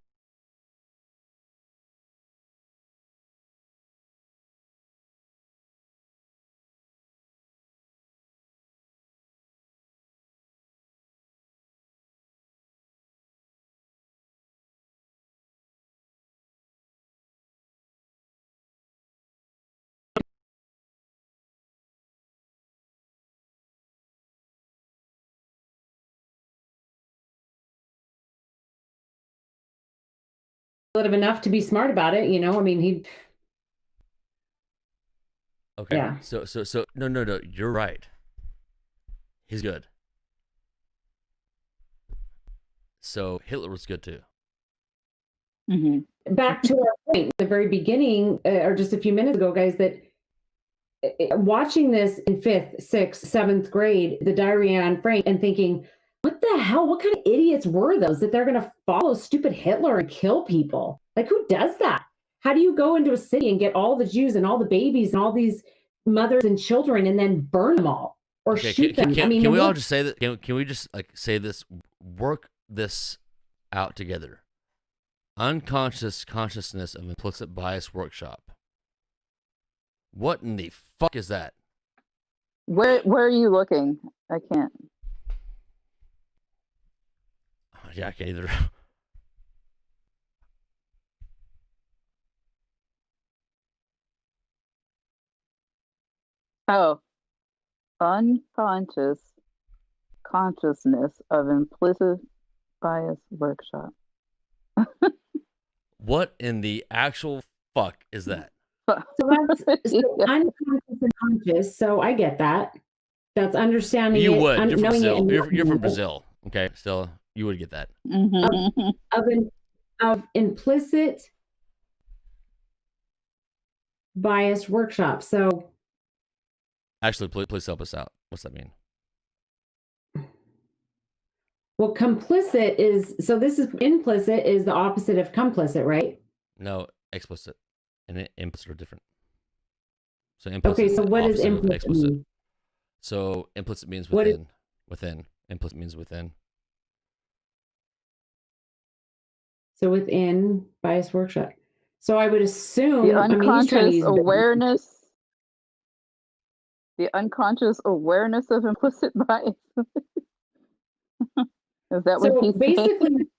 enough to be smart about it, I mean, he. Okay. Yeah. So no. You're right. He's good. So Hitler was good too. Mm-hmm. Back to our point, the very beginning, or just a few minutes ago, guys, that watching this in 5th, 6th, 7th grade, the Diary of Anne Frank, and thinking, what the hell? What kind of idiots were those that they're going to follow stupid Hitler and kill people? Like, who does that? How do you go into a city and get all the Jews and all the babies and all these mothers and children and then burn them all or shoot them? Can we all just say that? Can we just say this? Work this out together. Unconscious consciousness of implicit bias workshop. What in the fuck is that? Where are you looking? I can't. Yeah, I can't either. Oh, unconscious consciousness of implicit bias workshop. What in the actual fuck is that? So that's unconscious and conscious. So I get that. That's understanding. You it, would. You're from Brazil. You're from it. Brazil. Okay, Stella, you would get that. Of implicit bias workshop. So actually, please help us out. What's that mean? Well, complicit is, so this is implicit is the opposite of complicit, right? No, explicit and implicit are different. So implicit. Okay, so what does implicit mean? So implicit means within. Within. Implicit means within. So within bias workshop. So I would assume the unconscious awareness. The unconscious awareness of implicit bias. Is that what he's basically saying?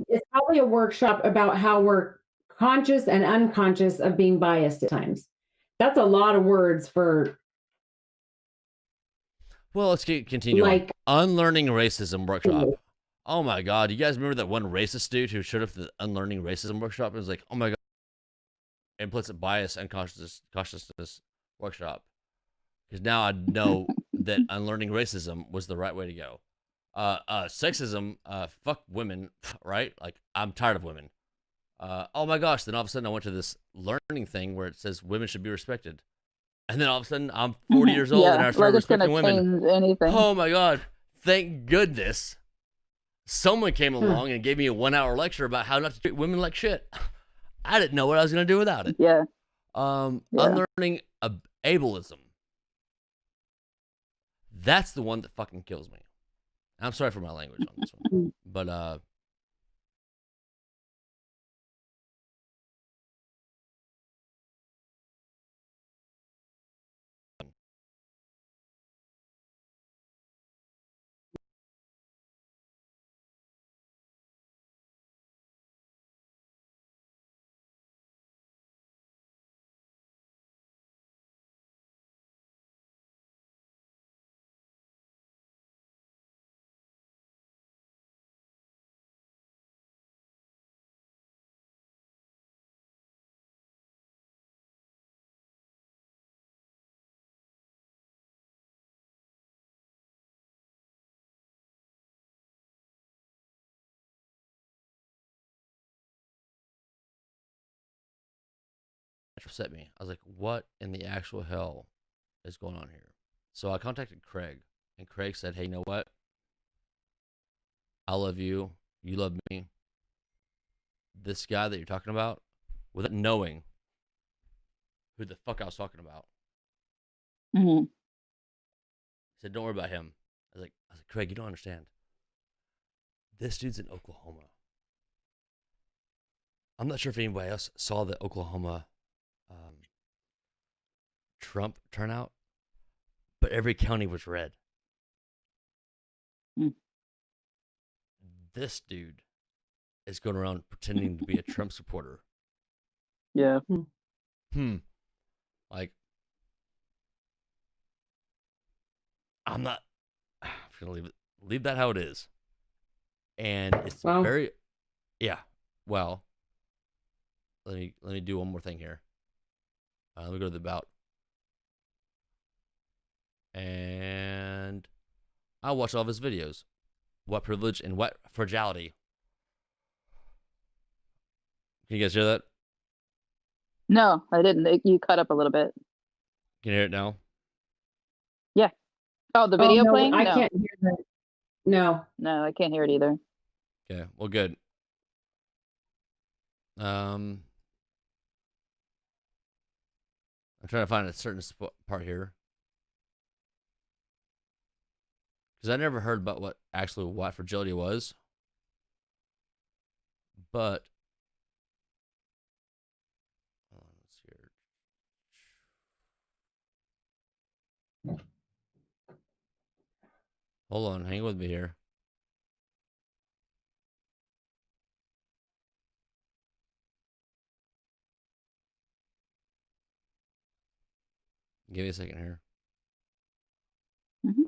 it's probably a workshop about how we're conscious and unconscious of being biased at times. That's a lot of words for. Well, let's continue on. Unlearning racism workshop. Oh my God. You guys remember that one racist dude who showed up to the unlearning racism workshop and was like, oh my God, implicit bias and consciousness workshop. Because now I know that unlearning racism was the right way to go. Sexism, fuck women, right? Like, I'm tired of women. Oh my gosh, then all of a sudden I went to this learning thing where it says women should be respected. And then all of a sudden I'm 40 years old and I started respecting women. Anything. Oh my God, thank goodness someone came along and gave me a 1-hour lecture about how not to treat women like shit. I didn't know what I was going to do without it. Yeah. Unlearning ableism. That's the one that fucking kills me. I'm sorry for my language on this one, but upset me. I was like, what in the actual hell is going on here? So I contacted Craig, and Craig said, hey, you know what? I love you. You love me. This guy that you're talking about, without knowing who the fuck I was talking about, Mm-hmm. he said, don't worry about him. I was like, Craig, you don't understand. This dude's in Oklahoma. I'm not sure if anybody else saw the Oklahoma Trump turnout, but every county was red. Mm. This dude is going around pretending to be a Trump supporter. Yeah. Like, I'm gonna leave that how it is. And it's very, yeah. Well, let me do one more thing here. Let me go to the bout. And I'll watch all of his videos. What privilege and what fragility. Can you guys hear that? No, I didn't. You cut up a little bit. Can you hear it now? Yeah. Oh, the video no, playing? I No. can't hear that. No. No, I can't hear it either. Okay, well, good. I'm trying to find a certain part here. Because I never heard about what actually white fragility was. But let's see here. Hold on, hang with me here. Give me a second here. Mm-hmm.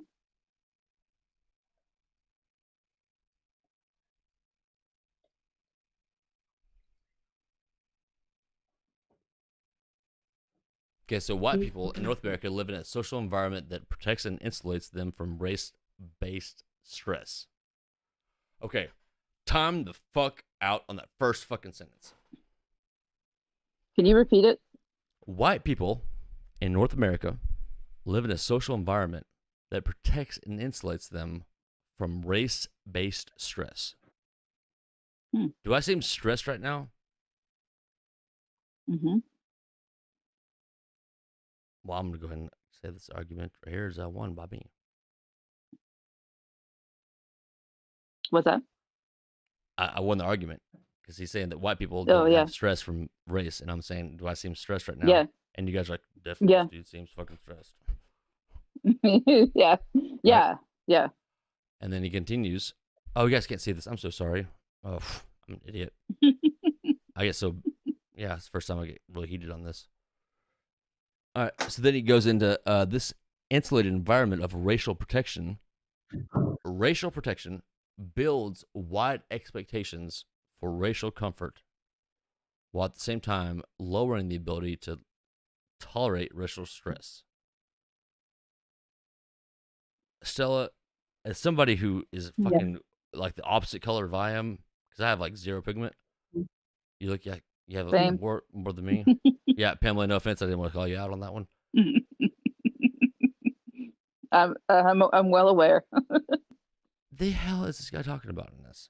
Okay, so white people in North America live in a social environment that protects and insulates them from race-based stress. Okay, time the fuck out on that first fucking sentence. Can you repeat it? White people in North America live in a social environment that protects and insulates them from race-based stress. Do I seem stressed right now? Mm-hmm. Well, I'm going to go ahead and say this argument right here is won by me. What's that? I won the argument because he's saying that white people Oh, don't yeah. have stress from race. And I'm saying, do I seem stressed right now? Yeah. And you guys are like, definitely, Yeah. this dude seems fucking stressed. Yeah. Yeah. Right? Yeah. And then he continues, oh, you guys can't see this. I'm so sorry. Oh, I'm an idiot. I get so, yeah, it's the first time I get really heated on this. All right, so then he goes into this insulated environment of racial protection. Racial protection builds wide expectations for racial comfort, while at the same time lowering the ability to tolerate racial stress. Stella, as somebody who is fucking like the opposite color of I am, because I have like zero pigment, you look like you have Same. more than me. Yeah, Pamela, no offense, I didn't want to call you out on that one. I'm well aware. The hell is this guy talking about in this?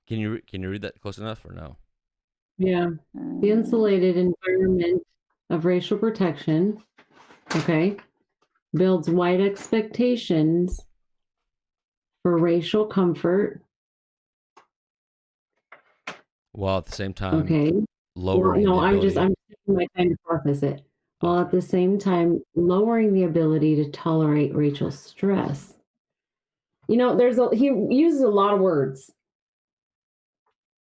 Can you read that close enough or no? Yeah. The insulated environment of racial protection, okay, builds wide expectations for racial comfort. While at the same time, okay, lowering. Well, no, I'm taking my time to process it. While at the same time lowering the ability to tolerate racial stress. You know, he uses a lot of words.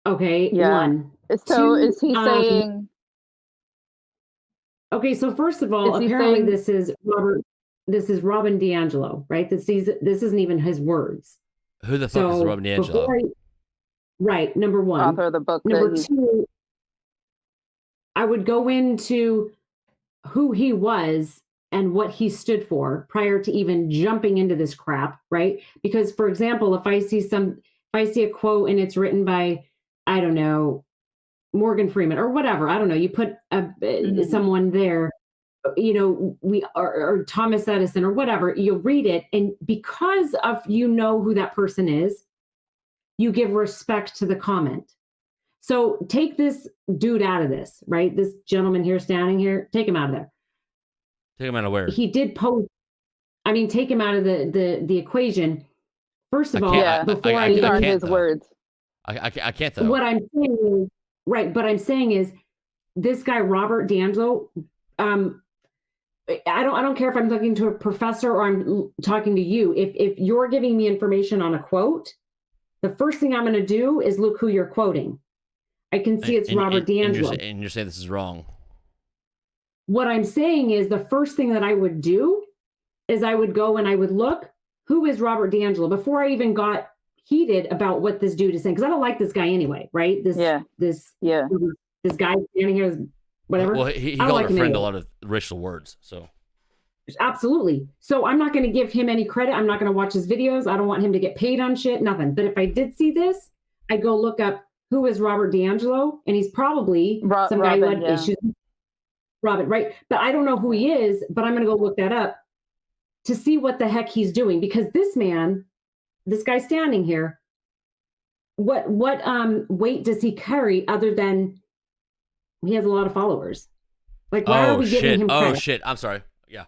Okay, Yeah. one. So Two, is he saying? Okay, so first of all, apparently this is Robin DiAngelo, right? This isn't even his words. Who the fuck is Robin DiAngelo? Right, number one. Author of the book. Number two, I would go into who he was and what he stood for prior to even jumping into this crap, right? Because, for example, if I see a quote and it's written by, I don't know, Morgan Freeman or whatever. I don't know. You put someone there, or Thomas Edison or whatever, you'll read it. And because of, who that person is, you give respect to the comment. So take this dude out of this, right? This gentleman here standing here, take him out of there. Take him out of where? He did post. I mean, take him out of the equation. First of all, before I can't his words. I can't though. What I'm saying is, right, but I'm saying is this guy, Robert D'Angelo, I don't care if I'm talking to a professor or I'm talking to you. If you're giving me information on a quote, the first thing I'm going to do is look who you're quoting. I can see it's Robert D'Angelo. And you're saying this is wrong. What I'm saying is the first thing that I would do is I would go and I would look, who is Robert D'Angelo, before I even got heated about what this dude is saying, because I don't like this guy anyway, right? This guy standing here, whatever. Well, he called her friend a lot of racial words, so. Absolutely. So I'm not going to give him any credit. I'm not going to watch his videos. I don't want him to get paid on shit, nothing. But if I did see this, I'd go look up who is Robert D'Angelo, and he's probably some guy who had issues. Robin, right? But I don't know who he is, but I'm going to go look that up to see what the heck he's doing, because this guy standing here, what weight does he carry other than he has a lot of followers? Like, why are we giving him credit? Oh shit, I'm sorry. Yeah.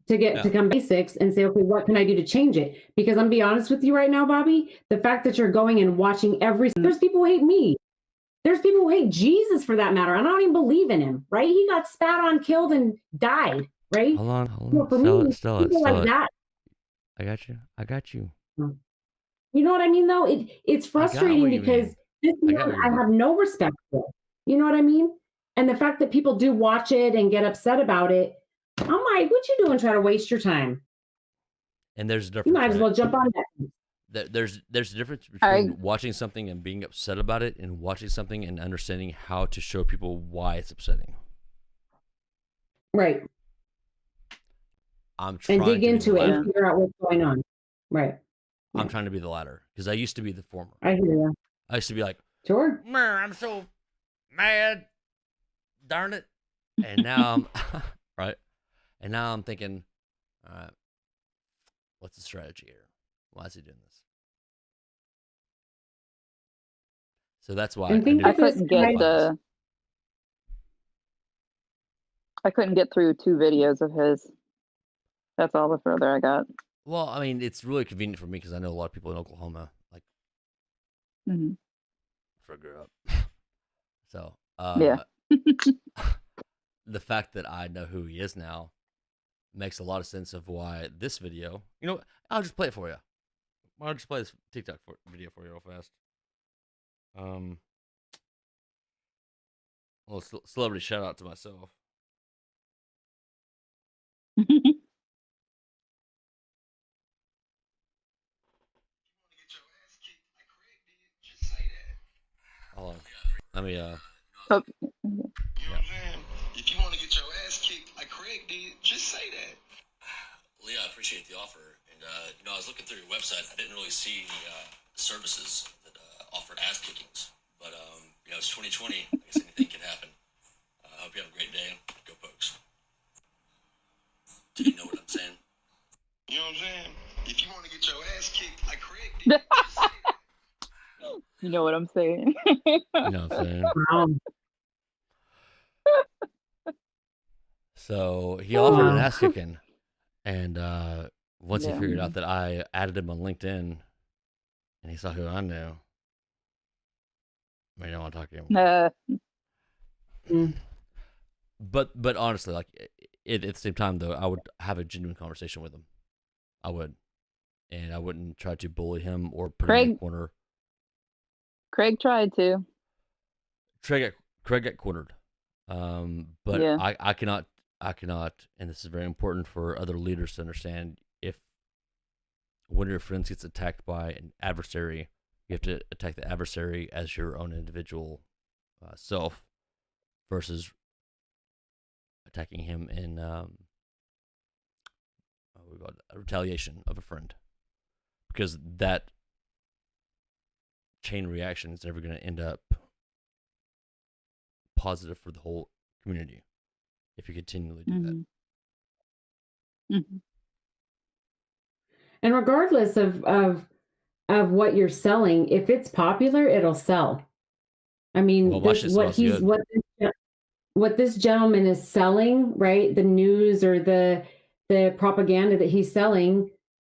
To come basics and say, okay, what can I do to change it? Because I'm gonna be honest with you right now, Bobby, the fact that you're going and watching there's people who hate me. There's people who hate Jesus for that matter. I don't even believe in him, right? He got spat on, killed, and died, right? Hold on. So for me, Stella, like that. I got you. You know what I mean, though? It's frustrating because this man I have no respect for. You know what I mean? And the fact that people do watch it and get upset about it, I'm like, what you doing trying to waste your time? And there's a difference. You might as well jump on that. There's a difference between watching something and being upset about it and watching something and understanding how to show people why it's upsetting. Right. I'm trying and dig into it and figure out what's going on. Right. I'm trying to be the latter because I used to be the former. I hear you. I used to be like, sure, I'm so mad, darn it. And now I'm right. And now I'm thinking, all right, what's the strategy here? Why is he doing this? So that's why I couldn't get through 2 videos of his. That's all the further I got. Well, I mean, it's really convenient for me because I know a lot of people in Oklahoma, like, before I grew up. So, yeah. The fact that I know who he is now makes a lot of sense of why this video, I'll just play it for you. I'll just play this TikTok video for you real fast. Well, celebrity shout out to myself. Hold on. Let me, You know what I'm saying? If you want to get your ass kicked like Craig did, just say that. Leah, I appreciate the offer. And, I was looking through your website. I didn't really see any services that offered ass kickings. But, it's 2020. I guess anything can happen. I hope you have a great day. Go Pokes. Do you know what I'm saying? You know what I'm saying? If you want to get your ass kicked like Craig did, just say that. You know what I'm saying? You know what I'm saying? So he offered an ass kicking, and once he figured out that I added him on LinkedIn, and he saw who I knew, I don't want to talk to him. But honestly, like at the same time, though, I would have a genuine conversation with him. I would, and I wouldn't try to bully him or put him in the corner. Craig tried to. Craig got cornered. But Yeah. I cannot, and this is very important for other leaders to understand. If one of your friends gets attacked by an adversary, you have to attack the adversary as your own individual self, versus attacking him in we call it a retaliation of a friend, because that chain reaction is never going to end up positive for the whole community if you continually do that. Mm-hmm. And regardless of what you're selling, if it's popular, it'll sell. I mean, Well, what this gentleman is selling, right? The news or the propaganda that he's selling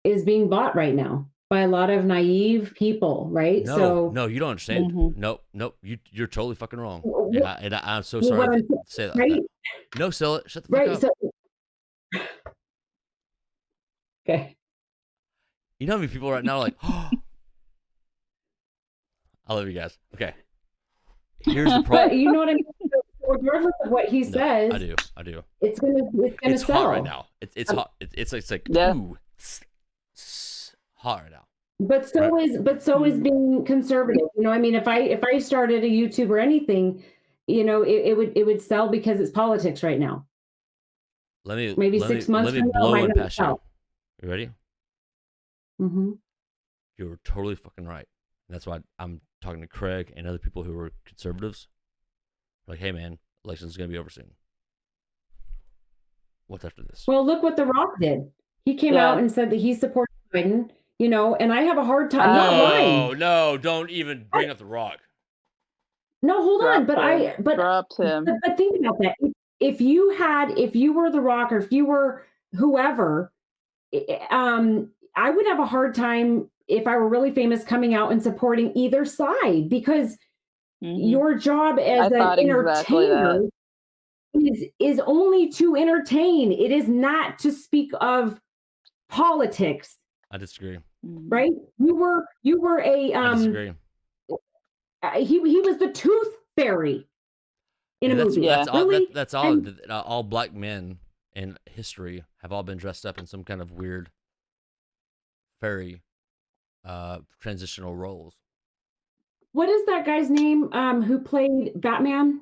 is being bought right now by a lot of naive people, right? No, you don't understand. Mm-hmm. Nope. You're totally fucking wrong. Well, And I'm so sorry to say that. right? No, sell it. Shut the fuck up. So, okay. You know how many people right now are like, oh, I love you guys. Okay. Here's the problem. But you know what I mean? Regardless of what he says, I do. It's gonna It's sell hot right now. It's hot. It's like Yeah. ooh, hot right now. But so is being conservative. You know, I mean, if I started a YouTube or anything, you know, it would sell because it's politics right now. Maybe 6 months Let me from now, blow might one not past you. sell. You ready? Mm-hmm. You're totally fucking right. And that's why I'm talking to Craig and other people who are conservatives. Like, hey man, election's gonna be over soon. What's after this? Well, look what The Rock did. He came out and said that he supports Biden. You know, and I have a hard time not lying. No, don't even bring up The Rock. No, hold on. But dropped him. But think about that. If you were The Rock, or if you were whoever, I would have a hard time if I were really famous coming out and supporting either side, because your job as an entertainer is only to entertain. It is not to speak of politics. I disagree. Right? You were a I disagree. He was the Tooth Fairy in a movie. That's all. All black men in history have all been dressed up in some kind of weird fairy transitional roles. What is that guy's name who played Batman?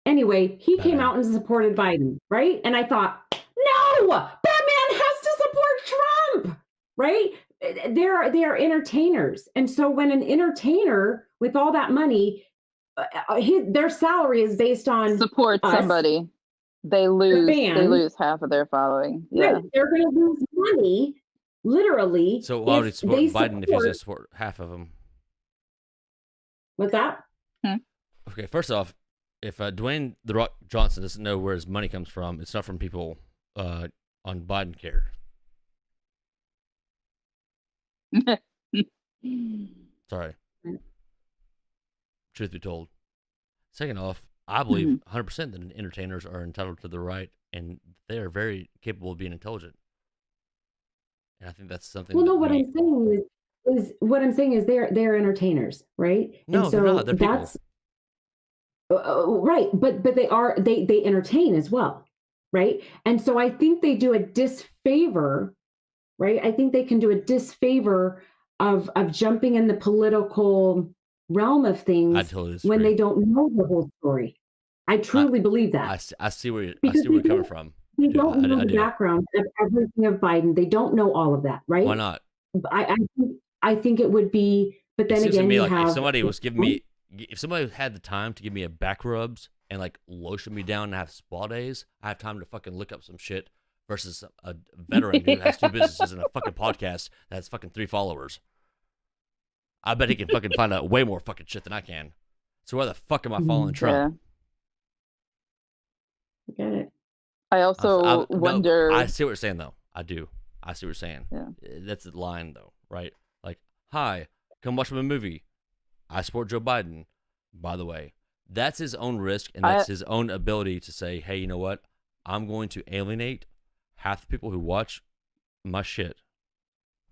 Anyway, he came out and supported Biden, right? And I thought, no, Batman has to support Trump, right? They are entertainers. And so when an entertainer with all that money, their salary is based on support somebody, they lose half of their following. Yeah, right. They're going to lose money, literally. So why would he support Biden if he's going to support half of them? What's that? Okay, first off, if Dwayne "The Rock" Johnson doesn't know where his money comes from, it's not from people on Biden care. Sorry. Truth be told. Second off, I believe 100% that entertainers are entitled to the right, and they are very capable of being intelligent. And I think that's something. Well, no, what I'm saying is they're entertainers, right? No, and so they're not. They're people. Right, but they entertain as well, right? And so I think they do a disfavor, right? I think they can do a disfavor of jumping in the political realm of things when they don't know the whole story. I truly believe that. I see where you're coming from. They don't know the background of everything of Biden. They don't know all of that, right? Why not? I think it would be, but then again, if somebody was giving me, if somebody had the time to give me a back rubs and like lotion me down and have spa days, I have time to fucking look up some shit versus a veteran who has 2 businesses and a fucking podcast that has fucking 3 followers. I bet he can fucking find out way more fucking shit than I can. So why the fuck am I following Trump? Yeah. Get it. I also wonder. No, I see what you're saying, though. I do. I see what you're saying. Yeah. That's the line, though, right? Like, hi, come watch my movie. I support Joe Biden, by the way. That's his own risk, and that's his own ability to say, hey, you know what? I'm going to alienate half the people who watch my shit.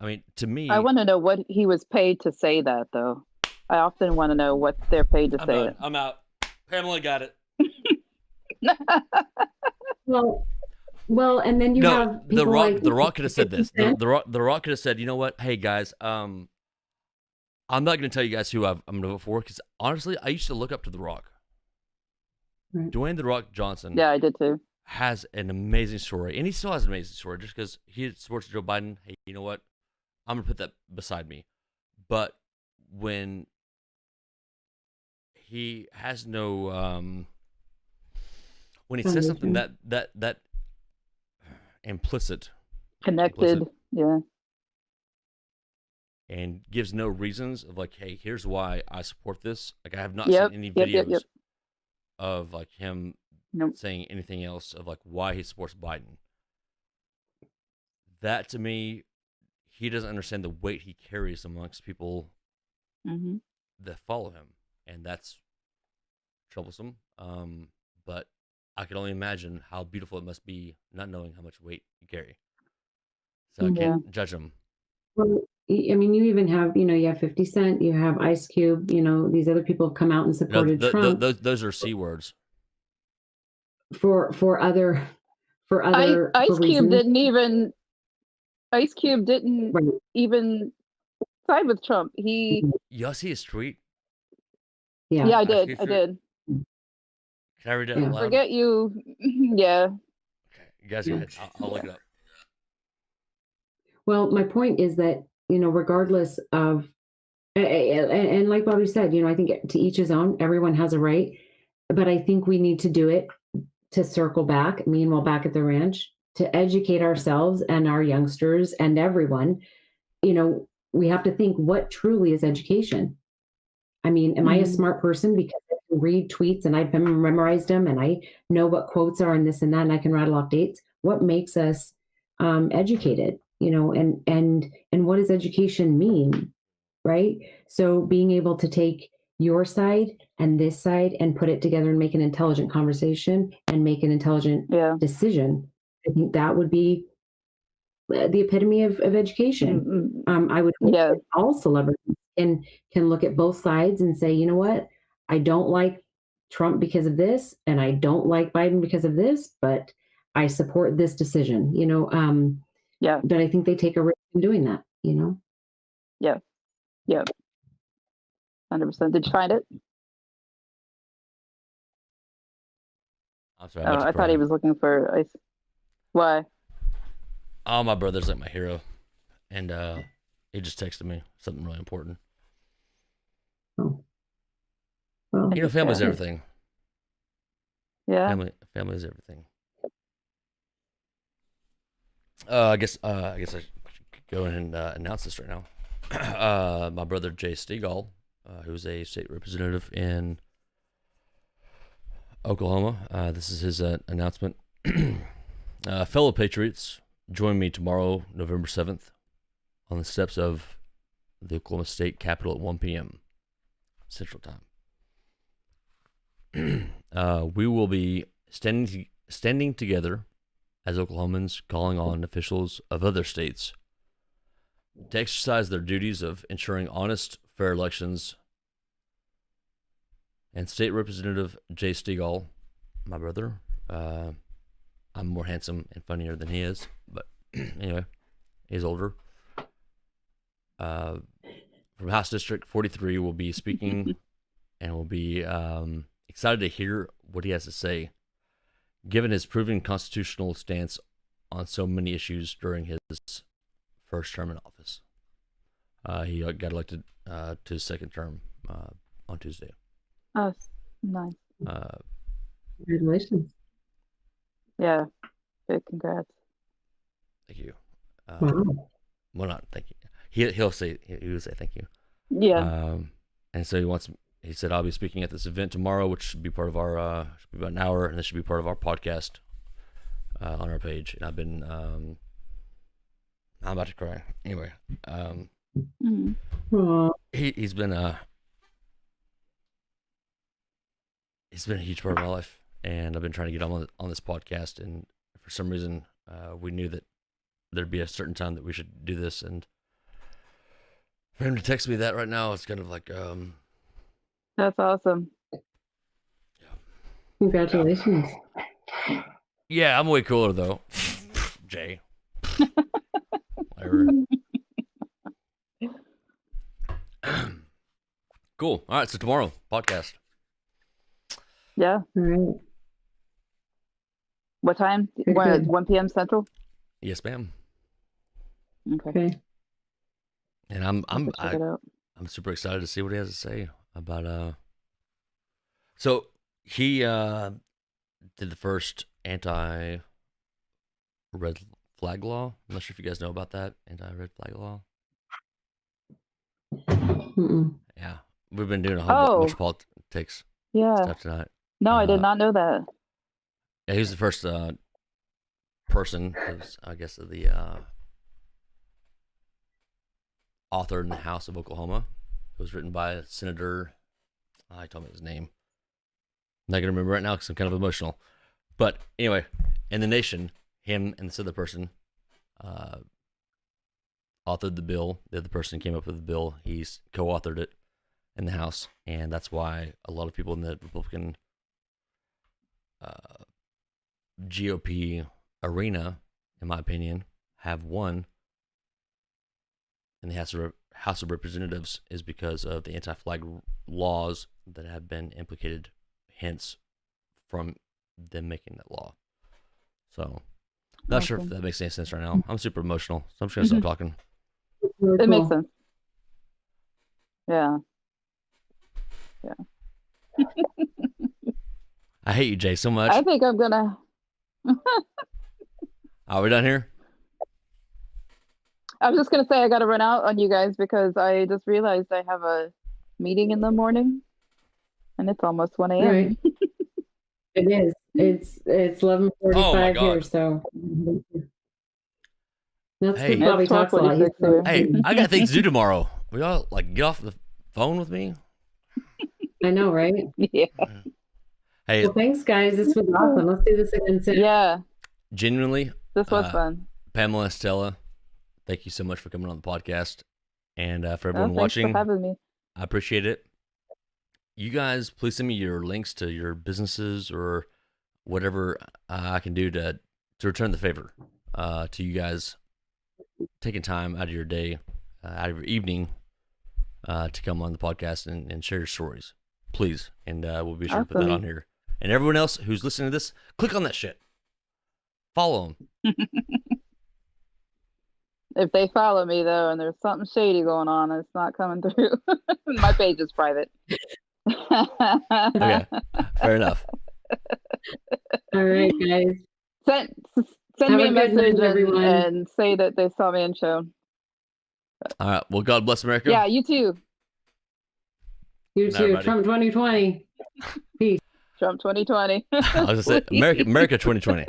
I mean, to me... I want to know what he was paid to say that, though. I often want to know what they're paid to say it. I'm out. Pamela got it. Well, and then you have the Rock could have said this. The Rock could have said, you know what? Hey guys, I'm not going to tell you guys who I'm going to vote for because honestly, I used to look up to the Rock. Right. Dwayne the Rock Johnson. Yeah, I did too. Has an amazing story, and he still has an amazing story. Just because he supports Joe Biden, hey, you know what? I'm gonna put that beside me. But when he has no, when he says something that implicit, Connected, yeah, and gives no reasons of like, hey, here's why I support this. Like, I have not seen any videos of like him saying anything else of like why he supports Biden. That to me, he doesn't understand the weight he carries amongst people that follow him, and that's troublesome. But I can only imagine how beautiful it must be not knowing how much weight you carry. So I can't judge him. Well, I mean, you even have, you have 50 Cent, you have Ice Cube, these other people have come out and supported Trump. Those are C words. For other Ice Cube didn't even right. even side with Trump. Y'all see his tweet? Yeah, I did. Can I read it out loud? Forget you. Yeah. Okay, you guys go ahead. I'll look it up. Well, my point is that, regardless of, and like Bobby said, I think to each his own, everyone has a right, but I think we need to do it to circle back, meanwhile, back at the ranch, to educate ourselves and our youngsters and everyone. We have to think, what truly is education? I mean, am I a smart person because I can read tweets and I've memorized them and I know what quotes are and this and that, and I can rattle off dates? What makes us educated? And what does education mean, right? So being able to take your side and this side and put it together and make an intelligent conversation and make an intelligent decision, I think that would be the epitome of education. I would hope that all celebrities can look at both sides and say, you know what, I don't like Trump because of this, and I don't like Biden because of this, but I support this decision, but I think they take a risk in doing that, Yeah. 100%. Did you find it? I'm sorry. I thought he was looking for ice. Why? Oh, my brother's like my hero, and he just texted me something really important. Oh. Well, family's everything. Yeah. Family is everything. I guess I should go in and announce this right now. My brother Jay Stegall, who's a state representative in Oklahoma. This is his announcement. Fellow Patriots, join me tomorrow, November 7th, on the steps of the Oklahoma State Capitol at 1 p.m. Central Time. We will be standing together as Oklahomans, calling on officials of other states to exercise their duties of ensuring honest, fair elections. And State Representative Jay Stegall, my brother, I'm more handsome and funnier than he is, but anyway, he's older. From House District 43 will be speaking, and we'll be excited to hear what he has to say, given his proven constitutional stance on so many issues during his first term in office. He got elected to his second term on Tuesday. Oh, nice. Congratulations. Yeah, big congrats. Thank you. Wow. Well, not thank you. He will say thank you. Yeah. And so he said, I'll be speaking at this event tomorrow, which should be part of our, should be about an hour, and this should be part of our podcast on our page. And I've been, I'm about to cry. Anyway, he's been a huge part of my life, and I've been trying to get on this podcast, and for some reason, we knew that there'd be a certain time that we should do this, and for him to text me that right now, it's kind of like, that's awesome. Yeah. Congratulations. Yeah, I'm way cooler though. Jay. Whatever. Cool. All right, so tomorrow, podcast. Yeah. All right. What time? Very good. 1 p.m. Central? Yes, ma'am. Okay. And I'm super excited to see what he has to say about so he did the first anti-red flag law. I'm not sure if you guys know about that anti-red flag law. Mm-mm. Yeah, we've been doing a whole bunch of politics stuff tonight. No, I did not know that. Yeah, he was the first person, I guess, the author in the House of Oklahoma. It was written by Senator. He told me his name. I'm not gonna remember right now because I'm kind of emotional. But anyway, in the nation, him and this other person authored the bill. The other person came up with the bill. He's co-authored it in the House, and that's why a lot of people in the Republican GOP arena, in my opinion, have won in the House of Representatives is because of the anti-flag laws that have been implicated, hence from them making that law. So, not sure if that makes any sense right now. I'm super emotional, so I'm just gonna stop talking. It makes sense. Yeah. Yeah. I hate you, Jay, so much. I think I'm gonna. Are we done here? I was just gonna say I gotta run out on you guys because I just realized I have a meeting in the morning, and it's almost 1 a.m. Right. It is. It's 11:45 here, so that's Hey. what Bobby talks a lot. 12:46 here. Hey, I got things to do tomorrow. We all get off the phone with me. I know, right? Yeah. Hey, Well, thanks, guys. This was awesome. Let's do this again soon. Yeah. genuinely, This was fun. Pamela, Stella, thank you so much for coming on the podcast, and for everyone Thanks watching, for having me. I appreciate it. You guys, please send me your links to your businesses or whatever I can do to return the favor to you guys taking time out of your day, out of your evening, to come on the podcast and share your stories, please. And we'll be sure to put that on here. And everyone else who's listening to this, click on that shit. Follow them. If they follow me though, and there's something shady going on, it's not coming through. My page is private. Okay, fair enough. All right, guys. Send me a message and say that they saw me in show. All right. Well, God bless America. Yeah, you too. You too. Trump 2020. Peace. Trump 2020. I was gonna say America 2020.